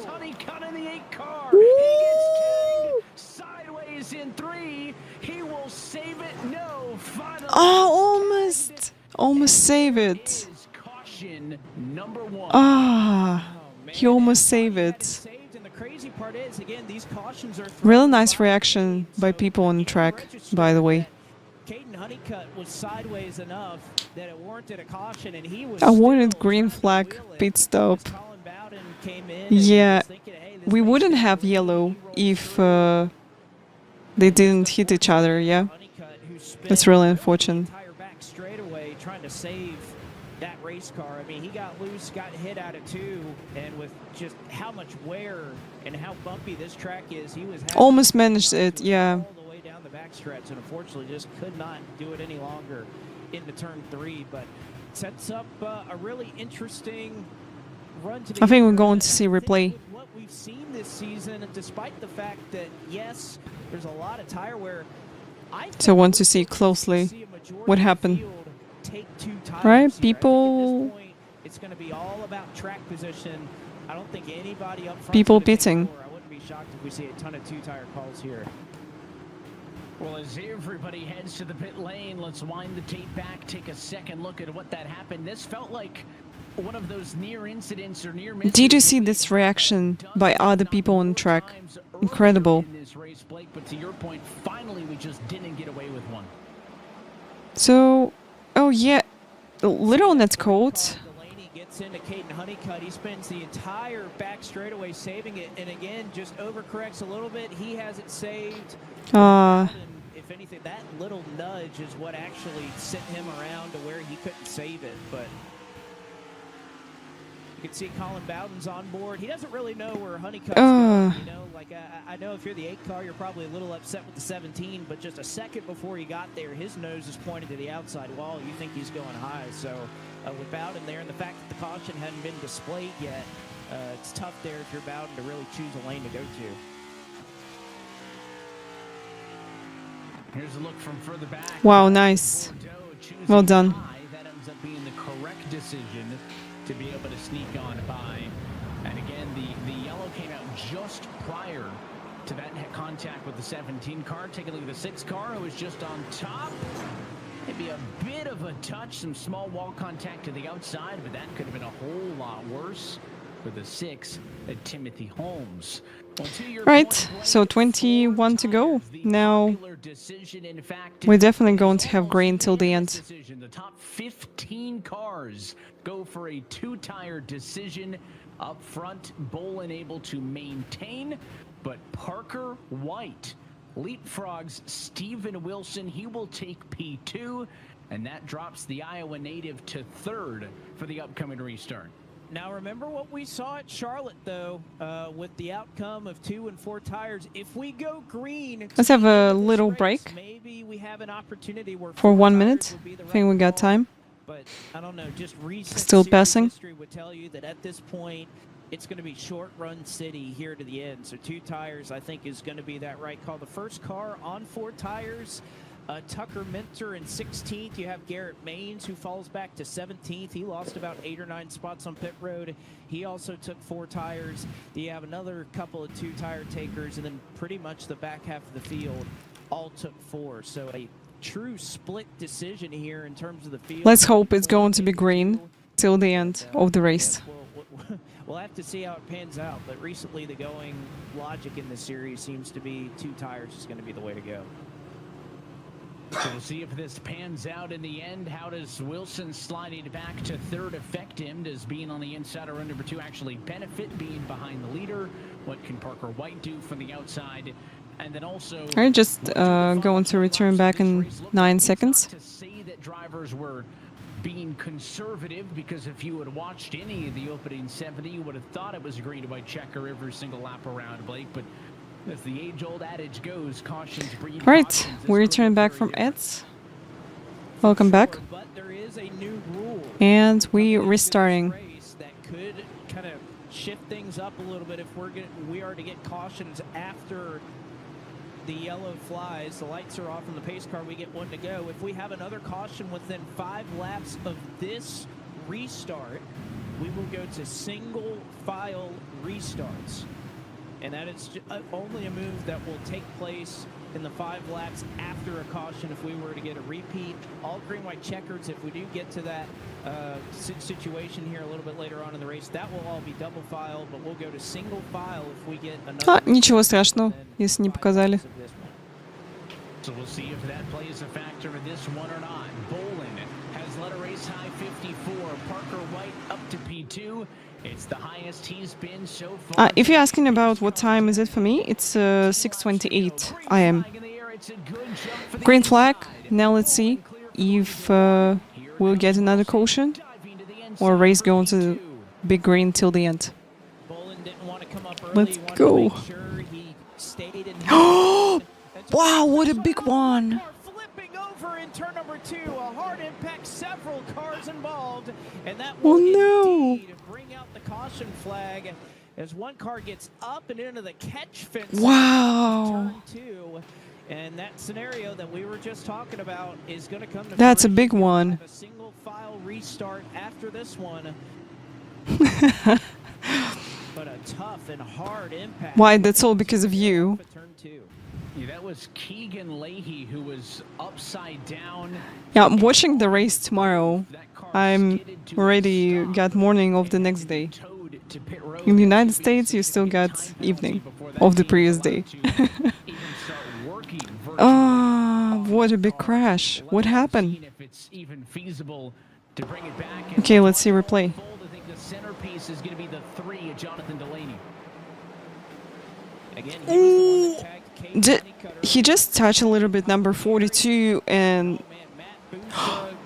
Honeycutt in the 8 car. He gets tagged sideways in 3. He will save it. No, finally. Oh, almost save it. Caution number 1. He almost saved it. And the crazy part is, again, these cautions are Really nice reaction by people on the track, by the way. Caden Honeycutt was sideways enough that it warranted a caution, and he was. I wanted green flag pit stop. Yeah, we wouldn't have yellow if they didn't hit each other, yeah? That's really unfortunate. straightaway trying to save that race car. I mean, he got loose, got hit at it too, and with just how much wear and how bumpy this track is, he was Almost managed it, yeah. all the way down the backstretch, and unfortunately just could not do it any longer into turn 3. But sets up a really interesting run to the I think we're end. going to see replay. With what we've seen this season, despite the fact that yes, there's a lot of tire wear, So I want to see closely what happened. Right? People it's going to be all about track position. I don't think anybody up front people pitting. I wouldn't be shocked if we see a ton of 2-tire calls here. Well, as everybody heads to the pit lane, let's wind the tape back, take a second look at what that happened. This felt like one of those near incidents or near misses. Did you see this reaction by other people on track? Incredible. In this race, Blake, but to your point, finally we just didn't get away with one. So, oh yeah, little on that court. Gets into Caden Honeycutt. He spends the entire back straightaway saving it, and again just overcorrects a little bit. He has it saved. If anything, that little nudge is what actually sent him around to where he couldn't save it. But you can see Colin Bowden's on board. He doesn't really know where Honeycutt's going. You know, like I know if you're the 8 car, you're probably a little upset with the 17. But just a second before he got there, his nose is pointed to the outside wall. You think he's going high. So with Bowden there, and the fact that the caution hadn't been displayed yet, it's tough there if you're Bowden to really choose a lane to go to. Here's a look from further back. Wow, nice. Well done. That ends up being the correct decision to be able to sneak on by. And again, the yellow came out just prior to that contact with the 17 car. Take a look at the 6 car, who was just on top. Maybe a bit of a touch, some small wall contact to the outside, but that could have been a whole lot worse for the 6 at Timothy Holmes. Well, Right, so 21 to go. Now we're definitely going to have green till the end. The top 15 cars go for a 2-tire decision up front. Bolin able to maintain, but Parker White leapfrogs Steven Wilson. He will take P2, and that drops the Iowa native to 3rd for the upcoming restart. Now remember what we saw at Charlotte, though, with the outcome of 2 and 4 tires. If we go green, Let's have a little break maybe we have an opportunity where for 1 minute. I think we got time. But I don't know, just recent Still series passing. history would tell you that at this point, it's going to be short run city here to the end. So 2 tires, I think, is going to be that right call. The first car on 4 tires. Tucker Minter in 16th. You have Garrett Maines, who falls back to 17th. He lost about 8 or 9 spots on pit road. He also took 4 tires. You have another couple of 2-tire takers, and then pretty much the back half of the field all took 4. So a true split decision here in terms of the field. Let's hope it's going to be green till the end of the race. We'll have to see how it pans out. But recently, the going logic in this series seems to be 2 tires is going to be the way to go. So we'll see if this pans out in the end. How does Wilson sliding back to 3rd affect him? Does being on the inside or run number 2 actually benefit being behind the leader? What can Parker White do from the outside? And then also, Alright, just going to return back in 9 seconds. to say that drivers were being conservative, because if you had watched any of the opening 70, you would have thought it was a green to white checker every single lap around, Blake. But as the age-old adage goes, cautions breed Right, cautions. we return back from Eds. Welcome back. But there is a new rule And we restarting. that could kind of shift things up a little bit if we are to get cautions after the yellow flies. The lights are off on the pace car. We get 1 to go. If we have another caution within 5 laps of this restart, we will go to single file restarts. And that is only a move that will take place in the 5 laps after a caution if we were to get a repeat. All green-white checkers, if we do get to that situation here a little bit later on in the race, that will all be double file, but we'll go to single file if we get another. Ничего страшного, если не показали. So we'll see if that plays a factor in this one or not. Bolin has led a race high 54. Parker White up to P2. It's the highest he's been so far. If you're asking about what time is it for me, it's 6:28 AM. Green flag. Now let's see. if we'll get another caution or race going to big green till the end. Let's go. Wow, what a big one. Over in turn number 2, a hard impact, several cars involved, and that Oh, will no. indeed bring out the caution flag as one car gets up and into the catch fence. Wow. Turn 2, and that scenario that we were just talking about is going to come to That's a fruition. big one. A single file restart after this one. But a tough and hard impact. Why? That's all because of you. Turn 2. Yeah, that was Keegan Leahy who was upside down. Yeah, I'm watching the race tomorrow. I'm already got morning of the next day. In the United States, you still got evening of the previous day. Ah, what a big crash. What happened? Okay, let's see replay. I think the centerpiece is going to be the 3 of Jonathan Delaney. Again, Ooh, he just touched a little bit number 42 and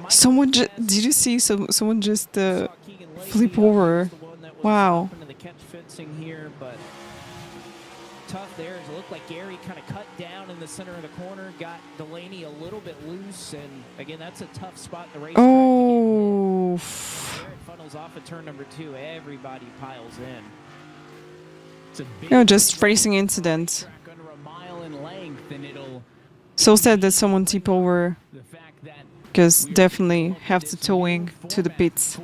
someone did you see someone just flip over? Wow. The catch fencing here, but tough there as it looked like Gary kind of cut down in the center of the corner, got Delaney a little bit loose, and again, that's a tough spot in the race. Oh. Garrett funnels off at turn number 2. Everybody piles in. No, just racing incident. So sad that someone tip over, because definitely have to towing to the pits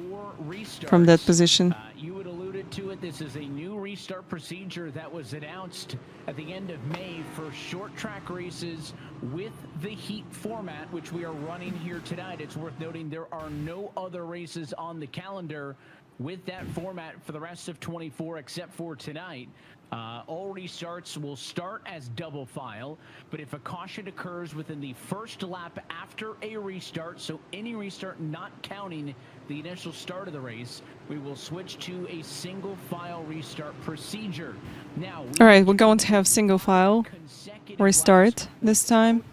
from that position. You had alluded to it. This is a new restart procedure that was announced at the end of May for short track races with the heat format, which we are running here tonight. It's worth noting there are no other races on the calendar with that format for the rest of 24 except for tonight. All restarts will start as double file, but if a caution occurs within the first lap after a restart, so any restart not counting the initial start of the race, we will switch to a single file restart procedure. Now, All right, we're going to have single file restart this time.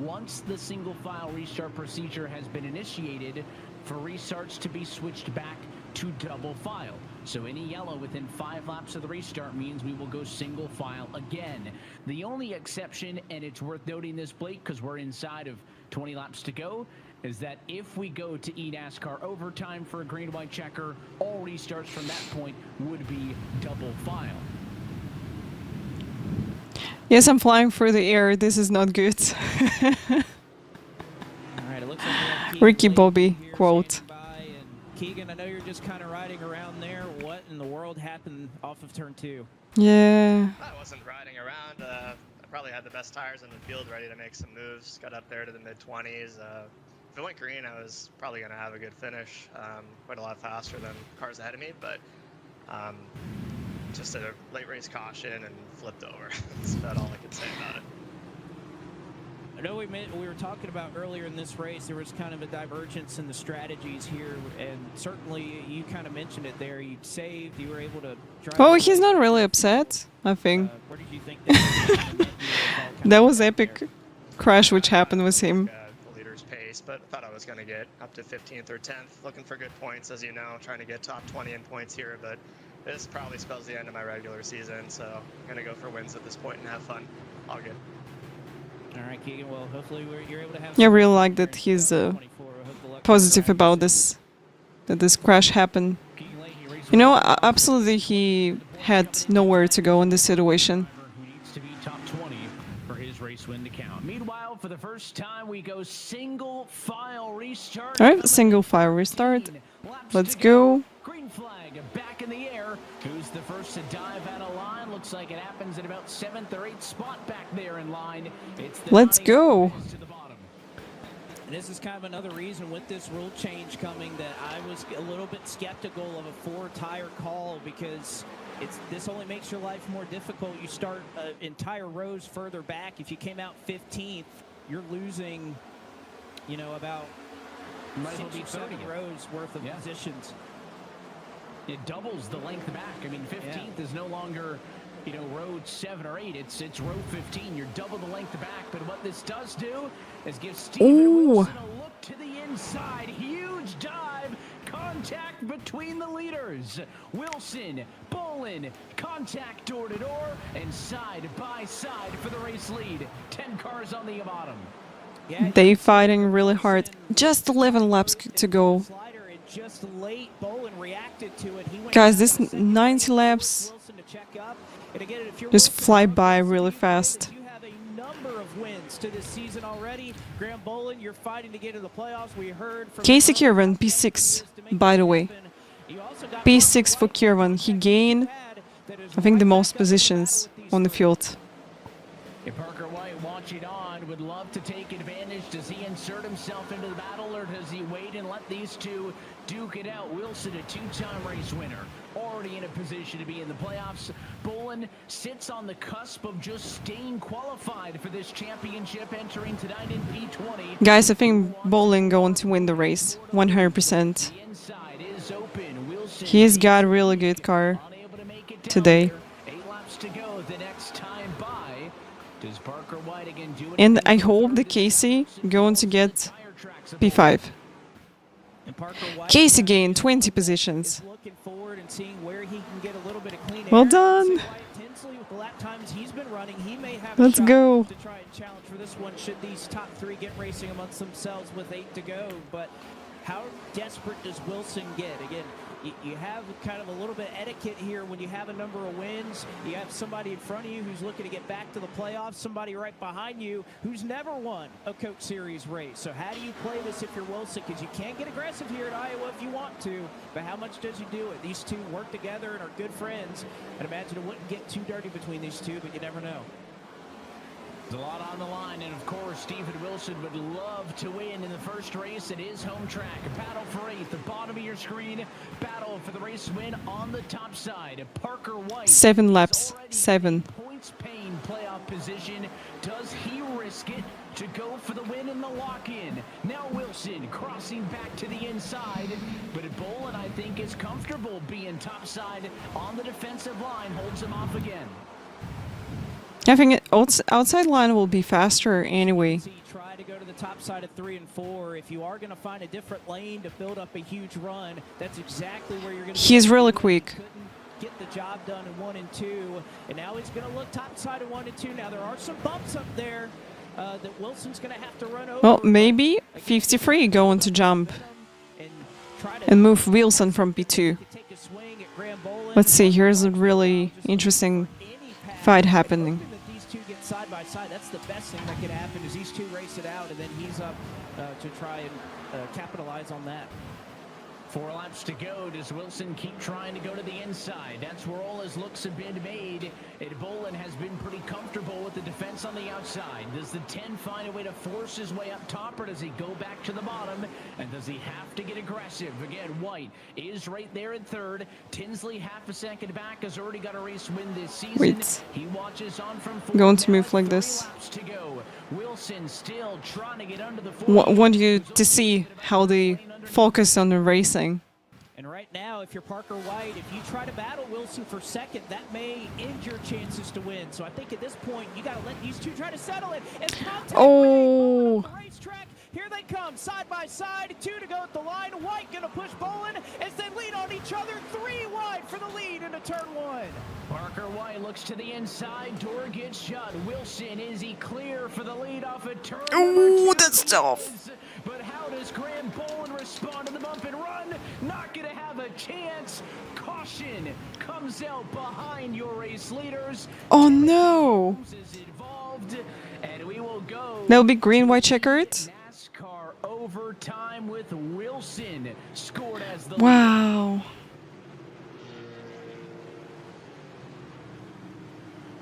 once the single file restart procedure has been initiated, for restarts to be switched back to double file. So any yellow within 5 laps of the restart means we will go single file again. The only exception, and it's worth noting this, Blake, because we're inside of 20 laps to go, is that if we go to eNASCAR overtime for a green-white checker, all restarts from that point would be double file. Yes, I'm flying through the air. This is not good. All right, it looks like Ricky Bobby quote. Keegan, I know you're just kind of riding around there. What in the world happened off of turn 2? Yeah. I wasn't riding around. I probably had the best tires in the field ready to make some moves. Got up there to the mid-20s. If it went green, I was probably going to have a good finish. Quite a lot faster than cars ahead of me, but just a late race caution and flipped over. That's about all I could say about it. I know we were talking about earlier in this race, there was kind of a divergence in the strategies here, and certainly you kind of mentioned it there. You saved, you were able to drive. Oh, he's not really upset, I think. Where did you think that That was epic crash which happened with him. The leader's pace, but thought I was going to get up to 15th or 10th. Looking for good points, as you know, trying to get top 20 in points here, but this probably spells the end of my regular season, so I'm going to go for wins at this point and have fun. All good. All right, Keegan, well, hopefully you're able to have... Yeah, I really like that he's positive about this, that this crash happened. You know, absolutely he had nowhere to go in this situation. To be top 20 for his race win to count. Meanwhile, for the first time, we go single file restart. All right, single file restart. Let's go. Green flag back in the air. Who's the first to dive out of line? Looks like it happens at about 7th or 8th spot back there in line. It's the Let's go. And this is kind of another reason with this rule change coming that I was a little bit skeptical of a 4-tire call, because this only makes your life more difficult. You start entire rows further back. If you came out 15th, you're losing, you know, about 6 or 7 rows worth of positions. It doubles the length back. I mean, 15th is no longer you know, row 7 or 8. It's row 15. You're double the length back. But what this does do is give Steven Wilson a look to the inside. Huge dive. Contact between the leaders. Wilson, Bolin, contact door to door, and side by side for the race lead. 10 cars on the bottom. They fighting really hard. Just 11 laps to go. Just late, Bolin reacted to it. He went Guys, this 90 laps Wilson to check up. And again, if you're just Wilson, fly by really fast. you have a number of wins to this season already. Graham Bolin, you're fighting to get to the playoffs. We heard from Casey Kirwan, P6, by the way. P6 for Kirwan. He gained, I think, the most positions on the field. If Parker White watching on would love to take advantage, does he insert himself into the battle or does he wait and let these two duke it out? Wilson, a 2-time race winner, already in a position to be in the playoffs. Bolin sits on the cusp of just staying qualified for this championship, entering tonight in P20. Guys, I think Bolin going to win the race, 100%. He's got a really good car today. 8 laps to go the next time by. Does Parker White again do it? And I hope the Casey going to get P5. Casey gained 20 positions. looking forward and seeing where he can get a little bit of clean Well air. done. Tinsley, with the lap times he's been running, he may have Let's a shot go. to try and challenge for this one should these top 3 get racing amongst themselves with 8 to go. But how desperate does Wilson get? Again, you have kind of a little bit of etiquette here when you have a number of wins. You have somebody in front of you who's looking to get back to the playoffs, somebody right behind you who's never won a Coke Series race. So how do you play this if you're Wilson? Because you can get aggressive here at Iowa if you want to, but how much does you do it? These two work together and are good friends. I'd imagine it wouldn't get too dirty between these two, but you never know. There's a lot on the line, and of course, Stephen Wilson would love to win in the first race at his home track. Battle for 8th, the bottom of your screen. Battle for the race win on the top side. Parker White. 7 laps. 7. Points pain playoff position. Does he risk it to go for the win in the lock-in? Now Wilson crossing back to the inside, but Bolin, I think, is comfortable being topside on the defensive line. Holds him off again. I think outside line will be faster anyway. Try to go to the top side of 3 and 4. If you are going to find a different lane to build up a huge run, that's exactly where you're going to. He's really quick. Get the job done in 1 and 2, and now he's going to look top side of 1 and 2. Now there are some bumps up there that Wilson's going to have to run over. Well, maybe 53 going to jump and move Wilson from P2. Let's see, here's a really interesting fight happening. These two get side by side. That's the best thing that could happen is these two race it out, and then he's up to try and capitalize on that. 4 laps to go. Does Wilson keep trying to go to the inside? That's where all his looks have been made. And Bolin has been pretty comfortable with the defense on the outside. Does the 10 find a way to force his way up top, or does he go back to the bottom? And does he have to get aggressive? Again, White is right there in 3rd. Tinsley half a second back, has already got a race win this season. Wait. He watches on from 4th. Going to move like this. To go. Wilson still trying to get under the 4. Want you to see how they focus on the racing. And right now, if you're Parker White, if you try to battle Wilson for 2nd, that may end your chances to win. So I think at this point, you got to let these two try to settle it. And Oh. racetrack, here they come, side by side, 2 to go at the line. White going to push Bolin as they lead on each other, 3 wide for the lead into turn 1. Parker White looks to the inside, door gets shut. Wilson, is he clear for the lead off a turn? Ooh, that's tough. But how does Graham Bolin respond to the bump and run? Not going to have a chance. Caution comes out behind your race leaders. Oh no! And we will go. That'll be green, white checkered. NASCAR overtime with Wilson scored as the Wow.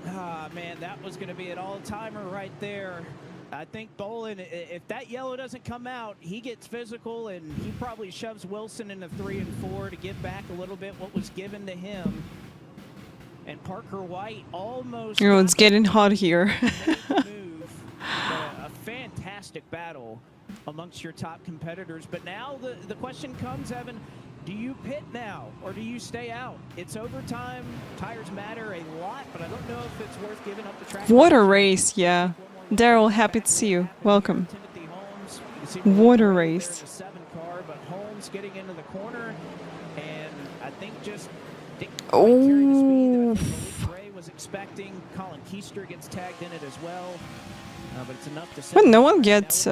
Ah, man, that was going to be an all-timer right there. I think Bolin, if that yellow doesn't come out, he gets physical, and he probably shoves Wilson into 3 and 4 to give back a little bit what was given to him. And Parker White almost... Oh, it's getting hot here. A fantastic battle amongst your top competitors. But now the question comes, Evan, Do you pit now, or do you stay out? It's overtime. Tires matter a lot, but I don't know if it's worth giving up the track. Water race, yeah. Daryl, happy to see you. Welcome. Water race. The 7 car, but Holmes getting into the corner, and I think just Oh. Ray was expecting. Colin Keister gets tagged in it as well, but it's enough to. But no one gets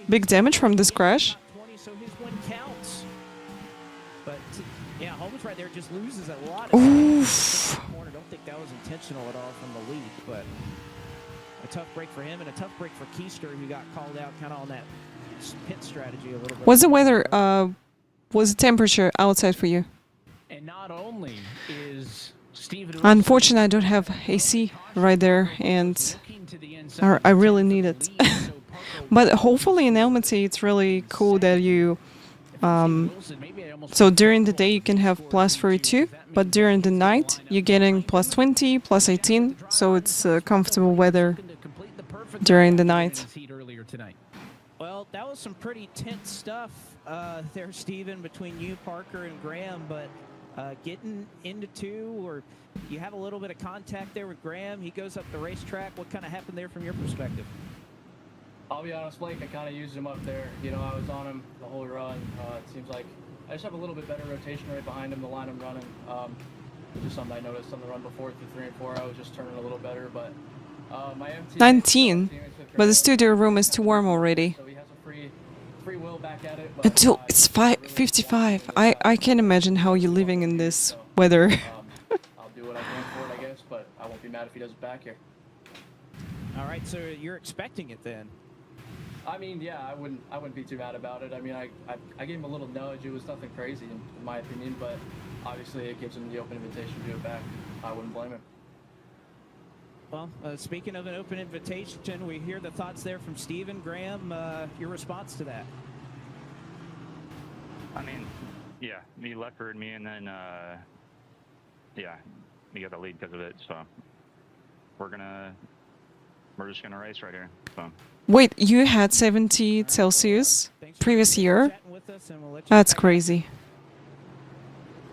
big damage from this crash. So his win counts. But yeah, Holmes right there just loses a lot of Oof. corner. Don't think that was intentional at all from the lead, but a tough break for him and a tough break for Keister, who got called out kind of on that pit strategy a little bit. What's the weather? Was the temperature outside for you? And not only is Steven Unfortunately, I don't have AC right there, and I really need it. But hopefully in Almaty, it's really cool that you. So during the day you can have +32, but during the night you're getting +20, +18. So it's comfortable weather during the night. Well, that was some pretty tense stuff there, Steven, between you, Parker, and Graham. But getting into 2, or you have a little bit of contact there with Graham. He goes up the racetrack. What kind of happened there from your perspective? I'll be honest, Blake, I kind of used him up there. You know, I was on him the whole run. It seems like I just have a little bit better rotation rate behind him, the line I'm running. Just something I noticed on the run before through 3 and 4. I was just turning a little better, but my MT 19, but the studio room is too warm already. So he has a free will back at it. But, It's 55. I can't imagine how you're living in this weather. I'll do what I can for it, I guess, but I won't be mad if he does it back here. All right, so you're expecting it then? I mean, yeah, I wouldn't be too mad about it. I mean, I gave him a little nudge. It was nothing crazy, in my opinion, but obviously it gives him the open invitation to do it back. I wouldn't blame him. Well, speaking of an open invitation, we hear the thoughts there from Steven. Graham, your response to that? I mean, yeah, he leoparded me, and then, yeah, he got the lead because of it, so we're just gonna race right here, so. Wait, you had 70 Celsius previous year? That's crazy.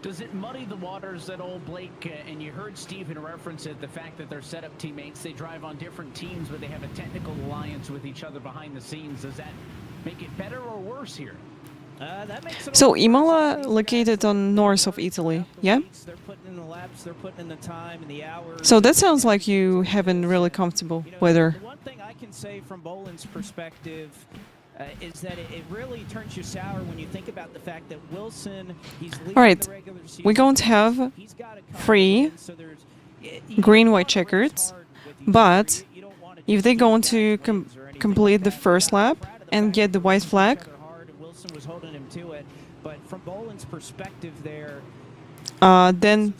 Does it muddy the waters at all, Blake? And you heard Steven reference it, the fact that they're setup teammates, they drive on different teams, but they have a technical alliance with each other behind the scenes. Does that make it better or worse here? That makes it So Imola located on north of Italy, yeah? They're putting in the laps, they're putting in the time and the hours. So that sounds like you having really comfortable weather. The one thing I can say from Boland's perspective is that it really turns you sour when you think about the fact that Wilson, he's leading All right, the regular season. we're going to have 3 green, white checkers, but if they're going to complete the first lap and get the white flag, Wilson was holding him to it, but from Boland's perspective there, then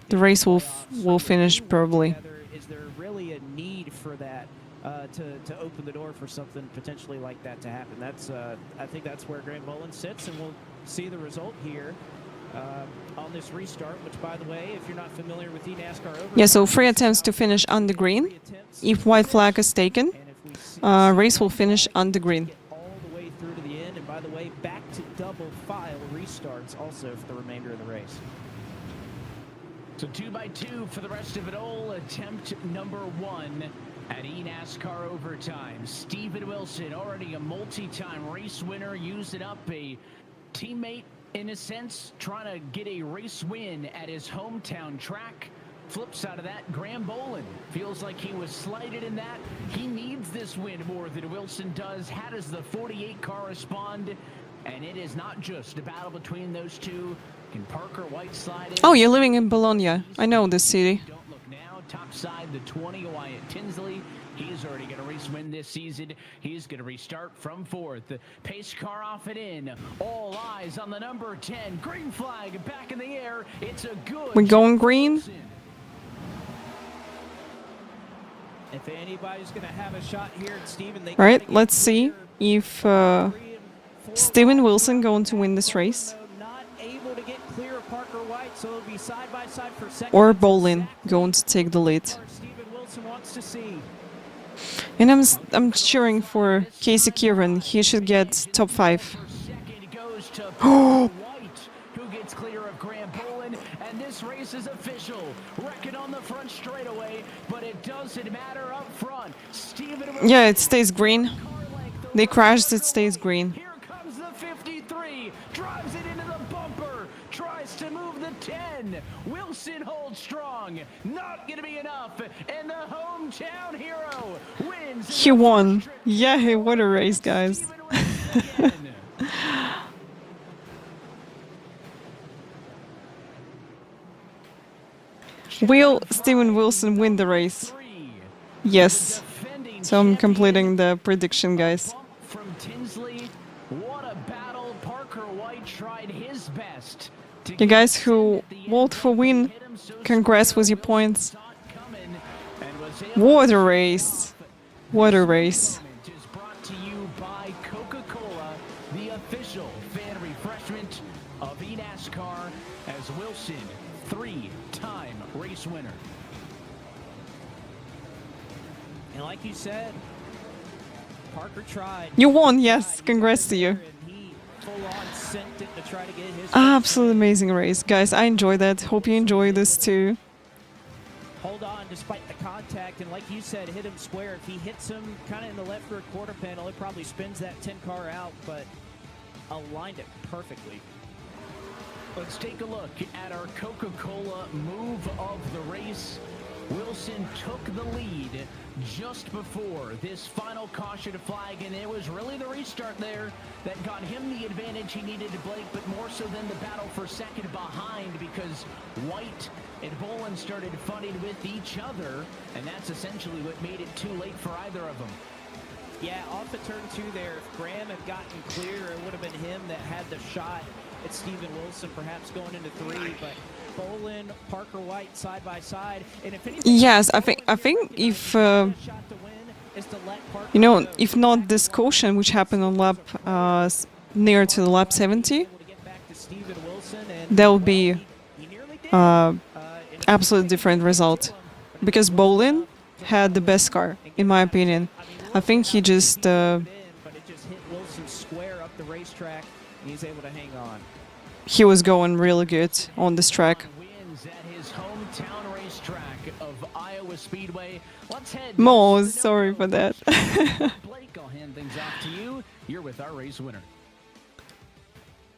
the race will finish probably. is there really a need for that to open the door for something potentially like that to happen? That's I think that's where Graham Boland sits, and we'll see the result here on this restart, which, by the way, if you're not familiar with eNASCAR, Yeah, so 3 attempts to finish on the green. If white flag is taken, race will finish on the green. all the way through to the end, and by the way, back to double file restarts also for the remainder of the race. So 2 by 2 for the rest of it all. Attempt number 1 at eNASCAR overtime. Steven Wilson, already a multi-time race winner, using up a teammate, in a sense, trying to get a race win at his hometown track. Flip side of that, Graham Boland feels like he was slighted in that. He needs this win more than Wilson does. How does the 48 car respond? And it is not just a battle between those two. Can Parker White slide in? Oh, you're living in Bologna. I know this city. Don't look now. Top side, the 20, Wyatt Tinsley. He's already got a race win this season. He's going to restart from 4th. The pace car off and in. All eyes on the number 10. Green flag back in the air. It's a good... We're going green. If anybody's going to have a shot here, Steven, they All right, let's see if Steven Wilson going to win this race, not able to get clear of Parker White, so it'll be side by side for second. or Bolin going to take the lead. Steven Wilson wants to see. And I'm cheering for Casey Kieran. He should get top 5. Second goes to White, who gets clear of Graham Bolin, and this race is official. Wrecking on the front straightaway, but it doesn't matter up front. Steven Yeah, it stays green. They crashed, it stays green. comes the 53, drives it into the bumper, tries to move the 10. Wilson holds strong, not gonna be enough, and the hometown hero wins. He won. Yeah, what a race, guys. Will Steven Wilson win the race? Yes. So I'm completing the prediction, guys. From Tinsley, what a battle. Parker White tried his best. You guys who vote for win, congrats with your points. What a race. What a race. Is brought to you by Coca-Cola, the official fan refreshment of eNASCAR, as Wilson, 3-time race winner. And like you said, Parker tried. You won, yes. Congrats to you. Full-on sent it to try to get his. Absolutely amazing race. Guys, I enjoyed that. Hope you enjoy this too. Hold on despite the contact, and like you said, hit him square. If he hits him kind of in the left rear quarter panel, it probably spins that 10 car out, but aligned it perfectly. Let's take a look at our Coca-Cola move of the race. Wilson took the lead just before this final caution flag, and it was really the restart there that got him the advantage he needed to Blake, but more so than the battle for second behind, because White and Bolin started fighting with each other, and that's essentially what made it too late for either of them. Yeah, off of turn 2 there, if Graham had gotten clear, it would have been him that had the shot at Steven Wilson, perhaps going into 3, but Bolin, Parker White side by side, and if anything, Yes, I think if you know, if not this caution which happened on lap near to the lap 70, there will be absolutely different result, because Bolin had the best car in my opinion. I think he just but it just hit Wilson square up the racetrack, and he's able to hang on. he was going really good on this track. Wins at his hometown racetrack of Iowa Speedway. Let's head Mo, sorry for that. Blake, I'll hand things off to you. You're with our race winner.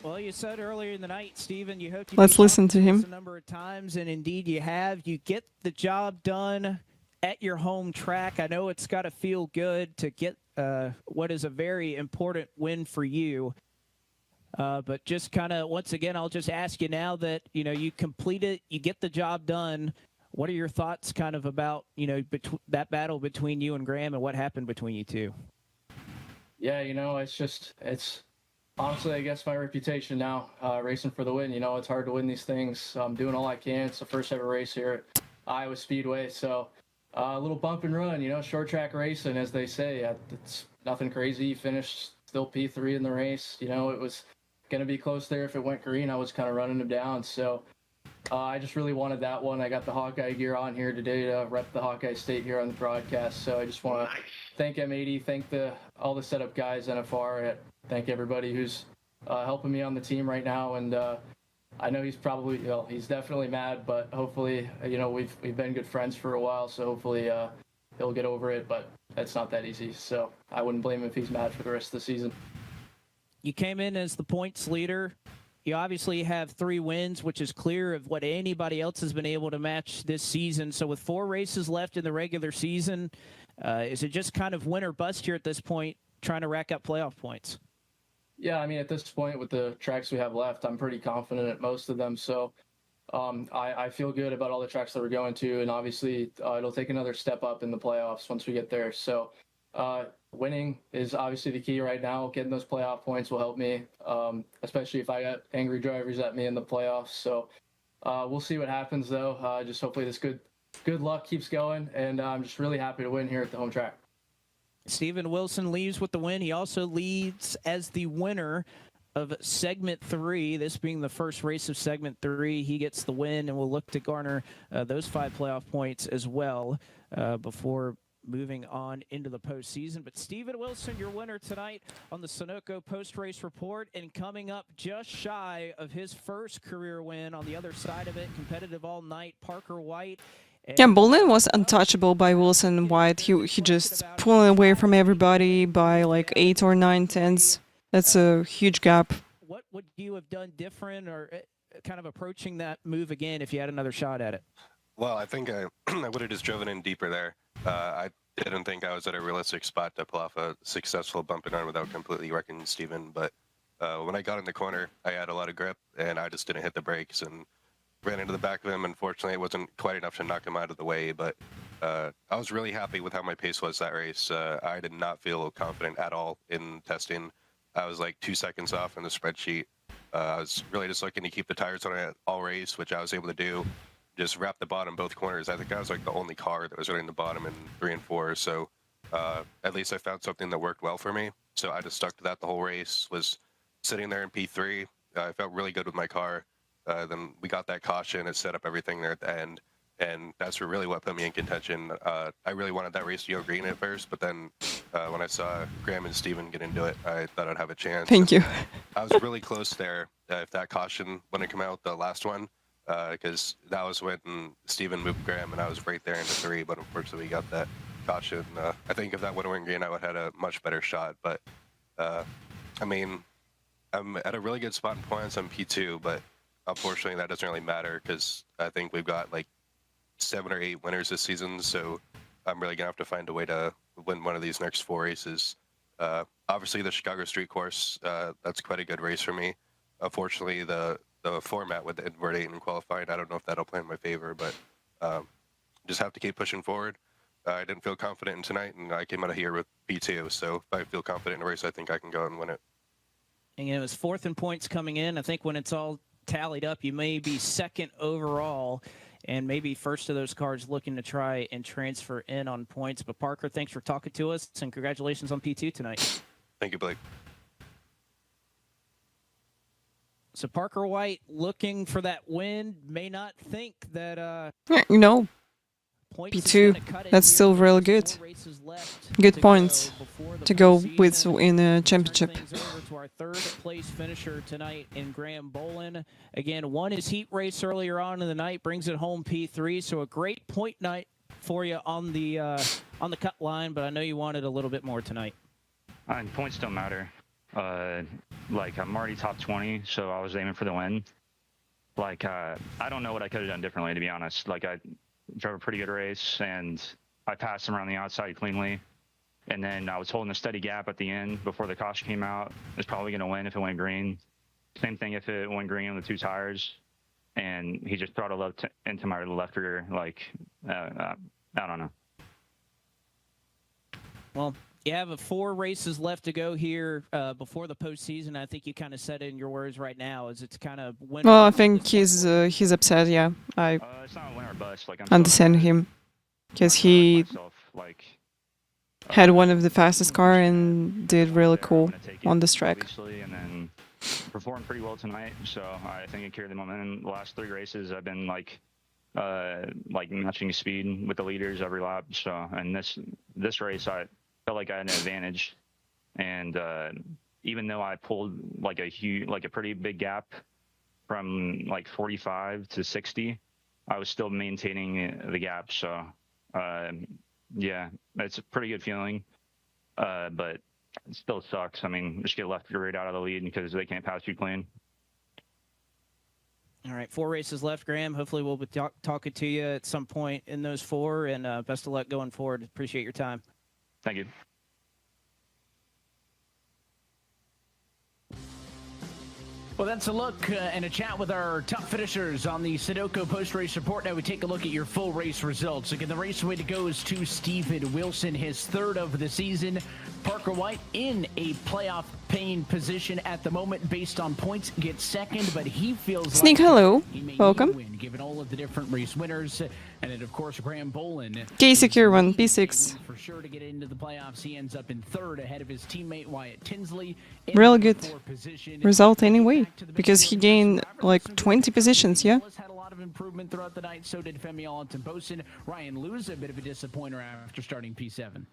Well, you said earlier in the night, Steven, you hoped you Let's listen to him. a number of times, and indeed you have. You get the job done at your home track. I know it's got to feel good to get what is a very important win for you. But just kind of, once again, I'll just ask you now that, you know, you complete it, you get the job done. What are your thoughts kind of about, you know, that battle between you and Graham and what happened between you two? Yeah, you know, it's honestly, I guess, my reputation now, racing for the win. You know, it's hard to win these things. I'm doing all I can. It's the first ever race here at Iowa Speedway. So a little bump and run, you know, short track racing, as they say. It's nothing crazy. Finished still P3 in the race. You know, it was going to be close there. If it went green, I was kind of running him down. So I just really wanted that one. I got the Hawkeye gear on here today to rep the Hawkeye State here on the broadcast. So I just want to thank M80, thank all the setup guys, NFR, thank everybody who's helping me on the team right now. And I know he's probably, he's definitely mad, but hopefully, you know, we've been good friends for a while, so hopefully he'll get over it. But it's not that easy, so I wouldn't blame him if he's mad for the rest of the season. You came in as the points leader. You obviously have 3 wins, which is clear of what anybody else has been able to match this season. So with 4 races left in the regular season, is it just kind of win or bust here at this point, trying to rack up playoff points? Yeah, I mean, at this point, with the tracks we have left, I'm pretty confident at most of them. So I feel good about all the tracks that we're going to, and obviously it'll take another step up in the playoffs once we get there. So winning is obviously the key right now. Getting those playoff points will help me, especially if I got angry drivers at me in the playoffs. So we'll see what happens, though. Just hopefully this good luck keeps going, and I'm just really happy to win here at the home track. Steven Wilson leaves with the win. He also leads as the winner of Segment 3, this being the first race of Segment 3. He gets the win, and will look to garner those 5 playoff points as well before moving on into the postseason. But Steven Wilson, your winner tonight on the Sunoco post-race report, and coming up just shy of his first career win on the other side of it, competitive all night, Parker White. Yeah, Bolin was untouchable by Wilson and White. He just pulling away from everybody by like 8 or 9 tenths. That's a huge gap. What would you have done different, or kind of approaching that move again if you had another shot at it? Well, I think I would have just driven in deeper there. I didn't think I was at a realistic spot to pull off a successful bump and run without completely wrecking Steven. But when I got in the corner, I had a lot of grip, and I just didn't hit the brakes and ran into the back of him. Unfortunately, it wasn't quite enough to knock him out of the way, but I was really happy with how my pace was that race. I did not feel confident at all in testing. I was like 2 seconds off in the spreadsheet. I was really just looking to keep the tires on it all race, which I was able to do. Just wrap the bottom both corners. I think I was like the only car that was running the bottom in 3 and 4. So at least I found something that worked well for me. So I just stuck to that the whole race. Was sitting there in P3. I felt really good with my car. Then we got that caution. It set up everything there at the end. And that's really what put me in contention. I really wanted that race to go green at first, but then when I saw Graham and Steven get into it, I thought I'd have a chance. Thank you. I was really close there if that caution wouldn't come out, the last one. Because that was when Steven moved Graham, and I was right there into 3, but unfortunately we got that caution. I think if that would have went green, I would have had a much better shot. But, I mean, I'm at a really good spot in points. I'm P2, but unfortunately that doesn't really matter because I think we've got like 7 or 8 winners this season, so I'm really going to have to find a way to win one of these next 4 races. Obviously, the Chicago Street Course, that's quite a good race for me. Unfortunately, the format with the invert 8 in qualifying, I don't know if that'll play in my favor, but just have to keep pushing forward. I didn't feel confident in tonight, and I came out of here with P2, so if I feel confident in a race, I think I can go out and win it. And it was 4th in points coming in. I think when it's all tallied up, you may be 2nd overall, and maybe first of those cars looking to try and transfer in on points. But Parker, thanks for talking to us, and congratulations on P2 tonight. Thank you, Blake. So Parker White looking for that win, may not think that No, P2, that's still really good. Good points to go with in a championship. Over to our 3rd place finisher tonight in Graham Bolin. Again, won his heat race earlier on in the night, brings it home P3. So a great point night for you on the cut line, but I know you wanted a little bit more tonight. And points don't matter. Like I'm already top 20, so I was aiming for the win. Like I don't know what I could have done differently, to be honest. Like I drove a pretty good race, and I passed him around the outside cleanly. And then I was holding a steady gap at the end before the caution came out. I was probably going to win if it went green. Same thing if it went green on the 2 tires. And he just throttled up into my left rear. Like, I don't know. Well, you have 4 races left to go here before the postseason. I think you kind of said it in your words right now. Is it's kind of win. Well, I think he's upset. Yeah, I it's not a win or bust. Like, understand him because he had one of the fastest car and did really cool on this track. Obviously, and then performed pretty well tonight. So I think it carried the momentum. The last 3 races, I've been like matching speed with the leaders every lap. So and this race, I felt like I had an advantage. And even though I pulled like a pretty big gap from like 45 to 60, I was still maintaining the gap. So yeah, it's a pretty good feeling, but it still sucks. I mean, just get left right out of the lead because they can't pass you clean. All right, 4 races left, Graham. Hopefully we'll be talking to you at some point in those 4, and best of luck going forward. Appreciate your time. Thank you. Well, that's a look and a chat with our top finishers on the Sunoco post-race report. Now we take a look at your full race results. Again, the race way to go is to Steven Wilson, his 3rd of the season. Parker White in a playoff paying position at the moment based on points, gets 2nd, but he feels Sneak, like hello. he may Welcome. win, given all of the different race winners. And then, of course, Graham Bolin. K-Secure 1, P6. For sure to get into the playoffs. He ends up in 3rd ahead of his teammate Wyatt Tinsley. Really good result anyway, because he gained like 20 positions, yeah? improvement throughout the night. So did Femi Allenton-Boson. Ryan Lewis, a bit of a disappointer after starting P7.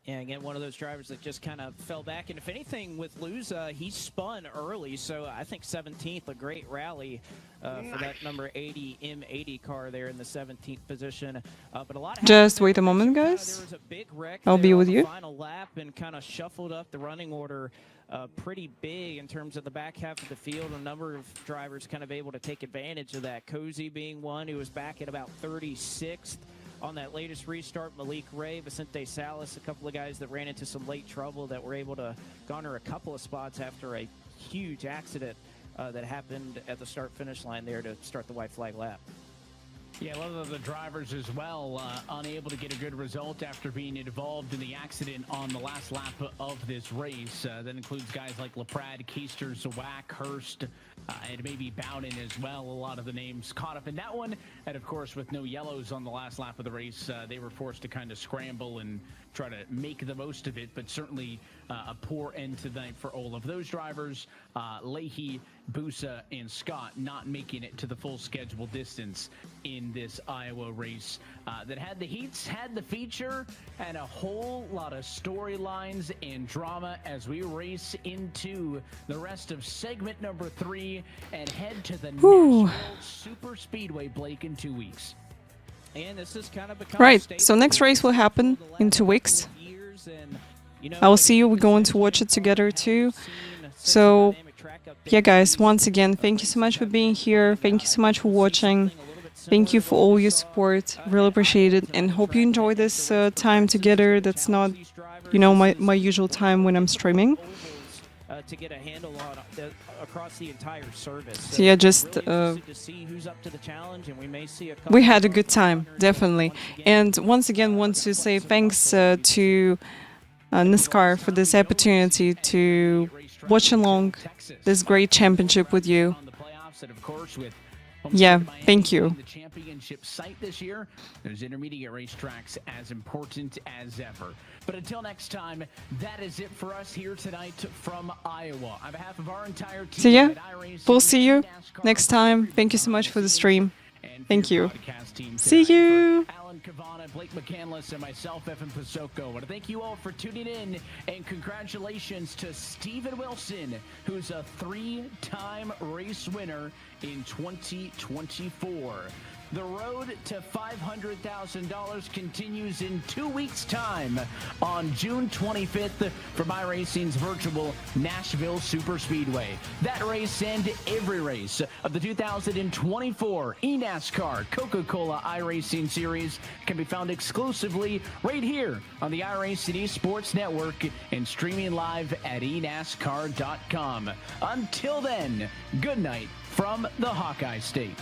Yeah, again, one of those drivers that just kind of fell back. And if anything, with Luz, he spun early. So I think 17th, a great rally for that number 80 M80 car there in the 17th position. But a lot Just wait a moment, guys. there was a big wreck I'll be there with on the you. final lap and kind of shuffled up the running order pretty big in terms of the back half of the field. A number of drivers kind of able to take advantage of that. Cozy being one who was back at about 36th. On that latest restart, Malik Ray, Vicente Salas, a couple of guys that ran into some late trouble that were able to garner a couple of spots after a huge accident that happened at the start-finish line there to start the white flag lap. Yeah, a lot of the drivers as well unable to get a good result after being involved in the accident on the last lap of this race. That includes guys like LaPrade, Keister, Zawak, Hurst, and maybe Bowden as well. A lot of the names caught up in that one. And of course, with no yellows on the last lap of the race, they were forced to kind of scramble and try to make the most of it. But certainly a poor end to the night for all of those drivers. Leahy, Busa, and Scott not making it to the full schedule distance in this Iowa race that had the heats, had the feature, and a whole lot of storylines and drama as we race into the rest of segment number 3 and head to the Nashville Super Speedway, Blake, in 2 weeks. And this is kind of become Right, so next race will happen in 2 weeks. I'll see you. We're going to watch it together too. So, yeah, guys, once again, thank you so much for being here. Thank you so much for watching. Thank you for all your support. Really appreciate it. And hope you enjoy this time together. That's not, you know, my usual time when I'm streaming. To get a handle on across the entire service. So yeah, just to see who's up to the challenge, and we may see a couple. We had a good time, definitely. And once again, want to say thanks to NASCAR for this opportunity to watch along this great championship with you. Yeah, thank you. The championship site this year, there's intermediate racetracks as important as ever. But until next time, that is it for us here tonight from Iowa. On behalf of our entire team, So yeah, at iRacing, we'll see you next time. Thank you so much for the stream. Thank you. See you. Alan Cavana, Blake McCandless, and myself, Evan Pasoko. I want to thank you all for tuning in, and congratulations to Steven Wilson, who's a 3-time race winner in 2024. The road to $500,000 continues in 2 weeks' time on June 25th from iRacing's virtual Nashville Super Speedway. That race and every race of the 2024 eNASCAR Coca-Cola iRacing Series can be found exclusively right here on the iRacing Esports Network and streaming live at eNASCAR.com. Until then, good night from the Hawkeye State.